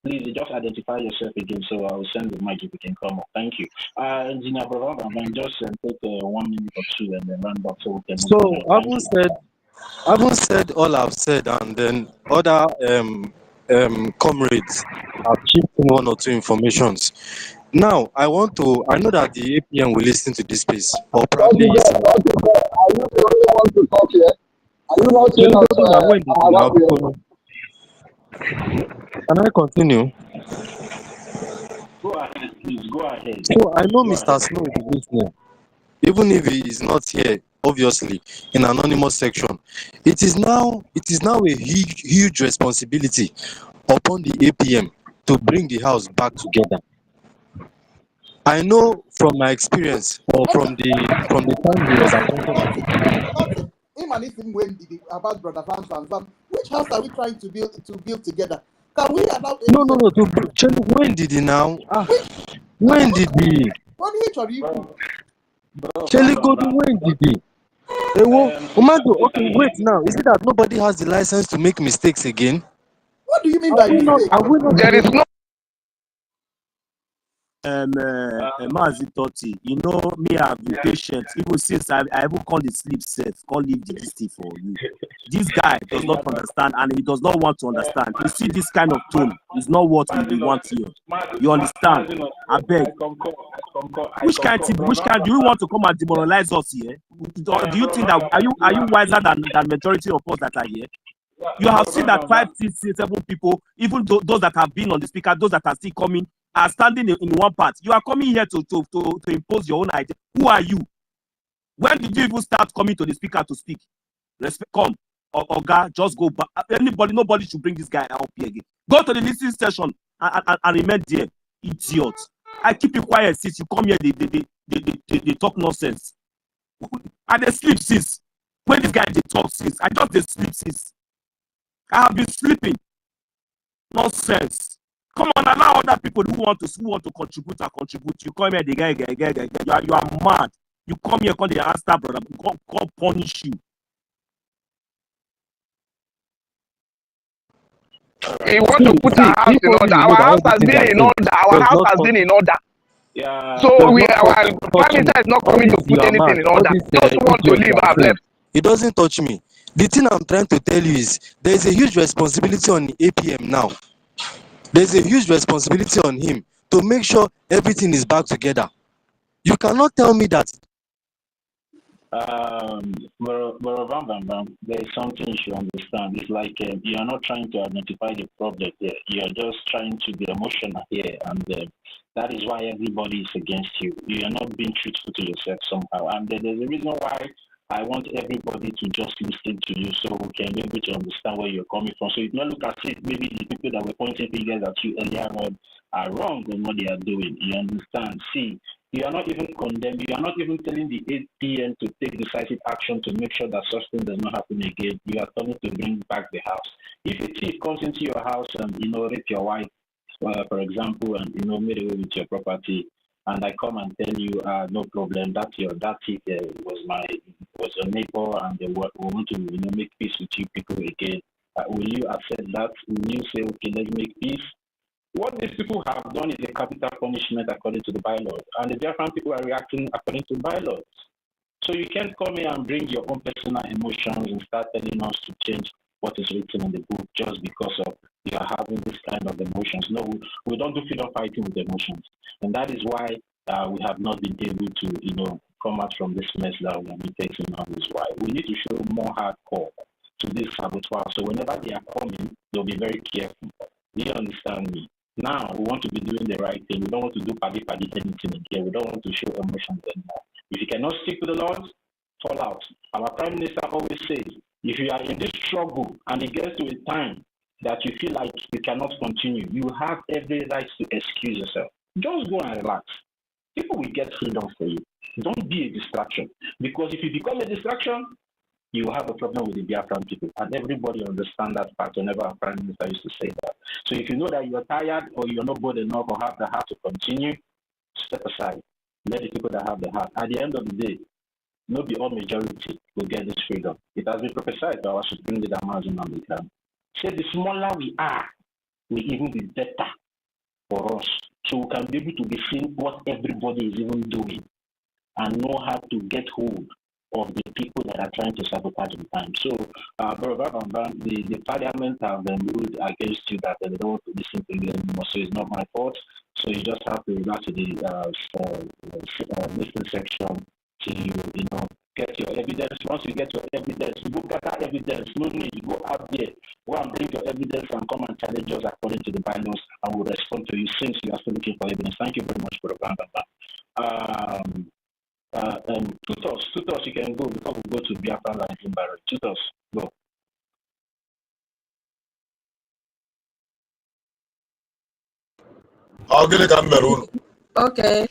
Please just identify yourself again, so I will send the mic if you can come up. Thank you. Engineer Brother, just take 1 minute or two and then run back so we can. So I haven't said all I've said, and then other comrades have chipped in one or two informations. Now, I know that the APN will listen to this space, or probably Are you the only one to talk here? Are you not saying Can I continue? Go ahead, please. Go ahead. So I know Mr. Snow is listening, even if he is not here, obviously, in anonymous section. It is now a huge responsibility upon the APM to bring the house back together. I know from my experience, or from the time he was appointed. About Brother Van, which house are we trying to build together? Can we allow? No. When did he now? When did he? What are you? When did he? Okay, wait now. Is it that nobody has the license to make mistakes again? What do you mean by mistake? There is no. Mazi Totti, you know me, I've been patient even since I even called it sleep safe, can't leave this thing for you. This guy does not understand and he does not want to understand. You see this kind of tone is not what we want here. You understand? I beg. Which kind do you want to come and demoralize us here? Do you think that are you wiser than majority of us that are here? You have seen that 5, 6, 7 people, even those that have been on the speaker, those that are still coming, are standing in one part. You are coming here to impose your own idea. Who are you? When did you even start coming to the speaker to speak? Respect, come. Oga, just go back. Nobody should bring this guy up here again. Go to the listening session and remain there. Idiot. I keep you quiet since you come here, they talk nonsense. I dey sleep since. When this guy they talk since, I just dey sleep since. I have been sleeping. Nonsense. Come on, allow other people who want to contribute and contribute. You come here, the guy. You are mad. You come here, call the answer, brother. God punish you. We want to put our house in order. Our house has been in order. Our house has been in order. Yeah. So our prime minister is not coming to put anything in order. Those who want to leave have left. It doesn't touch me. The thing I'm trying to tell you is there is a huge responsibility on the APM now. There's a huge responsibility on him to make sure everything is back together. You cannot tell me that. There is something you should understand. It's like you are not trying to identify the problem there. You are just trying to be emotional here, and that is why everybody is against you. You are not being truthful to yourself somehow. And there's a reason why I want everybody to just listen to you so we can be able to understand where you're coming from. So you not look at it, maybe the people that were pointing fingers at you earlier on are wrong in what they are doing. You understand? See, you are not even condemning, you are not even telling the APM to take decisive action to make sure that such thing does not happen again. You are telling to bring back the house. If a thief comes into your house and, rape your wife, for example, and, made away with your property, and I come and tell you, no problem, that thief was your neighbor, and we want to, make peace with you people again. Will you accept that? Will you say, okay, let's make peace? What these people have done is a capital punishment according to the bylaws, and the different people are reacting according to bylaws. So you can't come here and bring your own personal emotions and start telling us to change what is written in the book just because of you are having this kind of emotions. No, we don't do freedom fighting with emotions, and that is why we have not been able to, come out from this mess that we have been facing on this. Why we need to show more hardcore to this saboteur. So whenever they are coming, they'll be very careful. Do you understand me? Now we want to be doing the right thing. We don't want to do paddy anything again. We don't want to show emotions anymore. If you cannot stick to the Lord, fall out. Our Prime Minister always says, if you are in this struggle and it gets to a time that you feel like you cannot continue, you have every right to excuse yourself. Just go and relax. People will get freedom for you. Don't be a distraction. Because if you become a distraction, you have a problem with the Biafran people. And everybody understands that part whenever our Prime Minister used to say that. So if you know that you're tired or you're not good enough or have the heart to continue, step aside. Let the people that have the heart. At the end of the day, not the all majority will get this freedom. It has been prophesied by our Supreme Leader, Mazin American. Say the smaller we are, will even be better for us. So we can be able to be seeing what everybody is even doing and know how to get hold of the people that are trying to sabotage the time. So, the parliament have ruled against you that they don't want to listen to you anymore. So it's not my fault. So you just have to go to the listening section to get your evidence. Once you get your evidence, you go gather evidence. No need, you go out there, go and bring your evidence and come and challenge us according to the bylaws, and we'll respond to you since you are still looking for evidence. Thank you very much for the Tutos, you can go before we go to Biafran line in Barry. Tutos, go. Okay.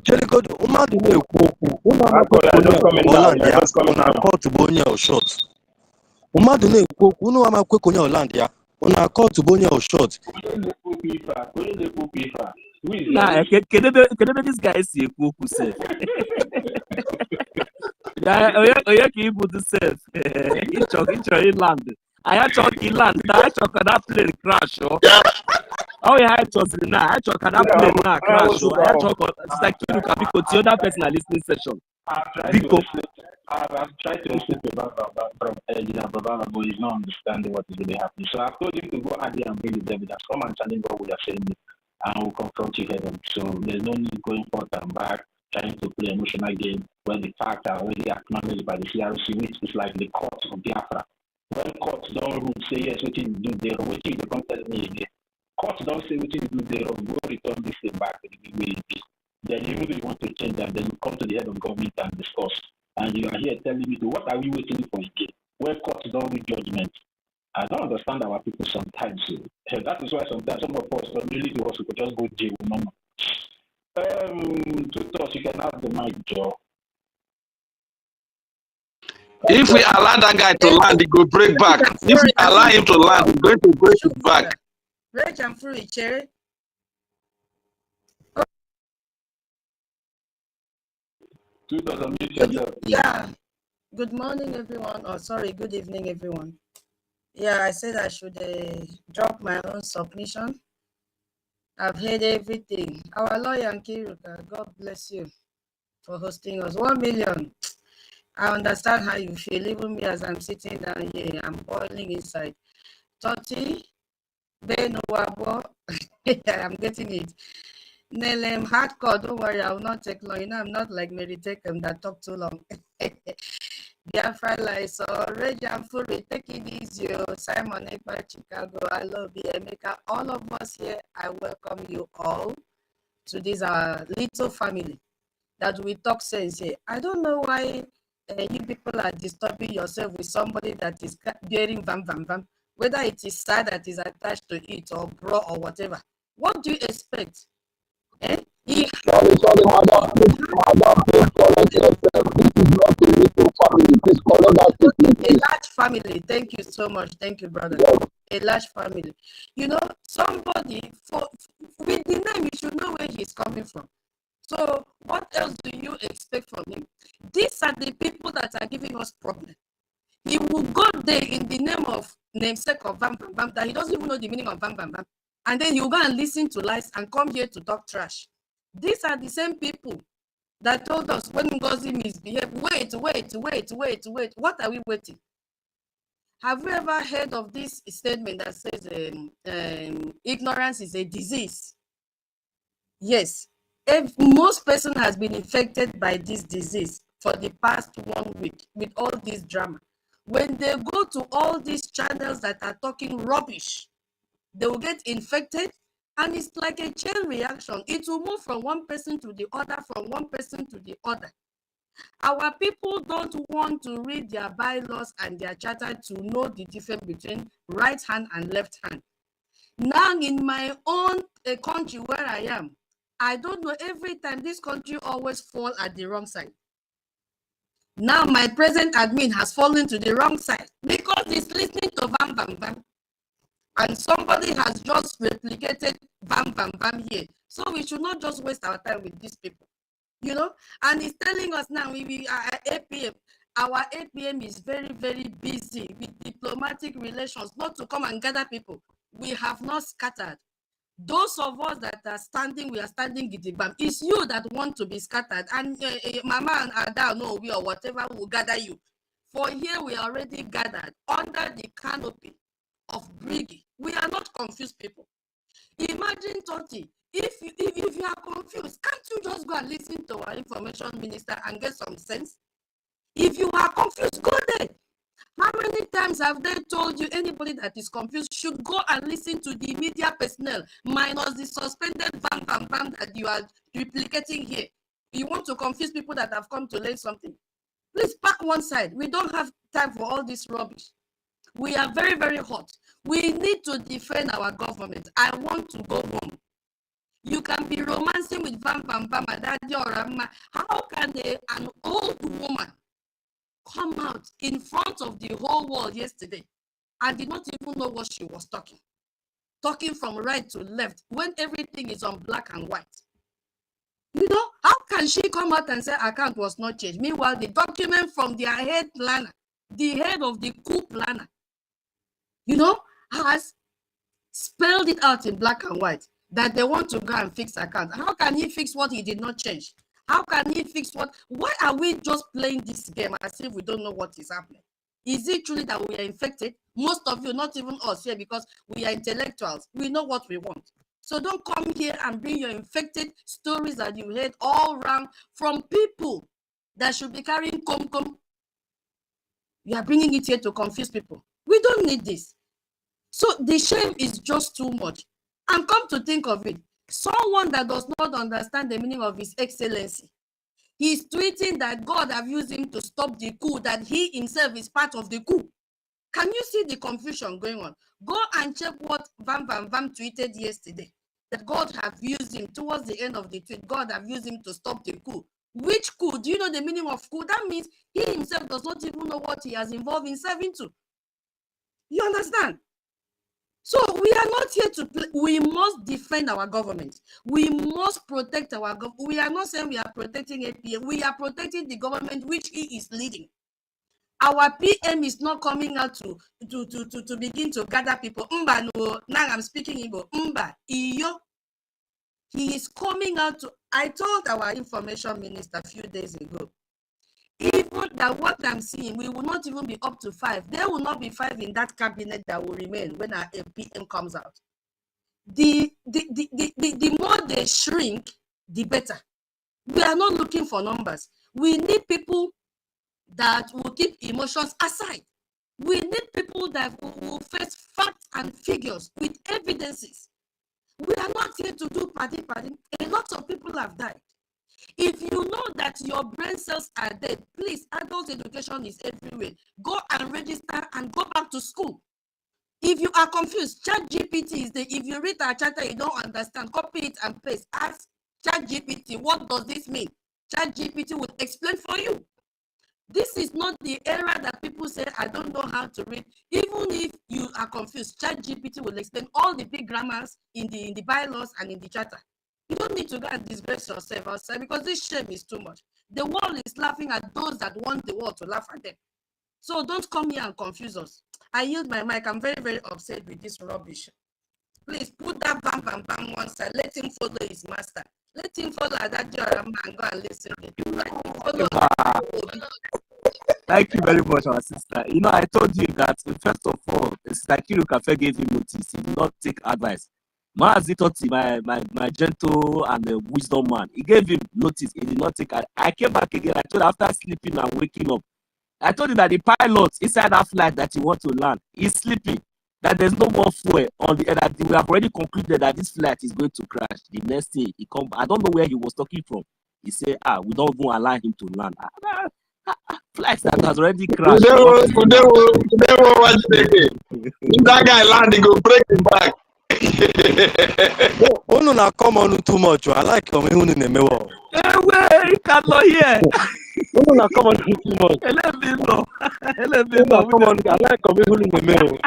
Cheligodo, ụmụadụ na-ekwu okwu, ụmụ amakwe Holland ya, ụna kọtụ bụ onye short. Ụmụadụ na-ekwu okwu, ụnụ amakwe onye Holland ya, ụna kọtụ bụ onye short. Nah, kedebe this guy si ekwu okwu sef. Yeah, oh, you put the self. It's your land. I had to land. I had to that plane crash. Oh yeah, I was now. I had to that plane now crash. I had to it's like you can because the other person are listening session. I've tried to listen to from Ejina Baba, but he's not understanding what is really happening. So I've told him to go out there and bring his evidence. Come and challenge what we are saying, and we'll confront you head on. So there's no need going forth and back, trying to play emotional game when the facts are already acknowledged by the CRC, which is like the court of Biafra. When courts don't rule, say yes, what you do there, what you don't tell me again. Courts don't say what you do there, go return this thing back to the way it is. Then even if you want to change that, then you come to the head of government and discuss. And you are here telling me, what are we waiting for again? Where courts don't read judgment. I don't understand our people sometimes. That is why sometimes some of us don't really do us, we could just go jail. No. To toss, you can have the mic, Joe. If we allow that guy to land, he go break back. If we allow him to land, he's going to break his back. Rich and free, Cherry. Yeah. Good morning, everyone. Oh, sorry. Good evening, everyone. Yeah, I said I should drop my own submission. I've heard everything. Our lawyer, Nkiruka, God bless you for hosting us. 1 million. I understand how you feel. Even me, as I'm sitting down here, I'm boiling inside. 30, Benowabo. I'm getting it. Nelem, hardcore, don't worry, I will not take long. You know, I'm not like Mary Takem that talk too long. Biafra lies, so Rage and Fury, take it easy. Simon Ekpa, Chicago, I love you, Emeka. All of us here, I welcome you all to this little family that we talk sense here. I don't know why you people are disturbing yourself with somebody that is bearing vam, whether it is sad that is attached to it or bro or whatever. What do you expect? Sorry, madam, please correct yourself. This is not a little family. Please correct that statement. A large family. Thank you so much. Thank you, brother. Yes. A large family. You know, somebody with the name, you should know where he's coming from. So what else do you expect from him? These are the people that are giving us problems. He will go there in the name of namesake of Vam Vam Vam, that he doesn't even know the meaning of Vam Vam Vam. And then you go and listen to lies and come here to talk trash. These are the same people that told us when NGOZI misbehaved, wait. What are we waiting? Have you ever heard of this statement that says ignorance is a disease? Yes. If most person has been infected by this disease for the past 1 week with all this drama. When they go to all these channels that are talking rubbish, they will get infected, and it's like a chain reaction. It will move from one person to the other, from one person to the other. Our people don't want to read their bylaws and their charter to know the difference between right hand and left hand. Now, in my own country where I am, I don't know, every time this country always fall at the wrong side. Now, my present admin has fallen to the wrong side because he's listening to Vam Vam Vam. And somebody has just replicated Vam Vam Vam here. So we should not just waste our time with these people, you know. And he's telling us now, APM, our APM is very, very busy with diplomatic relations, not to come and gather people. We have not scattered. Those of us that are standing, we are standing gidigam. It's you that want to be scattered. And Mama and Ada, no, we or whatever will gather you. For here we are already gathered under the canopy of Brgie. We are not confused people. Imagine, Toti, if you are confused, can't you just go and listen to our information minister and get some sense? If you are confused, go there. How many times have they told you anybody that is confused should go and listen to the media personnel minus the suspended Vam Vam Vam that you are replicating here? You want to confuse people that have come to learn something? Please pack one side. We don't have time for all this rubbish. We are very, very hot. We need to defend our government. I want to go home. You can be romancing with Vam Vam Vam and Daddy or Rama. How can an old woman come out in front of the whole world yesterday and did not even know what she was talking from right to left when everything is on black and white? You know, how can she come out and say account was not changed? Meanwhile, the document from their head planner, the head of the coup planner, you know, has spelled it out in black and white that they want to go and fix account. How can he fix what he did not change? How can he fix what? Why are we just playing this game as if we don't know what is happening? Is it truly that we are infected? Most of you, not even us here, because we are intellectuals. We know what we want. So don't come here and bring your infected stories that you heard all around from people that should be carrying come. You are bringing it here to confuse people. We don't need this. So the shame is just too much. And come to think of it, someone that does not understand the meaning of His Excellency, he's tweeting that God have used him to stop the coup, that he himself is part of the coup. Can you see the confusion going on? Go and check what Vam tweeted yesterday, that God have used him towards the end of the tweet. God have used him to stop the coup. Which coup? Do you know the meaning of coup? That means he himself does not even know what he has involved himself into. You understand? So we are not here to play. We must defend our government. We must protect our government. We are not saying we are protecting APA. We are protecting the government which he is leading. Our PM is not coming out to begin to gather people. Mba no, now I'm speaking Igbo. Mba, iyo. He is coming out to. I told our information minister a few days ago, even that what I'm seeing, we will not even be up to 5. There will not be 5 in that cabinet that will remain when our PM comes out. The more they shrink, the better. We are not looking for numbers. We need people that will keep emotions aside. We need people that will face facts and figures with evidences. We are not here to do party. A lot of people have died. If you know that your brain cells are dead, please, adult education is everywhere. Go and register and go back to school. If you are confused, ChatGPT is there. If you read our charter, you don't understand, copy it and paste. Ask ChatGPT, what does this mean? ChatGPT will explain for you. This is not the era that people say, I don't know how to read. Even if you are confused, ChatGPT will explain all the big grammars in the bylaws and in the charter. You don't need to go and disgrace yourself outside because this shame is too much. The world is laughing at those that want the world to laugh at them. So don't come here and confuse us. I yield my mic. I'm very, very upset with this rubbish. Please put that bam one side. Let him follow his master. Let him follow that Joram and go and listen to him. Let him follow. Thank you very much, our sister. You know, I told you that first of all, it's like Kirukafe gave him notice. He did not take advice. Maazitoti, my gentle and wisdom man, he gave him notice. He did not take advice. I came back again. I told him after sleeping and waking up, I told him that the pilot inside that flight that you want to land is sleeping. That there's no more fuel on the that we have already concluded that this flight is going to crash. The next day he come, I don't know where he was talking from. He said, we don't even allow him to land. Flight that has already crashed. That guy landing go break him back. Oh no, come on too much. I like him in the mirror. Hey, can't hear. Oh no, come on too much. Come on, I like him in the mirror.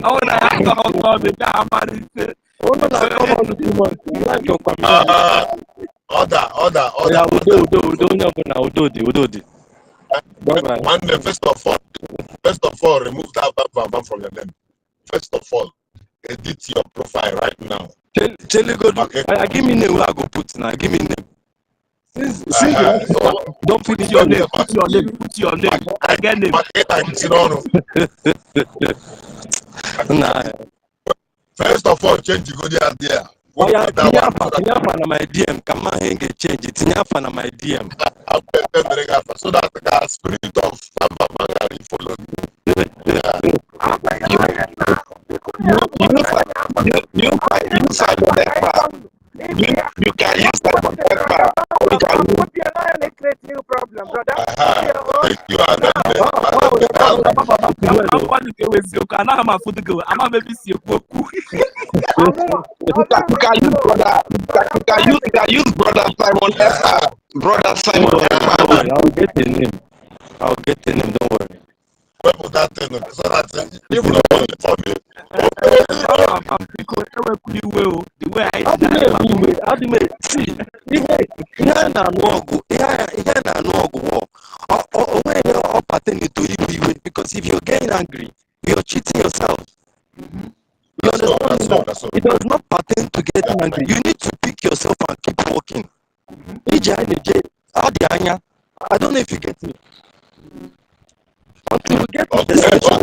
Oh, come on too much. I like your Order. Yeah, Udodi. First of all, remove that bam from your name. First of all, edit your profile right now. Give me name where I go put now. Give me name. Don't put your name. Put your name. I get name. Nah. First of all, change the good idea. My DM. Come on, get change it. My DM. So that the spirit of follow you can use that for new problem, brother. You are you can use brother Simon Brother Simon I'll get the name. Don't worry. wepụ that thing so that even for me. The way I see ihe a na-anụ ọgụ ọ pertaining to iwe because if you're getting angry you're cheating yourself. You understand? It does not pertain to getting angry. You need to pick yourself and keep walking. I don't know if you get me. Until we get to the station I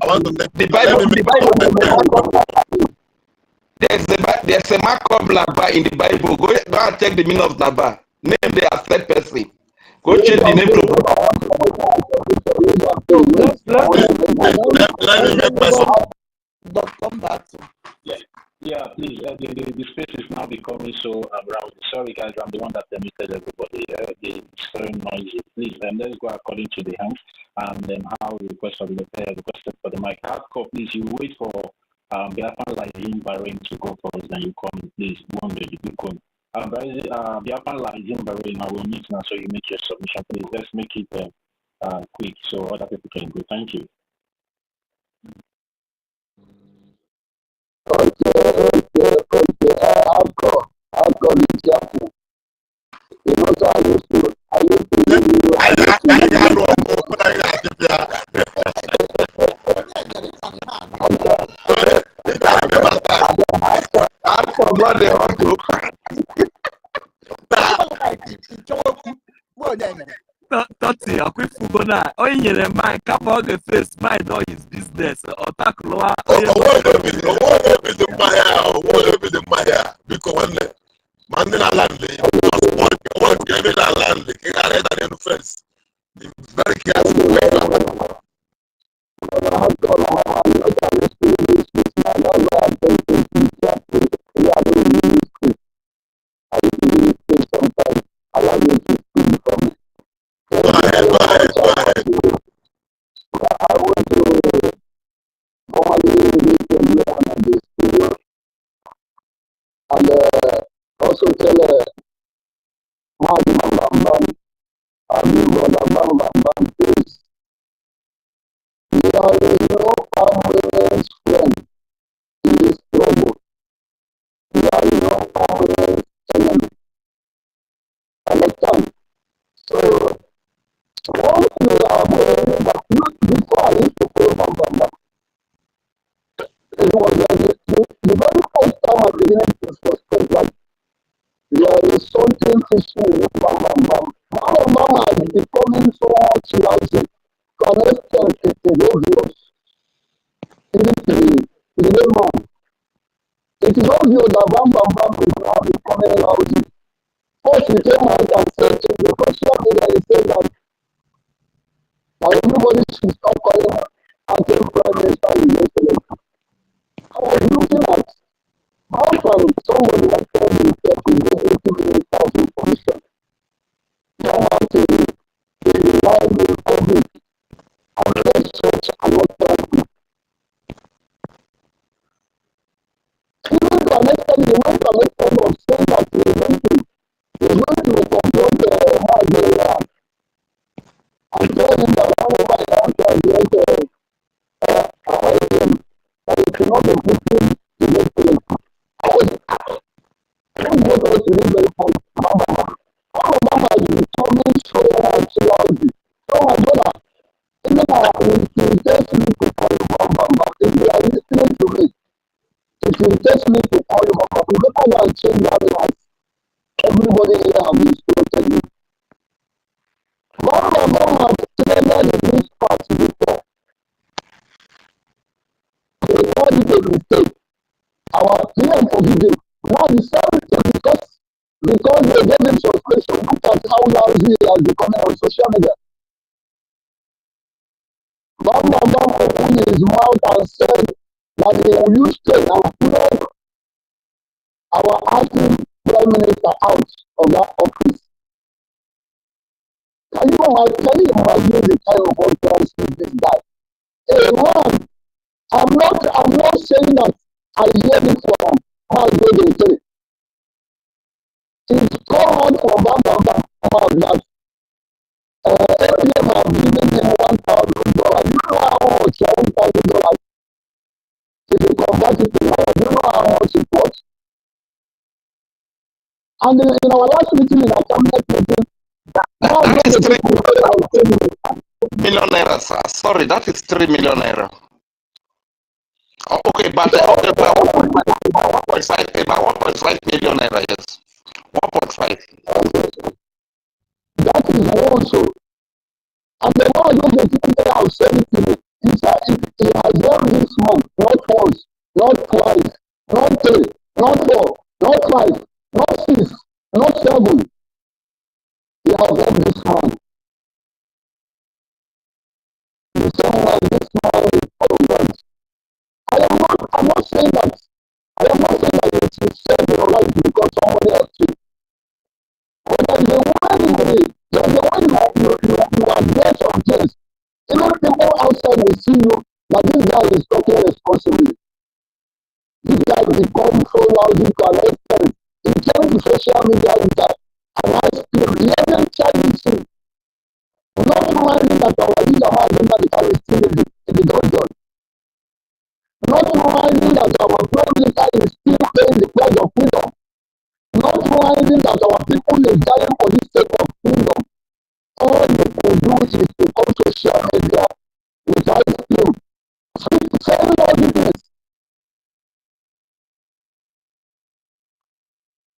want to take the Bible. There's a mark of Laba in the Bible. Go and check the meaning of Laba. Name the accept person. Go change the name to. But come back to. Yeah, please. The space is now becoming so rowdy. Sorry, guys, I'm the one that muted everybody. It's very noisy. Please, let's go according to the hands and how the request for the requested for the mic. Hardcore, please. You wait for Biafran Lizine Bahrain to go first, then you come in, please. One minute, you come. Biafran Lizine Bahrain, I will meet now, so you make your submission, please. Let's make it quick so other people can go. Thank you. Toti, Akwifugona, Oyere Mike, come on the face, mind all his business, or Takulwa. Because one land, first. Be very careful. Also tell please. There is no permanent friend in this trouble. There is no permanent enemy. Understand? So, once you are that not before I used to pray Bamba, it was the very first time I began to suspect that there is something fishy with Bamba. Mama is becoming so much lousy. To an extent, it is obvious. It is wrong. It is obvious that Bamba is now becoming lousy. First, we came out and said in the social media, he said that everybody should stop calling acting prime minister in excellence. I was looking at how can somebody like that himself is getting minister of information. Someone to rely on the public and let church and not therapy. Even to an extent, they went to an extent of saying that he's going to confront Nigeria and tell him that whenever he wants to address that he cannot be putting in this place. I don't go to this very point. Mama is becoming so much lousy. So my brother, even it will test me to call you Mama. If you are listening to me, it will test me to call you Mama. We better go and change that life. Everybody here have been instructed me. Mama, trailer in this part before. They call it a mistake. Our PM forgive him. Now the same thing because they gave him suspension. Look at how lousy he has become on social media. Mama opened his mouth and said that they will use strength and flog our acting prime minister out of that office. Can you imagine the kind of utterance this guy? Hey man, I'm not saying that I hear it from how they say. It's come out from that have given him $1,000. You know how much $1,000 if you convert it to naira? You know how much it was? And in our last meeting in our cabinet meeting, That is 3 million naira, sir. Sorry, that is 3 million naira. Oh, okay, but okay, about 1.5 million naira, yes. 1.5. That is also. And the Lord was the thing that I was saying to me. He said, he has done this month, not once, not twice, not 3, not 4, not 5, not 6, not 7. He has done this month. The same way this month is for God. I'm not saying that. I am not saying that it is save your life because somebody else did. But there's a way you are there some things. Even people outside will see you that this guy is talking responsibly. This guy become so lousy to an extent. He came to social media with a nice spirit. He even charged him. Not minding that our leader has under the carry still in the dungeon. Not minding that our prime minister is still paying the price of freedom. Not minding that our people is dying for this sake of freedom. All they could do is to come to social media with ice cream. Saying all the things.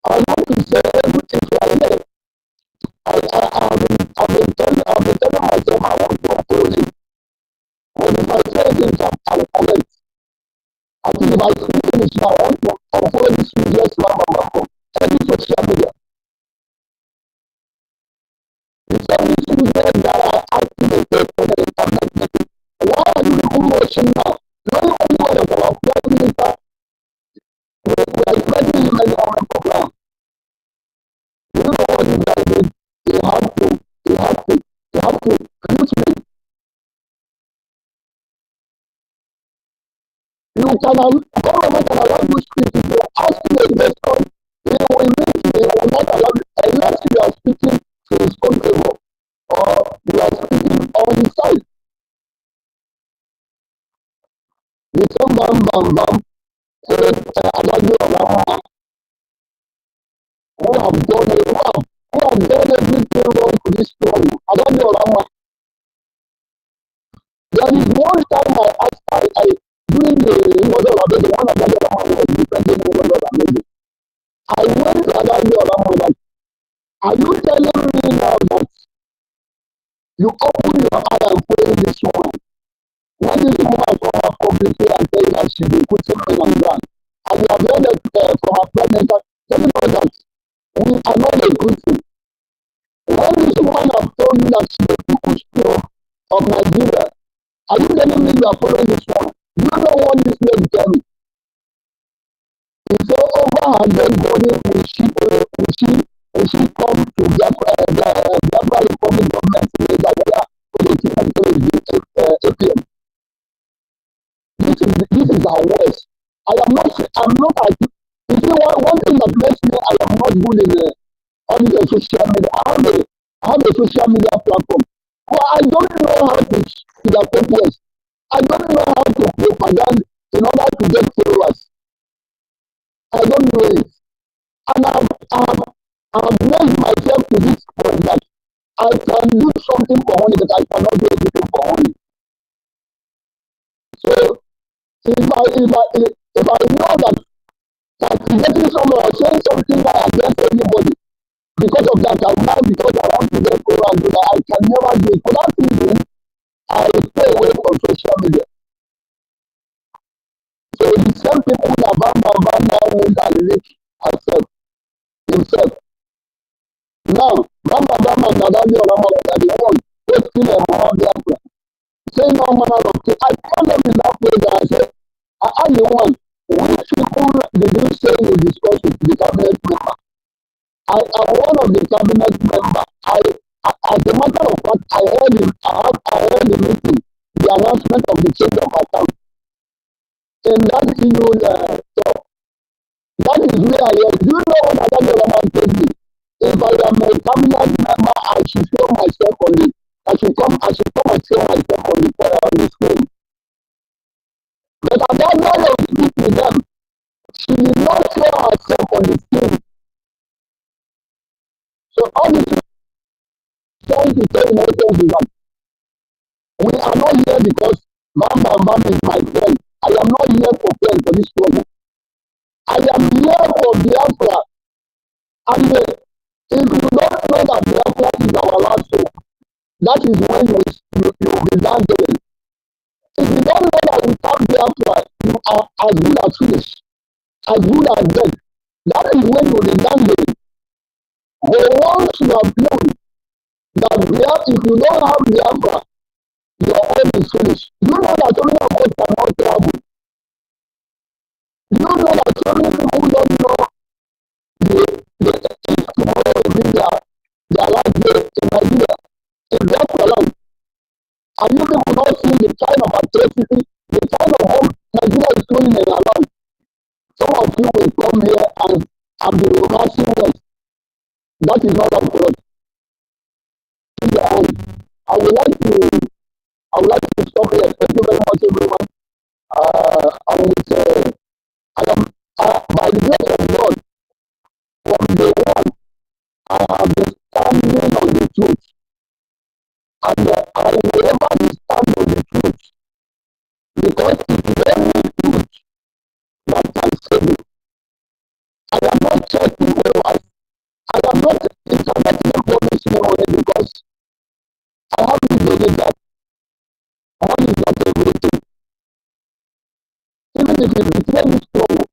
I want to say everything right here. I've been telling myself I want to oppose it. But if I say things, I will correct. I think if I speak English now, I want to unfollow this useless man from any social media. The same issues that I asked you to take for the internet meeting. Why are you people watching now? Knowing only one of our prime minister, we are expecting him any moment of now. You know what this guy did? He had to mute me. Government can allow you speak. If you are asking the investor, they will not allow you unless you are speaking to his own favor or you are speaking on his side. You come bam, who have done everything wrong to this story. There is one time I asked, during the one of the was defending I went to like, are you telling me now that you open your eye and pray this woman? When this woman come up publicly and tell you that she be putting men on ground, and you have heard it from her president, telling you that we are not a good thing. When this woman have told you that she is the people's hero of Nigeria, are you telling me you are following this one? You don't know what this lady tell me. He said, over her dead body, will she come to Biafra Republic government in Nigeria for the APM? This is our worst. I'm not, you see, one thing that makes me, I am not good in all the social media. I have a social media platform. But I don't know how to sugarcoat words. I don't know how to propaganda in order to get followers. I don't know it. And I've made myself to this point that I can do something for money, but I cannot do anything for money. So if I know that getting someone or saying something that against anybody, because of that, because I want to get followers, but I can never do it. For that reason, I stay away from social media. So the same people that Van now went and lick himself. Now, Van and Nadali Olamala are the one posting a Biafra. Say no manner of thing. I told them in that way that I said, I am the one. Which people did you say you discuss with the cabinet member? I am one of the cabinet member. As a matter of fact, I heard the meeting, the announcement of the change of account. In that EU talk, that is where I am. Do you know what Nadali Olamala told me? If I am a cabinet member, I should show myself on it. I should I should come and share myself on the screen. But at that time of speak with them, she did not share herself on the screen. So all this is trying to tell in essence is that we are not here because Bam is my friend. I am not here for friends for this struggle. I am here for Biafra. And if you don't know that Biafra is our last hope, that is when you will be downgraded. If you don't know that without Biafra, you are as good as finished, as good as dead, that is when you will be downgraded. But once you have known that if you don't have Biafra, your hope is finished. You know that so many of us cannot travel. You know that so many people who don't know if tomorrow is their last day in Nigeria, in Biafra land. And you people not see the kind of atrocity, the kind of harm Nigeria is doing in our land. Some of you will come here and be romancing us. That is not our God. I would like to stop here. Thank you very much, everyone. I am by the grace of God, from day one, I have been standing on the truth. And I will never be stand on the truth. Because it is only truth that can save you. I am not checking my life. I am not internet information on it because I have to believe that money is not everything. Even if you betray this struggle,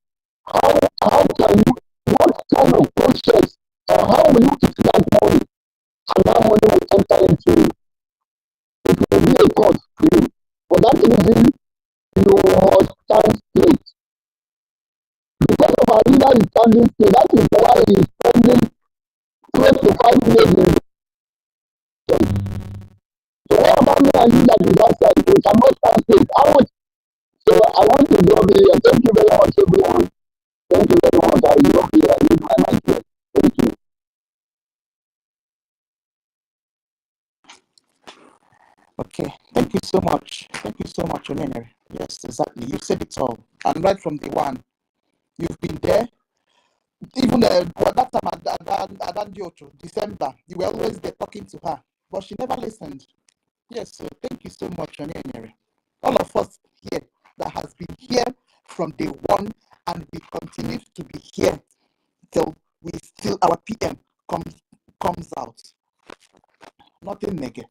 how can you, what kind of process, or how will you keep that money, and that money will enter into you? It will be a cost to you. For that reason, you must stand straight. Because of our leader is standing straight, that is why he is spending close to 5 years in the church. So what about me and you that is outside? We cannot stand straight. So I want to go here. Thank you very much, everyone. Thank you very much. I love you. I need my mic here. Thank you. Okay, thank you so much. Thank you so much, Onenere. Yes, exactly. You said it all. And right from the one, you've been there. Even that time at December, you were always there talking to her, but she never listened. Yes, so thank you so much, Onenere. All of us here that has been here from day one, and we continue to be here till our PM comes out. Nothing negative.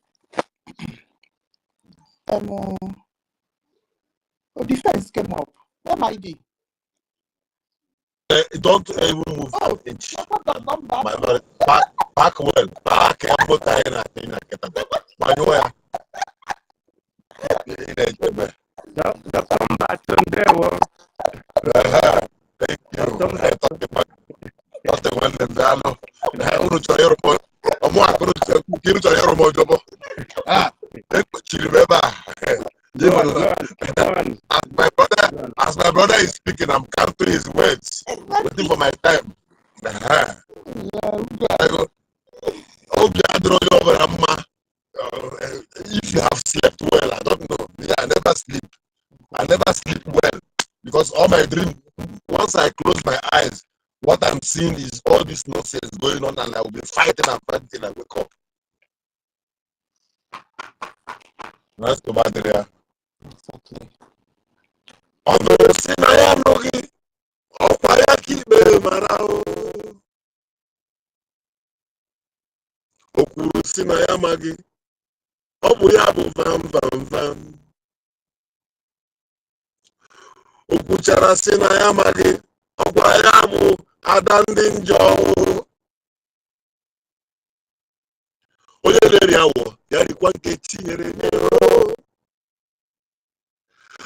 Defense came up. Where might be? Don't even move an inch. My lord, back well. Back. I'm not tired. Just come back Sunday. Thank you. That's the one that I know. I want to try your boy. I'm not going to try your boy. Remember, as my brother is speaking, I'm counting his words, waiting for my time. If you have slept well, I don't know. Yeah, I never sleep. I never sleep well because all my dream, once I close my eyes, what I'm seeing is all this nonsense going on, and I will be fighting and fighting till I wake up. That's the bad area. Exactly. Although I am looking, Okuru si na ya amaghị, ọ bụ ya bụ vam. Okwuchara si na ya amaghị, ọ gwa ya bụ ada ndị njọ. Onye na-eri awọ ya rikwa nke tinyere n'ero.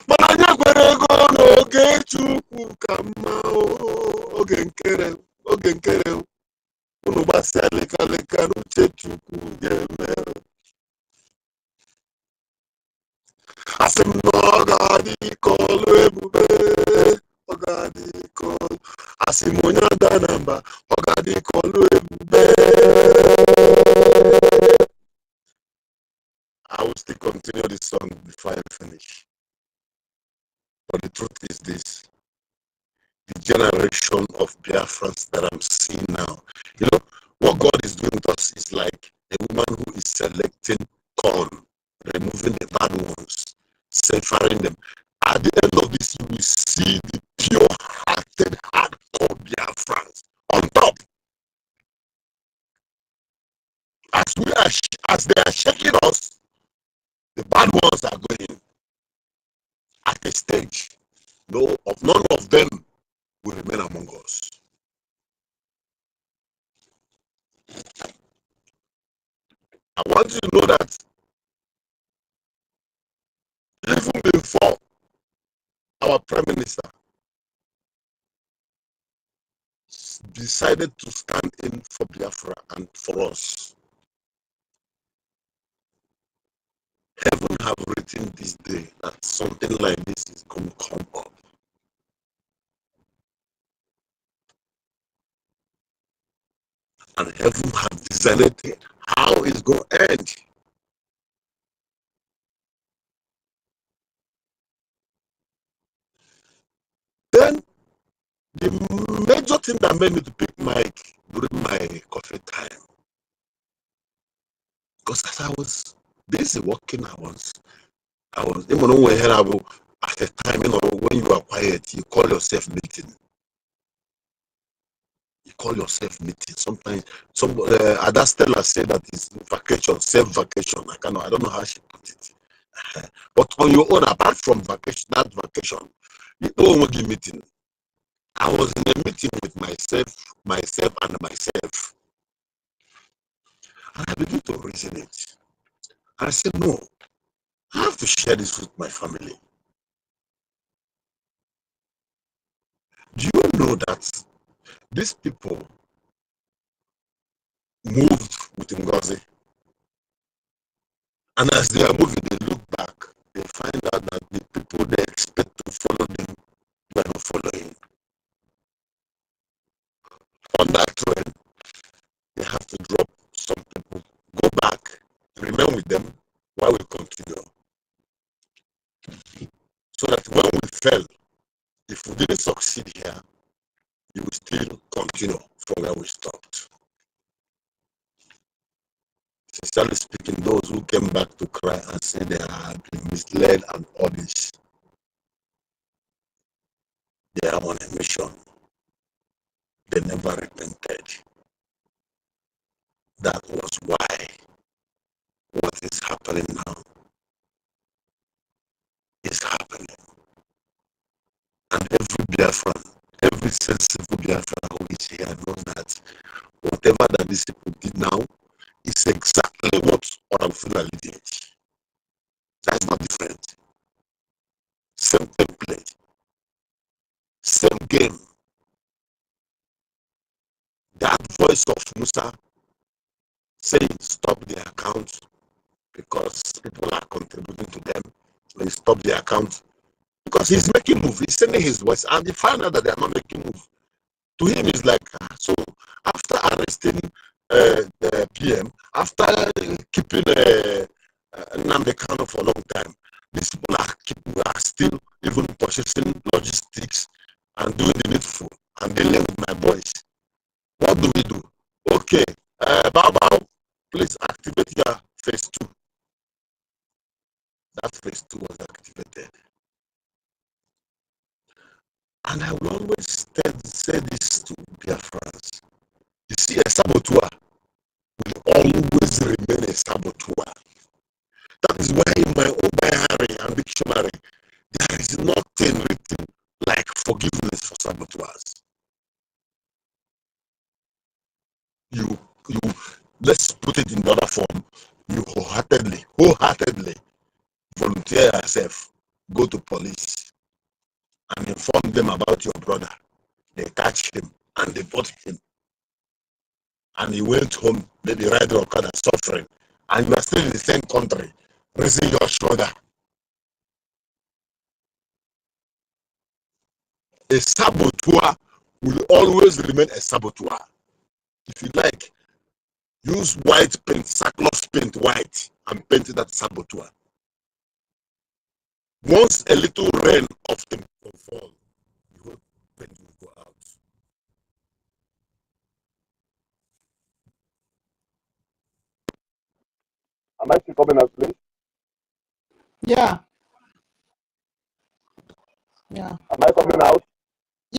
Mana anyị kwere ego n'oge Chukwu ka mma, oge nkere unu gbasịa lekaleka n'uche Chukwu ga-eme. Asị m na ọ ga-adị ka ọlụ ebube, ọ ga-adị ka ọlụ. Asị m onye ada na mba, ọ ga-adị ka ọlụ ebube. song before I finish. But the truth is this: the generation of Biafrans that I'm seeing now, you know, what God is doing with us is like a woman who is selecting corn, removing the bad ones, separating them. At the end of this, you will see the pure-hearted, hardcore Biafrans on top. As they are shaking us, the bad ones are going at a stage. None of them will remain among us. I want you to know that even before our Prime Minister decided to stand in for Biafra and for us, heaven have written this day that something like this is going to come up. And heaven have decided how it's going to end. Then the major thing that made me to pick mic during my coffee time, because as I was busy working, I was even when at a time, you know, when you are quiet, you call yourself meeting. You call yourself meeting. Sometimes Ada Stella said that it's vacation, self-vacation. I don't know how she put it. But on your own, apart from vacation, that vacation, you don't give meeting. I was in a meeting with myself and myself. And I began to reason it. I said, no, I have to share this with my family. Do you know that these people moved with NGOZI? And as they are moving, they look back, they find out that the people they expect to follow them were not following. On that train, they have to drop some people, go back, remain with them while we continue. So that when we fail, if we didn't succeed here, you will still continue from where we stopped. Sincerely speaking, those who came back to cry and say they have been misled and all this, they are on a mission. They never repented. That was why what is happening now is happening. And every Biafran, every sensible Biafran who is here knows that whatever that these people did now is exactly what Oramfula did. That's not different. Same template, same game. That voice of Musa saying stop the account because people are contributing to them. They stop the account because he's making move. He's sending his voice, and they find out that they are not making move. To him, it's like so. After arresting the PM, after keeping Nnamdi Kanu for a long time, these people are still even purchasing logistics and doing the needful and dealing with my boys. What do we do? Okay, Baba, please activate your phase 2. That phase 2 was activated. And I will always say this to Biafrans. You see, a saboteur will always remain a saboteur. That is why in my own diary and dictionary, there is nothing written like forgiveness for saboteurs. You let's put it in the other form. You wholeheartedly volunteer yourself, go to police and inform them about your brother. They catch him and they bought him. And he went home, maybe riding Okada, suffering. And you are still in the same country, raising your shoulder. A saboteur will always remain a saboteur. If you like, use white paint, sackcloth paint white, and paint it as saboteur. Once a little rain of them will fall, the whole pain will go out. Am I still coming out, please? Yeah. Yeah. Am I coming out?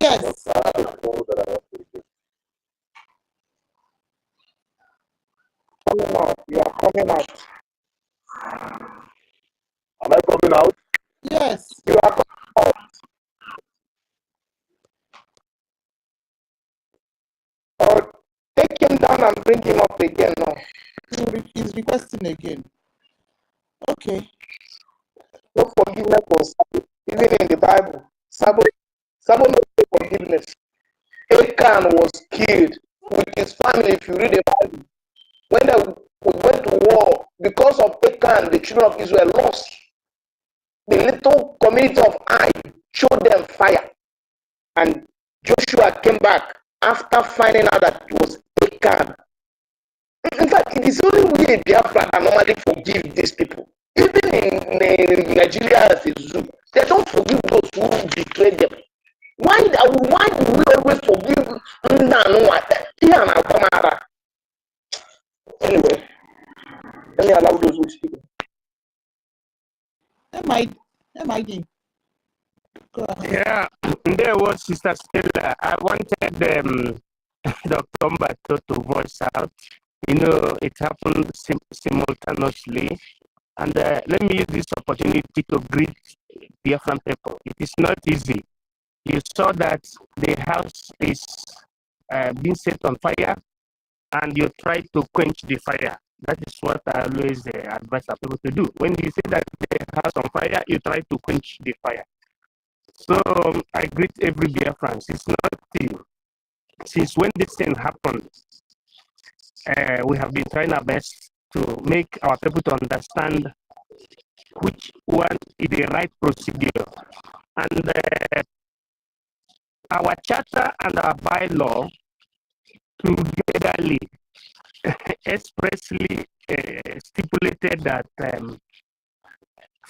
Yes. Yes, I have a call that I have to give. Coming out. You are coming out. Am I coming out? Yes. You are coming out. Or take him down and bring him up again now. He's requesting again. Okay. No forgiveness for Sabo. Even in the Bible, Sabo no forgiveness. Achan was killed with his family. If you read the Bible, when they went to war, because of Achan, the children of Israel lost. The little community of Ai showed them fire, and Joshua came back after finding out that it was Achan. In fact, it is only we in Biafra that normally forgive these people. Even in Nigeria as a zoo, they don't forgive those who betrayed them. Why do we always forgive? Anyway, let me allow those who speak. MID. Go ahead. Yeah, there was Sister Stella. I wanted Dr. Mbato to voice out. You know, it happened simultaneously. And let me use this opportunity to greet Biafran people. It is not easy. You saw that the house is being set on fire, and you try to quench the fire. That is what I always advise people to do. When you see that the house on fire, you try to quench the fire. So I greet every Biafran. It's not since when this thing happened, we have been trying our best to make our people to understand which one is the right procedure. And our charter and our bylaw togetherly expressly stipulated that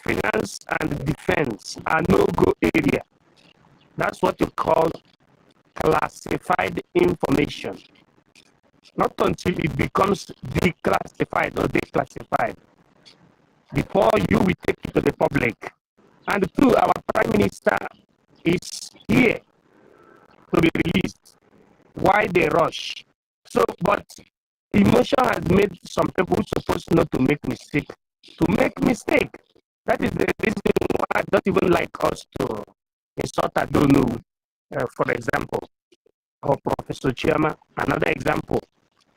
finance and defense are no-go area. That's what you call classified information. Not until it becomes declassified or declassified before you will take it to the public. And two, our Prime Minister is here to be released. Why they rush? So, but emotion has made some people supposed not to make mistake to make mistake. That is the reason why I don't even like us to insult I don't know. For example, or Professor Chiama, another example.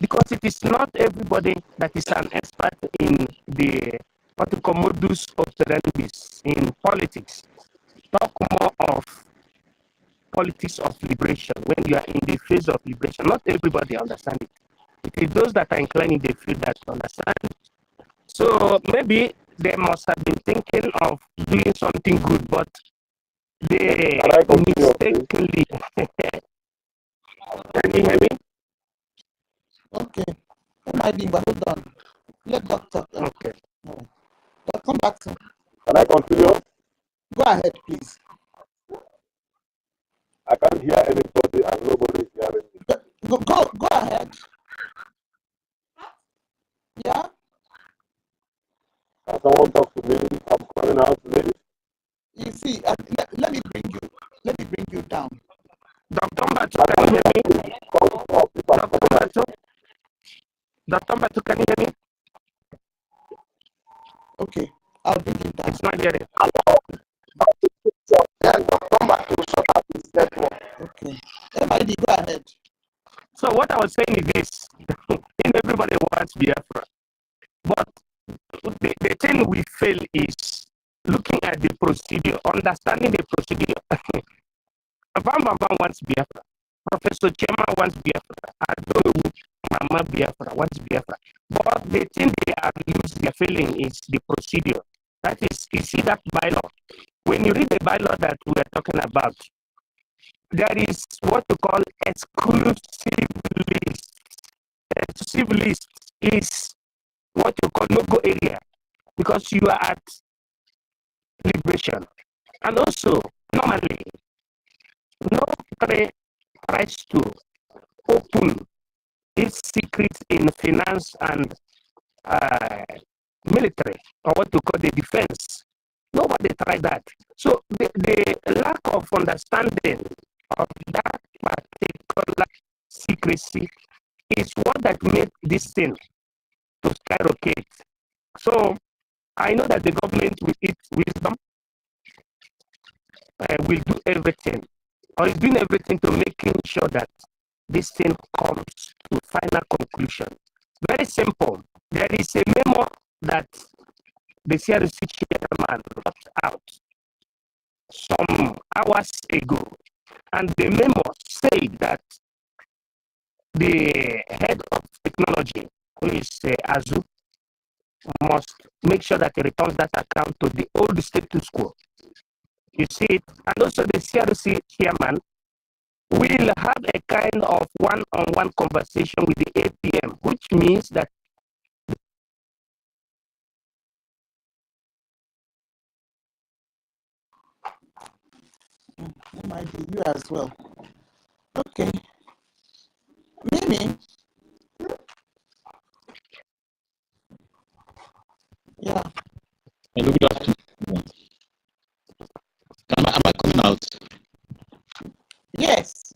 Because it is not everybody that is an expert in the what we call modus operandi in politics. Talk more of politics of liberation. When you are in the phase of liberation, not everybody understands it. It is those that are inclined in the field that understand. So maybe they must have been thinking of doing something good, but they mistakenly. Can you hear me? Okay. But hold on. Let Doctor. Okay. But come back to. Can I continue? Go ahead, please. I can't hear anybody and nobody is hearing me. Go ahead. Yeah. Can someone talk to me? I'm calling out, please. You see, let me bring you down. Dr. Mbato, can you hear me? Dr. Mbato, can you hear me? Okay, I'll bring him down. It's not hearing. Okay. MID, go ahead. So what I was saying is this. Everybody wants Biafra. But the thing we fail is looking at the procedure, understanding the procedure. Bam wants Biafra. Professor Chema wants Biafra. I don't know which Mama Biafra wants Biafra. But the thing they are losing, their failing is the procedure. That is, you see that bylaw. When you read the bylaw that we are talking about, there is what you call exclusive list. Exclusive list is what you call no-go area, because you are at celebration. And also, normally, no country tries to open its secrets in finance and military, or what to call the defense. Nobody tried that. So the lack of understanding of that particular secrecy is what that made this thing to skyrocket. So I know that the government, with its wisdom, will do everything, or is doing everything to making sure that this thing comes to final conclusion. Very simple. There is a memo that the CRC chairman brought out some hours ago, and the memo said that the head of technology, who is Azu, must make sure that he returns that account to the old status quo. You see it? And also the CRC chairman will have a kind of one-on-one conversation with the APM, which means that It might be you as well. Okay. Mimi, yeah. Hello, good afternoon. Am I coming out? Yes.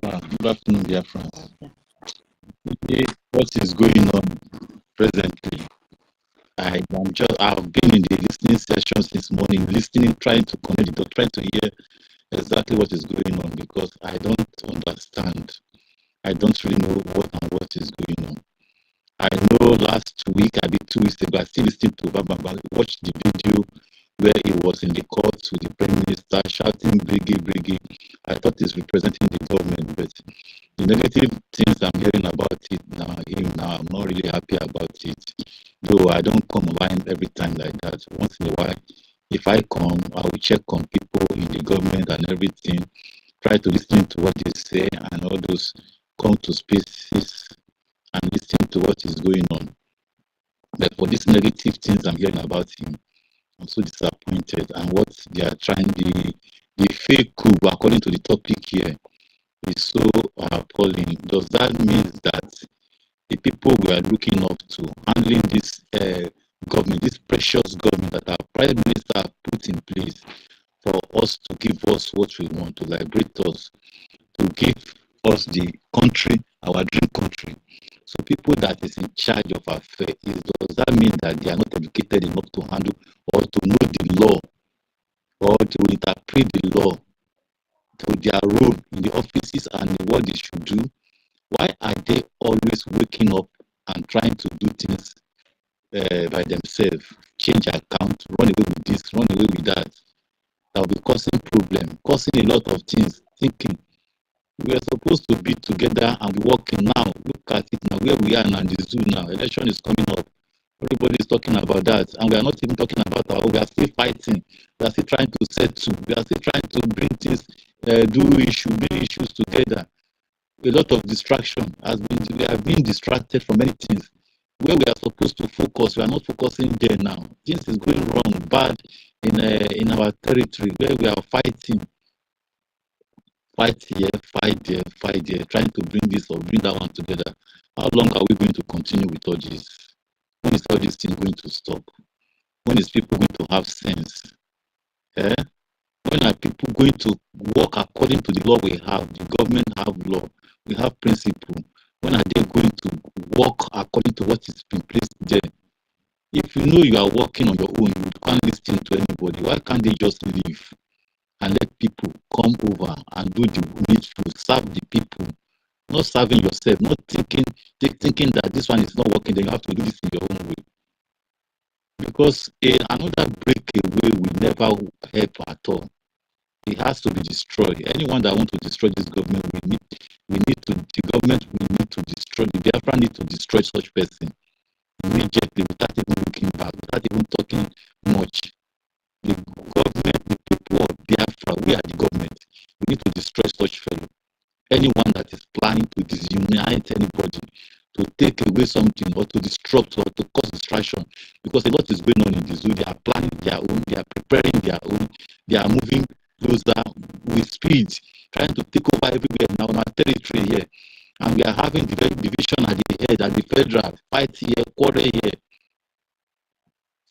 Yeah, good afternoon, dear friends. Okay. What is going on presently? I've been in the listening session since morning, listening, trying to connect the dots, trying to hear exactly what is going on, because I don't understand. I don't really know what is going on. I know last week, I did 2 weeks ago, I still listened to Baba, watched the video where he was in the court with the Prime Minister shouting, Brgie, Brgie. I thought he's representing the government, but the negative things I'm hearing about it now, I'm not really happy about it. Though I don't come online every time like that. Once in a while, if I come, I will check on people in the government and everything, try to listen to what they say, and all those come to spaces and listen to what is going on. But for these negative things I'm hearing about him, I'm so disappointed. And what they are trying, the fake coup, according to the topic here, is so appalling. Does that mean that the people we are looking up to handling this government, this precious government that our Prime Minister have put in place for us to give us what we want, to liberate us, to give us the country, our dream country. So people that is in charge of our affairs, does that mean that they are not educated enough to handle or to know the law or to interpret the law to their role in the offices and what they should do? Why are they always waking up and trying to do things by themselves, change account, run away with this, run away with that? That will be causing problem, causing a lot of things, thinking we are supposed to be together and be working now. Look at it now, where we are now in the zoo now. Election is coming up. Everybody is talking about that. And we are not even talking about our own. We are still fighting. We are still trying to settle. We are still trying to bring things, bring issues together. A lot of distraction has been, we have been distracted from many things. Where we are supposed to focus, we are not focusing there now. Things is going wrong, bad in our territory where we are fighting. Fight here, fight there, trying to bring this or bring that one together. How long are we going to continue with all this? When is all this thing going to stop? When is people going to have sense? Eh? When are people going to work according to the law we have? The government have law, we have principle. When are they going to work according to what is been placed there? If you know you are working on your own, you can't listen to anybody. Why can't they just leave and let people come over and do the needful, serve the people, not serving yourself, not thinking that this one is not working, then you have to do this in your own way. Because another breakaway will never help at all. It has to be destroyed. Anyone that wants to destroy this government, the government will need to destroy, the Biafra need to destroy such person immediately without even looking back, without even talking much. The government, the people of Biafra, we are the government. We need to destroy such fellow. Anyone that is planning to disunite anybody, to take away something or to disrupt or to cause distraction, because a lot is going on in the zoo. They are planning their own, they are preparing their own, they are moving closer with speed, trying to take over everywhere now on our territory here. And we are having the division at the head, at the federal, fight here, quarter here.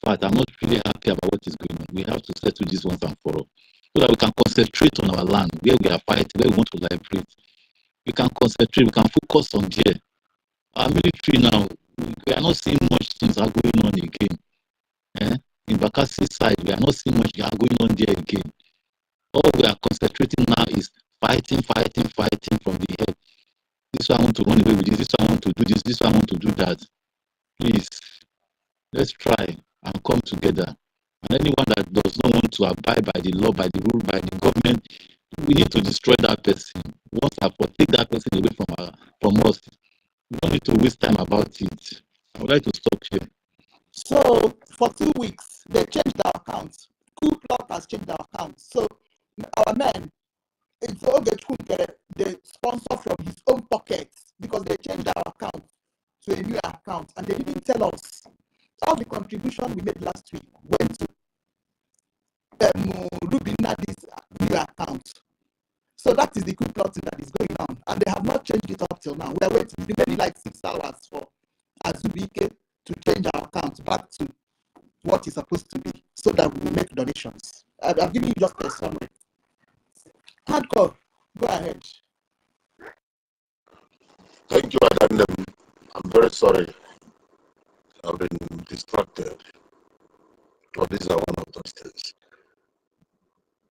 But I'm not really happy about what is going on. We have to settle this once and for all, so that we can concentrate on our land, where we are fighting, where we want to liberate. We can concentrate, we can focus on there. Our military now, we are not seeing much things are going on again. In Bakassi side, we are not seeing much are going on there again. All we are concentrating now is fighting from the head. This one I want to run away with this one I want to do this one I want to do that. Please, let's try and come together. And anyone that does not want to abide by the law, by the rule, by the government, we need to destroy that person. Once I take that person away from us, we don't need to waste time about it. I would like to stop here. So for 2 weeks, they changed our accounts. Coup plot has changed our accounts. So our men, it's OGOJA, the sponsor from his own pockets, because they changed our account to a new account, and they didn't tell us. All the contribution we made last week went to Rubinadi's new account. So that is the coup plotting that is going on, and they have not changed it up till now. We are waiting. It's remaining like 6 hours for Azubike to change our account back to what it's supposed to be, so that we will make donations. I've given you just a summary. Hardcore, go ahead. Thank you, Adam. I'm very sorry. I've been distracted. But these are one of those things.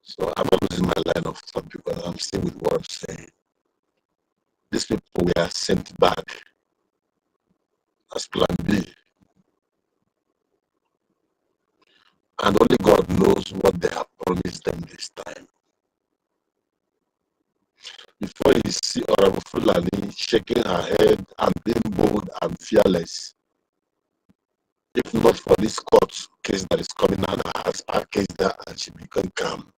So I'm not losing my line of thought because I'm still with what I'm saying. These people were sent back as plan B. And only God knows what they have promised them this time. Before you see Honorable Fulani shaking her head and being bold and fearless, if not for this court case that is coming out, as our case there, and she became calm.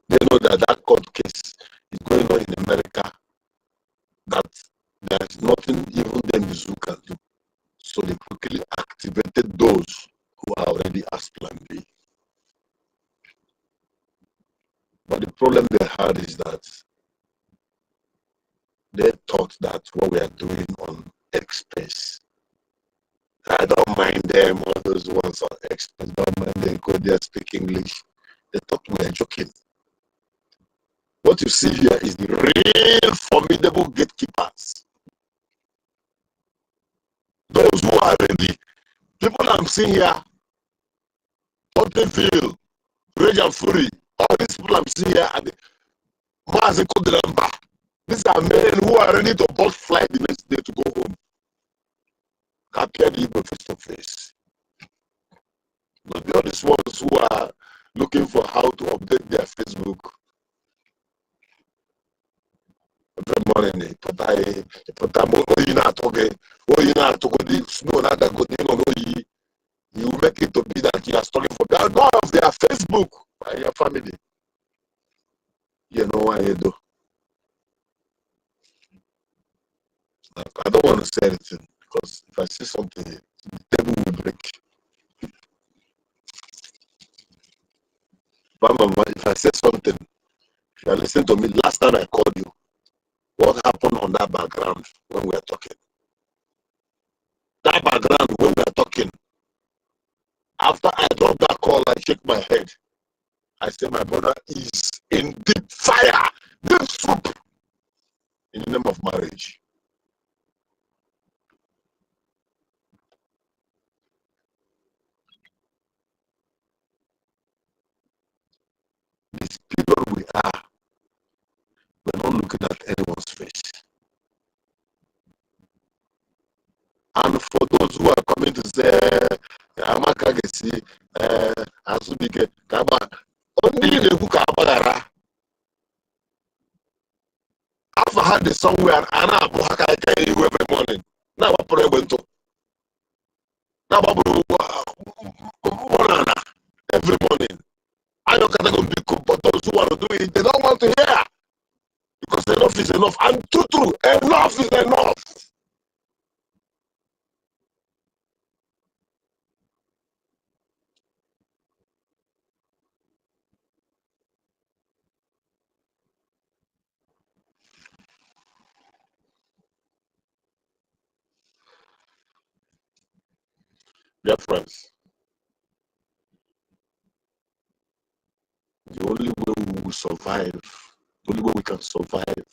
They know that that court case is going on in America, that there is nothing even them Zoo can do. So they quickly activated those who are already as plan B. But the problem they had is that they thought that what we are doing on X-Space, I don't mind them, all those ones on X-Space, don't mind they go there, speak English. They thought we were joking. What you see here is the real formidable gatekeepers. Those who are ready. People I'm seeing here, Otteville, Rage and Fury, all these people I'm seeing here are the Maziko Dramba. These are men who are ready to board flight the next day to go home. Appear the Igbo face to face. Not the other ones who are looking for how to update their Facebook. Every morning, you make it to be that you are stalking for God of their Facebook and your family. You know what you do. I don't want to say anything because if I say something, the table will break. But if I say something, if you listen to me, last time I called you, what happened on that background when we are talking? That background when we are talking, after I dropped that call, I shake my head. I say my brother is in deep fire, deep soup, in the name of marriage. This period we are, we're not looking at anyone's face. And for those who are coming to say, Amakagesi, Azubike, Kaba, only the Hukabara. I've had this somewhere, and I'm every morning. Now I'm going to. Now I'm every morning. I know going to be cool, but those who want to do it, they don't want to hear. Because enough is enough. And true, enough is enough. BIAFRANS, the only way we will survive, the only way we can survive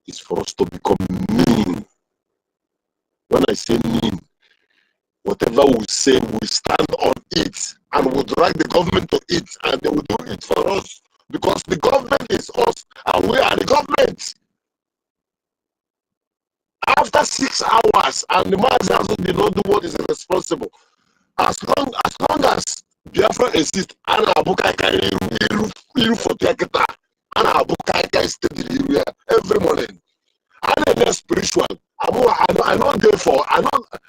is for us to become mean. When I say mean, whatever we say, we stand on it and we drag the government to it, and they will do it for us because the government is us and we are the government. After 6 hours and the man did not do what is responsible, as long as Biafra exists, Anna Abukaika Anna Abukaika steady every morning. I'm not spiritual. I'm not there for. I'm not.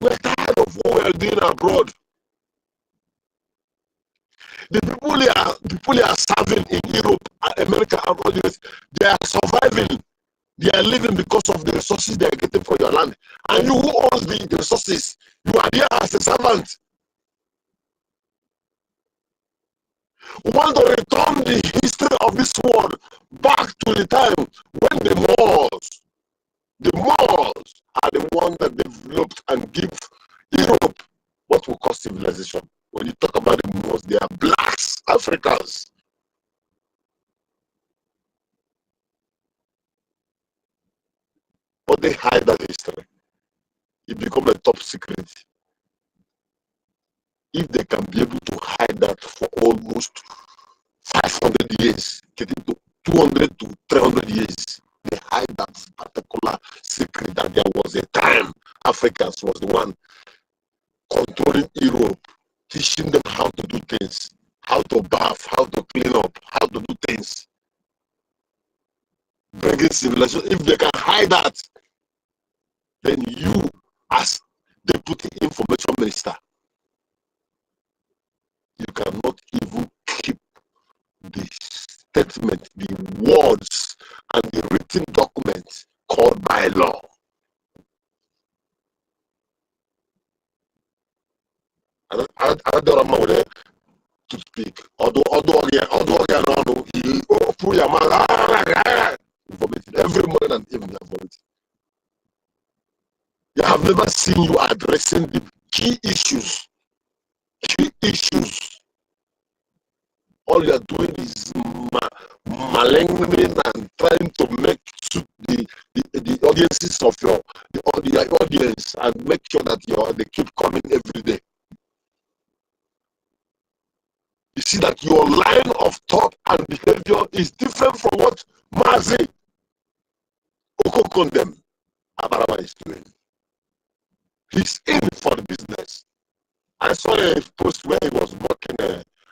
We're tired of what we're doing abroad. The people are serving in Europe, America, and all this. They are surviving. They are living because of the resources they are getting for your land. And you who owns the resources, you are there as a servant. We want to return the history of this world back to the time when the Moors are the ones that developed and give Europe what we call civilization. When you talk about the Moors, they are blacks, Africans. But they hide that history. It becomes a top secret. If they can be able to hide that for almost 500 years, getting to 200 to 300 years, they hide that particular secret that there was a time Africans was the one controlling Europe, teaching them how to do things, how to bath, how to clean up, how to do things. Bringing civilization. If they can hide that, then you, as Deputy Information Minister, you cannot even keep the statement, the words, and the written documents called by law. I don't know to speak. Although every morning and evening. You have never seen you addressing the key issues. All you are doing is malingering and trying to make the audiences of the audience and make sure that they keep coming every day. You see that your line of thought and behavior is different from what Mazi Okokondem Abaraba is doing. He's in for the business. I saw a post where he was working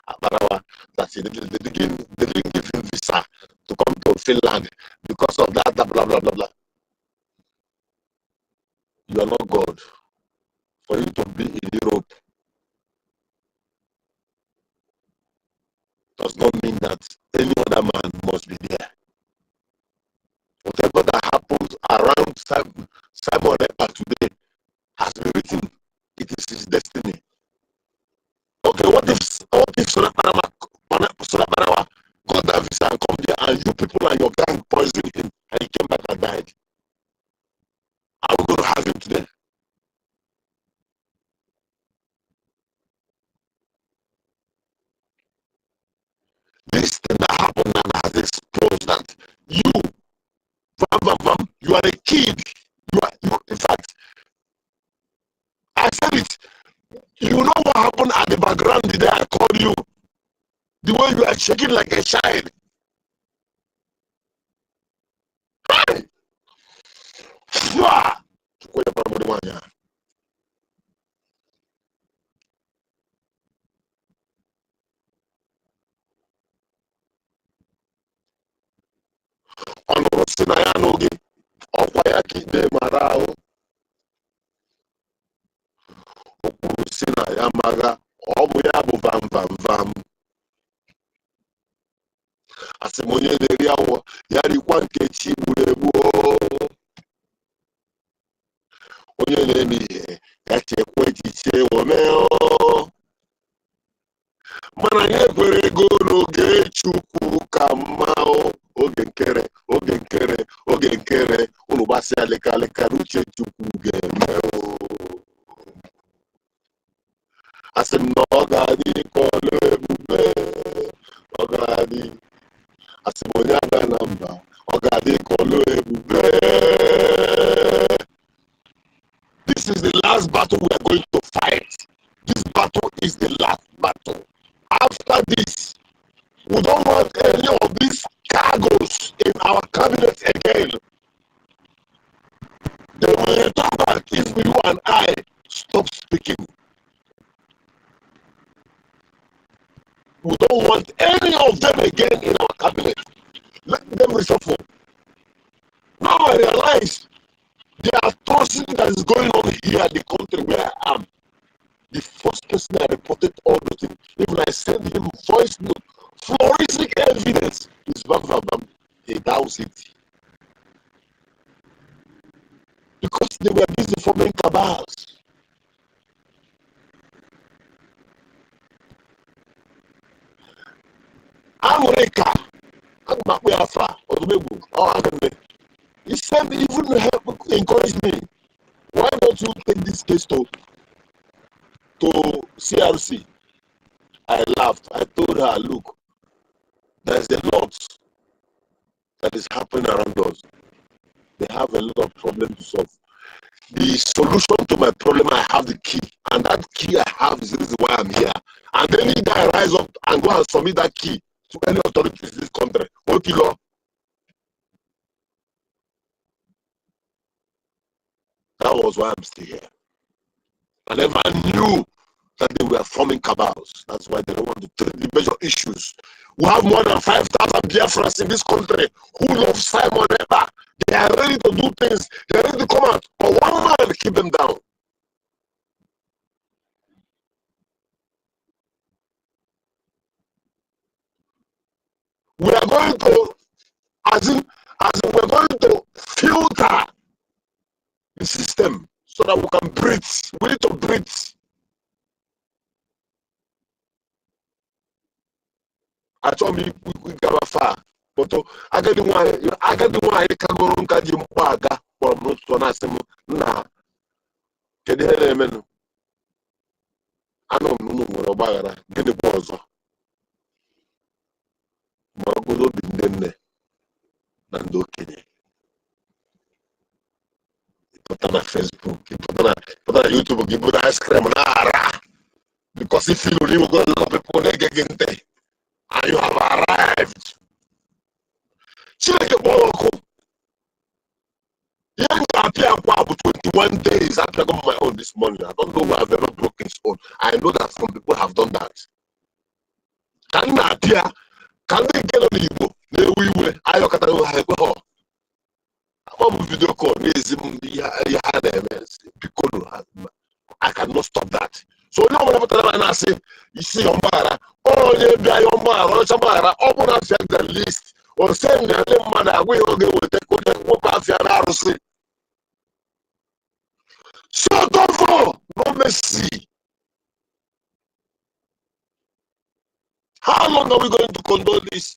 Abaraba that they didn't give him visa to come to Finland because of that, blah, blah, blah, blah. You are not God. For you to be in Europe does not mean that any other man must be there. Whatever that happens around Simon Ekpa today has been written. It is his destiny. Okay, what if Solaparawa got that visa and come there and you people and your gang poisoned him and he came back and died? Are we going to have him today? This thing that happened now has exposed that you are a kid. In fact, I said it. You know what happened at the background the day I called you? The way you are shaking like a child. Hey! Ọnụrụ si na ya n'oge ọkwa ya ka ikpe mara ahụ. O kwuru si na ya maga ọ bụ ya bụ vam. Asị m onye na-eri awọ ya rikwa nke chi gburu egbu. Onye na-eme ihe ya chekwa echiche omeo. Mana ya ekwere ego n'oge Chukwu ka mma oge nkere asị ya leka uche Chukwu ga-eme asị m na ọ ga-adị ka ọlụ ebube ọ ga-adị asị m onye aga na mba ọ ga-adị ka ọlụ ebube. This is the last battle we are going to fight. This battle is the last battle. After this, we don't want any of these cargoes in our cabinet again. They will return back if you and I stop speaking. We don't want any of them again in our cabinet. Let them reshuffle. Now I realize the atrocity that is going on here in the country where I am. The first person I reported all the things, even I sent him voice note, forensic evidence is Bam. He doubts it. Because they were busy forming cabals. America, Biafra, he said, even help encourage me. Why don't you take this case to CRC? I laughed. I told her, look, there's a lot that is happening around us. They have a lot of problems to solve. The solution to my problem, I have the key. And that key I have is the reason why I'm here. And then if I rise up and go and submit that key to any authorities in this country, okay, law. That was why I'm still here. I never knew that they were forming cabals. That's why they don't want to treat the major issues. We have more than 5,000 Biafrans in this country who love Simon Eber. They are ready to do things. They are ready to come out. But one man keep them down. We are going to, as in we're going to filter the system so that we can breathe. We need to breathe. I told me we got far. But I got the one I can go on Kajim Paga or Mutonasem. Nah, get the hell, man. I don't know what about get the balls. Magulo Bindene Nando Kenya. Put on Facebook, put on YouTube, give it ice cream. Because if you live with a people again, and you have arrived. Chileke Boloko. Young appear for 21 days after I got my own this morning. I don't know why I've ever broken his own. I know that some people have done that. Can you appear? Can they get on the Igbo? They will. I look at the I'm video call. I cannot stop that. So now when I say, you see your mara, oh yeah, your mara, open up the list, or send me a little man, we will go with the good work of your RC. So don't fall, no mercy. How long are we going to condone this?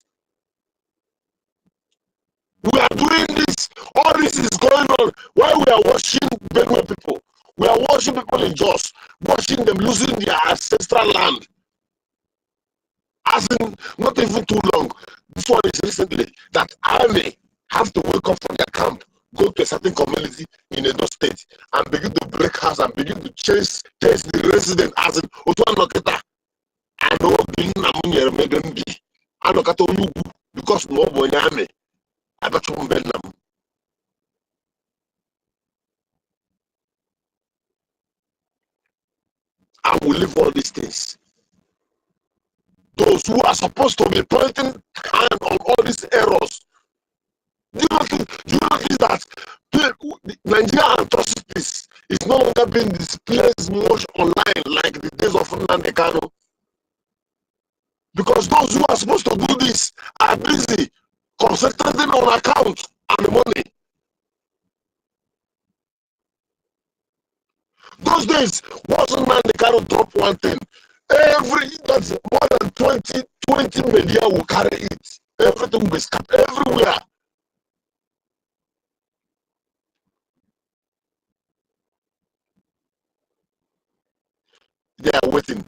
We are doing this, all this is going on while we are watching Benue people. We are watching people in Jos, watching them losing their ancestral land. As in, not even too long. This one is recently that army have to wake up from their camp, go to a certain community in Edo State, and begin to break house and begin to chase the resident. As in, Otuanoketa, I know the Namunye because no one army. I bet you Benam. I will leave all these things. Those who are supposed to be pointing hand on all these errors. Do you not think that Nigerian atrocities is no longer being displayed much online like the days of Nnamdi? Because those who are supposed to do this are busy concentrating on accounts and money. Those days, wasn't Nnamdi drop one thing? That's more than 20 media will carry it. Everything will be scattered everywhere. They are waiting.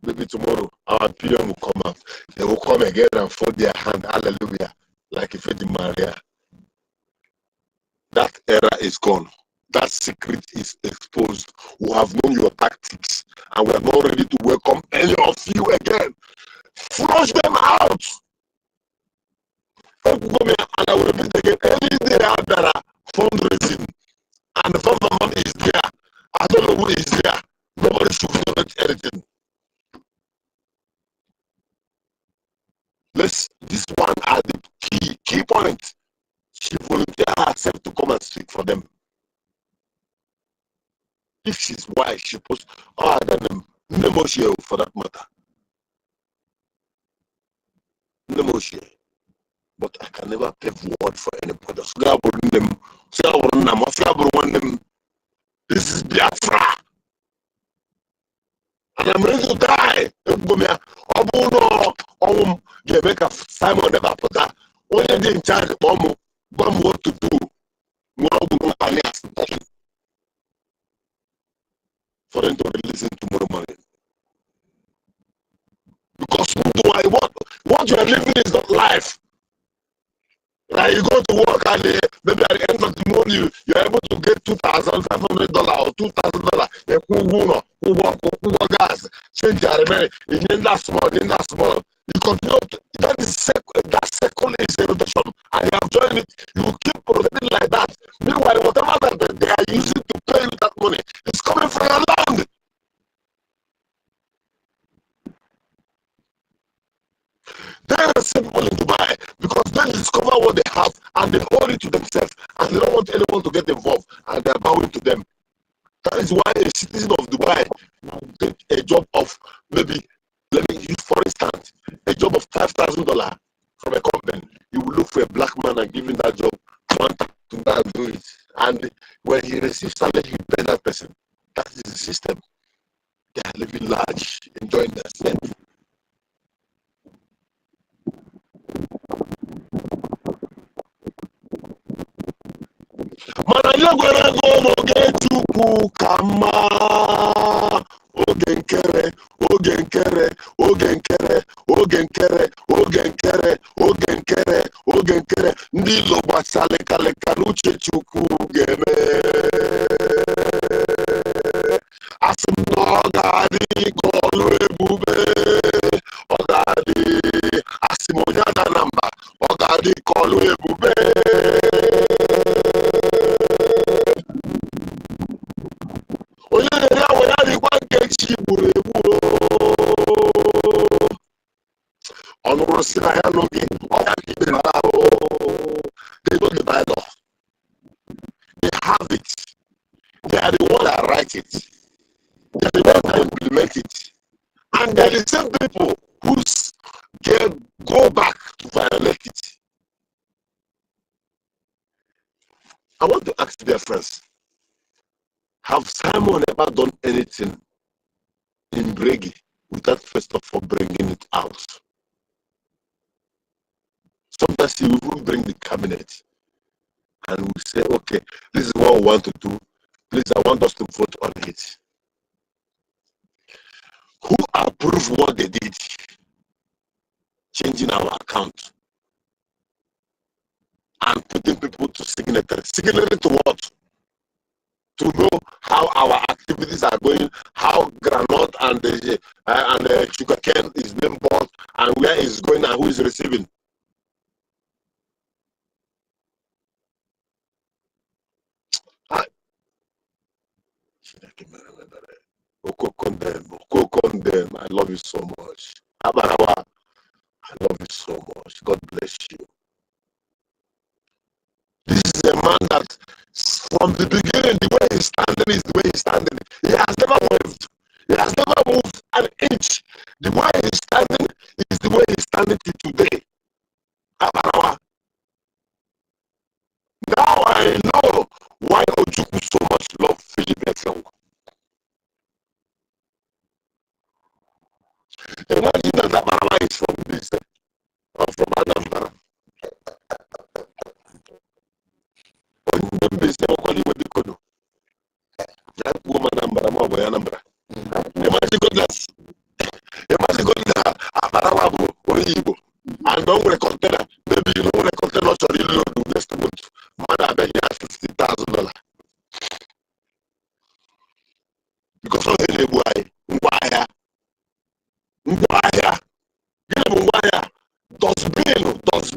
Maybe tomorrow our PM will come out. They will come again and fold their hand. Hallelujah. Like if it's Maria. That era is gone. That secret is exposed. We have known your tactics and we are not ready to welcome any of you again. Flush them out. And I will repeat again. Any day out there fundraising and the mom is there. I don't know who is there. Nobody should feel anything. This one are the key point. She volunteered herself to come and speak for them. If she's wise, she posts other than Nemoshio for that matter. Nemoshio. But I can never pave word for anybody. This is Biafra. And I'm ready to die. Simon never put that. Only in charge of Bomb what to do. For them to release it tomorrow morning. Because what you are living is not life. Like you go to work and maybe at the end of the morning you are able to get $2,500 or $2,000. Who work gas, change your remedy, in that small. You continue that circle is a rotation and you have joined it, you will keep rotating like that. Meanwhile, whatever that they are using to pay you that money is coming from your land. There are some people in Dubai because they discover what they have and they hold it to themselves and they don't want anyone to get involved and they are bowing to them. That is why a citizen of Dubai will take a job of maybe, let me use for instance, a job of $5,000 from a company. You will look for a black man and give him that job, want to go and do it. And when he receives salary, he pay that person. That is the system. They are living large, enjoying themselves. Mana yagwara gono getuku kama ogenkere ndi lo gbasale kale kanuche chukwu geme asim no gadi kolu ebube ogadi asim onyana namba ogadi kolu ebube. They know the bylaw. They have it. They are the one that write it. They are the one that implement it. And they are the same people who go back to violate it. I want to ask their friends, have Simon ever done anything in Brgie without first of all bringing it out? Sometimes he will even bring the cabinet and we say, okay, this is what we want to do. Please, I want us to vote on it. Who approved what they did? Changing our account and putting people to signatory. Signatory to what? To know how our activities are going, how granite and the sugarcane is being bought, and where it's going and who is receiving. I love you so much. Abarawa, I love you so much. God bless you. This is a man that from the beginning, the way he's standing is the way he's standing. He has never moved. He has never moved an inch. The way he's standing is the way he's standing till today. Abarawa. Now I know why Ojukwu so much love Philip Efong. Imagine that Abarawa is from this, or from Anambra. Imagine God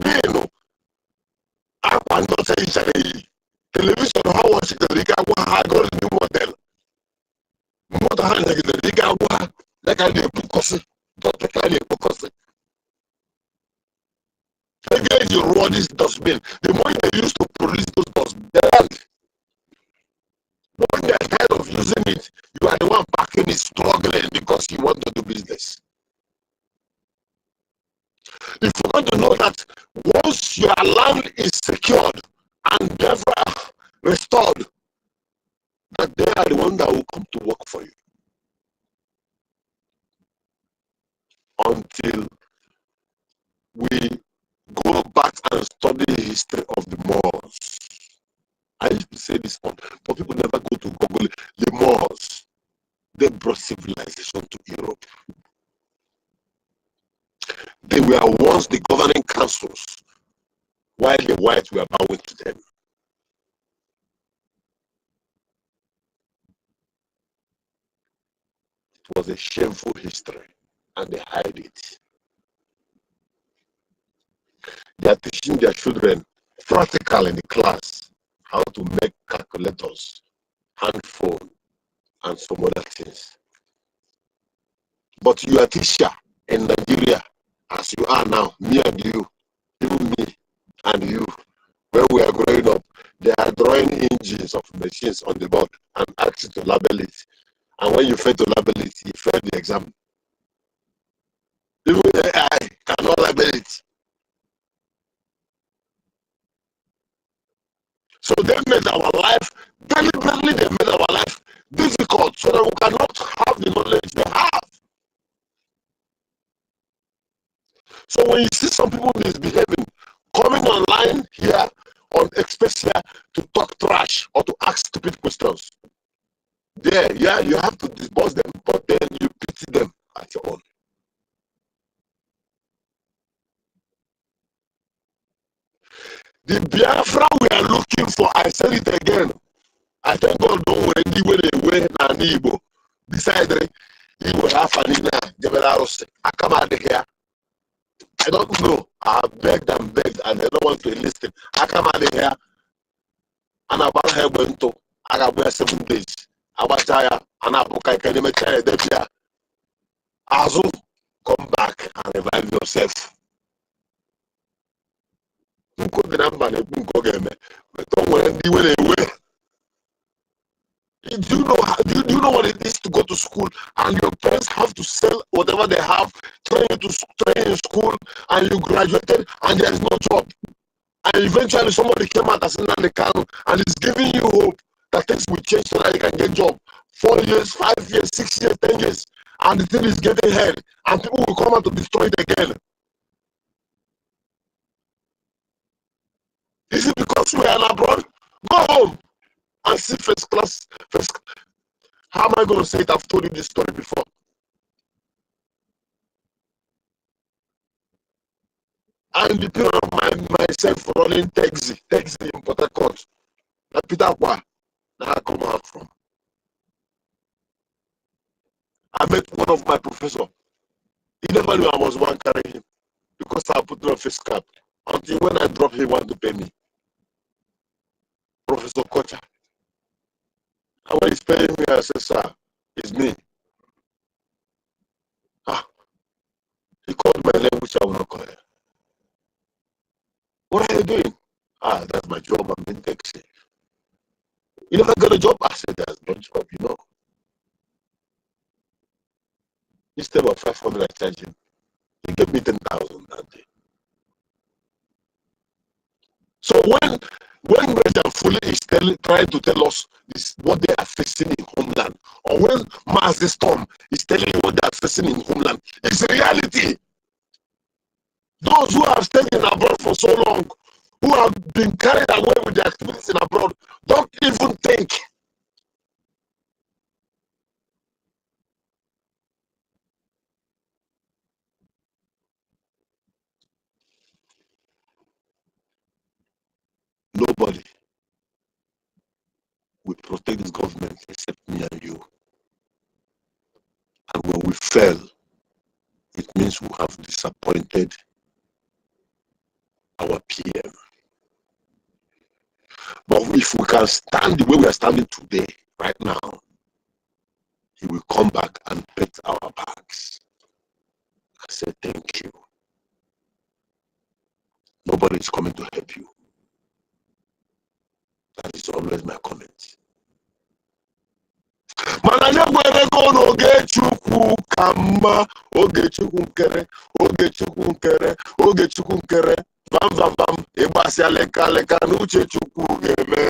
mean, I want to say, television, how was it? The Riga, I got a new model. Motor hand, the Riga, like I did, because again, you roll this dustbin. The more they used to produce those dustbins, when they are tired of using it, you are the one packing it, struggling because you want to do business. If you want to know that once your land is secured and never restored, that they are the one that will come to work for you. Until we go back and study the history of the Moors. I used to say this one, but people never go to Google it. The Moors, they brought civilization to Europe. They were once the governing councils, while the whites were bowing to them. It was a shameful history, and they hide it. They are teaching their children practical in the class how to make calculators, hand phone, and some other things. But you are a teacher in Nigeria, as you are now, me and you, even me and you, when we are growing up, they are drawing engines of machines on the board and ask you to label it. And when you fail to label it, you fail the exam. Even AI cannot label it. So they made our life, deliberately they made our life difficult so that we cannot have the knowledge they have. So when you see some people misbehaving, coming online here on Expressia to talk trash or to ask stupid questions, there, yeah, you have to dispose them, but then you pity them at your own. The Biafra we are looking for, I said it again. I thank God don't worry, anyway, Nanibo. Beside Igbo Afanina, Jebelarose, Akamade here. I don't know. I begged and begged and they don't want to listen. Akamade here. And about her went to Agabia 7 days. Abataya, and Abuka Kanimetaya, Debia. Azu, come back and revive yourself. But don't worry, anyway. Do you know what it is to go to school and your parents have to sell whatever they have, train in school, and you graduated and there is no job, and eventually somebody came out as an account and is giving you hope that things will change so that you can get a job. 4 years, 5 years, 6 years, 10 years, and the thing is getting ahead, and people will come out to destroy it again. Is it because we are abroad? Go home and see first class. How am I going to say it? I've told you this story before. I'm depending on myself running taxi in Port Harcourt. That's Peter Kwa. Now I come out from. I met one of my professors. He never knew I was one carrying him because I put on a face cap. Until when I dropped, he wanted to pay me. Professor Kocha. And when he's paying me, I said, sir, it's me. He called my name, which I will not call it. What are you doing? That's my job. I'm in taxi. You never got a job? I said, that's no job, you know. Instead of 500, I charged him. He gave me 10,000 that day. So when President Fully is trying to tell us this, what they are facing in homeland, or when Master Storm is telling you what they are facing in homeland, it's reality. Those who have stayed in abroad for so long, who have been carried away with their activities in abroad, don't even think. Nobody will protect this government except me and you. And when we fail, it means we have disappointed our PM. But if we can stand the way we are standing today, right now, he will come back and pat our backs. I say thank you. Nobody is coming to help you. That is always my comment. Mana ya gwere go n'oge Chukwu ka mma, oge Chukwu nkere, oge Chukwu nkere, oge Chukwu nkere, vam vam vam, ịgbasịa leka leka n'uche Chukwu ga-eme.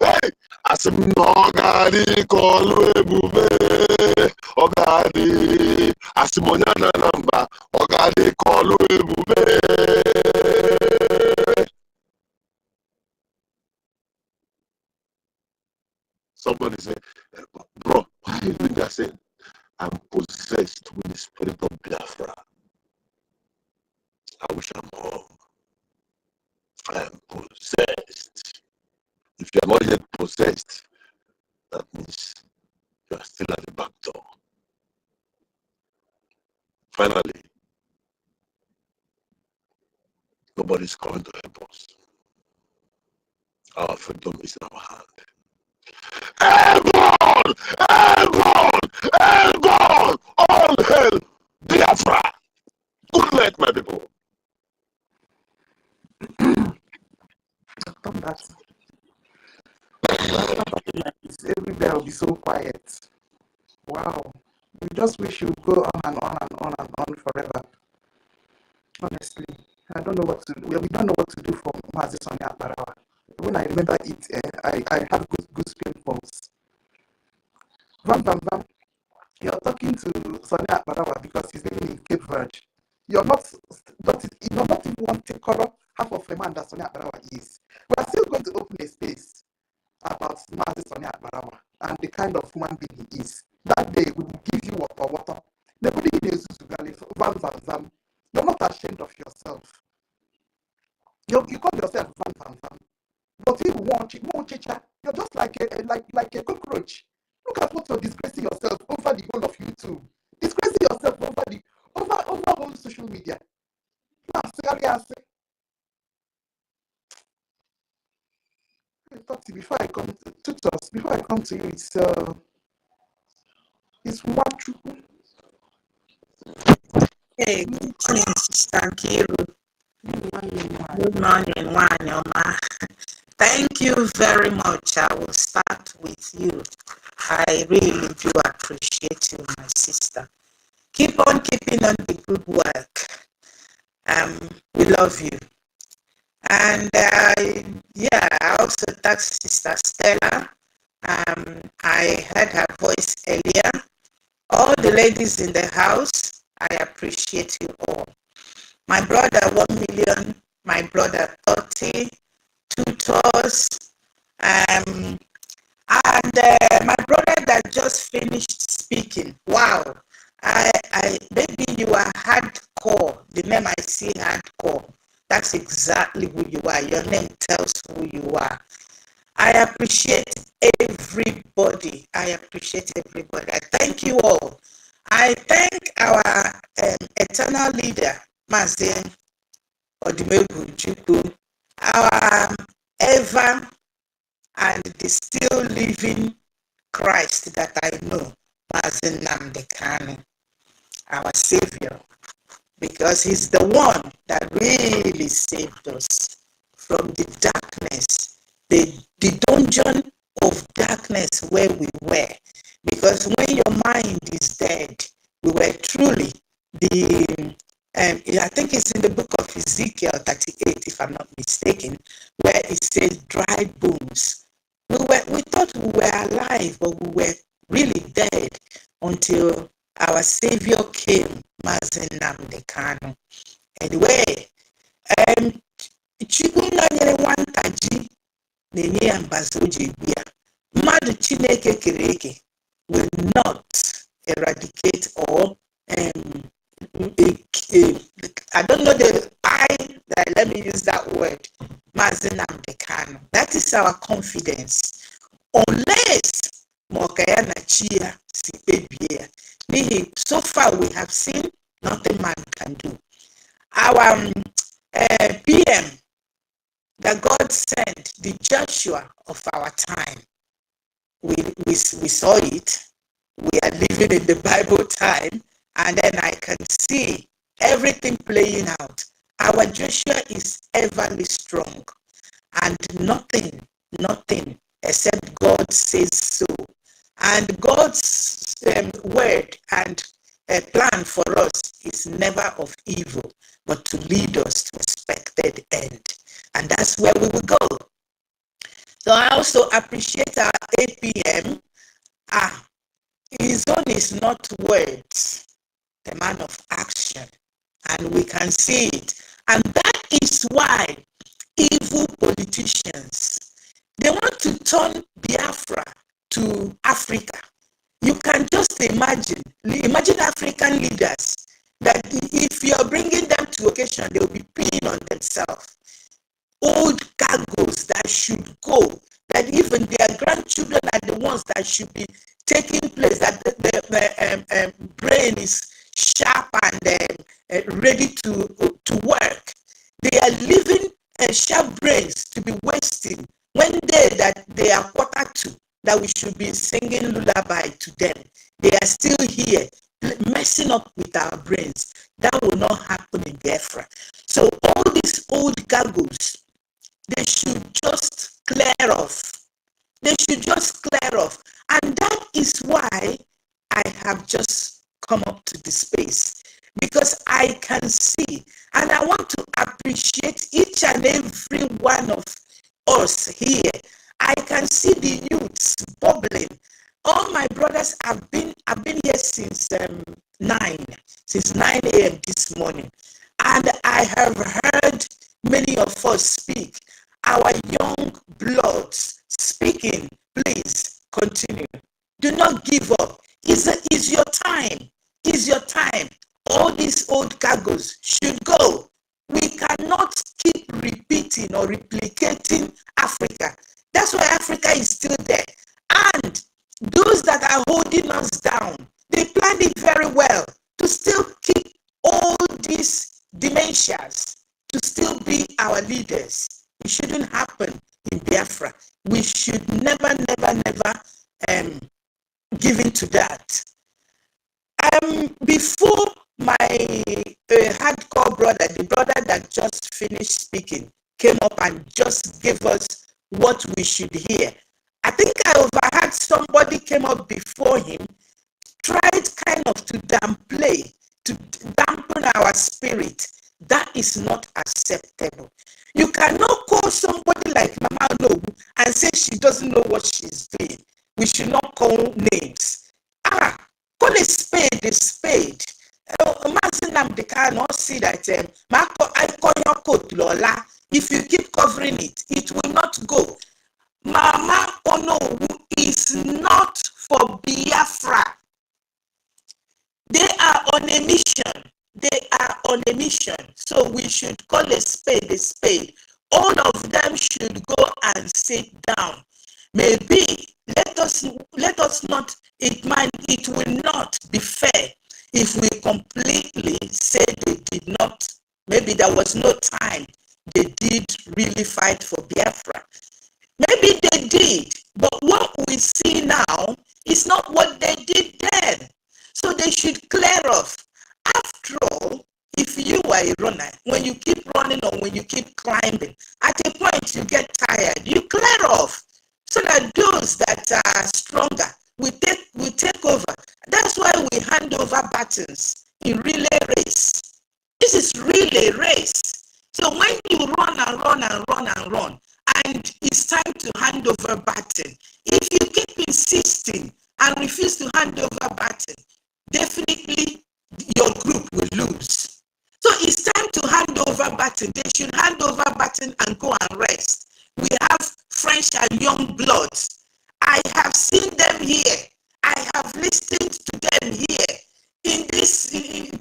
Hey! Asị m na ọ ga-adị ka ọlụ ebube, ọ ga-adị, asị m onye na na mba, ọ ga-adị ka ọlụ ebube. Somebody say, bro, why are you doing that? I said, I'm possessed with the spirit of Biafra. I wish I'm home. I am possessed. If you are not yet possessed, that means you are still at the back door. Finally, nobody is coming to help us. Our freedom is in our hand. Elgon! Elgon! Elgon! All hell Biafra! Good night, my people. Everywhere will be so quiet. Wow. We just wish you would go on and on and on and on forever. Honestly, I don't know what to do. We don't know what to do for Mazi Sonia Barawa. When I remember it, I have good pimples. Vam Vam Vam, you're talking to Sonia Barawa because he's living in Cape Verde. You're not even one quarter half of a man that Sonia Barawa is. We are still going to open a space about Mazi Sonia Barawa and the kind of human being he is. That day we will give you water. You're not ashamed of yourself. You call yourself Vam Vam Vam. But if you want you're just like a cockroach. Look at what you're disgracing yourself over the whole of YouTube. Disgracing yourself over whole social media. Before I come to you, it's Mwachuku. Hey, good morning, Sister Kiru. Good morning, Wanyoma. Thank you very much. I will start with you. I really do appreciate you, my sister. Keep on keeping on the good work. We love you. And I also thank Sister Stella. I heard her voice earlier. All the ladies in the house, I appreciate you all. My brother 1 million, my brother 30, tutors, and my brother that just finished speaking. Wow, maybe you are hardcore. The name I see, hardcore. That's exactly who you are. Your name tells who you are. I appreciate everybody. I appreciate everybody. I thank you all. I thank our eternal leader, Mazi Odimebu, our ever and the still living Christ that I know, Mazi Nnamdi Kanu, our Savior, because he's the one that really saved us from the darkness, the dungeon of darkness where we were. Because when your mind is dead, we were truly I think it's in the book of Ezekiel 38, if I'm not mistaken, where it says dry bones. We thought we were alive, but we were really dead until our Savior came, Mazi Nnamdi Kanu. Anyway, Chikunanyere Wantaji, Nenye Ambazoji Bia, Madu Chineke Kereke will not eradicate or I don't know let me use that word, Mazi Nnamdi Kanu. That is our confidence. Unless Mokayana Chia Sipebia. So far we have seen nothing man can do. our PM that God sent, the Joshua of our time. We saw it. We are living in the Bible time, and then I can see everything playing out. Our Joshua is everly strong, and nothing except God says so. And God's word and plan for us is never of evil, but to lead us to expected end. And that's where we will go. So I also appreciate our APM. His own is not words, the man of action. And we can see it. And that is why evil politicians, they want to turn Biafra to Africa. You can just imagine African leaders that if you're bringing them to occasion, they will be peeing on themselves. Old cargoes that should go, that even their grandchildren are the ones that should be taking place, that the brain is sharp and ready to work. They are leaving sharp brains to be wasting when they are quarter to, that we should be singing lullaby to them. They are still here messing up with our brains. That will not happen in Biafra. So all these old cargoes, they should just clear off. They should just clear off. And that is why I have just come up to the space, because I can see and I want to appreciate each and every one of us here. I can see the youths bubbling. All my brothers have been here since 9 a.m. this morning. And I have heard many of us speak. Our young bloods speaking. Please continue. Do not give up. Is your time. Is your time. All these old cargoes should go. We cannot keep repeating or replicating Africa. That's why Africa is still there. And those that are holding us down, they planned it very well to still keep all these dementias, to still be our leaders. It shouldn't happen in Biafra. We should never give in to that. Before my hardcore brother, the brother that just finished speaking, came up and just gave us what we should hear. I think I overheard somebody came up before him, tried kind of to downplay, to dampen our spirit. That is not acceptable. You cannot call somebody like Mama No and say she doesn't know what she's doing. We should not call names. Call a spade a spade. They cannot see that I call your coat, Lola. If you keep covering it, it will not go. Mama Onowu is not for Biafra. They are on a mission. They are on a mission. So we should call a spade a spade. All of them should go and sit down. Maybe let us not, it will not be fair if we completely say they did not, maybe there was no time they did really fight for Biafra. Maybe they did, but what we see now is not what they did then. So they should clear off. After all, if you are a runner, when you keep running or when you keep climbing, at a point you get tired, you clear off so that those that are stronger will take over. That's why we hand over battons in relay race. This is relay race. So when you run and run and run and run, and it's time to hand over baton, if you keep insisting and refuse to hand over baton, definitely your group will lose. So it's time to hand over baton. They should hand over baton and go and rest. We have French and young bloods. I have seen them here. I have listened to them here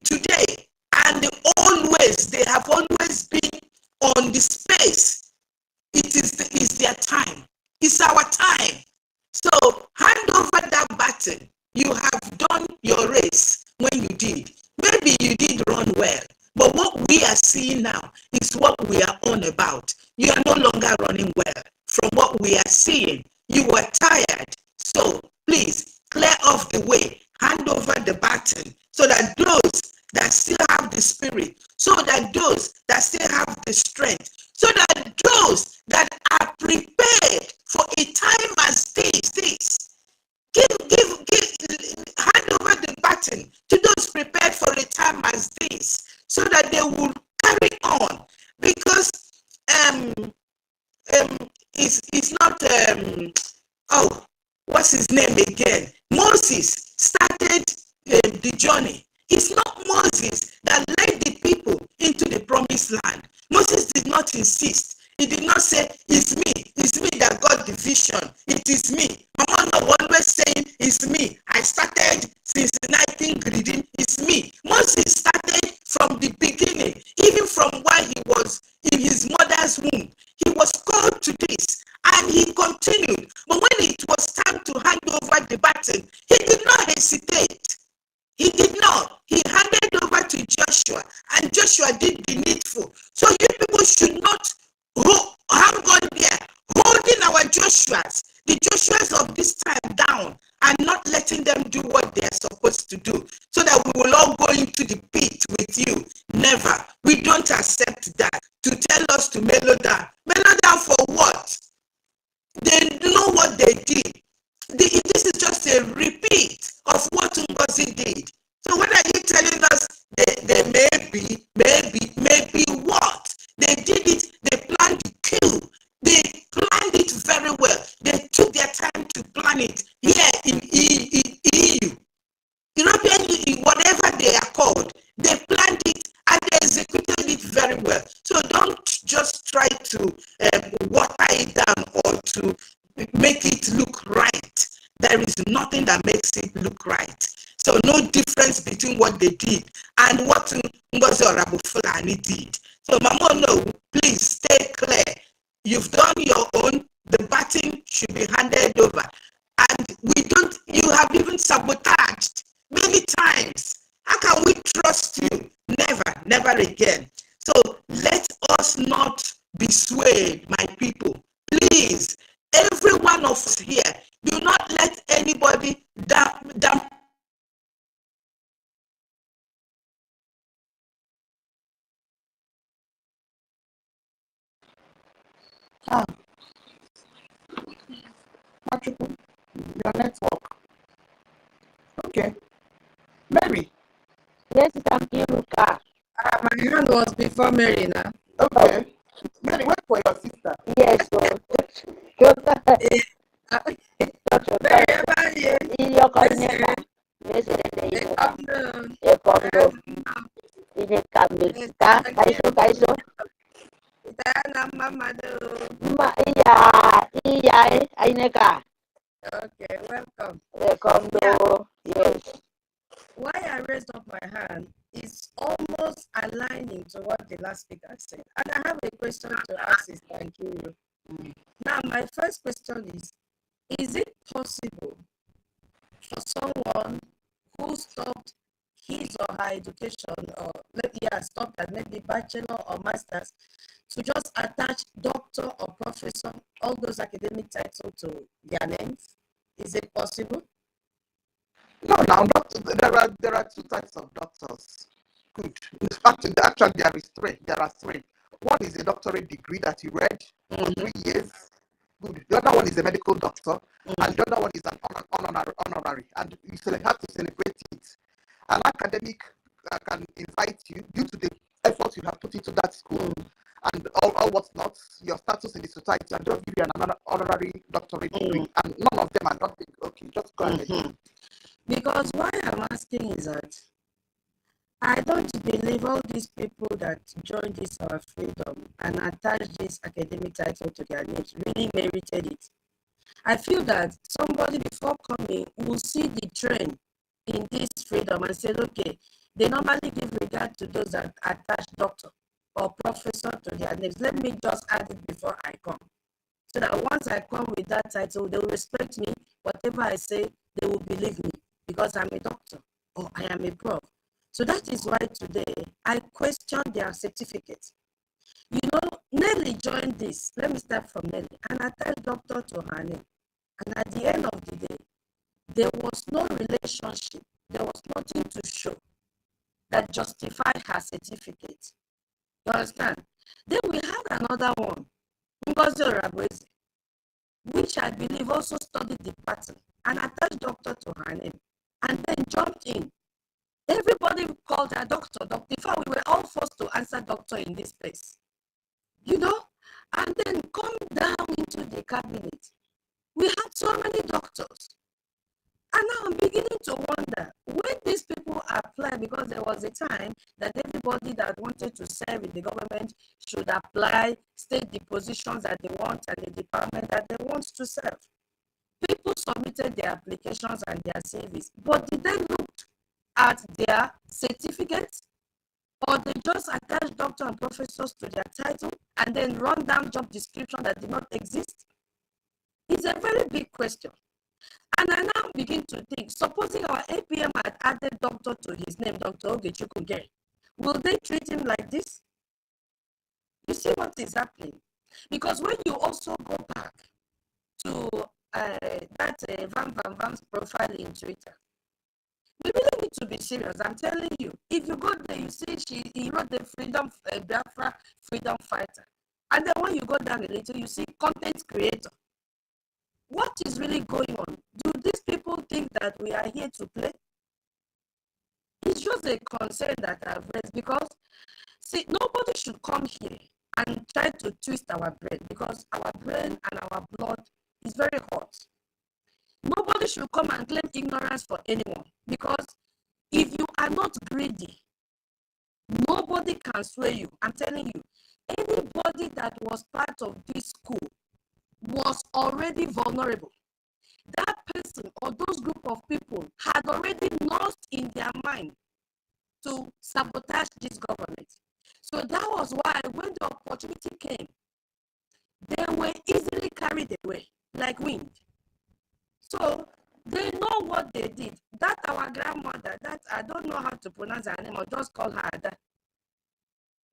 today. And always, they have always been on the space. It's their time. It's our time. So hand over that baton. You have done your race when you did. Maybe you did run well, But what we are seeing now is what we are on about. You are no longer running well from what we are seeing. You are tired. So please clear off the way, hand over the baton so that those that still have the spirit, so that those that still have the strength, so that those that are prepared for a time as this, hand over the baton to those prepared for a time as this, so that they will carry on. Because it's not oh, what's his name again? Moses started the journey. It's not Moses that led the people into the promised land. Moses did not insist. He did not say, it's me that got the vision. It is me. Mama no always saying, it's me. I started since the 19 greeting. It's me. Moses started from the beginning, even from while he was in his mother's womb. He was called to this, and he continued. But when it was time to hand over the baton, he did not hesitate. He did not. He handed over to Joshua, and Joshua did the needful. So you people should not hang on there, holding our Joshuas, the Joshuas of this time down, and not letting them do what they are supposed to do, so that we will all go into the pit with you. Never. We don't accept that. To tell us to mellow down. Mellow down for what? They know what they did. This is just a repeat of what NGOZI did. So what are you telling us? They maybe what? They did it, they planned the coup. They planned it very well. They took their time to plan it here in EU. European, whatever they are called, they planned it and they executed it very well. So don't just try to water it down or to make it look right. There is nothing that makes it look right. So no difference between what they did and what NGOZI or Abu Fulani did. So Mama, no, please stay clear. You've done your own. The baton should be handed over. And you have even sabotaged many times. How can we trust you? Never again. So let us not be swayed, my people. Please, every one of us here, do not let anybody down. Your network. Okay. Mary. Yes, thank you, Luca. My hand was before Mary now. Okay. Mary, wait for your sister. Yes, so. Okay, welcome. Welcome to, yes. Why I raised up my hand is almost aligning to what the last speaker said. And I have a question to ask is thank you. Now, my first question is it possible for someone who stopped his or her education, or stopped at maybe bachelor or master's, to just attach doctor or professor, all those academic titles to their names? Is it possible? No, now there are two types of doctors. Good. Actually, there is three. There are three. One is a doctorate degree that you read for 3 years. Good. The other one is a medical doctor, and the other one is an honorary, and you have to celebrate it. An academic can invite you due to the effort you have put into that school and all what's not, your status in the society, and just give you an honorary doctorate degree, and none of them are nothing. Okay, just go ahead. Because why I'm asking is that I don't believe all these people that joined this our freedom and attached this academic title to their names really merited it. I feel that somebody before coming will see the trend in this freedom and say, okay, they normally give regard to those that attach doctor or professor to their names. Let me just add it before I come. So that once I come with that title, they will respect me. Whatever I say, they will believe me because I'm a doctor or I am a prof. So that is why today I question their certificates. You know, Nelly joined this. Let me start from Nelly. And I tell doctor to her name. And at the end of the day, there was no relationship. There was nothing to show that justified her certificate. You understand? Then we had another one, NGOZI Rabwezi, which I believe also studied the pattern and attached doctor to her name and then jumped in. Everybody called her doctor. In fact, we were all forced to answer doctor in this place. You know? And then come down into the cabinet. We had so many doctors. And now I'm beginning to wonder when these people apply, because there was a time that everybody that wanted to serve in the government should apply, state the positions that they want and the department that they want to serve. People submitted their applications and their CVs, but did they look at their certificates, or they just attach doctor and professors to their title and then run down job description that did not exist? It's a very big question. And I now begin to think, supposing our APM had added doctor to his name, Dr. Ogechukwu, will they treat him like this? You see what is happening? Because when you also go back to that Van Van Van's profile in Twitter, we really need to be serious. I'm telling you, if you go there, you see he wrote the Biafra freedom fighter. And then when you go down a little, you see content creator. What is really going on? Do these people think that we are here to play? It's just a concern that I've raised, because, see, nobody should come here and try to twist our brain, because our brain and our blood is very hot. Nobody should come and claim ignorance for anyone, because if you are not greedy, nobody can sway you. I'm telling you, anybody that was part of this school was already vulnerable. That person or those group of people had already lost in their mind to sabotage this government. So that was why when the opportunity came, they were easily carried away like wind. So they know what they did. That our grandmother, that I don't know how to pronounce her name, or just call her Ada.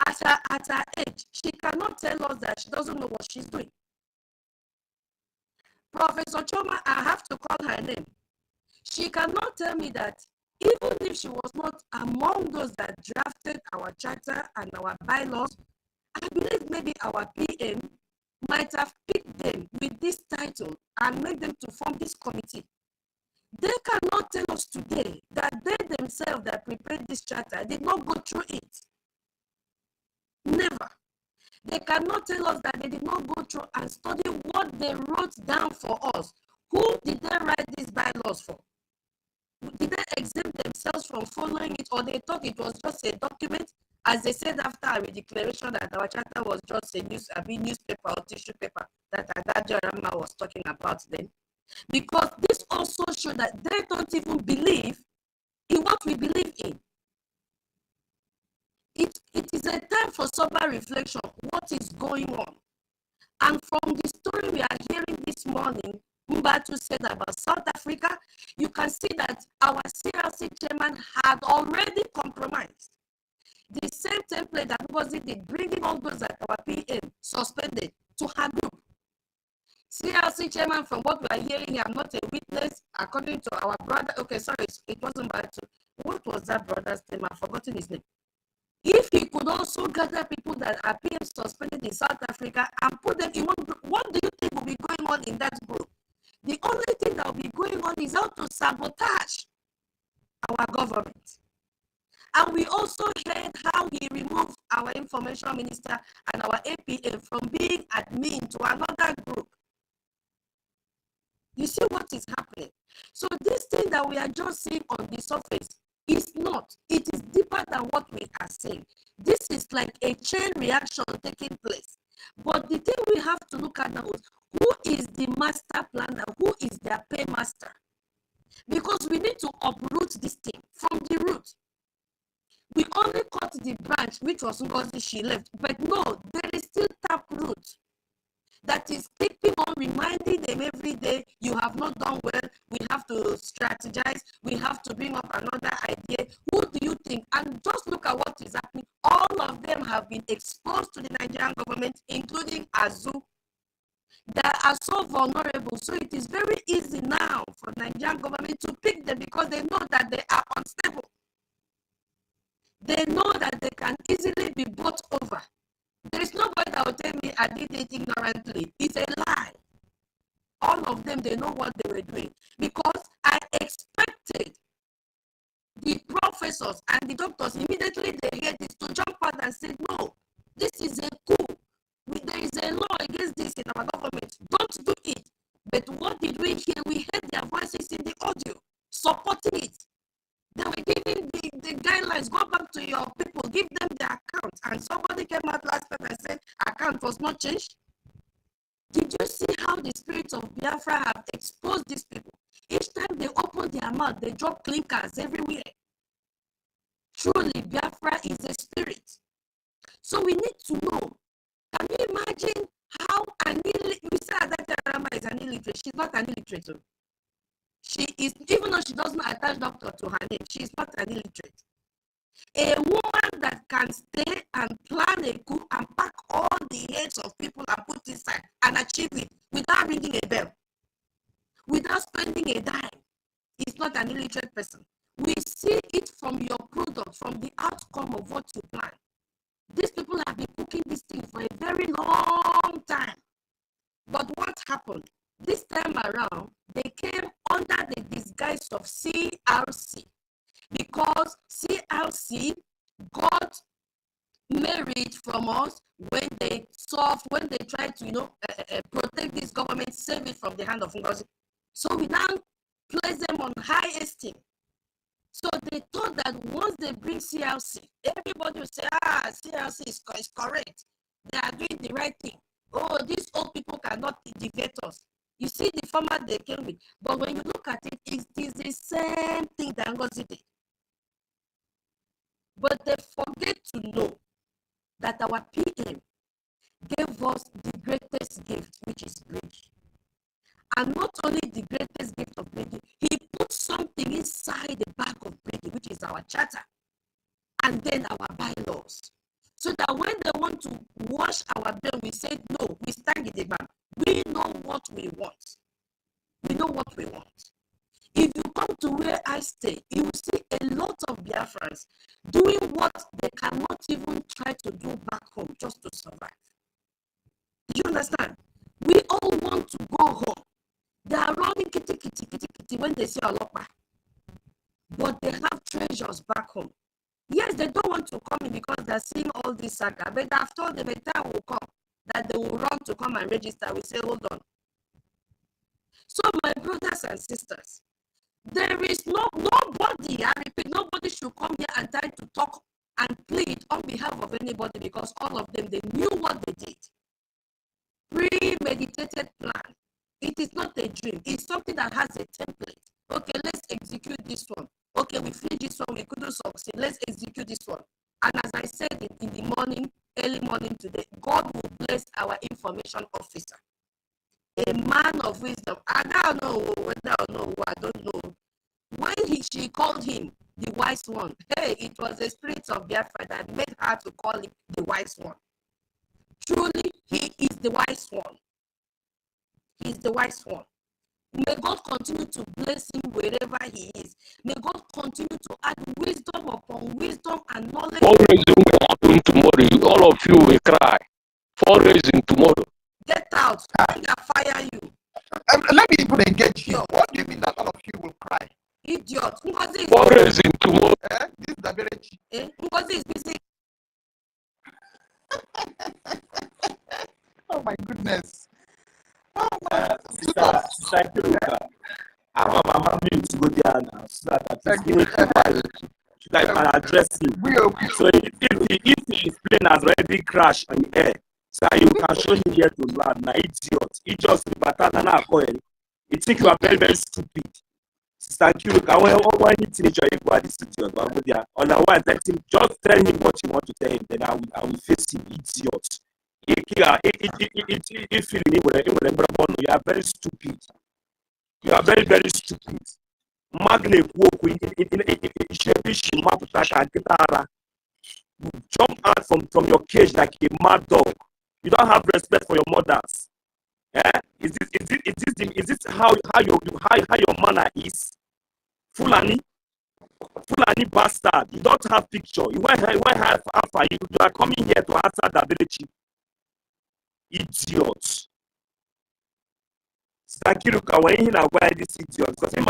At her age, she cannot tell us that she doesn't know what she's doing. Professor Choma, I have to call her name. She cannot tell me that even if she was not among those that drafted our charter and our bylaws, I believe maybe our PM might have picked them with this title and made them to form this committee. They cannot tell us today that they themselves that prepared this charter did not go through it. Never. They cannot tell us that they did not go through and study what they wrote down for us. Who did they write these bylaws for? Did they exempt themselves from following it, or they thought it was just a document, as they said after our declaration that our charter was just a newspaper or tissue paper that Adajo Rama was talking about then? Because this also shows that they don't even believe in what we believe in. It is a time for sober reflection. What is going on? And from the story we are hearing this morning, Mbatu said about South Africa, you can see that our CRC chairman had already compromised. The same template that was it, bringing all those that our PM suspended to her group. CRC chairman, from what we are hearing here, I'm not a witness, according to our brother. Okay, sorry, it wasn't Mbatu. What was that brother's name? I've forgotten his name. If he could also gather people that are PM suspended in South Africa and put them in one group, what do you think will be going on in that group? The only thing that will be going on is how to sabotage our government. And we also heard how he removed our information minister and our APM from being admin to another group. You see what is happening? So this thing that we are just seeing on the surface is not. It is deeper than what we are saying. This is like a chain reaction taking place. But the thing we have to look at now is who is the master planner? Who is their paymaster? Because we need to uproot this thing from the root. We only cut the branch, which was NGOZI, she left. But no, there is still tap root. that is keeping on reminding them every day, you have not done well, we have to strategize, we have to bring up another idea. Who do you think? And just look at what is happening. All of them have been exposed to the Nigerian government, including Azu. They are so vulnerable. So it is very easy now for the Nigerian government to pick them because they know that they are unstable. They know that they can easily be bought over. There is nobody that will tell me I did it ignorantly. It's a lie. All of them, they know what they were doing. Because I expected the professors and the doctors, immediately they heard this, to jump out and say, no, this is a coup. There is a law against this in our government. Don't do it. But what did we hear? We heard their voices in the audio, supporting it. They were giving the guidelines, go back to your people, give them the account. And somebody came out last time and said, account was not changed. Did you see how the spirits of Biafra have exposed these people? Each time they open their mouth, they drop clinkers everywhere. Truly, Biafra is a spirit. So we need to know. Can you imagine how we say that Rama is an illiterate? She's not an illiterate. She is, even though she doesn't attach doctor to her name, she is not an illiterate. A woman that can stay and plan a coup and pack all the heads of people and put inside and achieve it without ringing a bell, without spending a dime, is not an illiterate person. We see it from your product, from the outcome of what you plan. These people have been cooking this thing for a very long time. But what happened? This time around, they came under the disguise of CRC because CRC got merit from us when they tried to, protect this government, save it from the hand of NGOZI. So we now place them on high esteem. So they thought that once they bring CRC, everybody will say, CRC is correct. They are doing the right thing. Oh, these old people cannot defeat us. You see the format they came with. But when you look at it, it is the same thing that NGOZI did. But they forget to know that our PM gave us the greatest gift, which is Brgie. And not only the greatest gift of Brgie, he put something inside the back of Brgie, which is our charter, and then our bylaws. So that when they want to wash our bill, we say, no, we stand in the back. We know what we want. We know what we want. If you come to where I stay, you will see a lot of Biafrans doing what they cannot even try to do back home just to survive. Do you understand? We all want to go home. They are running kitty, kitty, kitty, kitty when they see a lot, but they have treasures back home. Yes, they don't want to come in because they're seeing all this saga, but after the time will come that they will run to come and register. We say, hold on. So my brothers and sisters, there is nobody, I repeat, nobody should come here and try to talk and plead on behalf of anybody because all of them, they knew what they did. Premeditated plan. It is not a dream. It's something that has a template. Okay, let's execute this one. Okay, we finished this one. We couldn't succeed. Let's execute this one. And as I said in the morning, early morning today, God will bless our information officer. A man of wisdom. I don't know whether or no, I don't know. When she called him the wise one, hey, it was the spirit of Biafra that made her to call him the wise one. Truly, he is the wise one. He is the wise one. May God continue to bless him wherever he is. May God continue to add wisdom upon wisdom and knowledge. Fundraising will happen tomorrow. All of you will cry. Fundraising tomorrow. Get out. I'm going to fire you. Let me even engage you. What do you mean that all of you will cry? Idiot. Fundraising tomorrow. This is the very cheap. NGOZI is busy. Oh my goodness. Sister Kiruka, I want my mommy to go there now so that at least I can address him. So if his plane has already crashed on the air, so you can show him here to land. Now, idiot. He just you think you are very, very stupid. Sister Kiruka, when you teenager, you go at this idiot. Otherwise, let him just tell him what you want to tell him. Then I will face him, idiot. if you are very stupid. You are very, very stupid. Magne jump out from your cage like a mad dog. You don't have respect for your mothers. Eh? Is this how your manner is? Fulani bastard. You don't have picture. You are coming here to answer the ability. Idiot. Sakiruka, when he now wear this idiot, because I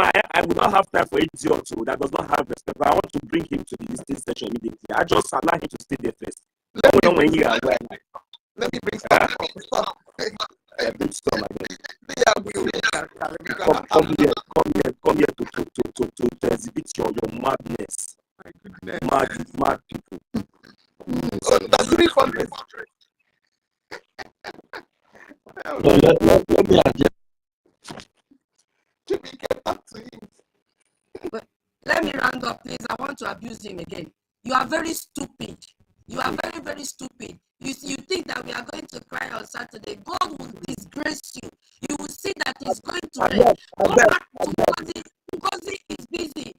will not have time for idiot that does not have respect. But I want to bring him to the listening session immediately. I just allow him to stay there first. Let me bring some again. Come here to exhibit your madness. Mad people. So that's really fun. Let me adjust. Let me round up, please. I want to abuse him again. You are very stupid. You are very, very stupid. You think that we are going to cry on Saturday. God will disgrace you. You will see that he's going to rain. Go back to NGOZI is busy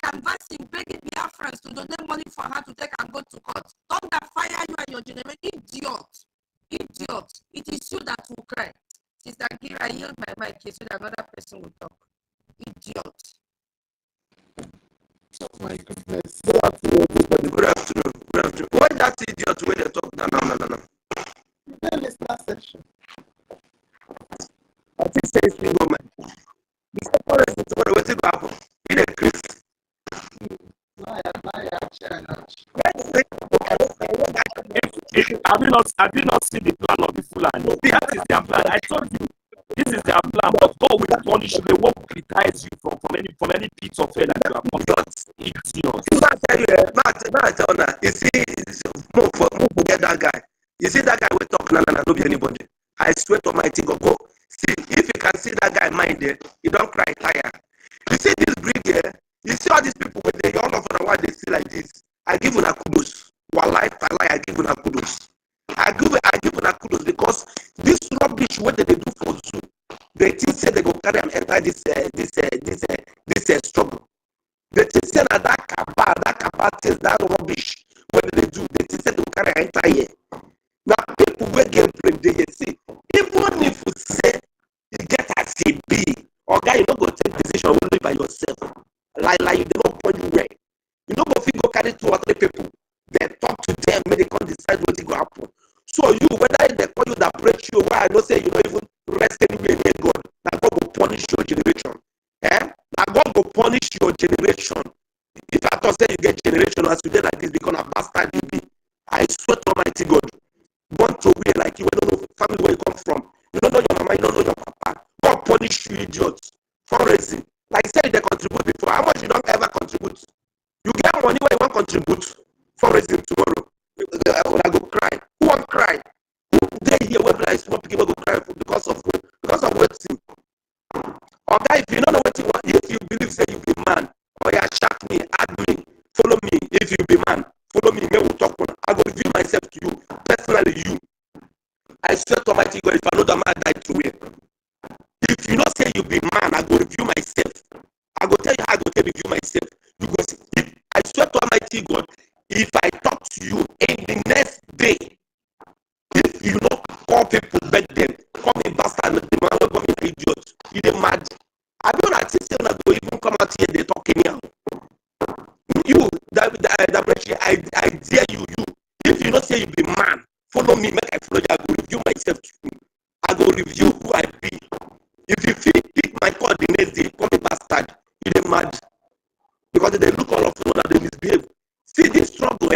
canvassing, begging Biafrans to donate money for her to take and go to court. Don't that fire you and your generation. Idiot. It is you that will cry. Sister Gira, I yield my mic so that another person will talk. Idiot. Oh my goodness. Good afternoon. Why that idiot when they talk? No. Then it's not section. I think say single man. The forest is what will happen. In a Chris. Have you not seen the plan of the Fulani? That is their plan. I told you. This is their plan, but God will punish you. They won't criticize you from any pit of hell that you are punished. Idiot. You see, move forget that guy. You see that guy will talk, no, be anybody. I swear to Almighty God, go. See, if you can see that guy mind there, you don't cry tire. You see this breed here, you see all these people with the all of them, why they see like this. I give una kudos. Wallahi, I give una kudos. I give una kudos because this rubbish what they do for zoo, they think say they go carry and enter this struggle. They think say that kaba things, that rubbish what they do, they think say they go carry and enter here. Now people will get blamed, they see. Even if you say you get a CB, or guy, you not go take decision only by yourself. Like you don't point you where. You know go fit go carry 2 or 3 people. Then talk to them, make they come decide what will happen. So you, whether they call you that break you, why I don't say you don't even rest anywhere near God, that God will punish your generation. That God will punish your generation. If I thought say you get generation as you did like this, because a bastard you be. I swear to Almighty God, born to be like you, don't know family where you come from. You don't know your mama, you don't know your papa. God punish you, idiots. For reason. Like I said, they contribute before. How much you don't ever contribute? You get money when you want to contribute. For reason tomorrow. I go cry. Who won't cry? Who they here where like small people go cry because of waiting? Or guy, if you don't know what you want, if you believe say you be man, or you shout me, add me, follow me. If you be man, follow me, me will talk. I go reveal myself to you. Personally, you. I swear to Almighty God, if I know the man died to it. If you not say you be man, I go review myself. I go tell you how I go tell review myself. Because I swear to Almighty God, if I talk to you in the next day, if you not call people, beg them, call me bastard, the man will call me idiot. You dey mad. I don't know, I think say go even come out here, they talking here. You, Brgie, I dare you. If you not say you be man, follow me, make I follow you. I go review myself to you. I go review who I be. If you feel pick my call the next day, call me bastard. You dey mad. Because they look all of you that they misbehave. See this struggle,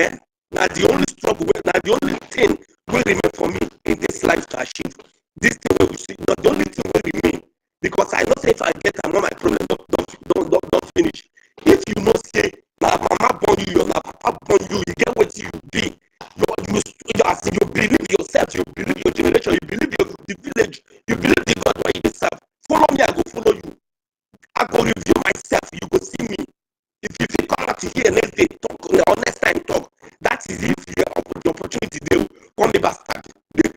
now the only struggle, now the only thing will remain for me in this life to achieve. This thing will see, not the only thing will remain. Because I know say if I get all my problems don't finish. If you know say now mama born you, your papa born you, you get what you be. You believe yourself, you believe your generation, you believe the village, you believe the God where you serve. Follow me, I go follow you. I go review myself, you go see me. If you come out here next day, talk, or next time talk, that is if you have the opportunity, they will call me bastard. They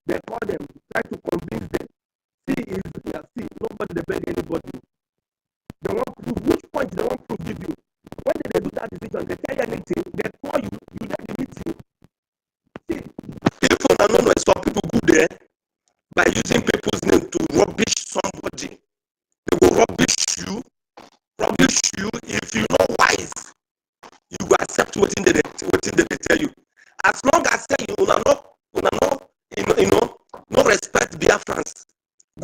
They call them, try to convince them. See, nobody they beg anybody. They won't prove which point they won't prove give you. When they do that decision, they tell you anything, they call you, you get the meeting. See, if you don't know some people go there by using people's name to rubbish somebody, they will rubbish you if you know wise. You will accept what they tell you. As long as you no respect Biafrans,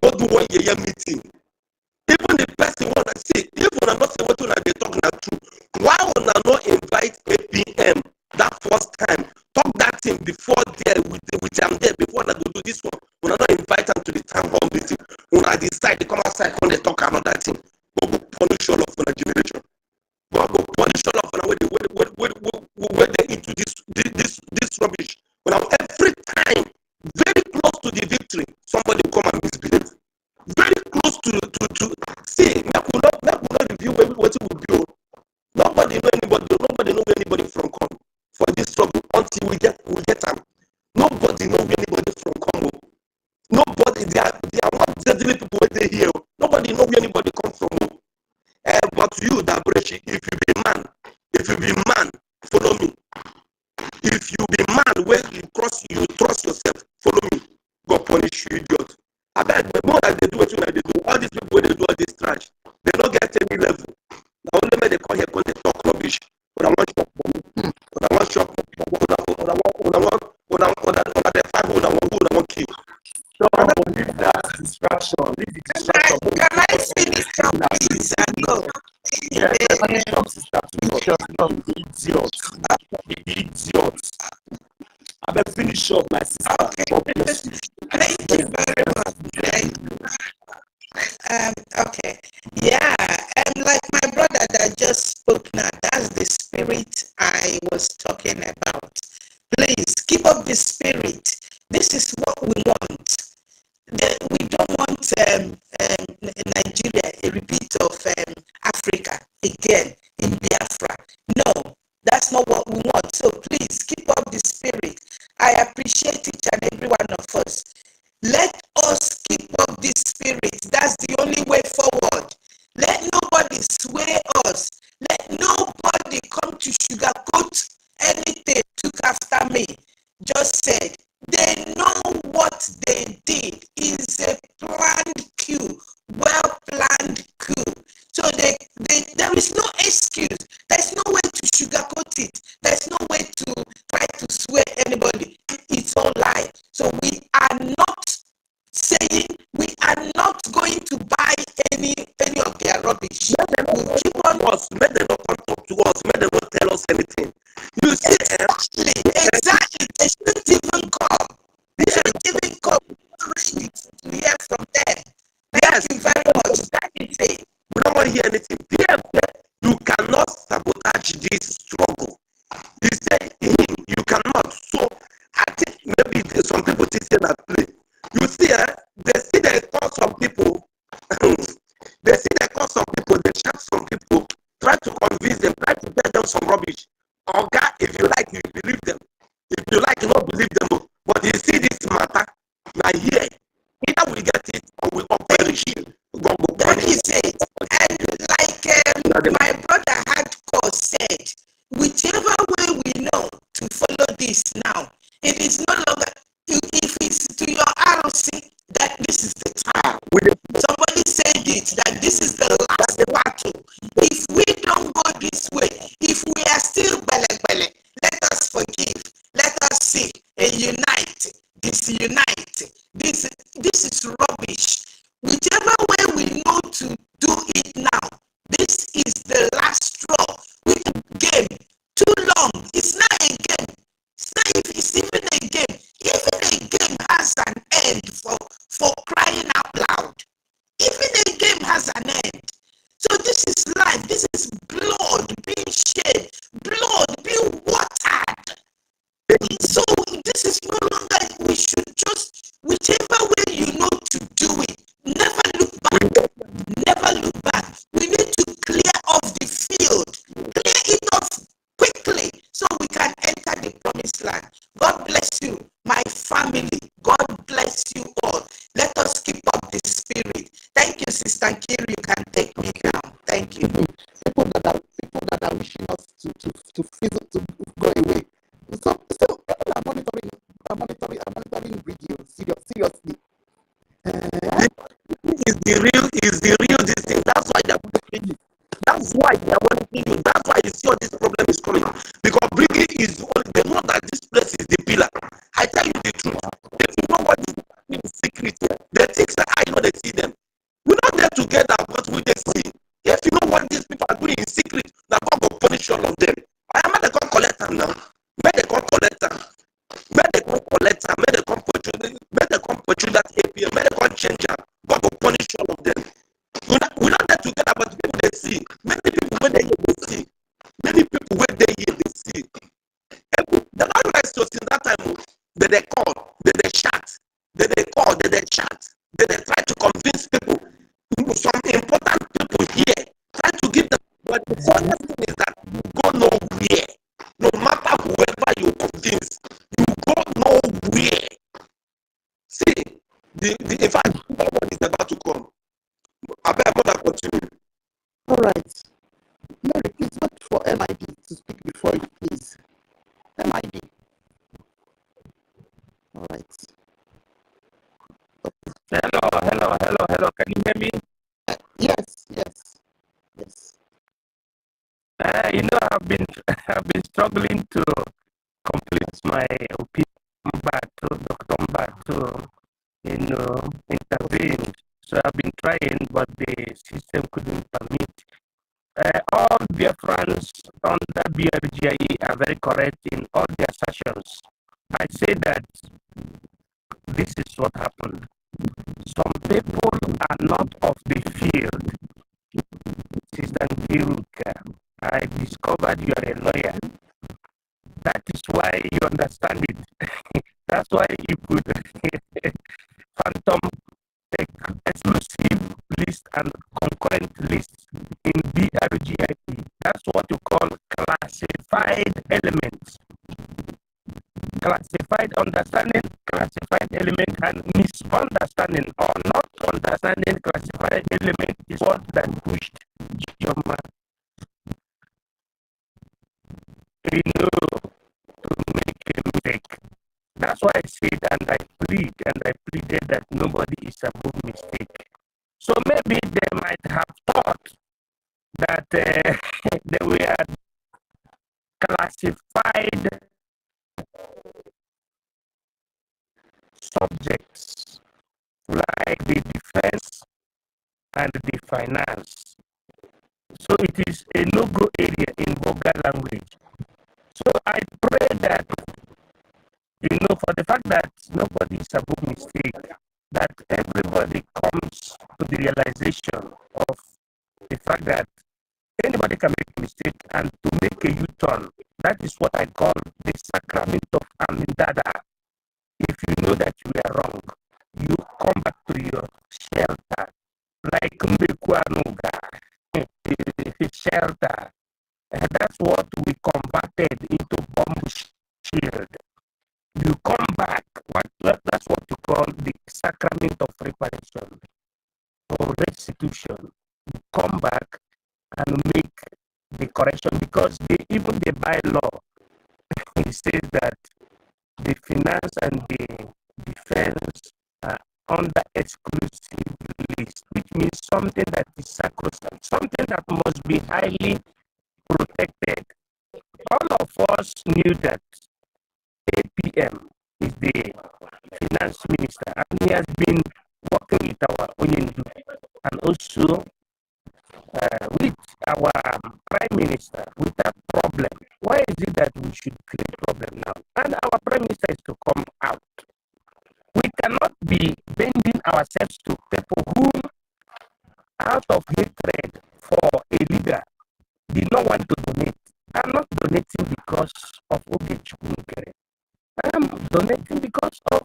go do one year meeting. Even the person want to say, if you are not saying what they talk now true, why would not invite APM that first time? Talk that thing before there with them there before I go do this one. When I not invite them to the town hall meeting, when I decide to come outside when they talk another thing, go punish all of the generation. Go punish all of them where they into this rubbish. When I'm every time very close to the victory, somebody will come and misbehave. Very close to see, we will not review what it will be. Nobody know where anybody from come for this struggle until we get them. Nobody know where anybody from come. Nobody, they are not deadly people where they here. Nobody know where anybody come from. But you, that Brgie, if you be man, follow me. If you be man where you trust yourself, follow me. God punish you, idiot. I bet the more that they do what they do, all these people where they do all this trash, they don't get any level. The only way they call here when they talk rubbish. But I want shop for me. But I want shop for me. But I want kill. So I don't leave that distraction. Leave the distraction. Can I finish up, please, and go? Yes, finish up, sister. Idiots. I better finish up, my sister. Okay. Thank you very much. Okay. Yeah, and like my brother that just spoke now, that's the spirit I was talking about. Please keep up the spirit. This is what we want. We don't want Nigeria, a repeat of Africa again in Biafra. No, that's not what we want. So please keep up the spirit. I appreciate each and every one of us. Let us keep up this spirit. That's the only way forward. Let nobody sway us. Let nobody come to sugarcoat anything. Took after me. Just said they know what they did is a planned coup, well-planned coup. So there is no excuse. There's no way to sugarcoat it. There's no way to try to sway anybody. It's all lie. So we are not saying, we are not going to buy any of their rubbish. We'll keep on us. Let them not come talk to us. Let them not tell us anything. You see, exactly. They shouldn't even come. They shouldn't even come. Ready to hear from them. Thank you very much. That is it. We don't want to hear anything. You cannot sabotage this struggle. He said, you cannot. So I think maybe some people think that play. You see, they call some people. They call some people. They chat some people. Try to convince them. Try to tell them some rubbish. Okay, if you like, you believe them. If you like, you not believe them. But you see this matter now here. Either we get it or we all perish. That is it. And like my brother Hardcore said, whichever way we know to follow this now, it is no longer, if it's to your ROC, that this is the time. Somebody said it, that this is the last battle. If we don't go this way, if we are still bele, let us forgive. Let us see and unite, disunite. This is rubbish. Whichever way we know to do it now, this is the last straw. We game too long. It's not a game. It's not if it's even a game. Even a game has an end for crying out loud. Even a game has an end. So this is life. This is blood being shed, blood being watered. So this is no longer, we should just, whichever way you know to do it, never look back. Never look back. We need to clear off the field. Clear it off quickly so we can enter the promised land. God bless you, my family. God bless taking video seriously. Is the real this thing. That's why they're monitoring you. That's why they're monitoring you. That's why you see all this problem is coming. Because Brgie is only, they know that this place is the pillar. I tell you the truth. If you know what is secret, the things that I know they see them. We're not there together, but we they see. If you know what these people are doing in secret, now God will punish all of them. I am not the con collect them now. May they come collect them. May they come collect them. May they come portray that APM. May they come change them. God will punish all of them. We're not there together, but people they see. Many people when they hear they see. Many people when they hear they see. The Lord rest us in that time. They call, they chat, they call, they chat, they try to convince people. Some important people here try to give them. But the funniest thing is that you go nowhere. No matter whoever you convince, you go nowhere. See, in fact, someone is about to come. I better not continue. All right. Mary, please wait for MID to speak before you, please. MID. All right. Hello. Can you hear me? Yes. I've been struggling to complete my opinion back to intervene. So I've been trying, but the system couldn't permit. All BIAFRANS under BRGIE are very correct in all their assertions. I say that this is what happened. Some people are not of the field. Sister Nkiruka, I discovered you are a lawyer. That is why you understand it. That's why you could phantom exclusive list and concurrent list in BRGIP. That's what you call classified elements. Classified understanding, classified element, and misunderstanding or not understanding classified element is what that pushed your man, to make a mistake. That's why I said and I pleaded that nobody is above mistake. So maybe they might have thought that they were classified subjects like the defense and the finance. So it is a no-go area in vulgar language. So I pray that, for the fact that nobody is above mistake, that everybody comes to the realization of the fact that anybody can make a mistake and to make a U-turn. That is what I call the sacrament of Amindada. If you know that you are wrong, you come back to your shelter, like Mbekwanuga, shelter. And that's what we converted into bomb shield. You come back, that's what you call the sacrament of reparation or restitution. You come back and make the correction because even the bylaw, it says that the finance and the defense are under exclusive list, which means something that is sacrosanct, something that must be highly protected. All of us knew that APM is the finance minister, and he has been working with our Onyendu and also with our prime minister without problem. Why is it that we should create problem now? And our prime minister is to come out. We cannot be bending ourselves to people who, out of hatred for a leader, did not want to donate. I'm not donating because of OGOJA. I am donating because of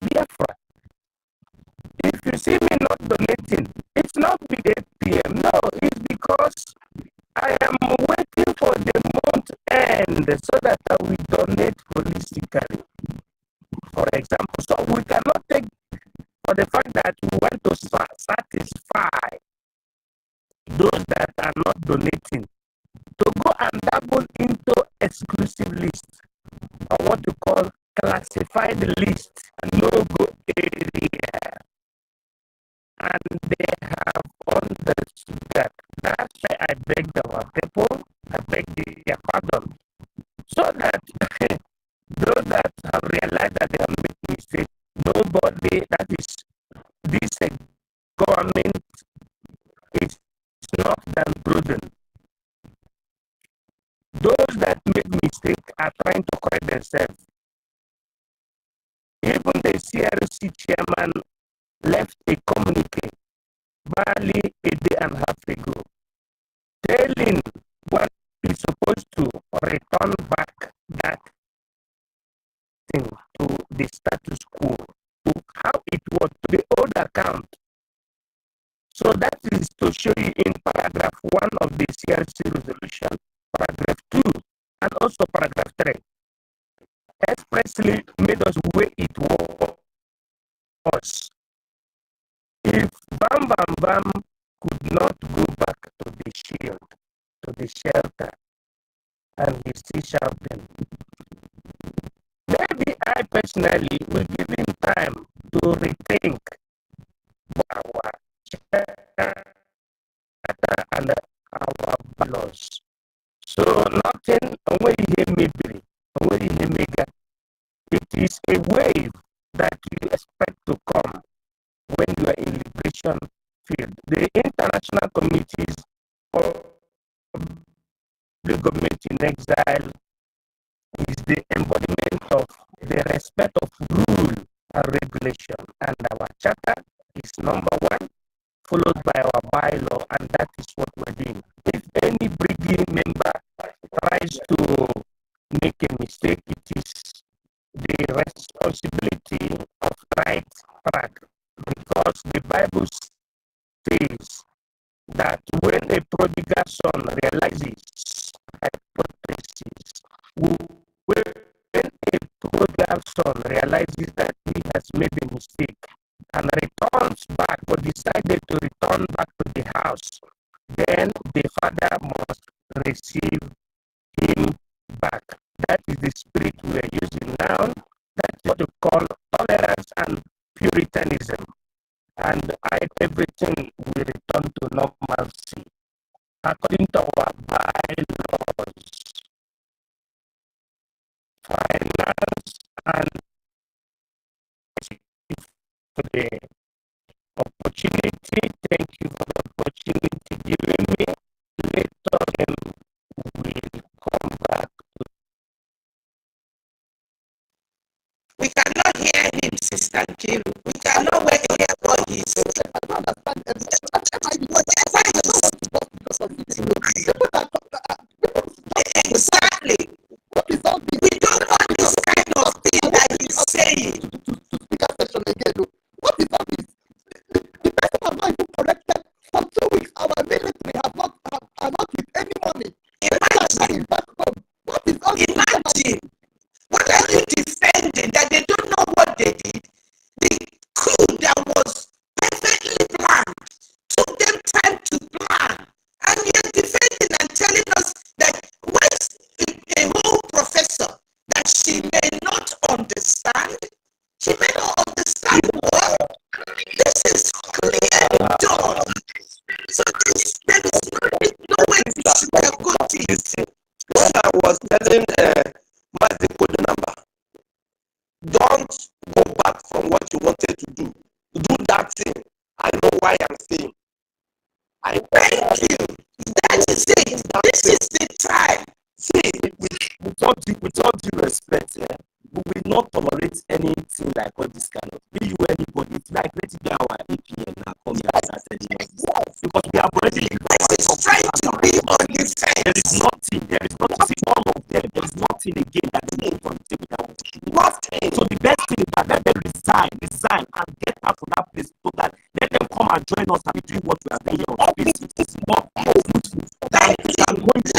Biafra. If you see me not donating, it's not with APM. No, it's because I am waiting for the month end so that I will donate holistically. For example, so we cannot take for the fact that we want to satisfy those that are not donating to go and dabble into exclusive list or what you call classified list and and they have understood that. That's why I begged our people, I begged their pardon, so that those that have realized that they have made mistakes, nobody that is this government is not than prudent. Those that make mistakes are trying to correct themselves. Even the CRC chairman left a communique barely a day and a half ago, telling what is supposed to return back that thing to the status quo, to how it was, to the old account. So that is to show you in paragraph 1 of the CRC resolution, paragraph 2, and also paragraph 3, expressly made us where it was. If Bam Bam Bam could not go back to the shield, to the shelter, and he's still shouting, maybe I personally will give him time to rethink our shelter and our bylaws. So nothing away here maybe, away here mega. It is a wave that you expect to come when you are in liberation field. The international committees of the government in exile is the embodiment of the respect of rule and regulation. And our charter is number 1, followed by our bylaw, and that is what we're doing. If any Brgie member tries to make a mistake, it is the responsibility of right track, because the Bible says that when a prodigal son realizes, hypothesis, when a prodigal son realizes that he has made a mistake and returns back or decided to return back to the house, then the father must receive him back. That is the spirit we are using now. That's what we call tolerance and puritanism. And everything will return to normalcy according to our bylaws, finance, and for the opportunity. Thank you for the opportunity given me. Later then we'll come back to. We cannot hear him, Sister Jill. We cannot hear what he said. Exactly. We don't want this kind of thing that he's saying. What is all this? The person has not even corrected for 2 weeks. Our military are not with any money. Imagine. What is all this? Imagine. What are you defending? That they don't know what they did? The coup that was perfectly planned took them time to plan. And you're defending and telling us that when a whole professor that she may not understand, she may not understand what? This is clear done. So there is no way to sugarcoat it. What I was telling Mazi number, don't go back from what you wanted to do. Do that thing. I know why I'm saying. I thank you. That is it. This is the time. See, with all due respect, we will not tolerate anything like all this kind of. Be you anybody, it's like let's get our APN now come here and start telling us this, because we have already. This is trying to be on the fence. There is nothing. See, all of them. There is nothing again that is put on the table that will do nothing. So the best thing is that let them resign, and get out from that place so that let them come and join us and be doing what we are doing here on this. It is more fruitful. Let the young ones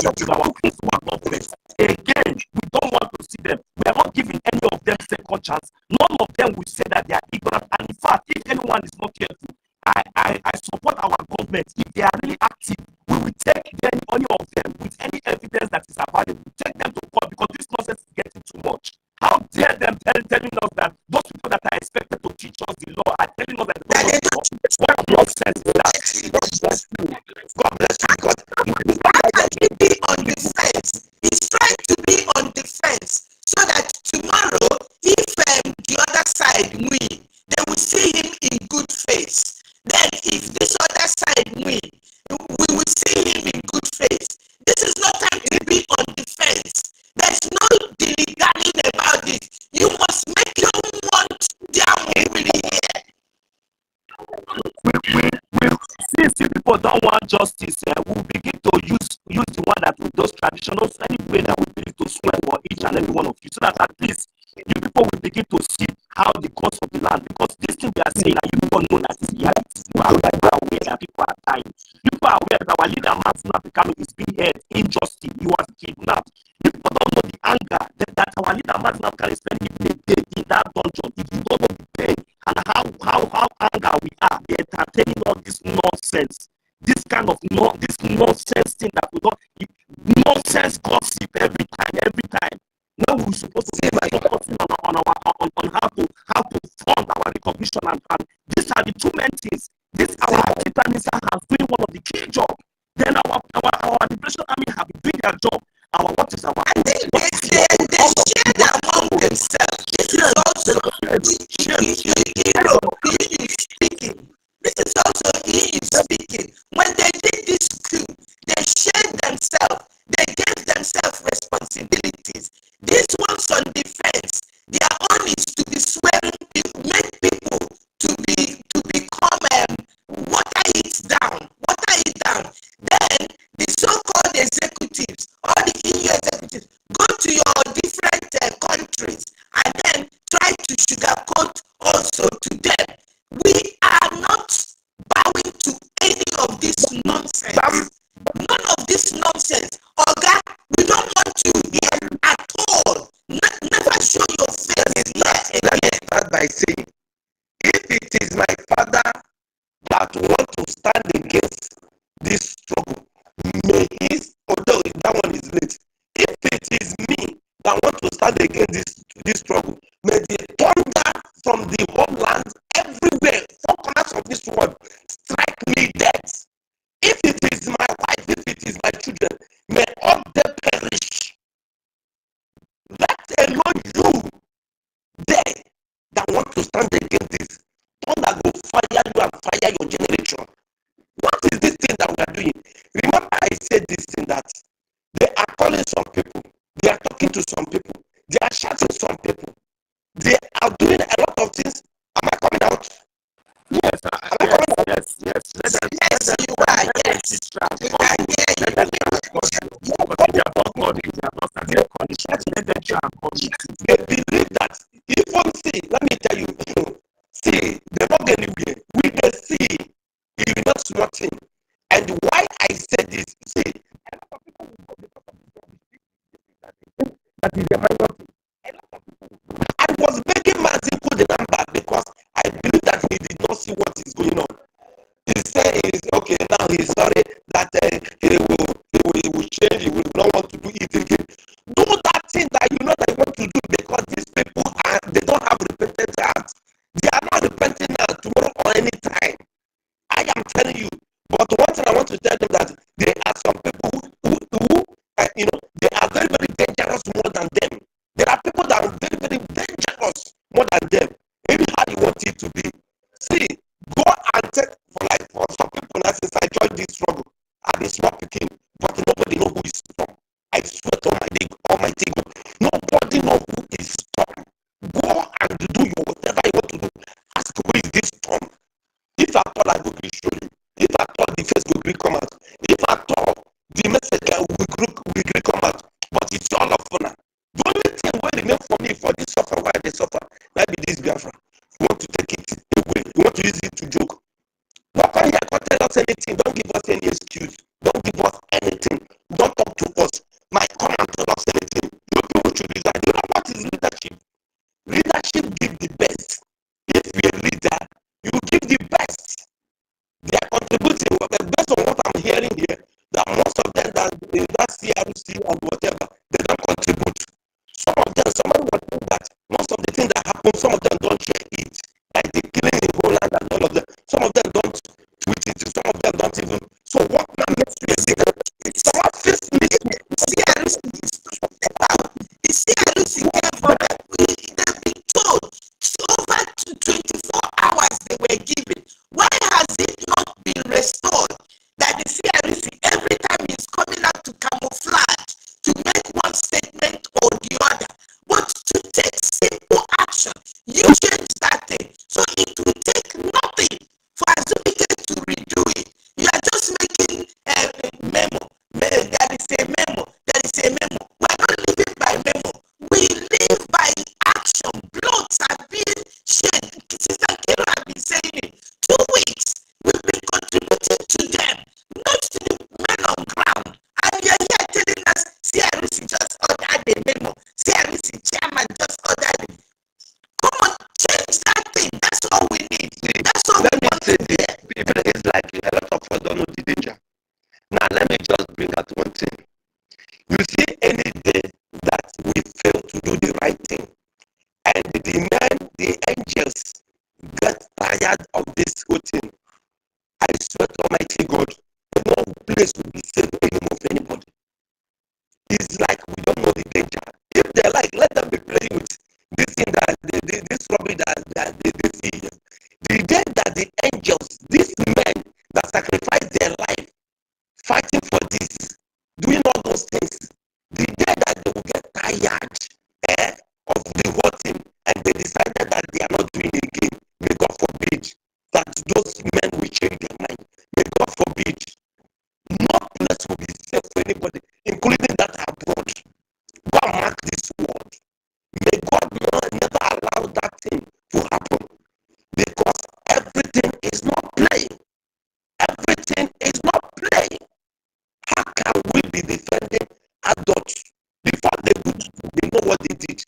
to our principal government. Again, we don't want to see them. We are not giving any of them second chance. None of them will say that they are ignorant. And in fact, if anyone is not careful, I support our government. If they are really active, we will take any of them with any evidence that is available, take them to court, because this nonsense is getting too much. How dare them telling us that those people that are expected to teach us the don't want justice, we will begin to use the one that with those traditional any way that we begin to swear for each and every one of you, so that at least you people will begin to see how the course of the land, because this thing we are saying, and you people know that is reality. You are aware that people are dying. You people are aware that our leader Martin Africano is being held injustice. He was kidnapped. You people don't know the anger that our leader Martin Africano is spending even a day in that dungeon. If you don't know the pain and how anger we are, they entertaining all this nonsense. This kind of this nonsense thing that we don't nonsense gossip every time. Now we're supposed to be focusing on how to fund our recognition and these are the two main things. This our African minister has doing one of the key job. Then our liberation army have been doing their job. What is our they share among themselves. This is also speaking. This is also EU speaking. When they did this coup, they shared themselves. They gave themselves responsibilities. These ones on defense, their own is to be swearing, make people to become water it down. Then the so-called executives, all the EU executives, go to your different countries and then try to sugarcoat also to them. We are not bowing to any of this nonsense. None of this nonsense. Oga, we don't want you here at all. Never show your face here. Let me start by saying, if it is my father that want to stand against this struggle, may his, although that one is late, if it is me that want to stand against this struggle, may the thunder from the homeland everywhere, 4 corners of this world, strike me dead. If it is my wife, if it is my children, may all they perish. Let alone you there that want to stand against this. Thunder will fire you and fire your generation. What is this thing that we are doing? Remember I said this thing that they are calling some people, they are talking to some people, they are shouting some people, they are doing a lot of things. Am I coming out? Yes, yes. Yes, you are. Yes, we can hear you. They believe that even see, let me tell you, see, they're not getting anywhere. We can see, you will not small thing. And why I said this, see, that is the minority. I was begging Mazin put the number because I believe that he did not see what is going on. He said, okay, now he's sorry that he will change, he will not want to do it again. Do that thing that you know that you want to do, because these people they don't have repentant hearts. They are not repenting now, tomorrow or any time. I am telling you. But one thing I want to tell them that there are some people who they are very, very dangerous more than them. There are people that are very, very dangerous more than them. Anyhow you want it to be. See, go and take for some people now, since I joined this struggle, I've been small picking, but nobody know who is strong. I swear to Almighty God, nobody know who is strong. Go and do whatever you want to do. Ask who is this strong. If at all I will show you. If at all the face will come out. If at all the message will come out. But it's all of fun. The only thing will remain for me for this suffer while they suffer, might be this Biafra. You want to take it away. You want to use it to joke. Don't come here, don't tell us anything. Don't give us any excuse. Don't give us anything. Don't talk to us. My come and tell us anything. You people should resign. You know what is leadership? Leadership give the best. If you're a leader, you give the best. They are contributing, but based on what I'm hearing here, that most of them that CRC and whatever, they don't contribute. Some of them, somebody will think that most of the things that happen, some of them don't share it. Like the killing in Holland and all of them. Some of them don't tweet it, some of them don't even. So what now makes you a leader? Someone feels me. The CRC came for that. They've been told over 24 hours they were given. Why has it not been restored? That the CRC every time is coming out to camouflage, to make one statement or the other, but to take simple action. You change that thing, so it will take nothing for Azubike to redo it. You are just Sister Kira has been saying it. 2 weeks, we've been contributing to them, not to the men on ground. And you're here telling us CRC just ordered the memo. CRC chairman just ordered it. Come on, change that thing. That's all we need. That's all Let we me want say to this. hear. People is like a lot of us don't know the danger. Now let me just bring out one thing. You see, any day that we fail to do the right thing, and the men, the angels get tired of this whole thing, I swear to Almighty God, no place will be safe anymore for anybody. It's like we don't know the danger. If they like, let them be playing with this thing that this rubbish that they see here. The day that the angels, these men that sacrifice their life, fighting for this, doing all those things, the day that they will get tired of the whole thing, and they decided that they are not doing it again, may God forbid that those men will change their mind. May God forbid. No place will be safe for anybody, including that abroad. God mark this word. May God never allow that thing to happen, because everything is not play. Everything is not play. How can we be defending adults before they know what they did?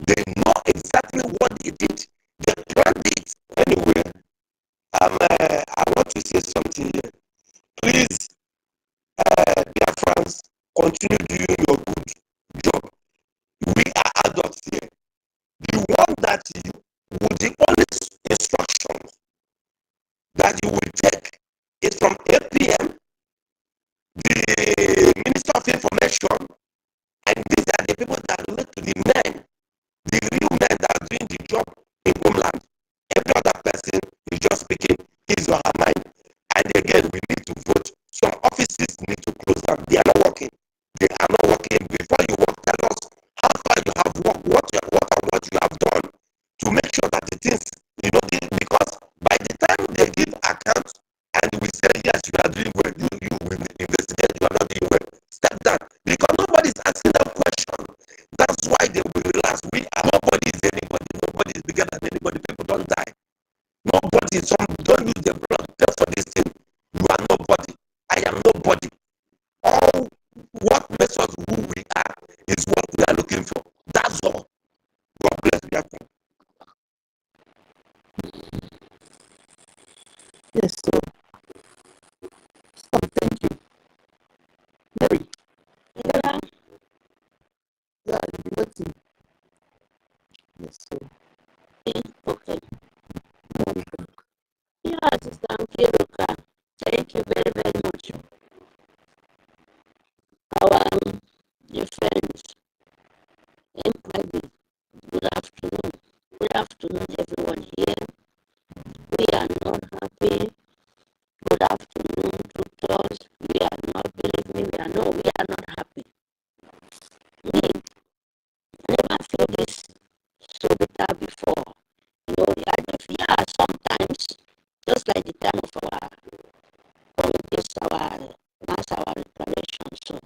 They know exactly what they did. They planned it. Anyway, I want to say something here. Please, Biafrans, continue doing your good job. We are adults here. The one that you, with the only instructions that you will take is from 8 p.m., the Minister of Information, and these are the people that relate to the men, the real men that are doing the job in homeland. Every other person is just speaking his or her mind. And again, we need to vote. Some offices need to close down. They are not working. They are not working. Before you work, tell us how far you have worked, what you have done, to make sure that the things, because by the time they give account and we say, yes, you are doing well, you will investigate, you are not doing well, step down. Because nobody is asking that question. That's why they will relax. Nobody is anybody. Nobody is bigger than anybody. People don't die. Nobody, don't use the blood pay for this thing. You are nobody. I am nobody. All what makes us who we are is what we are looking for. That's all. God bless you. Yes, so thank you. Mary. Yeah. Yeah, you'll be waiting. Yes, so. Okay. Yeah, Sister Kiruka. Thank you very, very much. Our friends, MIB, good afternoon. Good afternoon, everyone here. We are not happy. Good afternoon, doctors. We are not, believe me, we are not happy. Me, I never feel this so bitter before. Sometimes, just like the time of our reparation. So,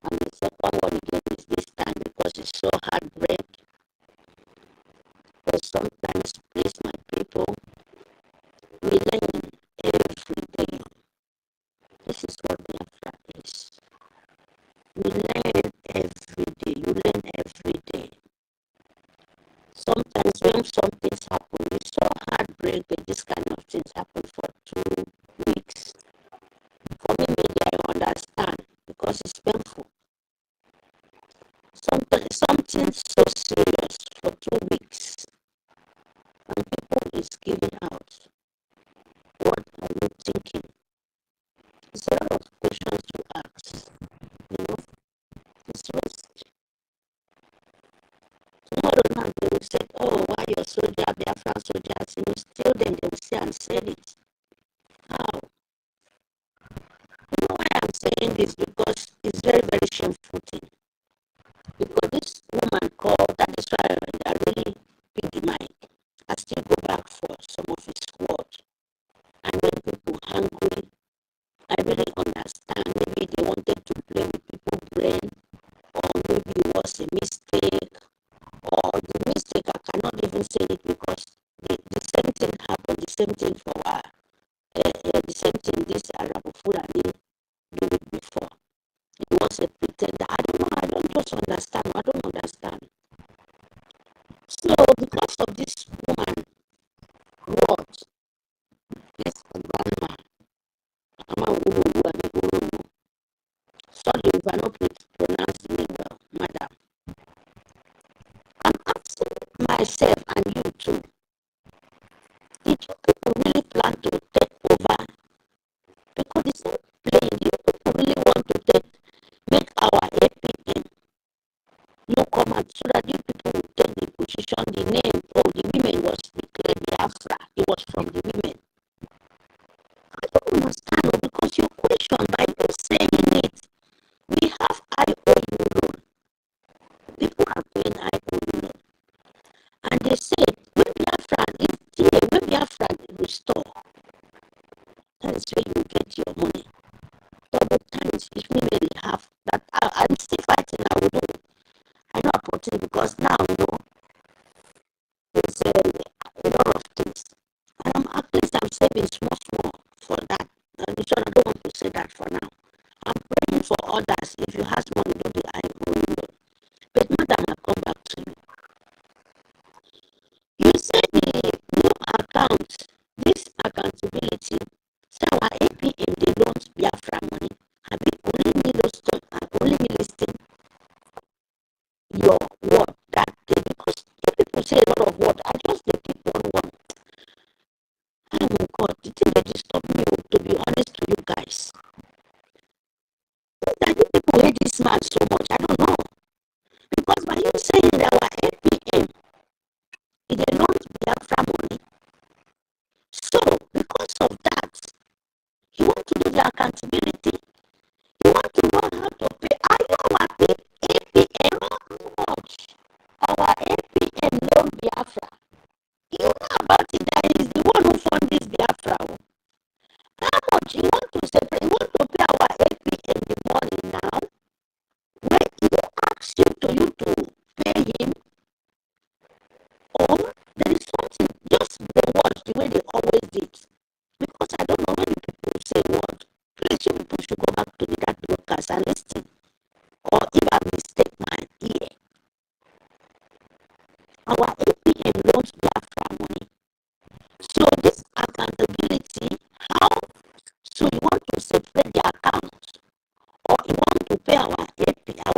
and the second one again is this time because it's so heartbreak. But sometimes, please, my people, we learn every day. This is what Biafra is. We learn every day. You learn every day. Sometimes when some things happen, it's so heartbreak that this kind of things happen for 2 weeks. For me, maybe I understand because it's painful. Sometimes something so serious for 2 weeks, and people is giving out. What are you thinking? It's a lot of questions to ask. It's risk. Tomorrow now they will say, oh, why your soldier, Biafra soldiers, still then they will say and said it. How? You know why I'm saying this? Because it's very, very shameful thing. Because this woman called, that is why I really pick the mic. I still go back for some of his words. And when people hungry, I really understand. Maybe they wanted to play with people's brain, or maybe it was a mistake, or the mistake, I cannot even saying it because the same thing happened, the same thing for the same thing this Arab Fulani do it before. It was a pretender. I don't know, I don't just understand. I don't understand. So because of this woman, what? This grandma, sorry if I don't pronounce the name well, madam. I'm asking myself and you too. Did you people really plan to take over? Because it's not plain. You people really want to make our APM no command so that you people will take the position, the name. Oh, the women was declared Biafra. It was from the women. I don't understand because your question by you saying it, we have IOU loan. People are paying IOU loan. And they say, when Biafra is here, when Biafra restore, that is where you get your money. Double times, if we really have that, I'm still fighting, I will do it. I know opportunity because now, you know, there's a lot of things. And at least I'm saving small for that. And so I don't want to say that for now. I'm praying for others. If you have money, do the IOU. But madam, I come back to you. You say the new account, this accountability, say our APM, they don't Biafra money. Have you only me listing your word that day? Because if people say a lot of words, I just they pick one. Oh my God, the thing that disturb me, to be honest to you guys. I think people hate this man so much, I don't know. Because by you saying that our APM, it they don't Biafra money. So, because of that, you want to do the accountability. You want to know how to pay. I know our APM, how much our APM loan Biafra. You know about it, that is the one who fund this Biafra. How much you want to separate, you want to pay our APM the money now, when he asks you to pay him, or there is something, just the words, the way they always did. Because I don't know when people say what, please you people should go back to that broadcast and listen. Or if I mistake my ear. Our APM loans Biafra money. So this accountability, how? So you want to separate the account, or you want to pay our APM,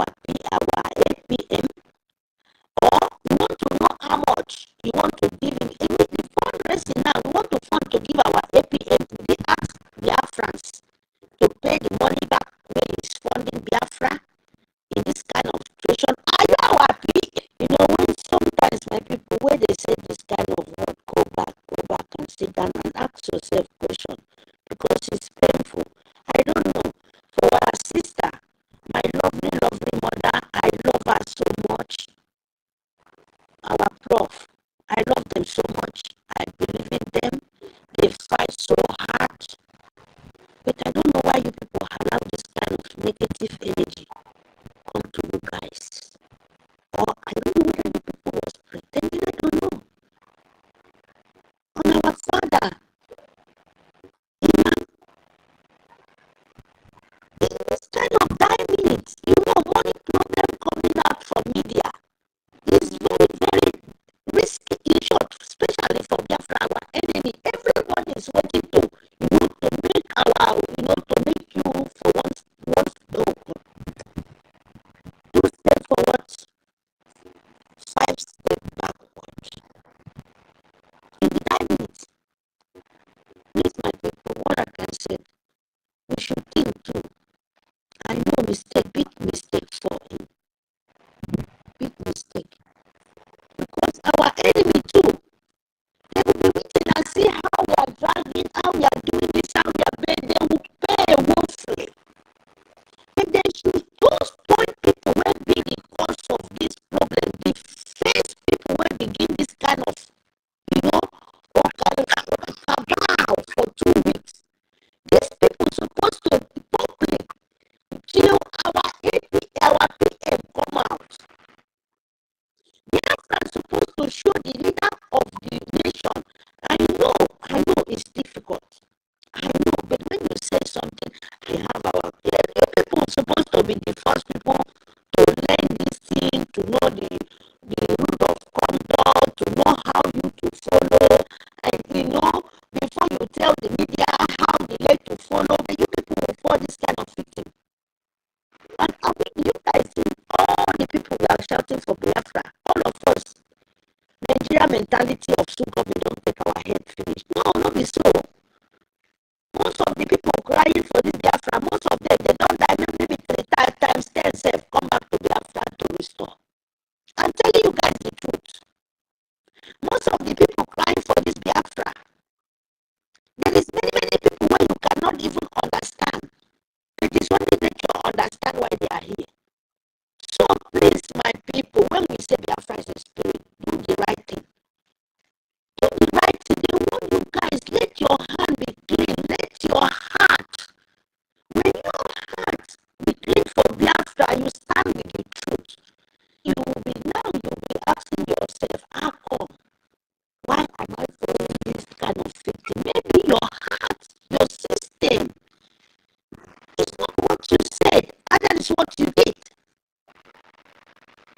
or you want to know how much you want to give him. Even the fundraising now, we want to fund to give our APM. We ask Biafrans to pay the money back when he's funding Biafra in this kind of situation. Are you happy? You know, when sometimes my people, when they say this kind of word, go back and sit down and ask yourself question, because it's painful. I don't know. For our sister, my lovely mother, I love her so much. Our prof, I love them so much. I believe in them. They fight so hard. But I don't know why you people allow this kind of negative energy come to you guys. Or I don't know whether you people was pretending, I don't know. On our father, in this kind of 9 minutes, you know, money problem coming out from media is very, very risky in short, especially for Biafra, our enemy. Everybody is waiting to, you know, to make our, you know, to make you for once, two steps forward, 5 steps backward. In the 9 minutes, please, my people, what I can say, we should think too. I know mistake, big mistake for him. Big mistake. Because our enemy too, they will be waiting and see how we are dragging, how we are doing this, how we are paying. They will pay woefully. And they should those point people will be the cause of this problem. The first people will begin this kind of, you know, cabal for 2 weeks. These people supposed to be public till our PM come out. Biafra is supposed to show the leader Nigeria mentality of so government don't take our head finish. No, not be so. Most of the people crying for this Biafra, most of them, they don't die maybe 3 times 10 self come back to Biafra to restore. I'm telling you guys the truth. Most of the people crying for this Biafra, there is many people where you cannot even understand. It is only that you understand why they are here. So please, my people, when we say Biafra is a spirit, do the right thing. Do the right thing. They want you guys, let your hand be clean. Let your heart, when your heart be clean for Biafra, you stand with the truth. You will be asking yourself, how come? Why am I following this kind of thinking? Maybe your heart, your system is not what you said, and that is what you did.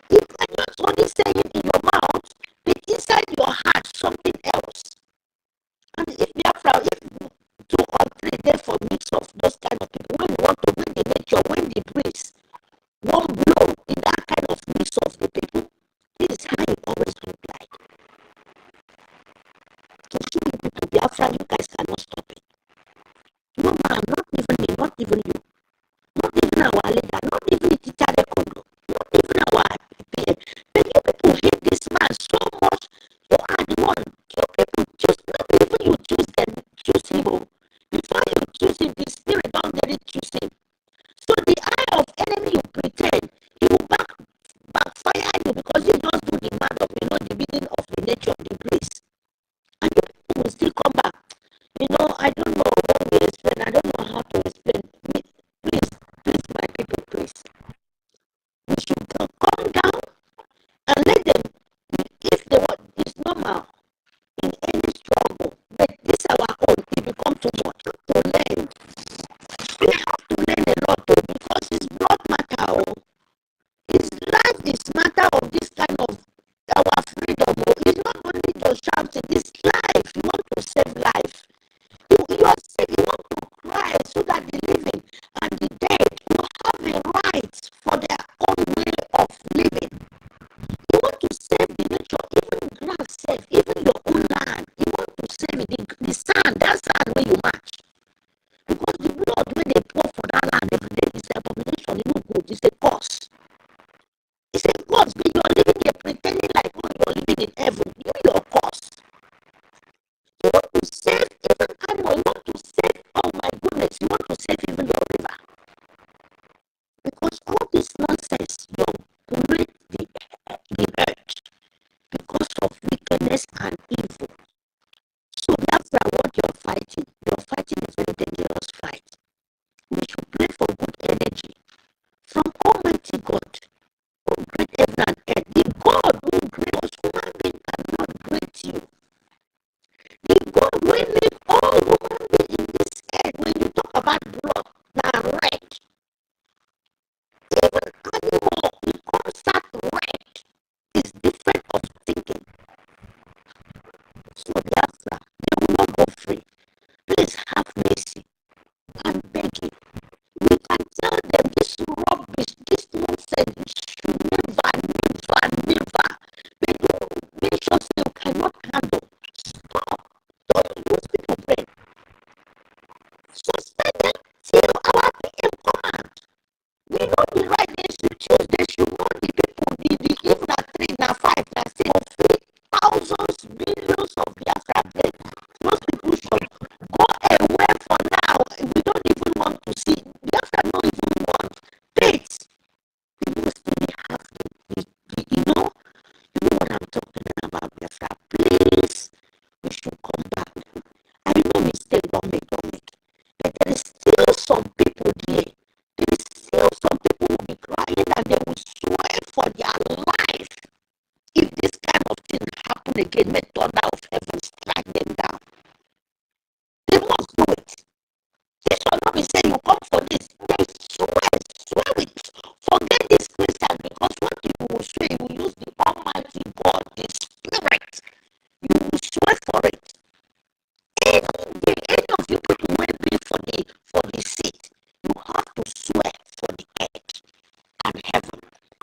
You can just only say it in your mouth, but inside your heart, something else. And if Biafra, if 2 or 3 days for mix of those kind of people, when you want to bring the nature, when the breeze won't blow in that kind of mix of the people, this is how it always look like. To show you people, Biafra, you guys cannot stop it. No man, not even me, not even you, not even our leader, not even the teacher Kondo, not even our PM. But you people hate this man so much, you are the one. You people choose, not even you choose them, choose him. Before you choose him, the spirit don't let it choose him. So the eye of enemy you pretend, he will backfire you because you just do the man of, the bidding of the nature of the grace. And you people will still come back. I don't know what we explain. I don't know how to explain. Please, my people, please. We should calm down and let them, if they want, it's normal in any struggle. But this our own, it becomes too much to learn. We have to learn a lot because it's blood matter. It's life, is matter of this kind of our freedom. It's not only just shouting, it's life. You want to save life. You are saying you want to cry so that the living and the dead will have a right for their own way of living. You want to save the nature, even grass save, even your own land. You want to save it, the sand, that sand where you match. Because the blood when they pour for that land every day is an abomination, it's not good, it's a curse. It's a curse, but you're living there pretending like you're living in heaven. You're your curse. You want to save even animal, you want to save, oh my goodness, you want to save even your river. Because all this nonsense, you pollute the earth because of wickedness and evil. So that's what you're fighting. You're fighting a very dangerous fight. We should pray for good energy from Almighty God, who created heaven and earth. The God who created us, human being cannot create you. The God who made all human beings in this earth, when you talk about blood, now red. Even animal, it comes out red. It's different of thinking. So therefore, they will not go free. Please have mercy. I'm begging. We can tell them this rubbish, this nonsense should never. They don't make sure you cannot handle. Stop. Don't use people brain. Suspend them till our PM command. We know the right they should choose. They should know the people. If not 3, not 5, not 6, or 3, thousands, billions of Biafra brain. Those people should go away for now. We don't even want to see. Biafra don't even want faith. We must really have you know what I'm talking about, Biafra. Please, we should come back. I know mistake don't make. But there is still some people there. There is still some people who will be crying and they will swear for their life. If this kind of thing happen again, may thunder of heaven strike them down. They must do it. They shall not be saying you come for this. They swear it. Forget this Christian, because what you will swear, you will use the Almighty God, the Spirit. You will swear for it. Any of you people will be for the seat. You have to swear for the earth and heaven.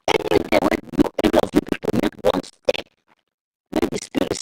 Any day when any of you people make one step, when the Spirit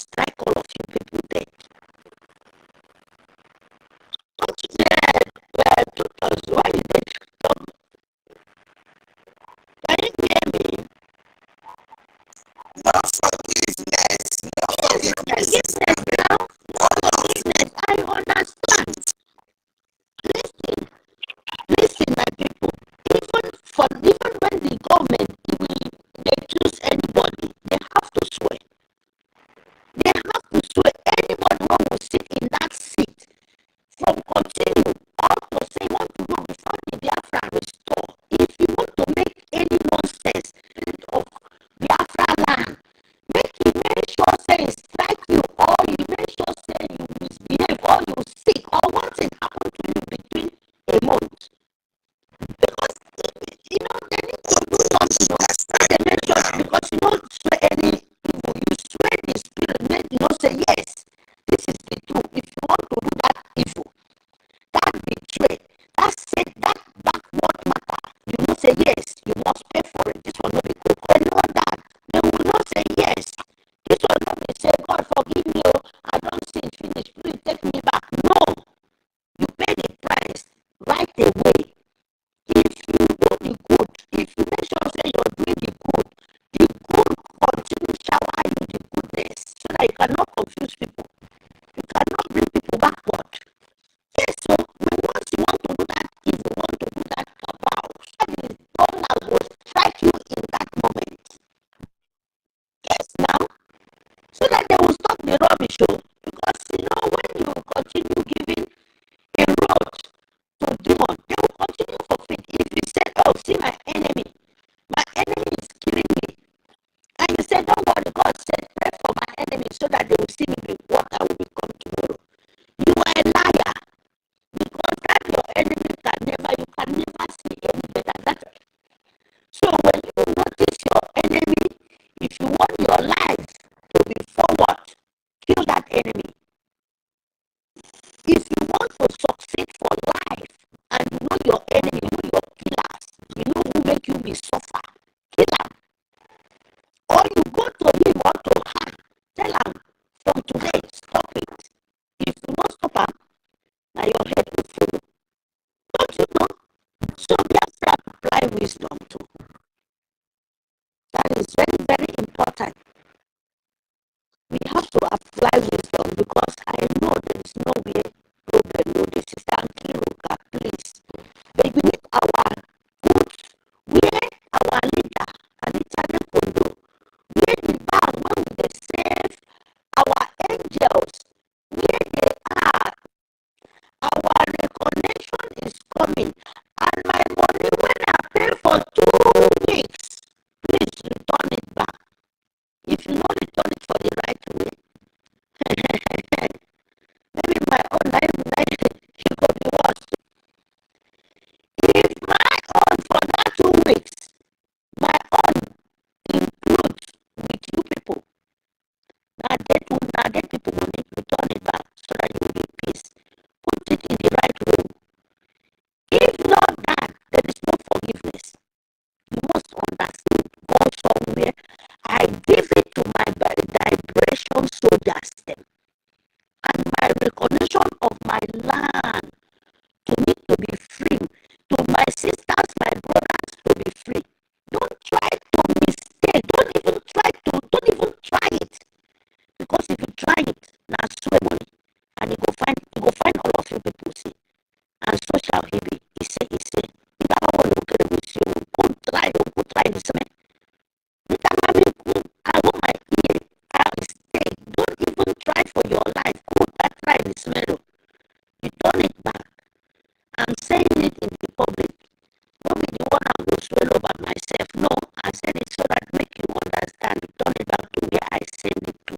say, yes, this is the truth. If you want to do that evil, that betray, that say that what matter, you will say yes, you must pay for it. This will not be good. They know that. They will not say yes. This will not be say, God forgive me, oh, I don't sin finish. Please take me back. No. You pay the price right away. If you do the good, if you make sure say you're doing the good continue shower you the goodness so that you cannot confuse people. You cannot bring people backward. Yes, so once you want to do that, if you want to do that cabal, that is God will strike you in that moment. Yes, now, so that they will stop the rubbish. Because when you continue giving a road to demon, they will continue for faith. If you say, oh, see my enemy is killing me, and you say, don't worry, God said, pray for my enemy so that they will see me be what I will become tomorrow. You are a liar, because that your enemy you can never see any better than that. So when you notice your enemy, if you want your life to be forward, kill that enemy. If you want to succeed for life, and you know your enemy, you know your killers, you know who make you be suffer, kill him. Or you go to him or to her, tell him, from today, stop it. If you don't stop him, now your head will follow. Don't you know? So Biafra apply wisdom too. That is very, very important. We have to apply wisdom, because I know there is no way problem. No, this is Ankiruka, please. But we need our goods, where our leader and Italian Kondo, where the bag, when they save our angels, where they are, our reconnection is coming. And my money, when I pay for 2 weeks, please return it back. If you don't return it for the right way, maybe my own life it could be worse. If my own for that 2 weeks, my own includes with you people, now get people money, return it back so that you will be peace. Put it in the right way. If not that, there is no forgiveness. You must understand. Go somewhere. I give it to my liberation soldiers them, and my recognition of my land, to me to be free, to my sisters, my brothers to be free. Don't try to mistake. Don't even try it. Because if you try it, now swear money, and you go find all of you people see. And so shall he be. He say, if I want to look at with you, go try this man. I want my ear. I stay. Don't even try for your life. Go try this man. Return it back. I'm saying it in the public. Not be the one I will swallow by myself. No, I said it so that make you understand. Return it back to where I send it to,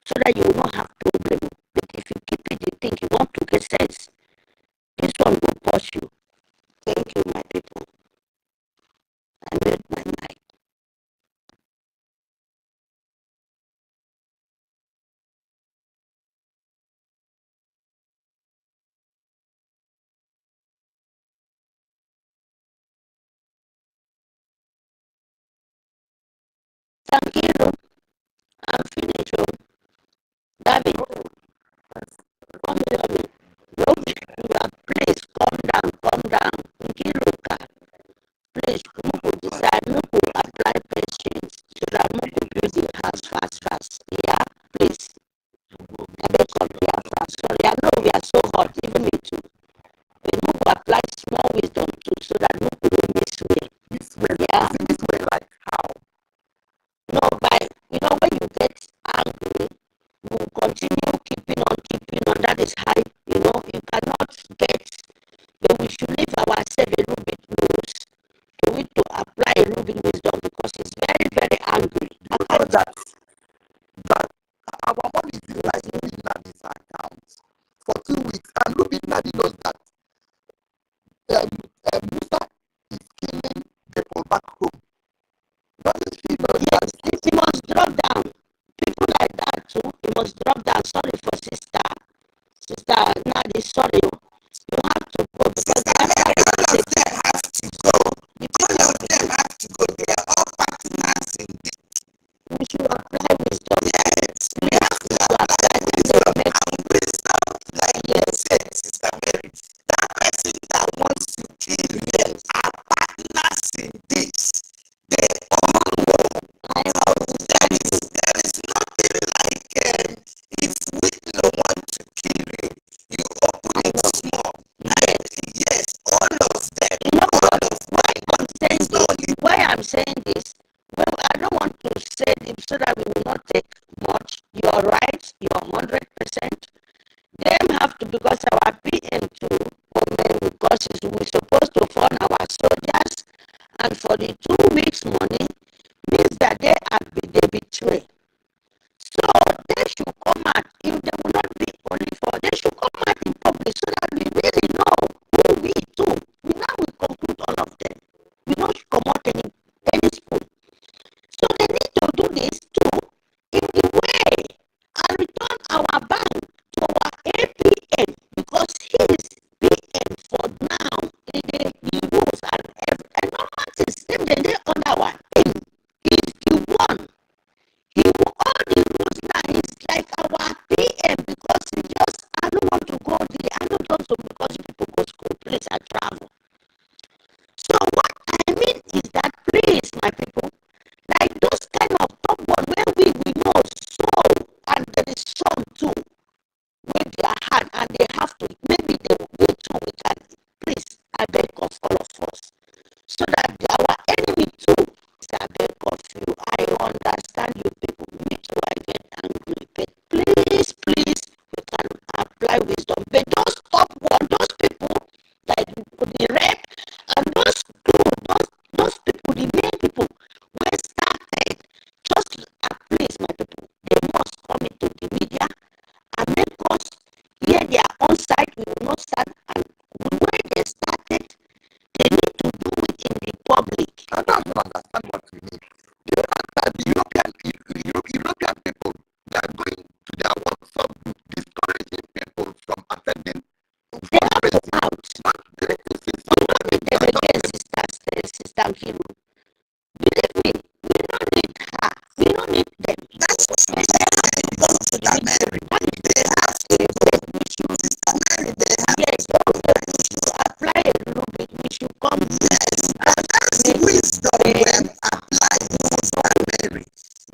so that you will not have problem. But if you keep it, you think you want to get sense, this one will push you. Thank you, my people. I made my mind. Thank you. I'm finished. David, come here. Please calm down. Nkiruka, please come up decide no go apply patience so that no go build the house fast. Yeah, please. I beg of Biafra. Sorry, I know we are so hot, even me too. We no go apply small wisdom too, so that no go miss way. This way, yeah. This way, like how? No, by when you get angry, you continue keeping on. That is how you cannot get. But we should leave ourselves a little bit loose to it to apply a little bit wisdom, because it's very, very angry. You know that our money is like Ruby Nadi's account for 2 weeks, and Ruby Nadi knows that Musa is killing people back home. Doesn't she know that? Yes, he must drop down. People like that too, he was dropped down. Sorry for sister. Sister Nadi, sorry. You have to go because Sister Mary, all of them have to go. All of them have to go. They are all partners in this. We should apply wisdom. Yes, we have to apply wisdom. And wisdom, like you said, Sister Mary, that person that wants to kill you are partners in this. They all know. There is nothing like if we don't want to kill you, you open it small. Yes, all of them. You know what? Why I'm saying this? Well, I don't want to say it so that we will not take much. You're right. You're 100%. Them have to, because our PM too, because we're supposed to fund our soldiers, and for the 2 weeks money means that they betray. So they should come out. If they will not be only for, they should come out in public so that we really know who we do. We now will conclude all of them. We don't come out any school. So they need to do this too in the way and return our bank to our APM because his PM for now in the rules and normal things if they dey under our thing is the one. He will all the rules now is like our PM because he just I don't want to go there. I don't want to because people go school, please I travel. So what I mean is that please my people, like those kind of top one where we know so and there is some too where they are hard and they have to maybe they we too we can please I beg of all of us so that our enemy too I beg of you. I understand you people, me too I get angry, but please we can apply wisdom. But those top one, those people like the rep and those people, the main people where started just please my people, they must come into the media and make us hear their own side. We will not start and the way they started, they need to do it in the public. I don't understand what we need. The European people, they are going to their WhatsApp group, discouraging people from attending. They have to out. We don't need them again, Sister Hero. Believe me, we don't need her. We don't need them. That's what I'm saying. Sister Mary, they have to go. Sister Mary, they have to apply a little bit. We should come. Yes, and that's wisdom we apply, Sister Mary.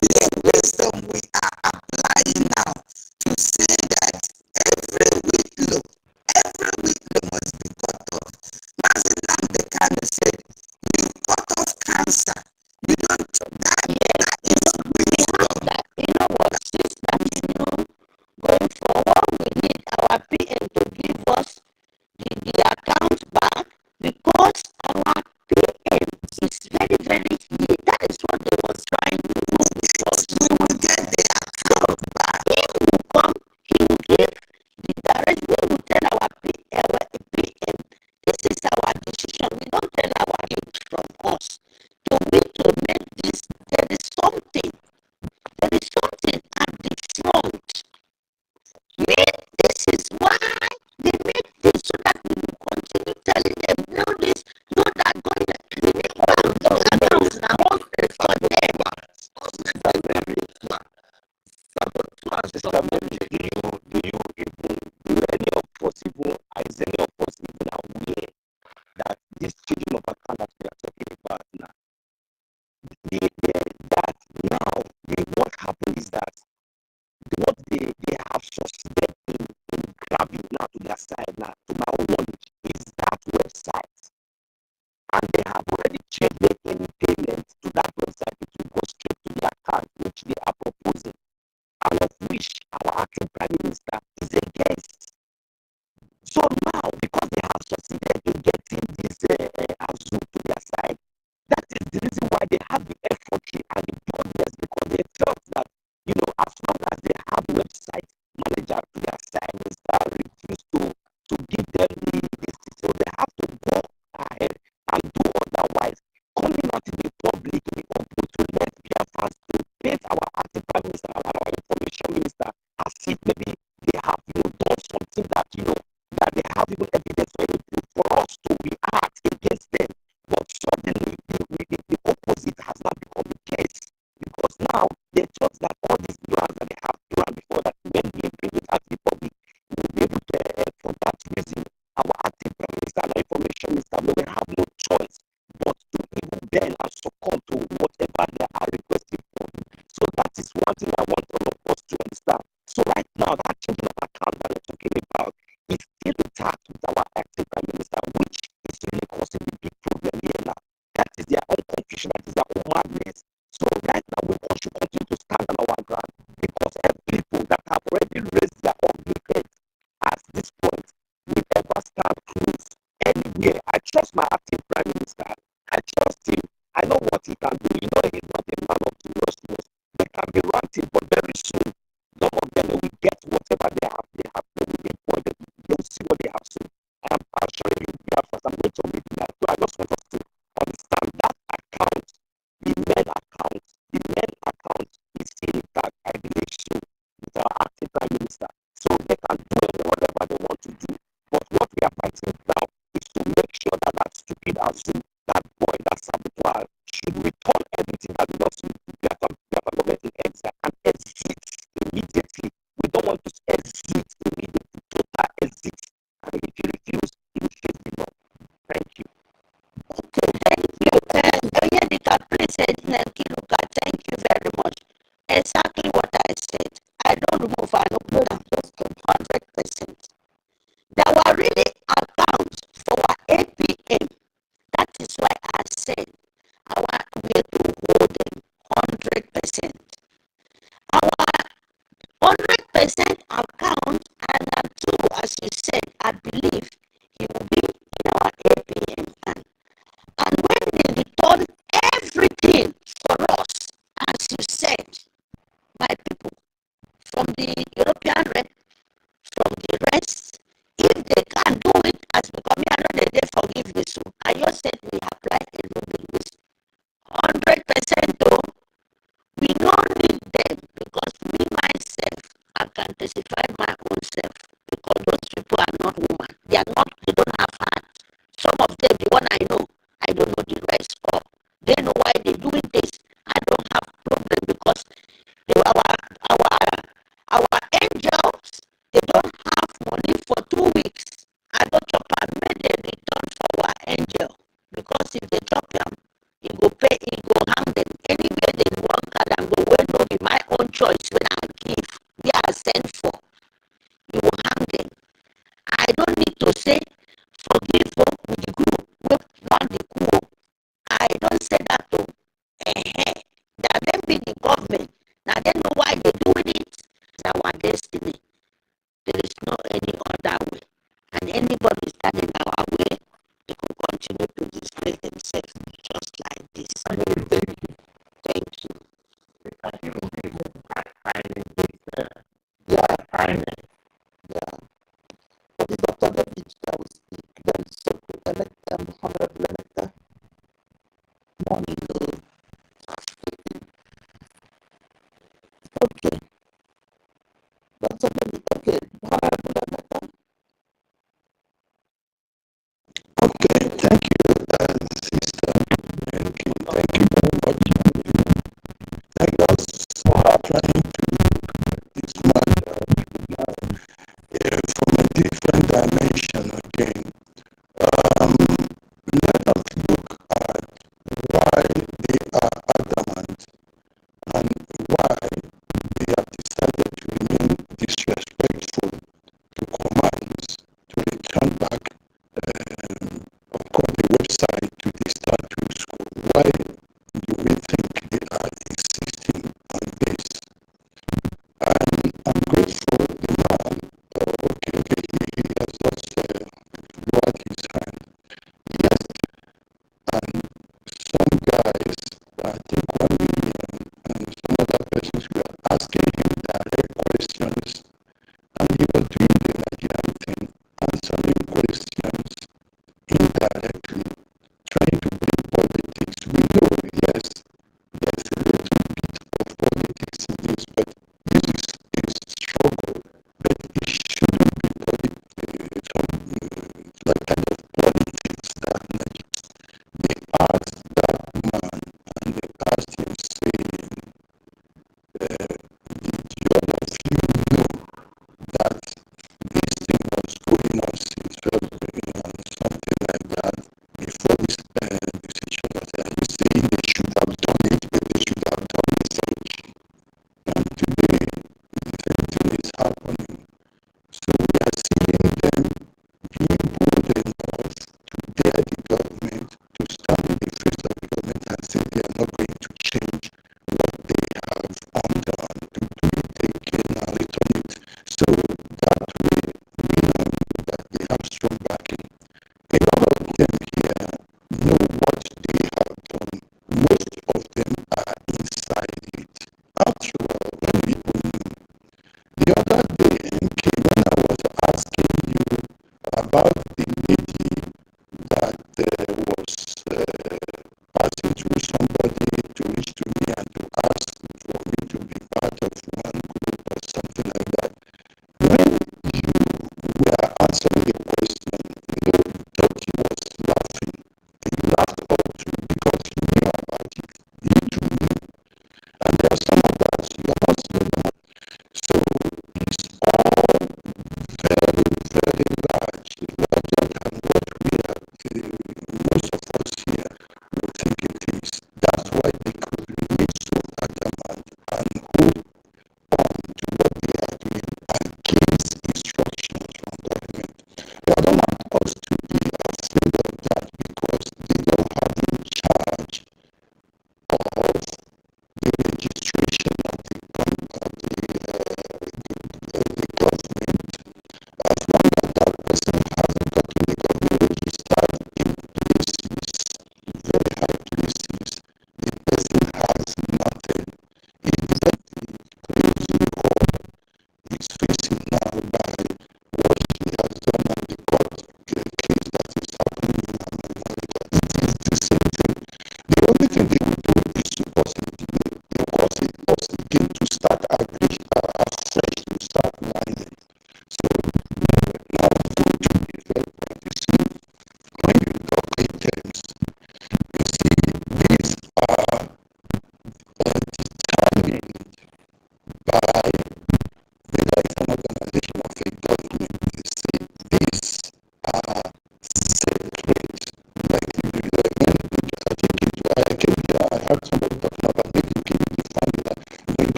The wisdom we are applying now to say that every whitlow must be cut off. Master Nnamdi Kanu said, you cut off cancer. You don't die. That is wisdom. You know what, sister, going forward, we need our PM to give us the account back because our PM is very, very key. That is what they was trying to do with us. We will get the account back. He will come, he will give the direction, we will tell our PM, this is our decision. We don't tell our youth from us. To make this, there is something at the front. This is why they make this so that we will continue telling them, know this, know that, going to the accounts now for them. Sister Mary, do you even do any of possible, is any of possible aware that this changing of account that we are talking about now, that now what happened is that what they have succeeded in grabbing now to their side now, to my own knowledge, is that website. And they have already changed any payment to that website. It will go straight to the account which they are proposing, and of which our acting Prime Minister is against. So now, because they have succeeded in getting this Azul to their side, that is the reason why they have the effort and the boldness, because they felt that, as long as they have website manager to their side, Mr. refused to give them this. So they have to go ahead and do otherwise. Coming out in the public, in the open, to let Biafrans to paint our acting Prime Minister, our information minister exit immediately, total exit. And if you refuse, you will face the law. Thank you. Okay, thank you. Oyedika, please, Kiluka, thank you very much. Exactly what I said. I don't remove, I don't put down 100%. There were really accounts for our APM. That is why I said we have to hold them 100%. Our 100% account, and two, as you said, I believe he will be in our APM. And when they return everything for us, as you said, my people, from the European rep, from the rest, if they can do it as becoming another day forgiveness, so I just said we apply a little bit 100% though, we don't need them because me myself, I can testify my own self because those people are not women. They don't have heart. Some of them, the one I know, I don't know the rest. Or they know why they're doing this. I don't have problem because our angels, they don't have money for 2 weeks. I don't chop and made a return for our angel because if they chop them, it go pay, it go hang them anywhere they want that and go well no be my own choice when I give, they are sent for. You will hang them. I don't need to say forgive with the group with one the cool. I don't say that to that them be the government. Now they know why they doing it. It's our destiny. There is no any other way. And anybody standing our way, they could continue to display themselves just like this. Thank you. Yeah. But the doctor that will speak, then so to elect them, honorable elector, morning. Okay. That's okay. Honorable elector. Okay, thank you, sister. Thank you very much. Thank us for trying to look at this matter from a different dimension again. Let us look at why they are adamant and why they have decided to remain disrespectful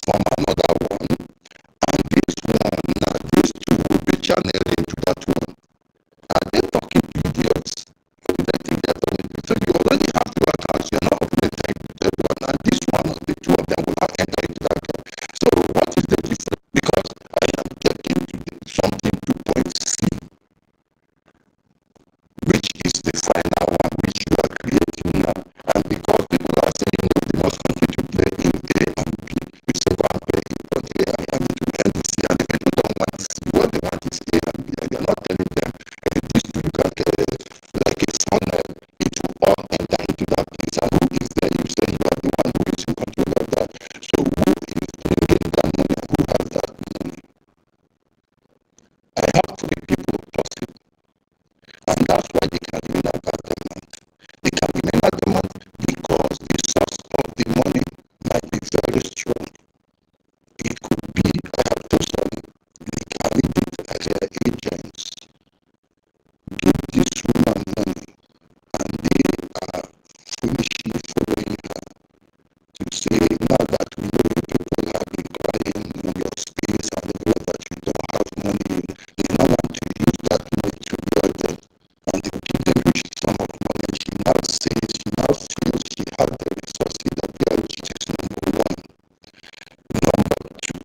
from another one, and this one, now these two will be channeling to that one. Are they talking to idiots? What do they think they're talking to? So you already have two accounts, you're not updating the third one, and this one, the two of them will not enter into that account. So what is the difference? Because I am getting to something to point C, which is the final one which you are creating now. And because people are saying no, they must continue to play in A and B, you say go and play in but A and it will end C, and the people don't want C. What they want is A and B, and you're not telling them this will get like a funnel, it will all enter into that place, and who is there? You say you are the one who is in control of that. So who is bringing that money? Who has that money? I have three people possible, and that's why they can remain abandonment. They can remain abandonment because the source of the money might be very strong. It could be, I have told some agents, give this woman money, and they are foolishly following her to say, now that we know you people have been crying in your space and the way that you don't have money, they now want to use that money to lure them, and they give them huge sum of money. She now says, she now feels she has the resources that they are, which is number one. Number two,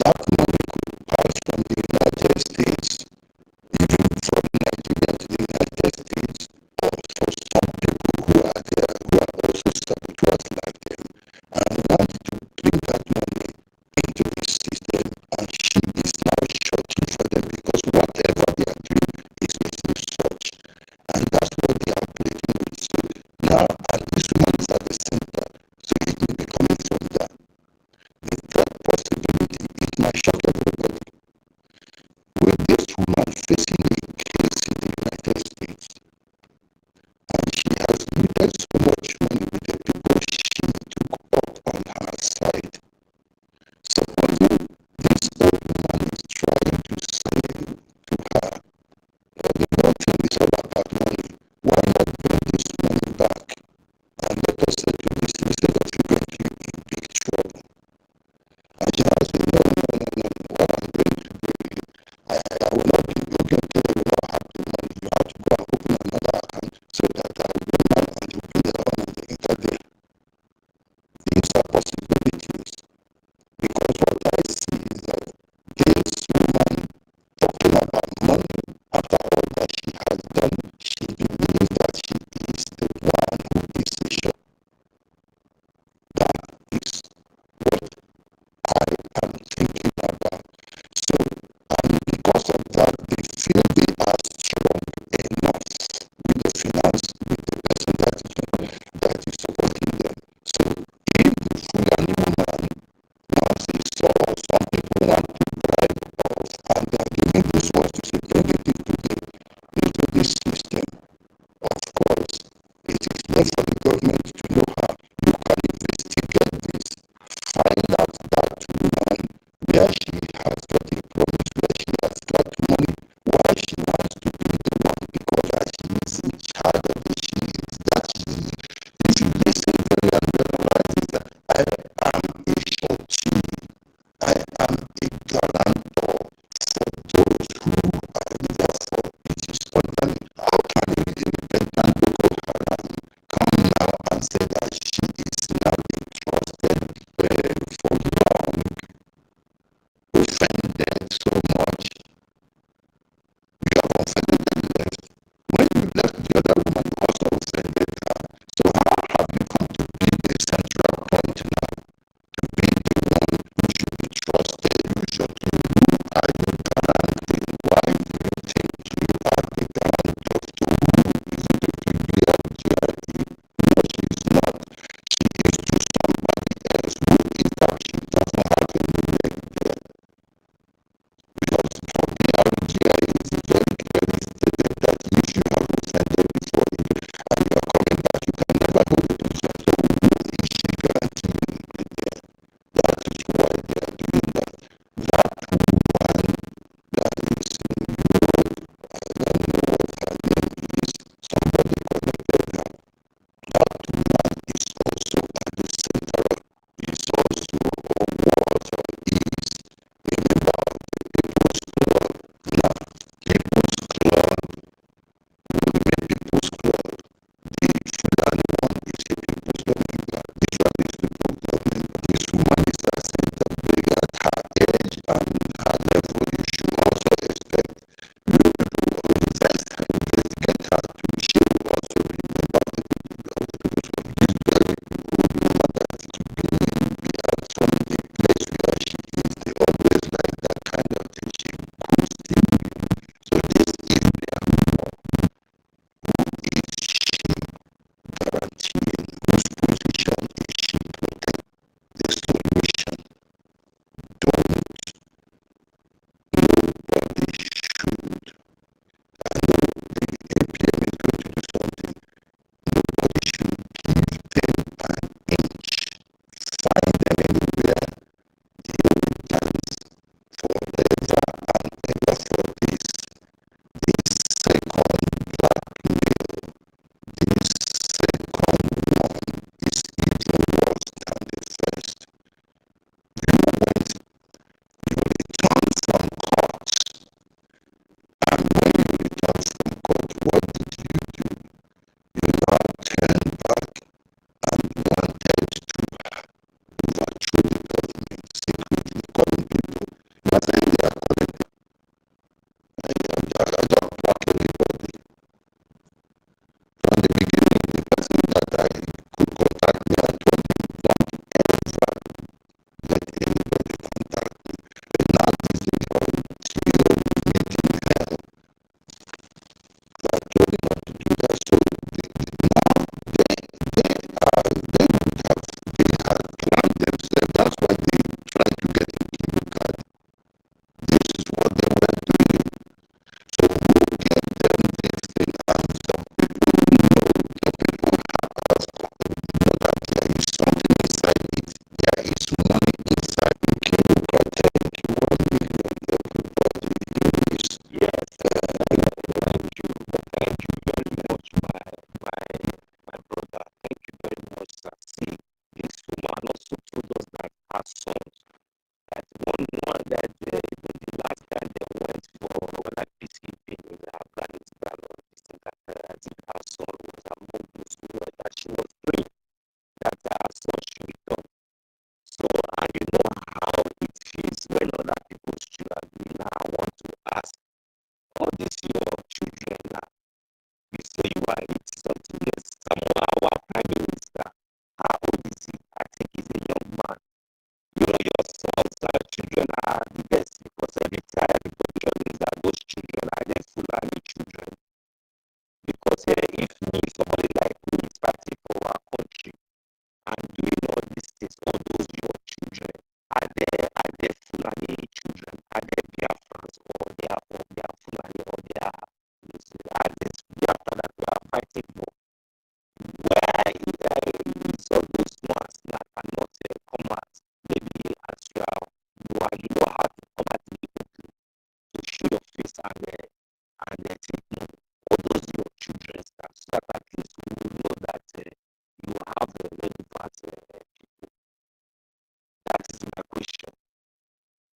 that money could pass from the United States, even from Nigeria to the United States, or for some people who are there who are also saboteurs like them and want to bring that money into the system, and she is now shorting for them because whatever they are doing is within such, and that's what they are playing with. So now, and this woman is at the center, so it may be coming from that. The third possibility, it might shock everybody. With this woman facing a case in the United States, and she has looted so much money with the people she took up on her side. Supposing this old woman is trying to say to her, the whole thing is all about money. Why not bring this money back and let us settle this instead of you going to be in big trouble? And she has said, no, what I'm going to do is, I will not be looking till I will not have the money. You have to go and open another account so that I will be mine and you will be the one and the enter there. These are possibilities. Because what I see is that this woman talking about money, after all that she has done, she believes that she is the one who is the shop. That is what I am thinking about. So, and because of that, they feel they are strong enough with the finance, with the person that is supporting them. So, if the Fulani woman wants to solve, some people want to bribe us, and they are giving this one to say, bring it into this system. Of course, it is not for the government to know how. You can investigate this, find out that woman, where she has got a promise, where she has got money, why she wants to be the one, because as she is in charge of it, she is that she, if you listen very well, realize is that I am a shorty, I am a guarantor for those who are there for it is under me. How can a repentant Boko Haram come now and say that she is now a trusted for long? So our children are the best because every time the position is that those children are the Fulani children. Because if me, somebody like me is fighting for our country and doing all these things, all those your children, are they Fulani children? Are they Biafrans or they are Fulani or they are this Biafra that we are fighting for? Where is all those ones that cannot come out? Maybe as you know how to come out in the open to show your face and take money. All those your children stuff, so that at least we will know that you have a relevant people. That is my question.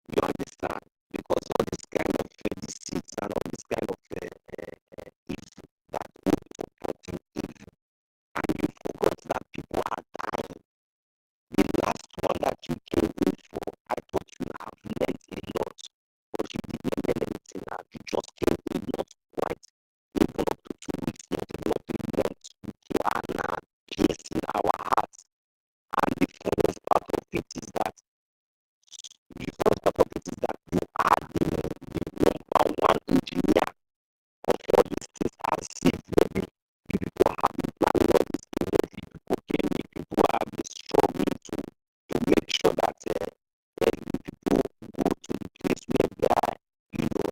You understand? Because all this kind of deceits and all this kind of evil that would supporting evil, and you forgot that people are dying. The last one that you came in for, I thought you have learned a lot, but you didn't learn anything now. You just came in, not quite even up to 2 weeks, not even up to a month. You are now piercing our hearts. And the funniest part of it is that you are the number one engineer of all these things, as if maybe you people have been planning all these things, maybe people came, if people have been struggling to make sure that the people go to the place where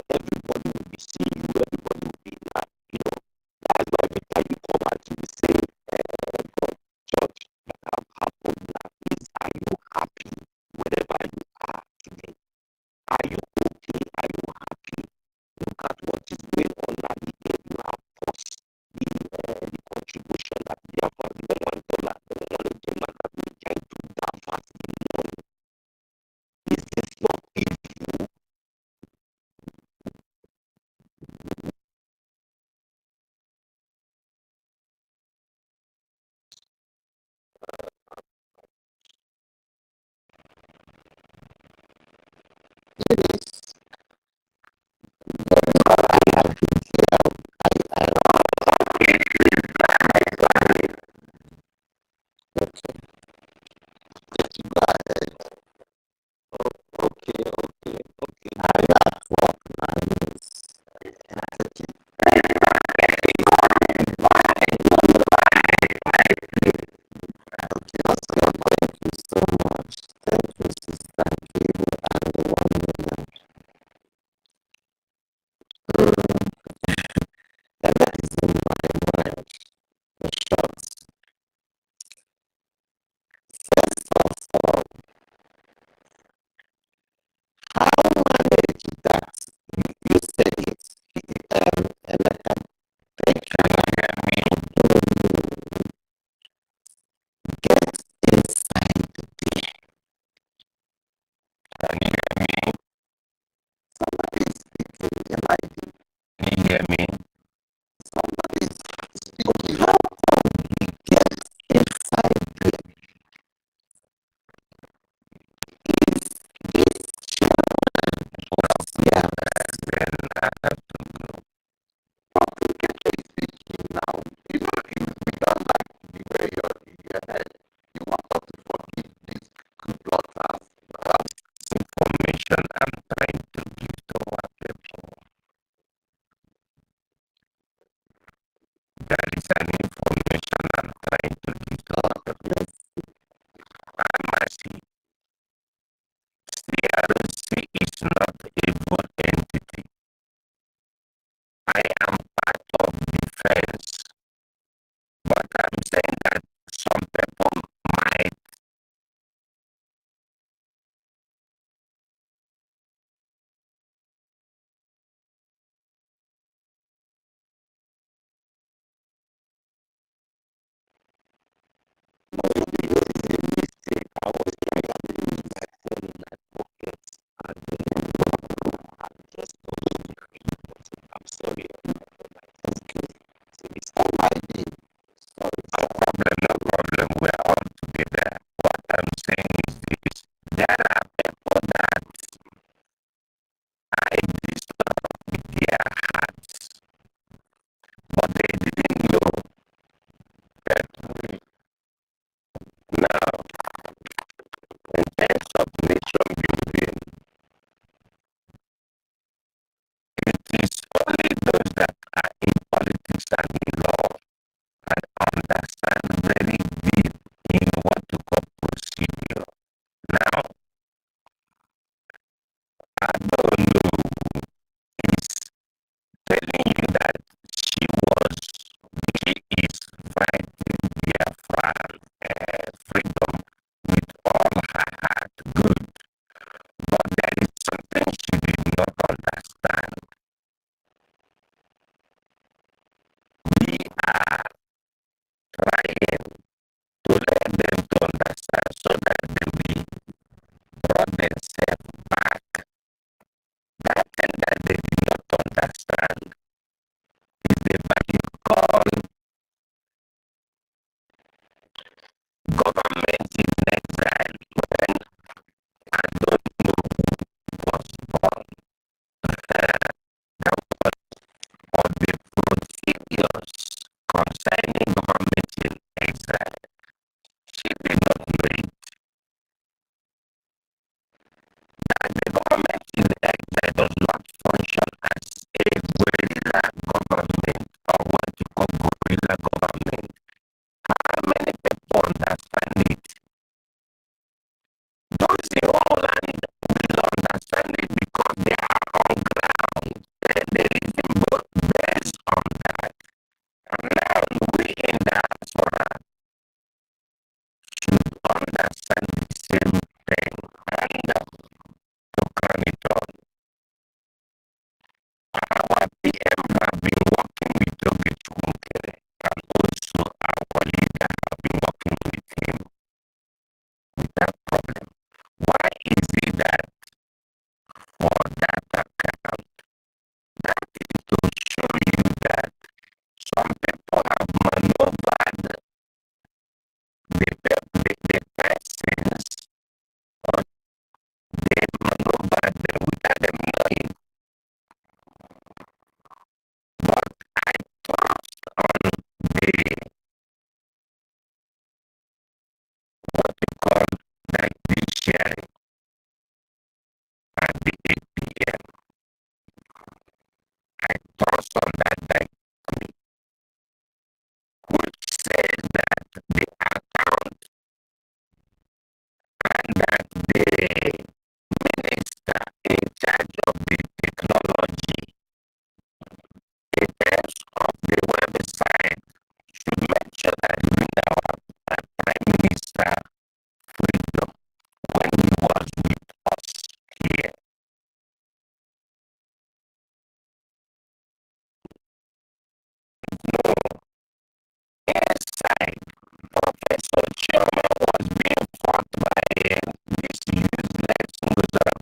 everybody will be seeing you, everybody will be like, that's why every time you come out to the same church that have happened now is, are you happy wherever you are today? Are you okay? Are you happy? Look at what is going on now. You have paused the contribution that Biafra, the $1, the $1 that we trying to divert the money. Is this not evil? Information I'm trying to give to our people. There is an information I'm trying to give to our people. See, CRC is not a good entity. I am part of defense, but I'm saying that some people might I was trying to use my phone in my pocket and then I don't know, is telling you that she is fighting Biafra freedom with all her heart. Good. But there is something she did not understand. We are trying to let them to understand so that they will brought themselves back. That thing that they did not understand is the value called government in exile. When I don't know who was born, that was all the procedures concerning government in exile. She did not know it. That the government in exile does not function as a guerrilla government or what you call guerrilla government. How many people understand it? Those in Holland will understand it because they are on ground. They reason both based on that. And now we in diaspora should understand the same thing. And to crown it all, our PM have been working with OGOJA and also our leader have been working with him without problem. Why is it that for that account, that is to show you that some people have maneuvered the persons or they maneuvered them without them knowing. But I trust on the what you call like the sharing at the APM. I trust on that like which says that the account and that the minister in charge of the technology in terms of the website should make sure that during our Prime Minister freedom when he was with us here. No, inside, Professor Chioma was being fought by this useless Ngozara.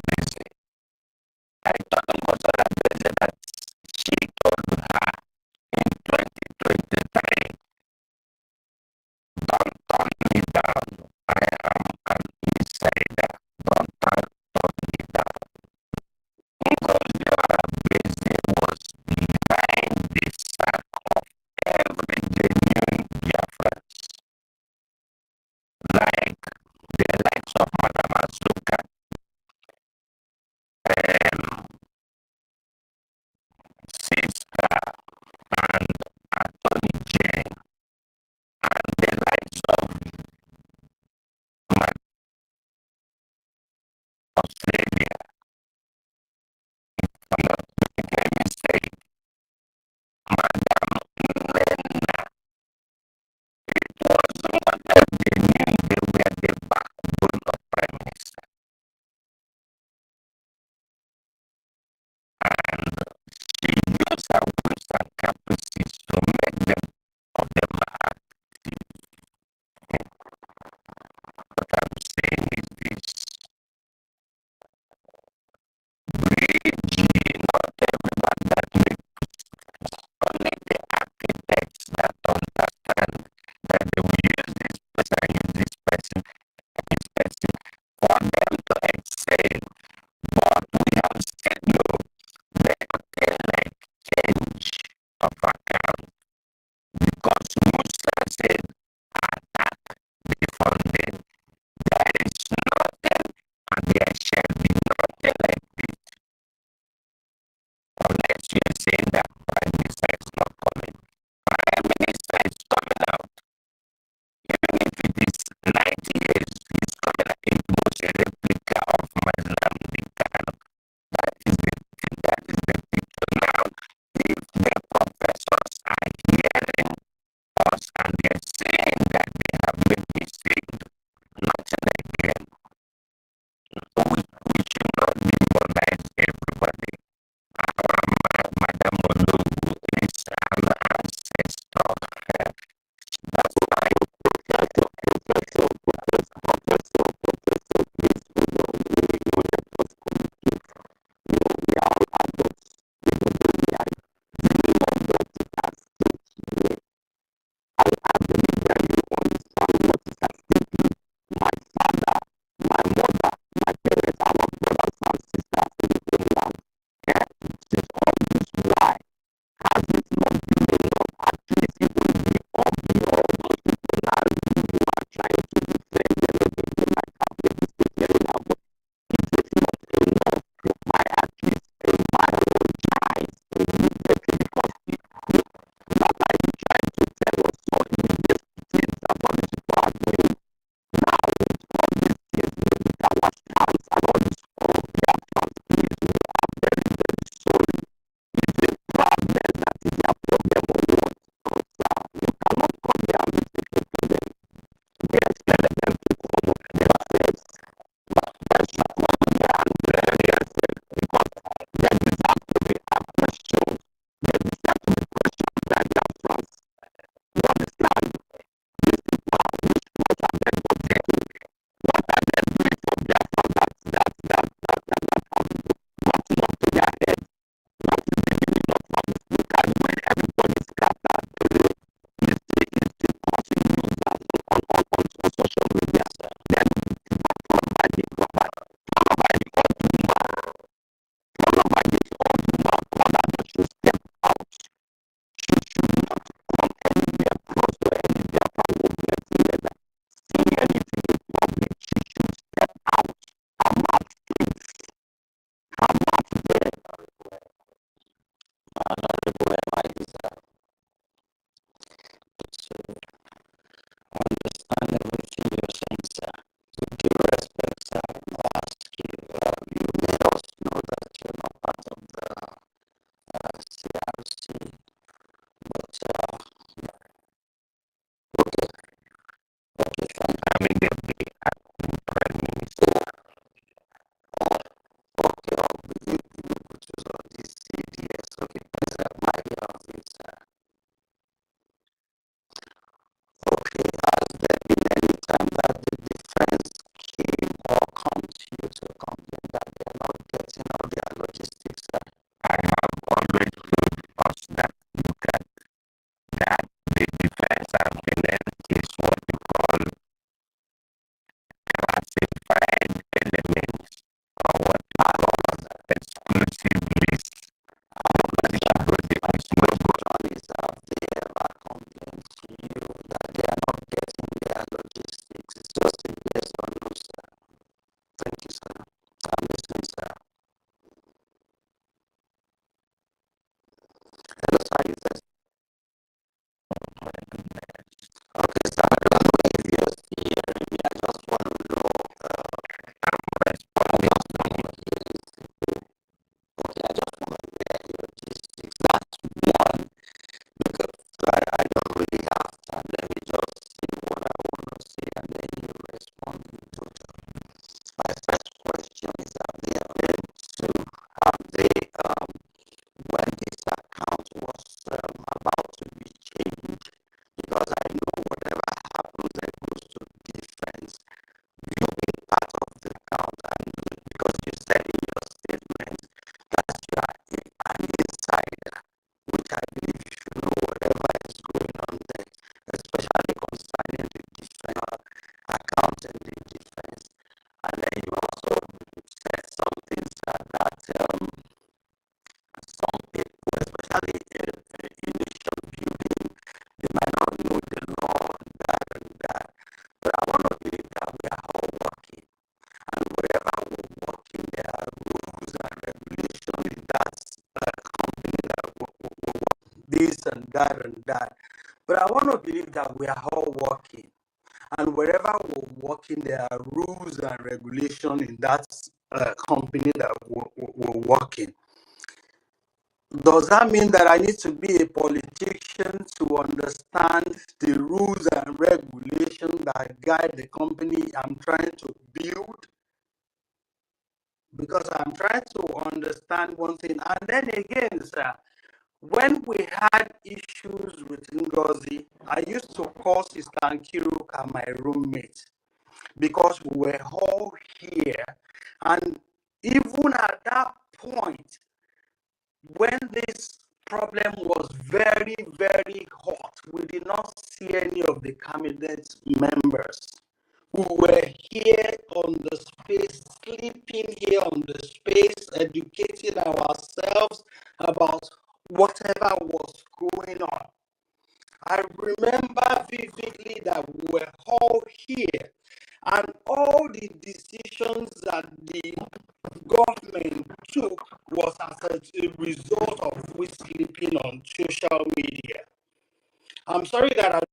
I told Ngozara that she told her in 2023, don't turn me down. I am an insider. Don't turn me down. Ngozara was behind the sack of every genuine Biafrans, like the likes of Madam Azuka, Sister, and Attorney Jane, and the likes of Australia. If I'm not making a mistake, Madam Lena, it was not that they knew they were the backbone of Prime Minister. And she used her whims and caprices to make them of them active. What I'm saying is this. Brgie, not everybody that makes only the architects that understand that they will use this person, and this person for them to excel. But we have said no. Let us like change. that and that. But I want to believe that we are all working. And wherever we're working, there are rules and regulations in that company that we're working. Does that mean that I need to be a politician to understand the rules and regulations that guide the company I'm trying to build? Because I'm trying to understand one thing. And then again, sir, when we had issues with NGOZI, I used to call Sister Nkiruka my roommate because we were all here. And even at that point, when this problem was very, very hot, we did not see any of the cabinet members. We were here on the space, sleeping here on the space, educating ourselves about whatever was going on. I remember vividly that we were all here, and all the decisions that the government took was as a result of we sleeping on social media. I'm sorry that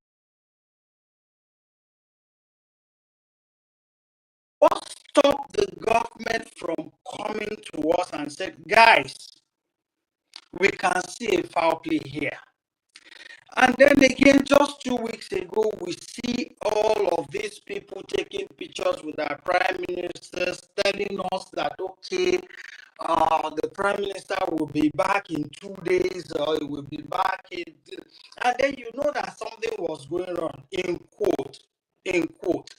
what stopped the government from coming to us and said, guys, we can see a foul play here. And then again, just 2 weeks ago, we see all of these people taking pictures with our prime ministers, telling us that, okay, the prime minister will be back in 2 days, or he will be back in... And then you know that something was going on, in quote.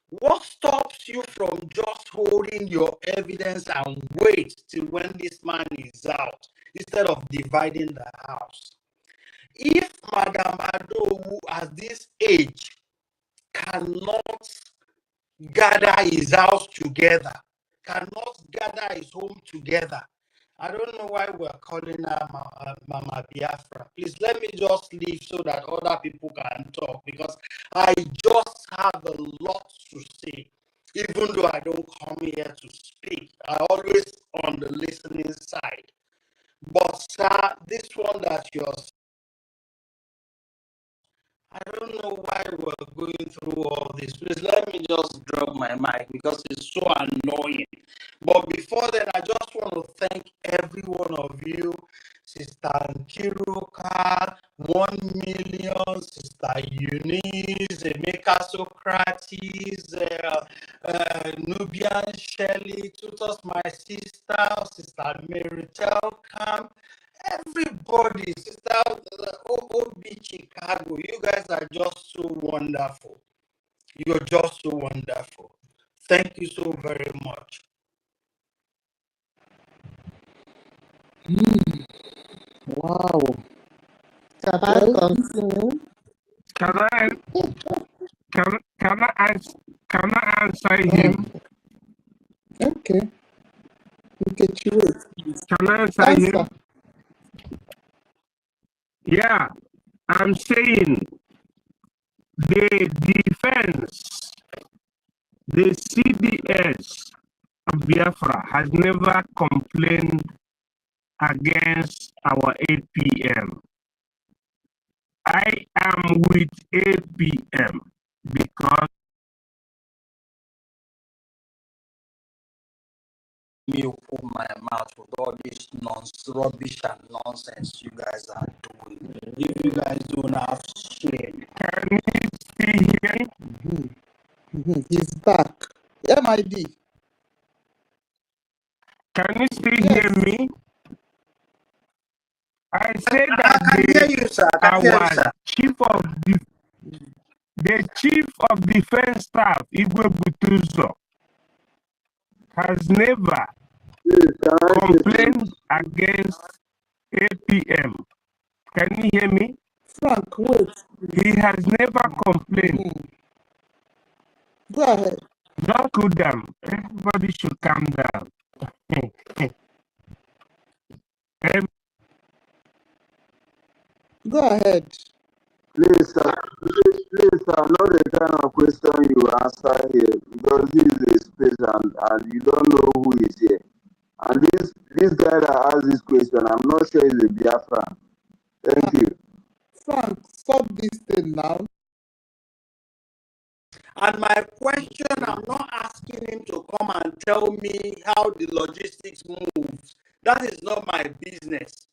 What stops you from just holding your evidence and wait till when this man is out, instead of dividing the house? If Madam Adowu at this age cannot gather his house together, cannot gather his home together, I don't know why we're calling her Mama Biafra. Please let me just leave so that other people can talk, because I just have a lot to say. Even though I don't come here to speak, I always on the listening side. But sir, this one that you're, I don't know why we're going through all this. Please let me just drop my mic because it's so annoying. But before then, I just want to thank every one of you. Sister Nkiruka, 1 million, Sister Eunice, Emeka Socrates, Nubian Shelley, Tutus, my sister, Sister Mary Telcam, everybody, Sister OB Chicago, you guys are just so wonderful. You're just so wonderful. Thank you so very much. Wow. Can I continue? Can I answer him? Okay. Okay, choose. Can I answer him? Yeah, I'm saying the defense, the CDS of Biafra has never complained against our APM. I am with APM because me open my mouth with all this rubbish and nonsense you guys are doing. If you guys don't have shame. Can you see here? He's back. MID. Can you still hear me? I said that I can hear you, sir. I can hear you, sir. The chief of defense staff, Igwe Butuzo, has never complained against APM. Can you hear me? Frank, wait. He has never complained. Go ahead. Don't cool down. Everybody should calm down. Go ahead. Please, sir, not the kind of question you answer here, because this is a space and you don't know who is here. And this guy that asked this question, I'm not sure he's a Biafran. Thank you. Frank, stop this thing now. And my question, I'm not asking him to come and tell me how the logistics moves. That is not my business.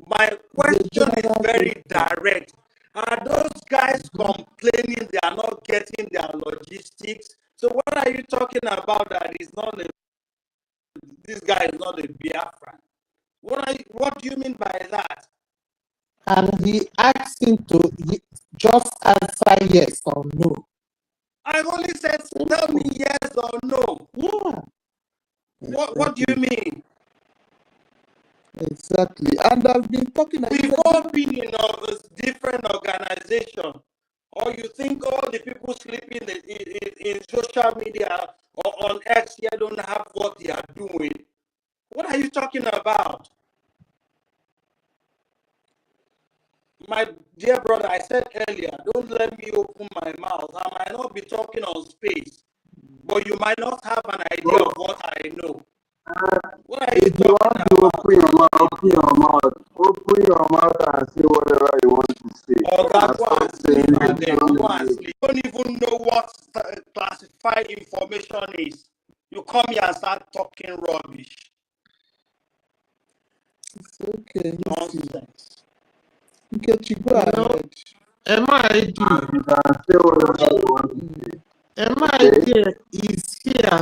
My question is very direct. Are those guys complaining they are not getting their logistics? So what are you talking about that is not a, this guy is not a Biafran? What do you mean by that? And he asked him to just answer yes or no. I only said tell me yes or no. Yeah. What do you mean? Exactly. And I've been talking. We've all been in a different organization. Or you think all the people sleeping in social media or on X here don't have what they are doing? What are you talking about? My dear brother, I said earlier, don't let me open my mouth. I might not be talking on space, but you might not have an idea of what I know. What are you If you want to open your mouth and say whatever you want to say. Oh, God, go and sleep, and then go and sleep. You don't even know what classified information is. You come here and start talking rubbish. It's okay. Nonsense. Okay, go ahead. MID is here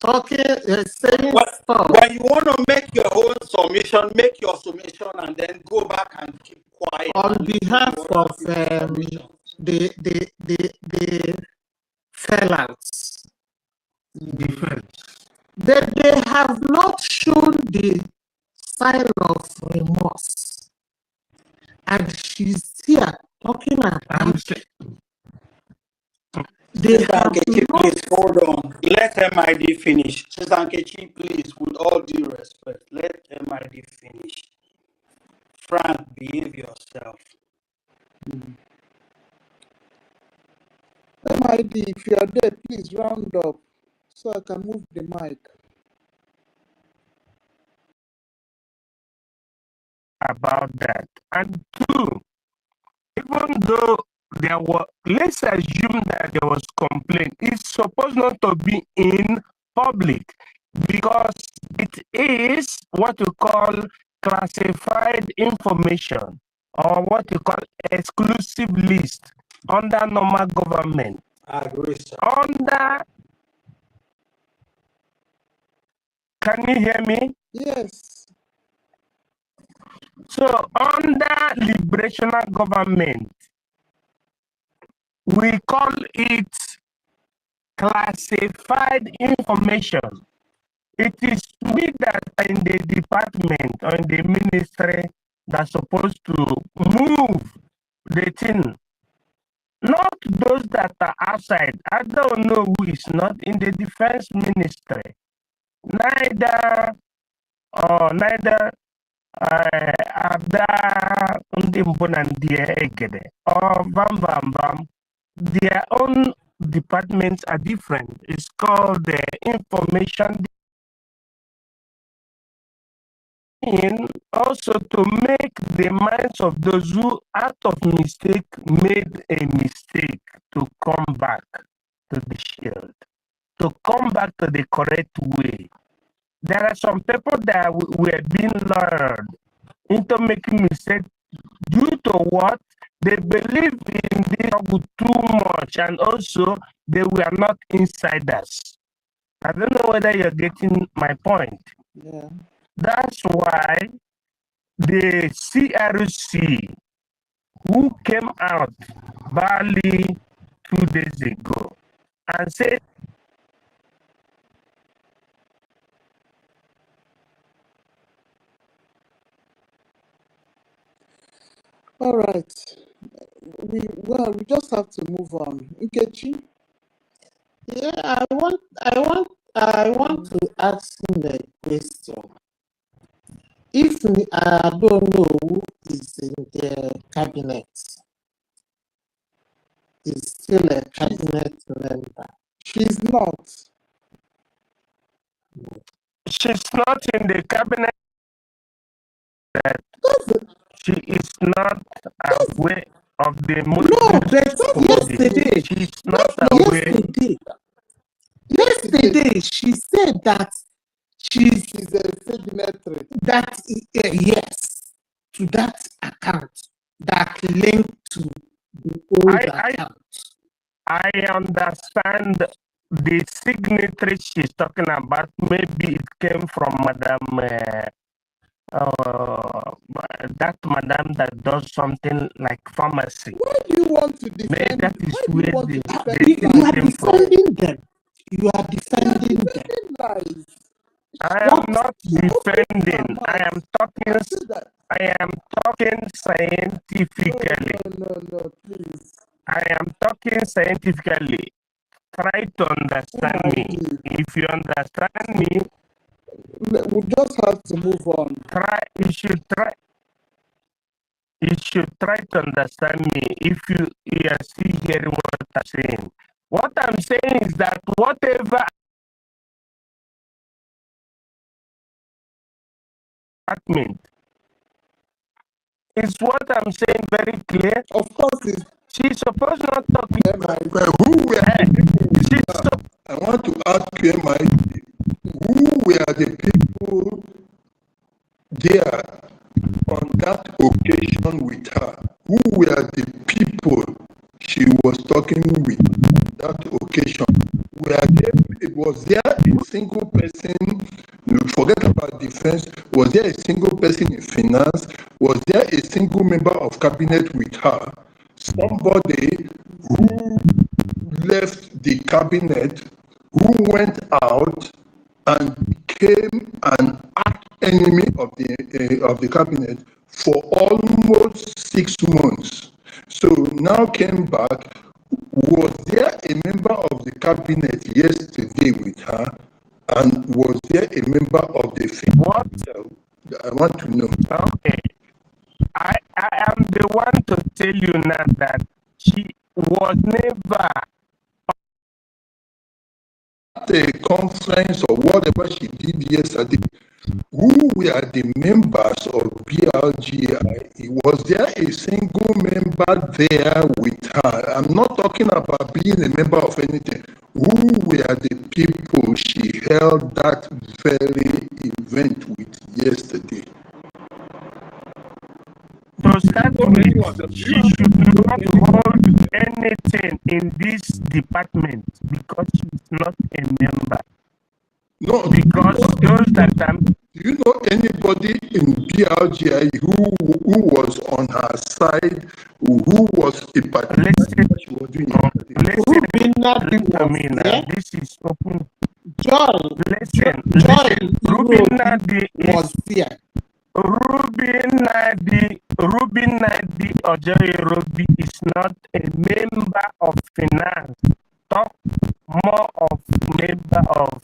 talking, saying stuff. When you want to make your own submission, make your submission and then go back and keep quiet. On behalf of the felons, they have not shown the sign of remorse. And she's here talking about it. Sister Nkechi, please hold on. Let MID finish. Sister Nkechi, please, with all due respect, let MID finish. Frank, behave yourself. MID, if you are there, please round up so I can move the mic. About that. And two, even though there were, let's assume that there was complaint, it's supposed not to be in public because it is what you call classified information or what you call exclusive list under normal government. I agree, sir. Can you hear me? Yes. So under liberational government, we call it classified information. It is we that are in the department or in the ministry that's supposed to move the thing. Not those that are outside. I don't know who is not in the defense ministry. Neither Ada ndị mbụ na ndị egede or bam. Their own departments are different. It's called the information. Also to make the minds of those who out of mistake made a mistake to come back to the shield, to come back to the correct way. There are some people that were being lured into making mistakes due to what? They believe in this too much, and also they were not insiders. I don't know whether you're getting my point. Yeah. That's why the CRC, who came out barely 2 days ago and said, All right. We just have to move on. Nkechi? Yeah, I want to ask him a question. If I don't know who is in the cabinet, is still a cabinet member. She's not. she's not in the cabinet. She is not aware of the No, Muslims but community. yesterday, She's not aware. yesterday she said that she's a signatory. that yes to that account that linked to the old account. I understand the signatory she's talking about. Maybe it came from Madam that madam that does something like pharmacy. Why do you want to defend? Maybe that is Why do where you want the to defend You are came from. defending them. You are defending them. lies? I am not defending. I am talking. I am talking scientifically. No, please. I am talking scientifically. Try to understand me. If you understand me, we just have to move on. You should try to understand me if you are still hearing what I'm saying. What I'm saying is that whatever apartment is what I'm saying very clear. Of course, she's supposed not talking. Who were I want to ask you, who were the people there on that occasion with her? Who were the people she was talking with on that occasion? Was there a single person, forget about defense, was there a single person in finance? Was there a single member of cabinet with her? Somebody who left the cabinet, who went out and became an arch enemy of the cabinet for almost 6 months. So now came back. Was there a member of the cabinet yesterday with her? And was there a member of the what? I want to know. Okay. I am the one to tell you now that she was never at a conference or whatever she did yesterday. Who were the members of BLGI? Was there a single member there with her? I'm not talking about being a member of anything. Who were the people she held that very event with yesterday? To start with, she should not hold anything in this department because she's not a member. No, because those that do you know anybody in BLGI who was on her side, who was a participant? Listen to me now. This is open. John, listen. Ruben Nadi was there. Ruben Nadi Ojoyerobi is not a member of finance. Talk more of member of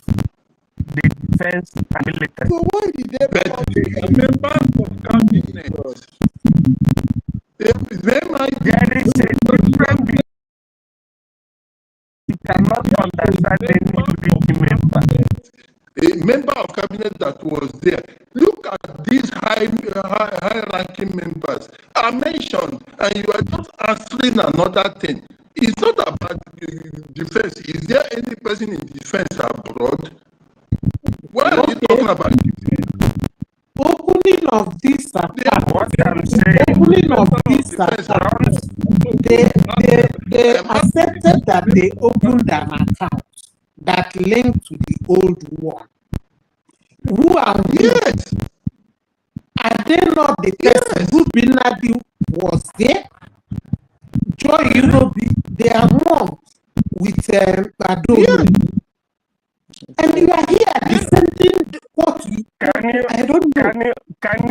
the defense and military. So why did they a member of cabinet? There is a difference. You cannot understand any member. A member of cabinet that was there. Look at these high-ranking members are mentioned, and you are just answering another thing. It's not about defense. Is there any person in defense abroad? What are you talking about? Opening of this account. What I'm saying. Opening of this account. They accepted that they opened an account that linked to the old one. Who are we? Yes. Are they not the person who Binadi was there? Joy Europe, they are wrong with Badou. Yes. And you are here defending what you I don't know. Can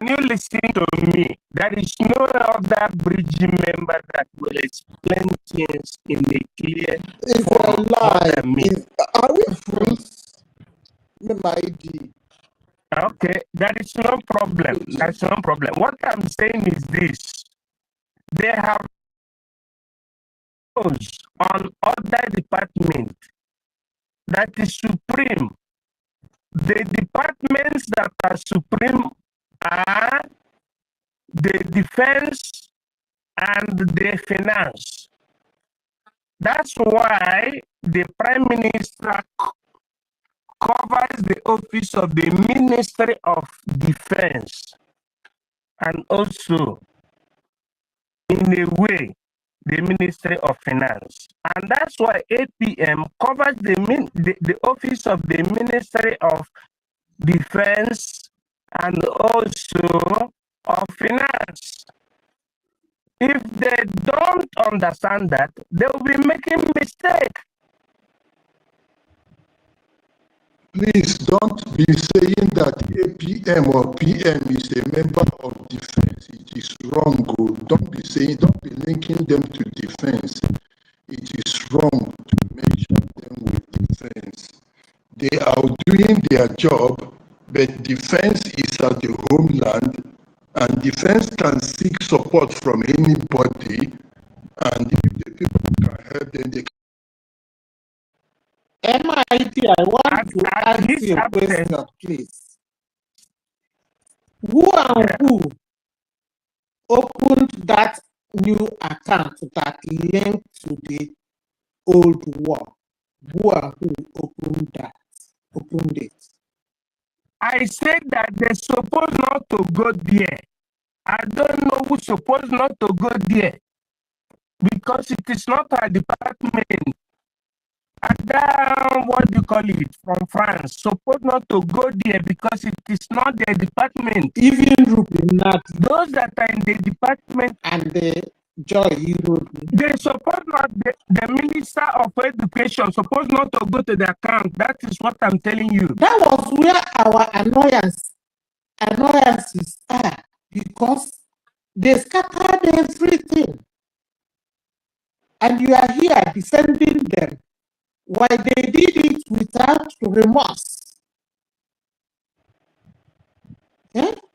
you listen to me? There is no other Brgie member that will explain things in a clear It's form. a lie. Are we fools? My ID. Okay, that is no problem. That's no problem. What I'm saying is this. They have those on other departments that is supreme. The departments that are supreme are the defense and the finance. That's why the Prime Minister covers the office of the Ministry of Defense and also, in a way, the Ministry of Finance. And that's why APM covers the office of the Ministry of Defense and also of Finance. If they don't understand that, they will be making mistake. Please don't be saying that APM or PM is a member of defense. It is wrong. Don't be linking them to defense. It is wrong to mention them with defense. They are doing their job, but defense is at the homeland, and defense can seek support from anybody, and if the people can help them, they can. MIT, I want to ask you a question, please. Who and who opened that new account that linked to the old one? Who and who opened it? I said that they're supposed not to go there. I don't know who's supposed not to go there because it is not a department. What do you call it, from France, supposed not to go there because it is not their department. Even not those that are in the department and the Joy, they suppose not, the Minister of Education supposed not to go to the account. That is what I'm telling you. That was where our annoyances are, because they scattered everything. And you are here defending them, while they did it without remorse.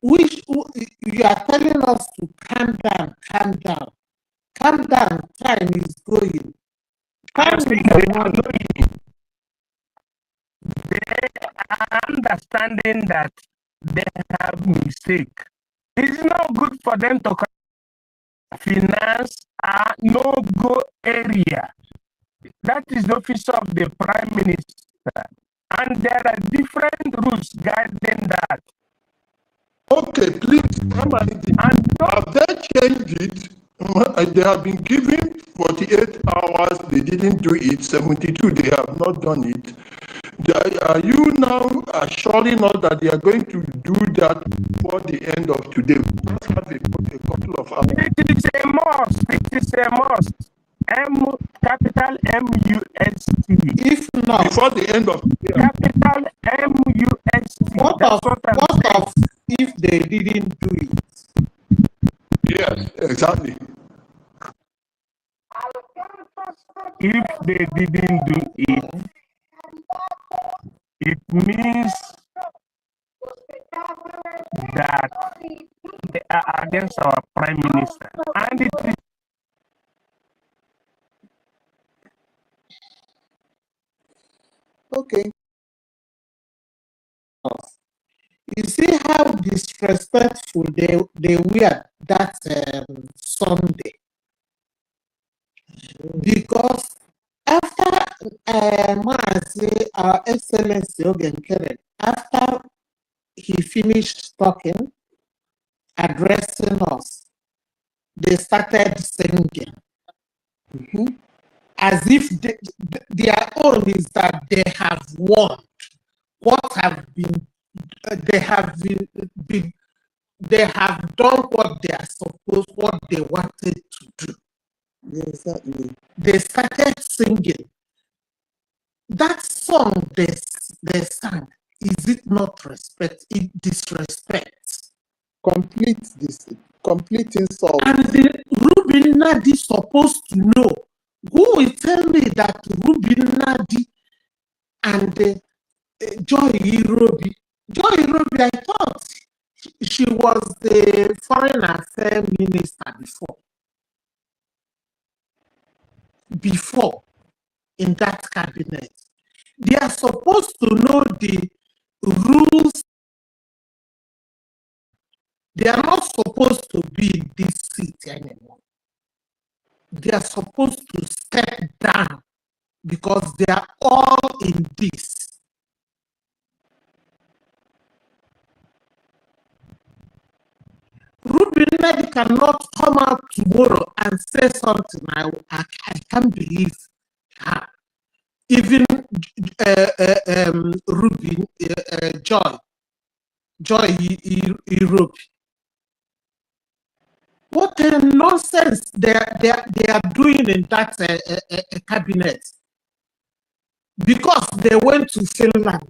Which you are telling us to calm down, calm down. Calm down, time is going. Time is going. They are understanding that they have mistake. It's not good for them to finance a no-go area. That is the office of the Prime Minister. And there are different rules guiding that. Okay, please, have they changed it? They have been given 48 hours, they didn't do it, 72, they have not done it. Are you now assuring us that they are going to do that before the end of today? Let's have a couple of hours. It is a must. It is a must. Capital M-U-S-T. If not, before the end of the day. Capital M-U-S-T. What of if they didn't do it? Yes, exactly. If they didn't do it, it means that they are against our Prime Minister. And it is okay. You see how disrespectful they were that Sunday, because after our Excellency Ogenkere, after he finished talking, addressing us, they started singing. As if their own is that they have won. What have been, they have done what they are supposed, what they wanted to do. Exactly. They started singing. That song they sang, is it not respect? It disrespect. Complete insult. And the Ruben Nadi supposed to know. Who will tell me that Ruben Nadi and Joy Irobi? Joy Irobi, I thought she was the foreign affairs minister before in that cabinet. They are supposed to know the rules. They are not supposed to be in this seat anymore. They are supposed to step down because they are all in this. Ruben Medi cannot come out tomorrow and say something. I can't believe her. Even Ruben, Joy Europe. What a nonsense they are doing in that cabinet. Because they went to Finland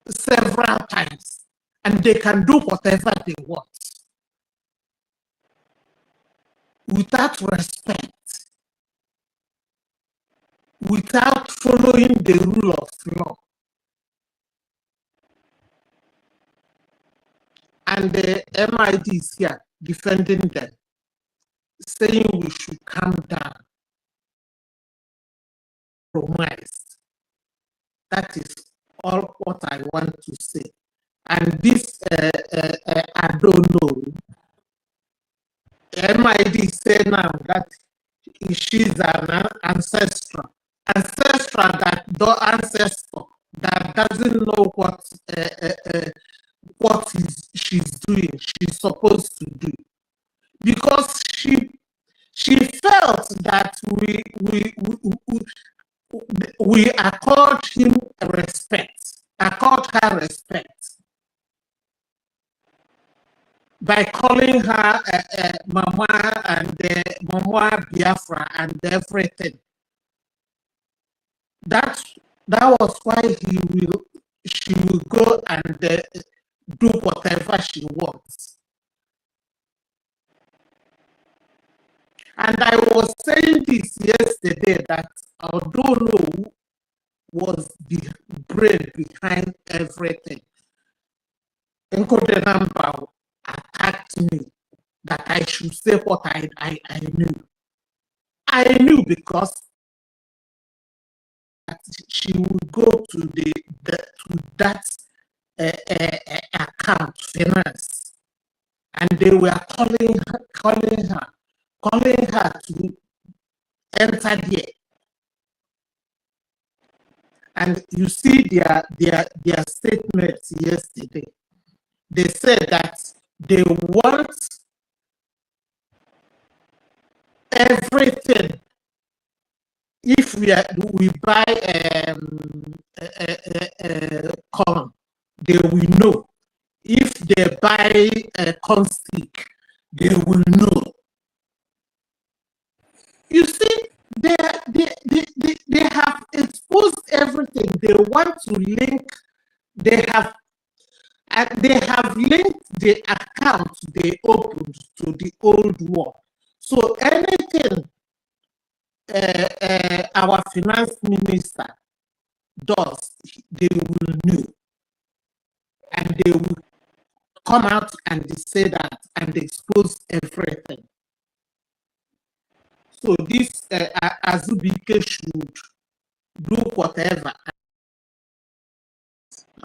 several times and they can do whatever they want without respect, without following the rule of law. And the MID is here defending them, saying we should calm down. That is all what I want to say. And this, I don't know. MID say now that she's an ancestor that the ancestor that doesn't know what she's doing, she's supposed to do, because she felt that we accord him respect, accord her respect by calling her Mama and Mama Biafra and everything. That was why she will go and do whatever she wants. And I was saying this yesterday that I don't know who was the brain behind everything. Nkodenamba attacked me that I should say what I knew. I knew because she would go to that account, finance, and they were calling her to enter there. And you see their statements yesterday. They said that they want everything. If we buy corn, they will know. If they buy a corn stick, they will know. You see, they have exposed everything. They want to link. They have linked the account they opened to the old one. So anything our finance minister does, they will know, and they will come out and say that and expose everything. So this Azubike should do whatever.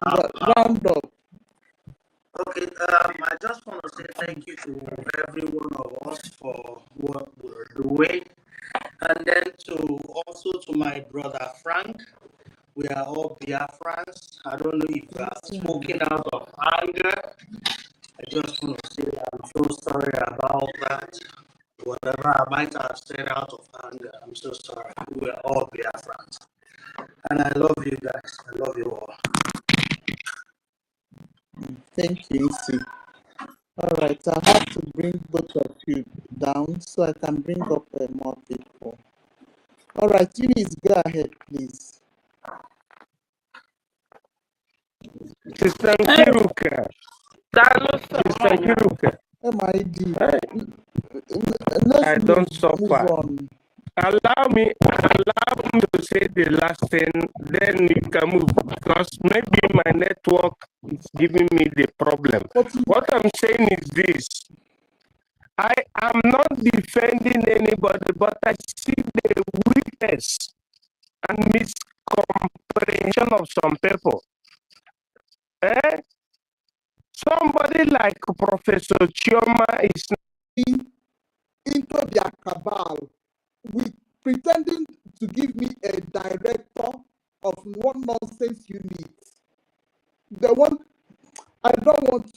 Round up. Okay, I just want to say thank you to every one of us for what we're doing, and then also to my brother Frank. We are all Biafrans. I don't know if you are spoken out of anger. I just want to say that I'm so sorry about that. Whatever I might have said out of anger, I'm so sorry. We're all Biafrans, and I love you guys. I love you all. Thank you, Isi. All right, I have to bring both of you down so I can bring up more people. All right, Eunice, go ahead, please. Sister Kiruka. Sister Kiruka. MID. I don't suffer. Allow me to say the last thing, then you can move, because maybe my network is giving me the problem. What I'm saying is this: I am not defending anybody, but I see the weakness and miscomprehension of some people. Some somebody like Professor Chioma is into their cabal with pretending to give me a director of one nonsense unit. The one I don't want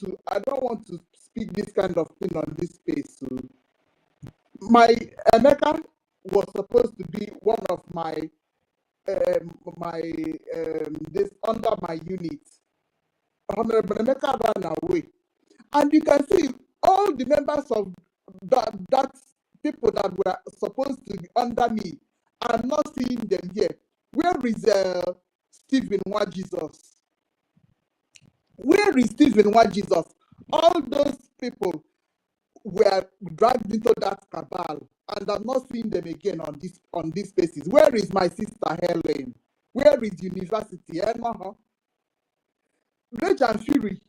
to speak this kind of thing on this space. So my Emeka was supposed to be one of my this under my unit. Honorable Emeka ran away. And you can see all the members of that people that were supposed to be under me. I'm not seeing them here. Where is Stephen Jesus? Where is Stephen Jesus? All those people were dragged into that cabal, and I'm not seeing them again on these spaces. Where is my sister Helen? Where is university? Rage and Fury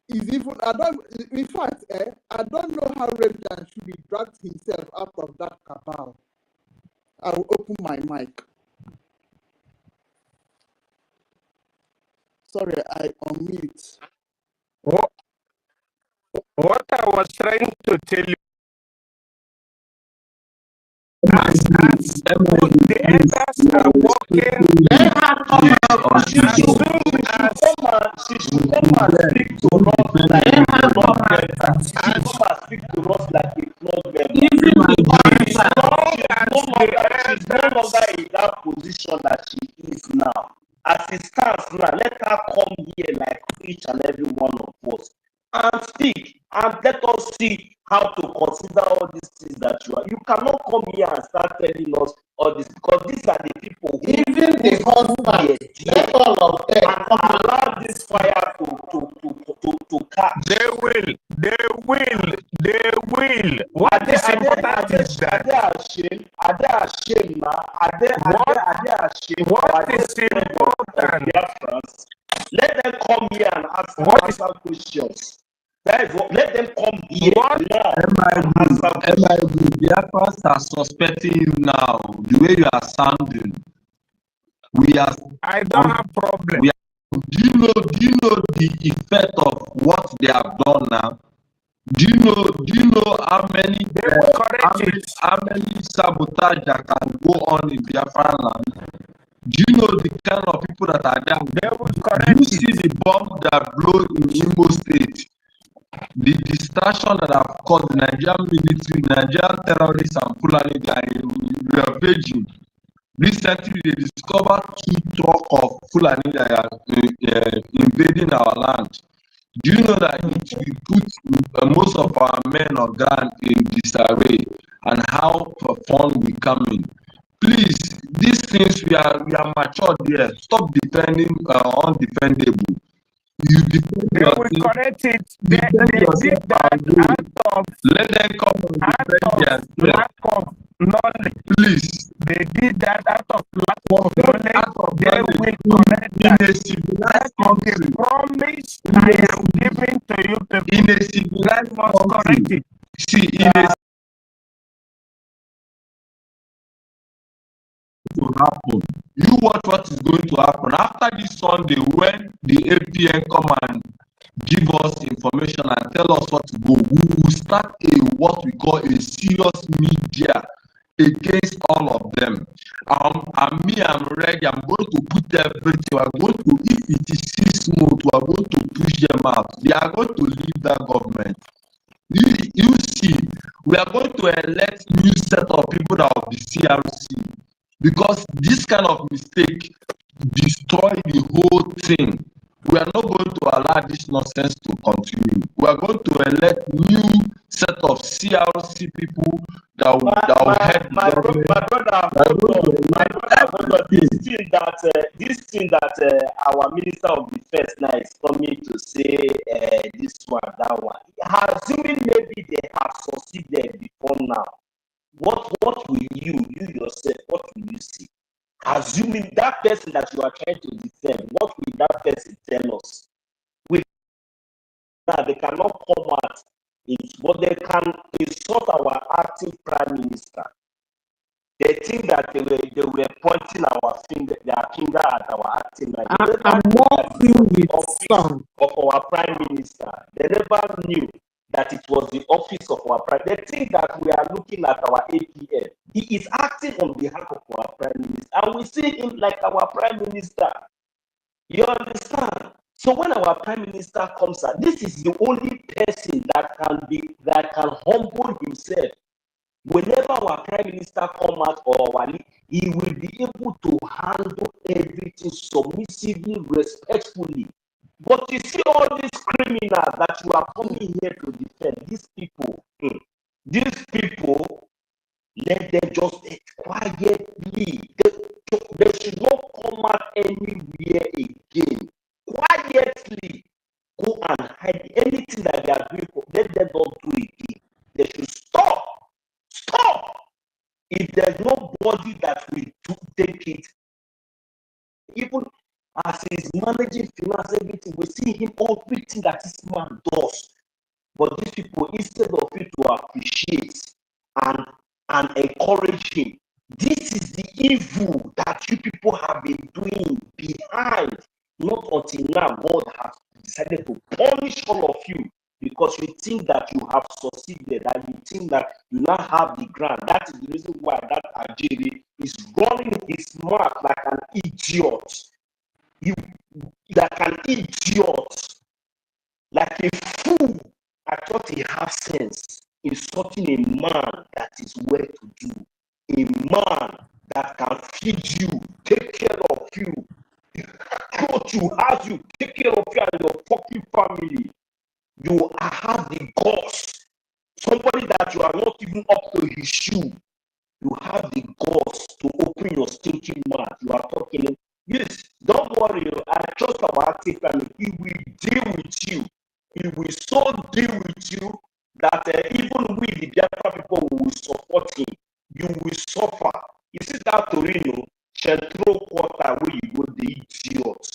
is even, in fact, I don't know how Rage and Fury dragged himself out of that cabal. I will open my mic. Sorry, I unmute. What I was trying to tell you, as the elders are working, She should come and speak to us like a club member. She should come and speak to us like a club member. She's no longer in that position that she is now. As it stands now, let her come here like each and every one of us and speak, and let us see how to consider all these things that you are. You cannot come here and start telling us all this, because these are the people who even the husband, let all of them and allow this fire to catch. They will. What is important is that. Are they ashamed now? Are they ashamed? What is important? Let them come here and answer questions. Let them come here now. Biafrans are suspecting you now. The way you are sounding, I don't have problem. Do you know the effect of what they have done now? Do you know how many sabotage that can go on in Biafran land? Do you know the kind of people that are there? Do you see the bomb that blew in Imo State? The distraction that have caused the Nigerian military, Nigerian terrorists and Fulani ravaging. Recently, they discovered 2 trucks of Fulani that are invading our land. Do you know that it will put most of our men on ground in disarray, and how fun we come in? Please, these things we are matured there. Stop defending undefendable. You defend they will correct it. They did that out of let them come and defend their lack of knowledge. Please. They did that out of lack of knowledge. They will correct that. In a civilized country. Promise I am giving to you people. In a civilized country. Correct it. See, in a to happen. You watch what is going to happen after this Sunday when the APN come and give us information and tell us what to go. We will start what we call a serious media against all of them. And me, I'm ready. I'm going to put everything. We're going to, if it is 6 months, we are going to push them out. They are going to leave that government. You see, we are going to elect new set of people that will be CRC. Because this kind of mistake destroy the whole thing. We are not going to allow this nonsense to continue. We are going to elect new set of CRC people that will head my brother, this thing that our Minister of Defense now is coming to say this one, that one. Assuming maybe they have succeeded before now. What will you yourself, what will you see? Assuming that person that you are trying to defend, what will that person tell us? They cannot come out, but they can insult our acting prime minister. They think that they were pointing their finger at our acting. Like they never I'm knew that it was the with office song. of our prime minister. They never knew that it was the office of our prime. They think that we are looking at our APM. He is acting on behalf of our prime minister, and we see him like our prime minister. You understand? So when our prime minister comes out, this is the only person that can humble himself. Whenever our prime minister come out or he will be able to handle everything submissively, respectfully. But you see all these criminals that you are coming here to defend, these people, let them just quietly. They should not come out anywhere again. Quietly go and hide anything that they are doing. Let them not do it again. They should stop. Stop! If there's nobody that will take it, even as he's managing finance, everything, we see him everything that this man does. But these people, instead of it to appreciate and encourage him, this is the evil that you people have been doing behind. Not until now, God has decided to punish all of you because you think that you have succeeded and you think that you now have the ground. That is the reason why that Ajiri is running his mouth like an idiot. Like an idiot, like a fool. I thought he has sense, insulting a man that is well to do, a man that can feed you, take care of you, clothe you, house you, take care of you and your fucking family. You have the guts. Somebody that you are not even up to his shoe. You have the guts to open your stinking mouth. You are talking. Yes, don't worry. I trust our active family. He will deal with you. He will so deal with you that even we, the Biafra people, will support him. You will suffer. You see that Torino, Central Quarter, where you go, the idiot.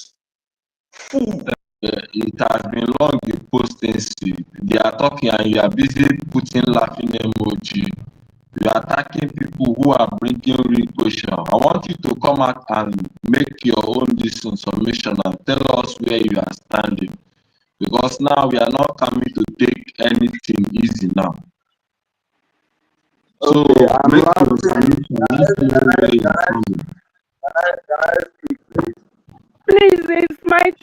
Fool. It has been long the post-NC. They are talking and you are busy putting laughing emoji. You are attacking people who are bringing real question. I want you to come out and make your own submission and tell us where you are standing. Because now we are not coming to take anything easy now. So Okay, I'm make your laughing. submission. Let's know where you are standing. Can I speak, please? Please,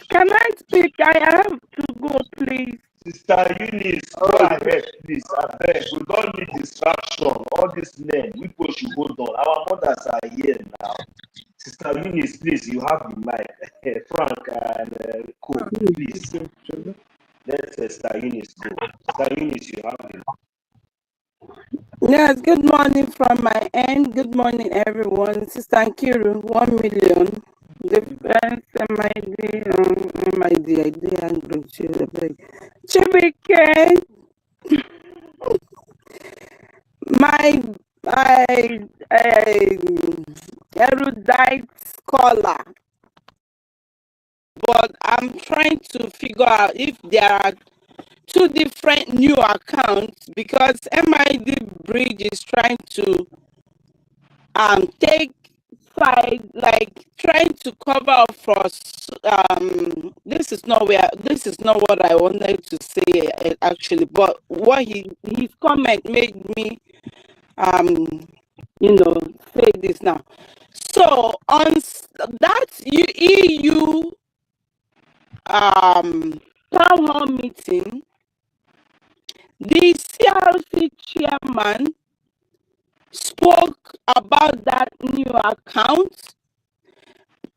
can I speak? I have to go, please. Sister Eunice, go ahead, please. I beg. We don't need distraction. All these men, we push you go down. Our mothers are here now. Sister Eunice, please, you have the mic. Frank and Co, please. Let Sister Eunice go. Sister Eunice, you have the mic. Yes, good morning from my end. Good morning, everyone. Sister Nkiru, 1 million. Defense, MID, idea, and Brgie. Chibike, my erudite scholar. But I'm trying to figure out if there are two different new accounts because MID Bridge is trying to take side, like trying to cover up for this is not what I wanted to say actually, but what his comment made me say this now. So on that EU town hall meeting, the CRC chairman spoke about that new account.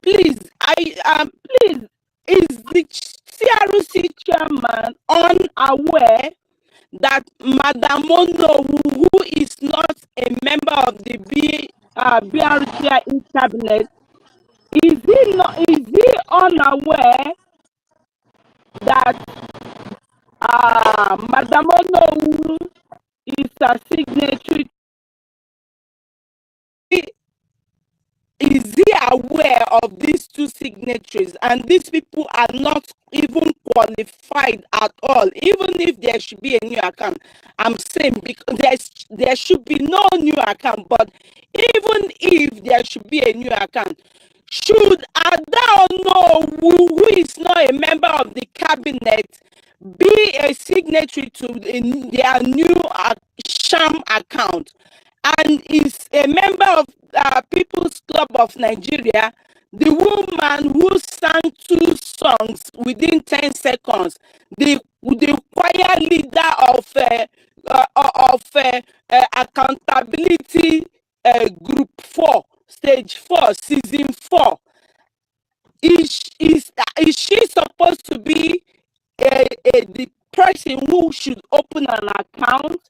Please, please, is the CRC chairman unaware that Madam Mono, who is not a member of the BRCI cabinet, is he unaware that Madam Mono is a signatory? Is he aware of these two signatories, and these people are not even qualified at all. Even if there should be a new account, I'm saying because there should be no new account, but even if there should be a new account, should Ada who is not a member of the cabinet be a signatory to their new sham account and is a member of People's Club of Nigeria, the woman who sang 2 songs within 10 seconds, the choir leader of accountability group 4, stage 4, season 4, is she supposed to be the person who should open an account?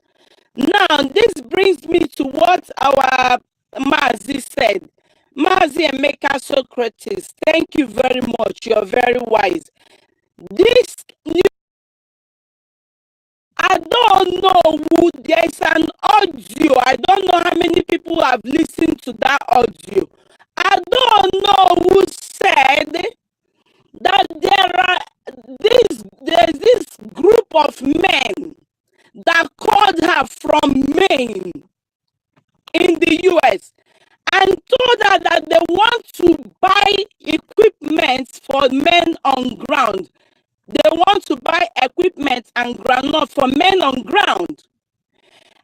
Now, this brings me to what our Mazi said. Mazi Emeka Socrates, thank you very much. You're very wise. This new, I don't know who, there's an audio. I don't know how many people have listened to that audio. I don't know who said that there's this group of men that called her from Maine in the US and told her that they want to buy equipment for men on ground. They want to buy equipment and groundnut for men on ground.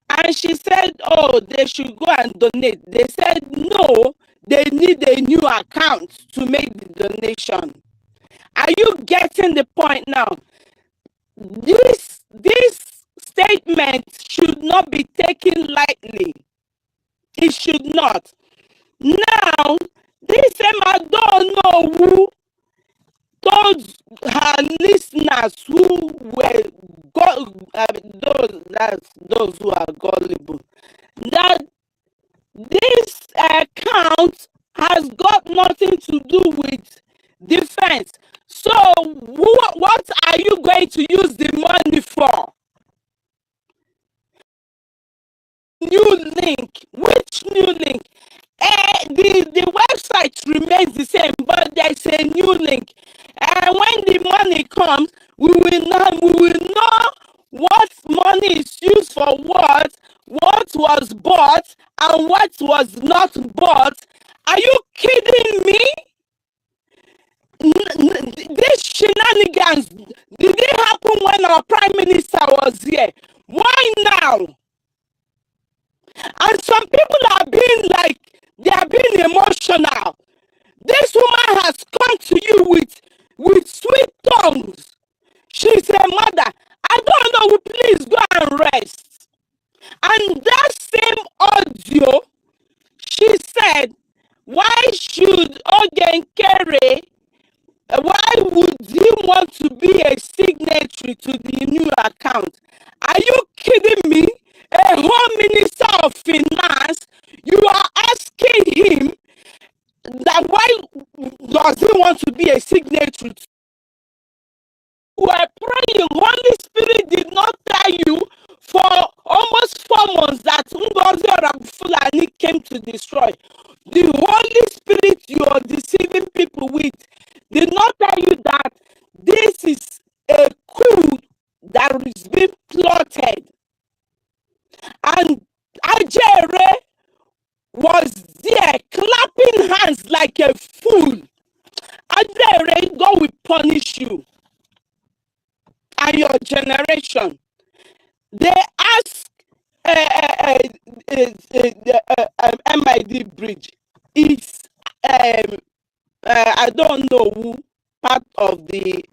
And she said, oh, they should go and donate. They said, no, they need a new account to make the donation. Are you getting the point now? This statement should not be taken lightly. It should not. Now, this I don't know who those her listeners who were those who are gullible, that this account has got nothing to do with defense. So what are you going to use the money for? New link. Which new link? The website remains the same, but there's a new link. And when the money comes, we will know what money is used for what was bought, and what was not bought. Are you kidding me? This shenanigans, did it happen when our Prime Minister was here? Why now? And some people are being like, they are being emotional. This woman has come to you with sweet tongues. She's a mother. I don't know, please go and rest. And that same audio, she said, why should Ogenkere, why would he want to be a signatory to the new account? Are you kidding me? A home minister of finance, you are asking him that why does he want to be a signatory? You are praying. Holy Spirit did not tell you for almost 4 months that NGOZI Fulani came to destroy. The Holy Spirit you are deceiving people with did not tell you that this is a coup that is being plotted. And Ajere was there clapping hands like a fool. Ajere, God will punish you and your generation. They asked MID Bridge. It's I don't know who part of the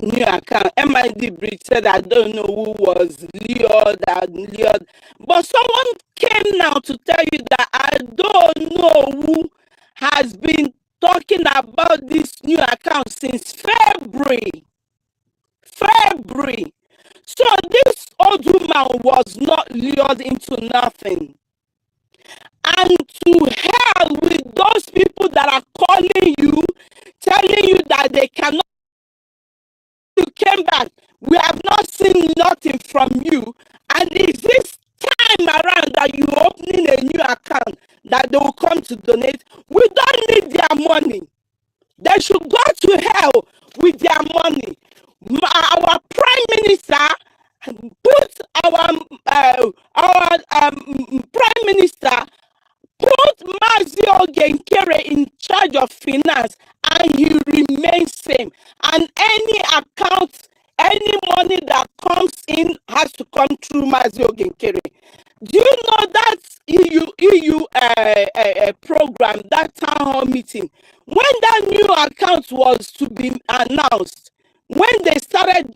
new account. MID Bridge said I don't know who was Leod. But someone came now to tell you that I don't know who has been talking about this new account since February. So this old woman was not lured into nothing. And to hell with those people that are calling you, telling you that they cannot. You came back. We have not seen nothing from you. And is this time around that you opening a new account that they will come to donate, we don't need their money. They should go to hell with their money. Our prime minister put our prime minister put Mazio Genkere in charge of finance, and he remains same. And any account, any money that comes in has to come through Mazio Genkere. Do you know that EU program, that town hall meeting, when that new account was to be announced, when they started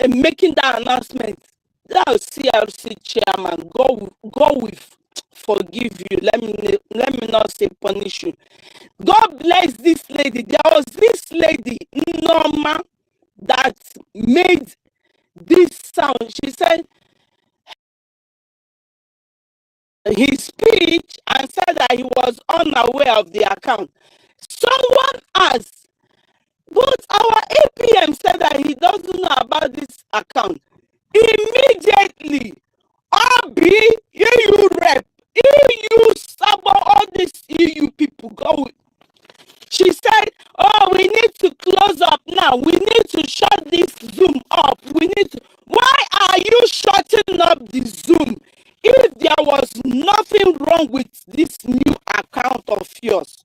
making that announcement, that CLC chairman go with forgive you. Let me not say punish you. God bless this lady. There was this lady, Norma, that made this sound. She said his speech and said that he was unaware of the account. Someone asked, but our APM said that he doesn't know about this account. Immediately, RB, EU rep, EU sabo, all these EU people go. She said, oh, we need to close up now. We need to shut this Zoom up. We need to. Why are you shutting up the Zoom if there was nothing wrong with this new account of yours?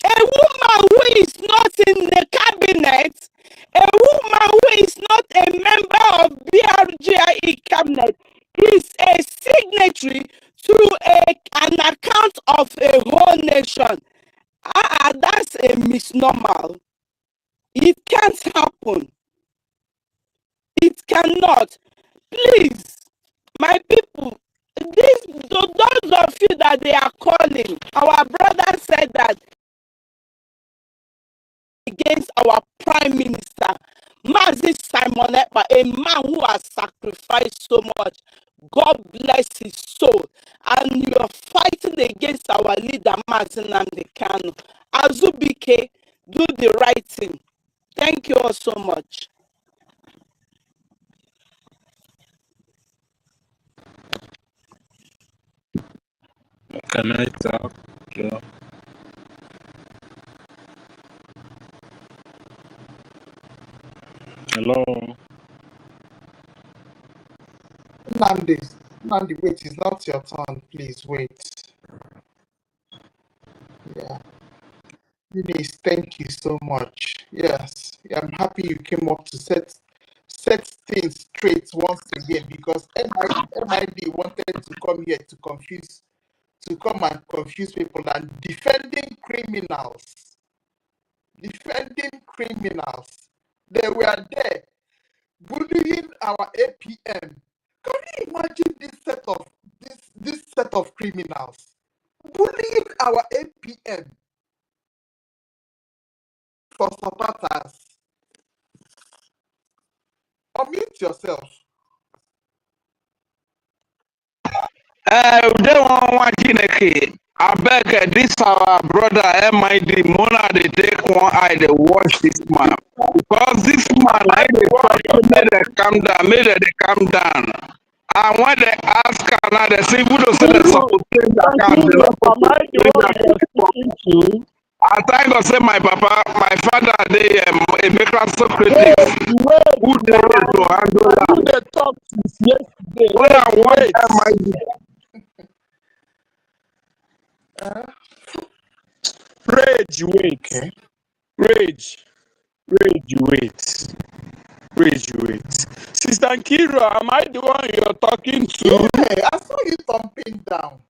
A woman who is not in the cabinet, a woman who is not a member of BRGIE cabinet, is a signatory to an account of a whole nation. That's a misnomer. It can't happen. It cannot. Please, my people, those of you that they are calling, our brother said that against our prime minister, Mazi Simon Ekpa, a man who has sacrificed so much. God bless his soul. And you are fighting against our leader, Mazi Nnamdi Kanu. Azubike, do the right thing. Thank you all so much. Can I talk? Yeah. Hello. Nandi, wait, it's not your turn. Please wait. Yeah. Eunice, thank you so much. Yes, I'm happy you came up to set things straight once again, because MID wanted to come here to come and confuse people, and defending criminals. They were there bullying our APM. Can you imagine this set of criminals bullying our APM for supporters? Unmute yourself. They want Chineke. I beg this our brother MID Mona they take one eye they watch this man. Because this man I made they calm down. And when they ask her now they say we don't say they suppose change account. I thank God say my papa, my father they a maker Socrates who they to handle that. Who they talk since yesterday. When I want MID. Rage, wait. Okay. Rage, wait. Sister Kira, am I the one you're talking to? Yeah, I saw you thumping down.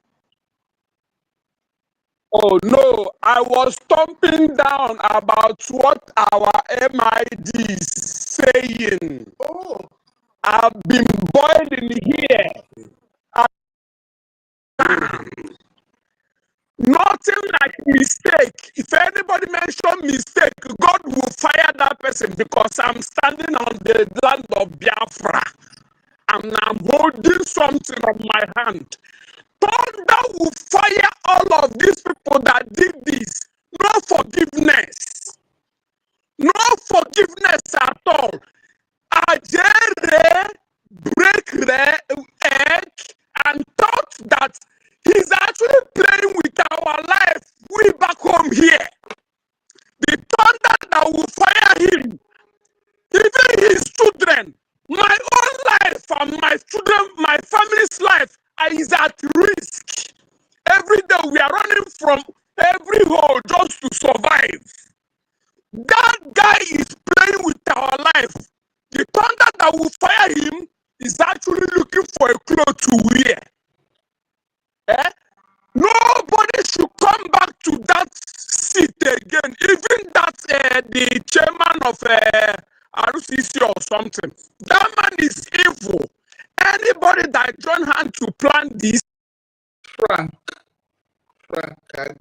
Oh no, I was thumping down about what our MID is saying. Oh. I've been boiling here. Nothing like mistake. If anybody mention mistake, God will fire that person, because I'm standing on the land of Biafra and I'm holding something on my hand. Thunder will fire all of these people that did this. No forgiveness. no forgiveness at all. Ajere break the egg and thought that he's actually playing with our life. We back home here. The thunder that will fire him, even his children, my own life and my children, my family's life is at risk. Every day we are running from every hole just to survive. That guy is playing with our life. The thunder that will fire him is actually looking for a cloth to wear. Eh? Nobody should come back to that seat again. Even that the chairman of RCC or something. That man is evil. Anybody that join hand to plan this. Frank,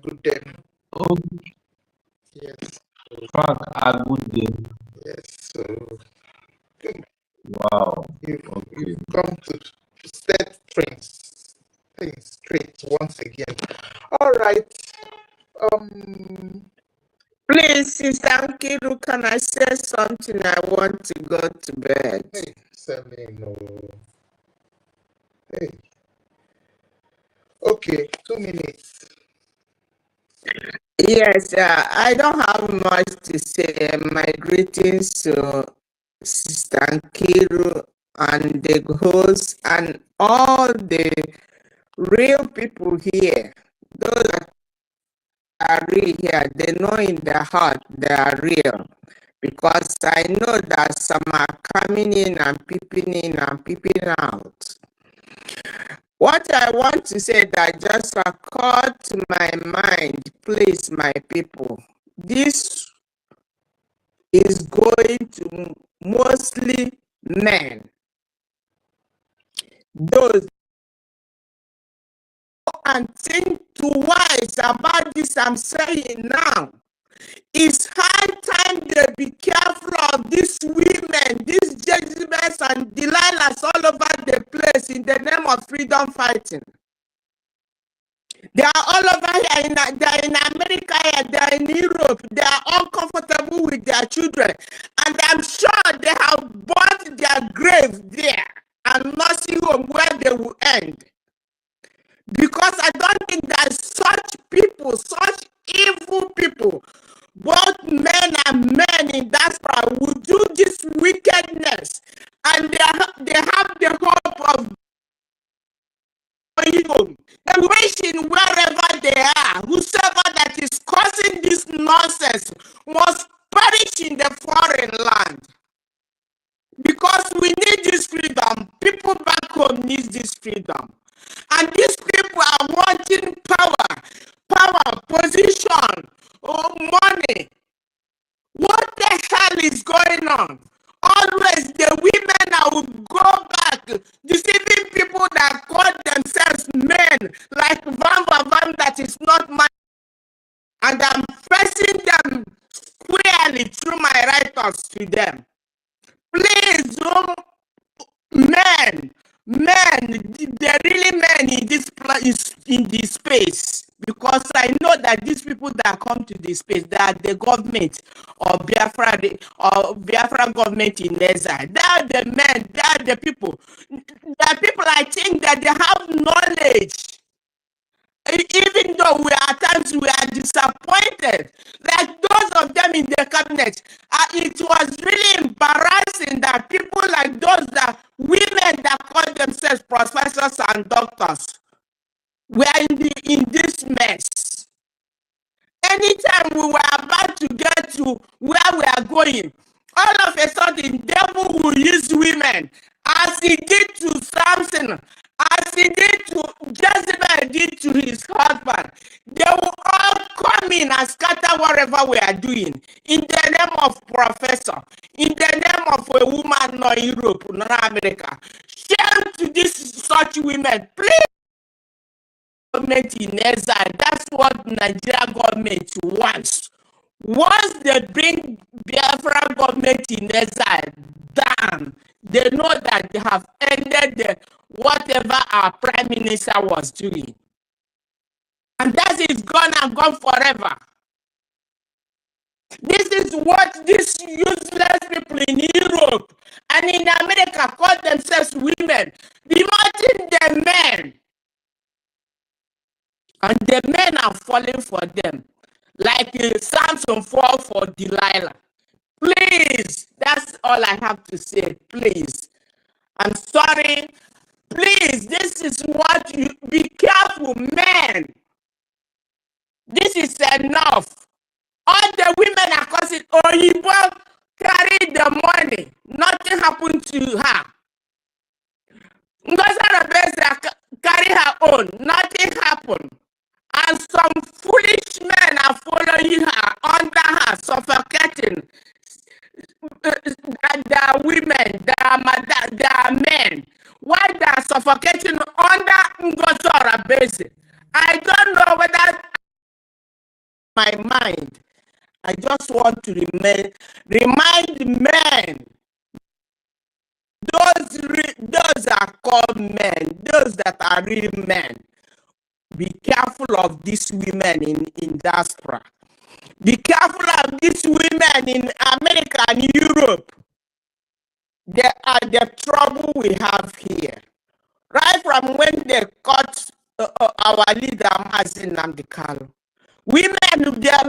good day. Oh, Yes, Frank, a good day. yes. So Wow. you've come to set things straight once again. All right. Please, Sister Nkiru, can I say something? I want to go to bed. Hey, Seleno. Hey. Okay, 2 minutes. Yes, I don't have much to say. My greetings to Sister Nkiru and the host and all the real people here. Those that are real here, they know in their heart they are real. Because I know that some are coming in and peeping out. What I want to say that just occurred to my mind, please, my people, this is going to mostly men. Those and think twice about this I'm saying now. It's high time they be careful of these women, these Jezebels and Delilahs all over the place in the name of freedom fighting. They are all over here, they are in America, they are in Europe, they are uncomfortable with their children. And I'm sure they have bought their grave there and nursing home where they will end. Because I don't think that such people, such evil people, both men and men in diaspora will do this wickedness, and they have the hope of going home. They're wishing wherever they are, whosoever that is causing this nonsense must perish in the foreign land. Because we need this freedom. People back home need this freedom. And these people are wanting power, position, or money. What the hell is going on? Always the women that would go back deceiving people that call themselves men, like Van that is not mine. And I'm pressing them squarely through my write-ups to them. Please, men, they're really men in this place, in this space, because I know that these people that come to this space, they are the government of Biafra or Biafra government in exile. They are the men, they are the people. They are people I think that they have knowledge. Even though at times we are disappointed, like those of them in the cabinet, it was really embarrassing that people like those women that call themselves professors and doctors were in this mess. Anytime we were about to get to where we are going, all of a sudden, devil will use women, as he did to Samson, as he did to Jezebel, did to his husband. They will all come in and scatter whatever we are doing in the name of professor, in the name of a woman, not Europe, not America. Shame to these such women, please. Government in exile, that's what Nigeria government wants. Once they bring Biafra government in exile down, they know that they have ended whatever our prime minister was doing. And that is gone and gone forever. This is what these useless people in Europe and in America call themselves women, demoting the men. And the men are falling for them. Like Samson fall for Delilah. Please, that's all I have to say. Please. I'm sorry. Please, this is what you be careful, men. This is enough. All the women are causing Oyibo carry the money. Nothing happened to her. Ngozi carry her own. Nothing happened. And some foolish men are following her, under her, suffocating. They are women, they are men. Why they are suffocating under Ngozi base? I don't know whether my mind. I just want to remind men. Those are called men. Those that are real men. Be careful of these women in diaspora. Be careful of these women in America and Europe. They are the trouble we have here. Right from when they caught our leader, Mazin Namdekalo. Women, they were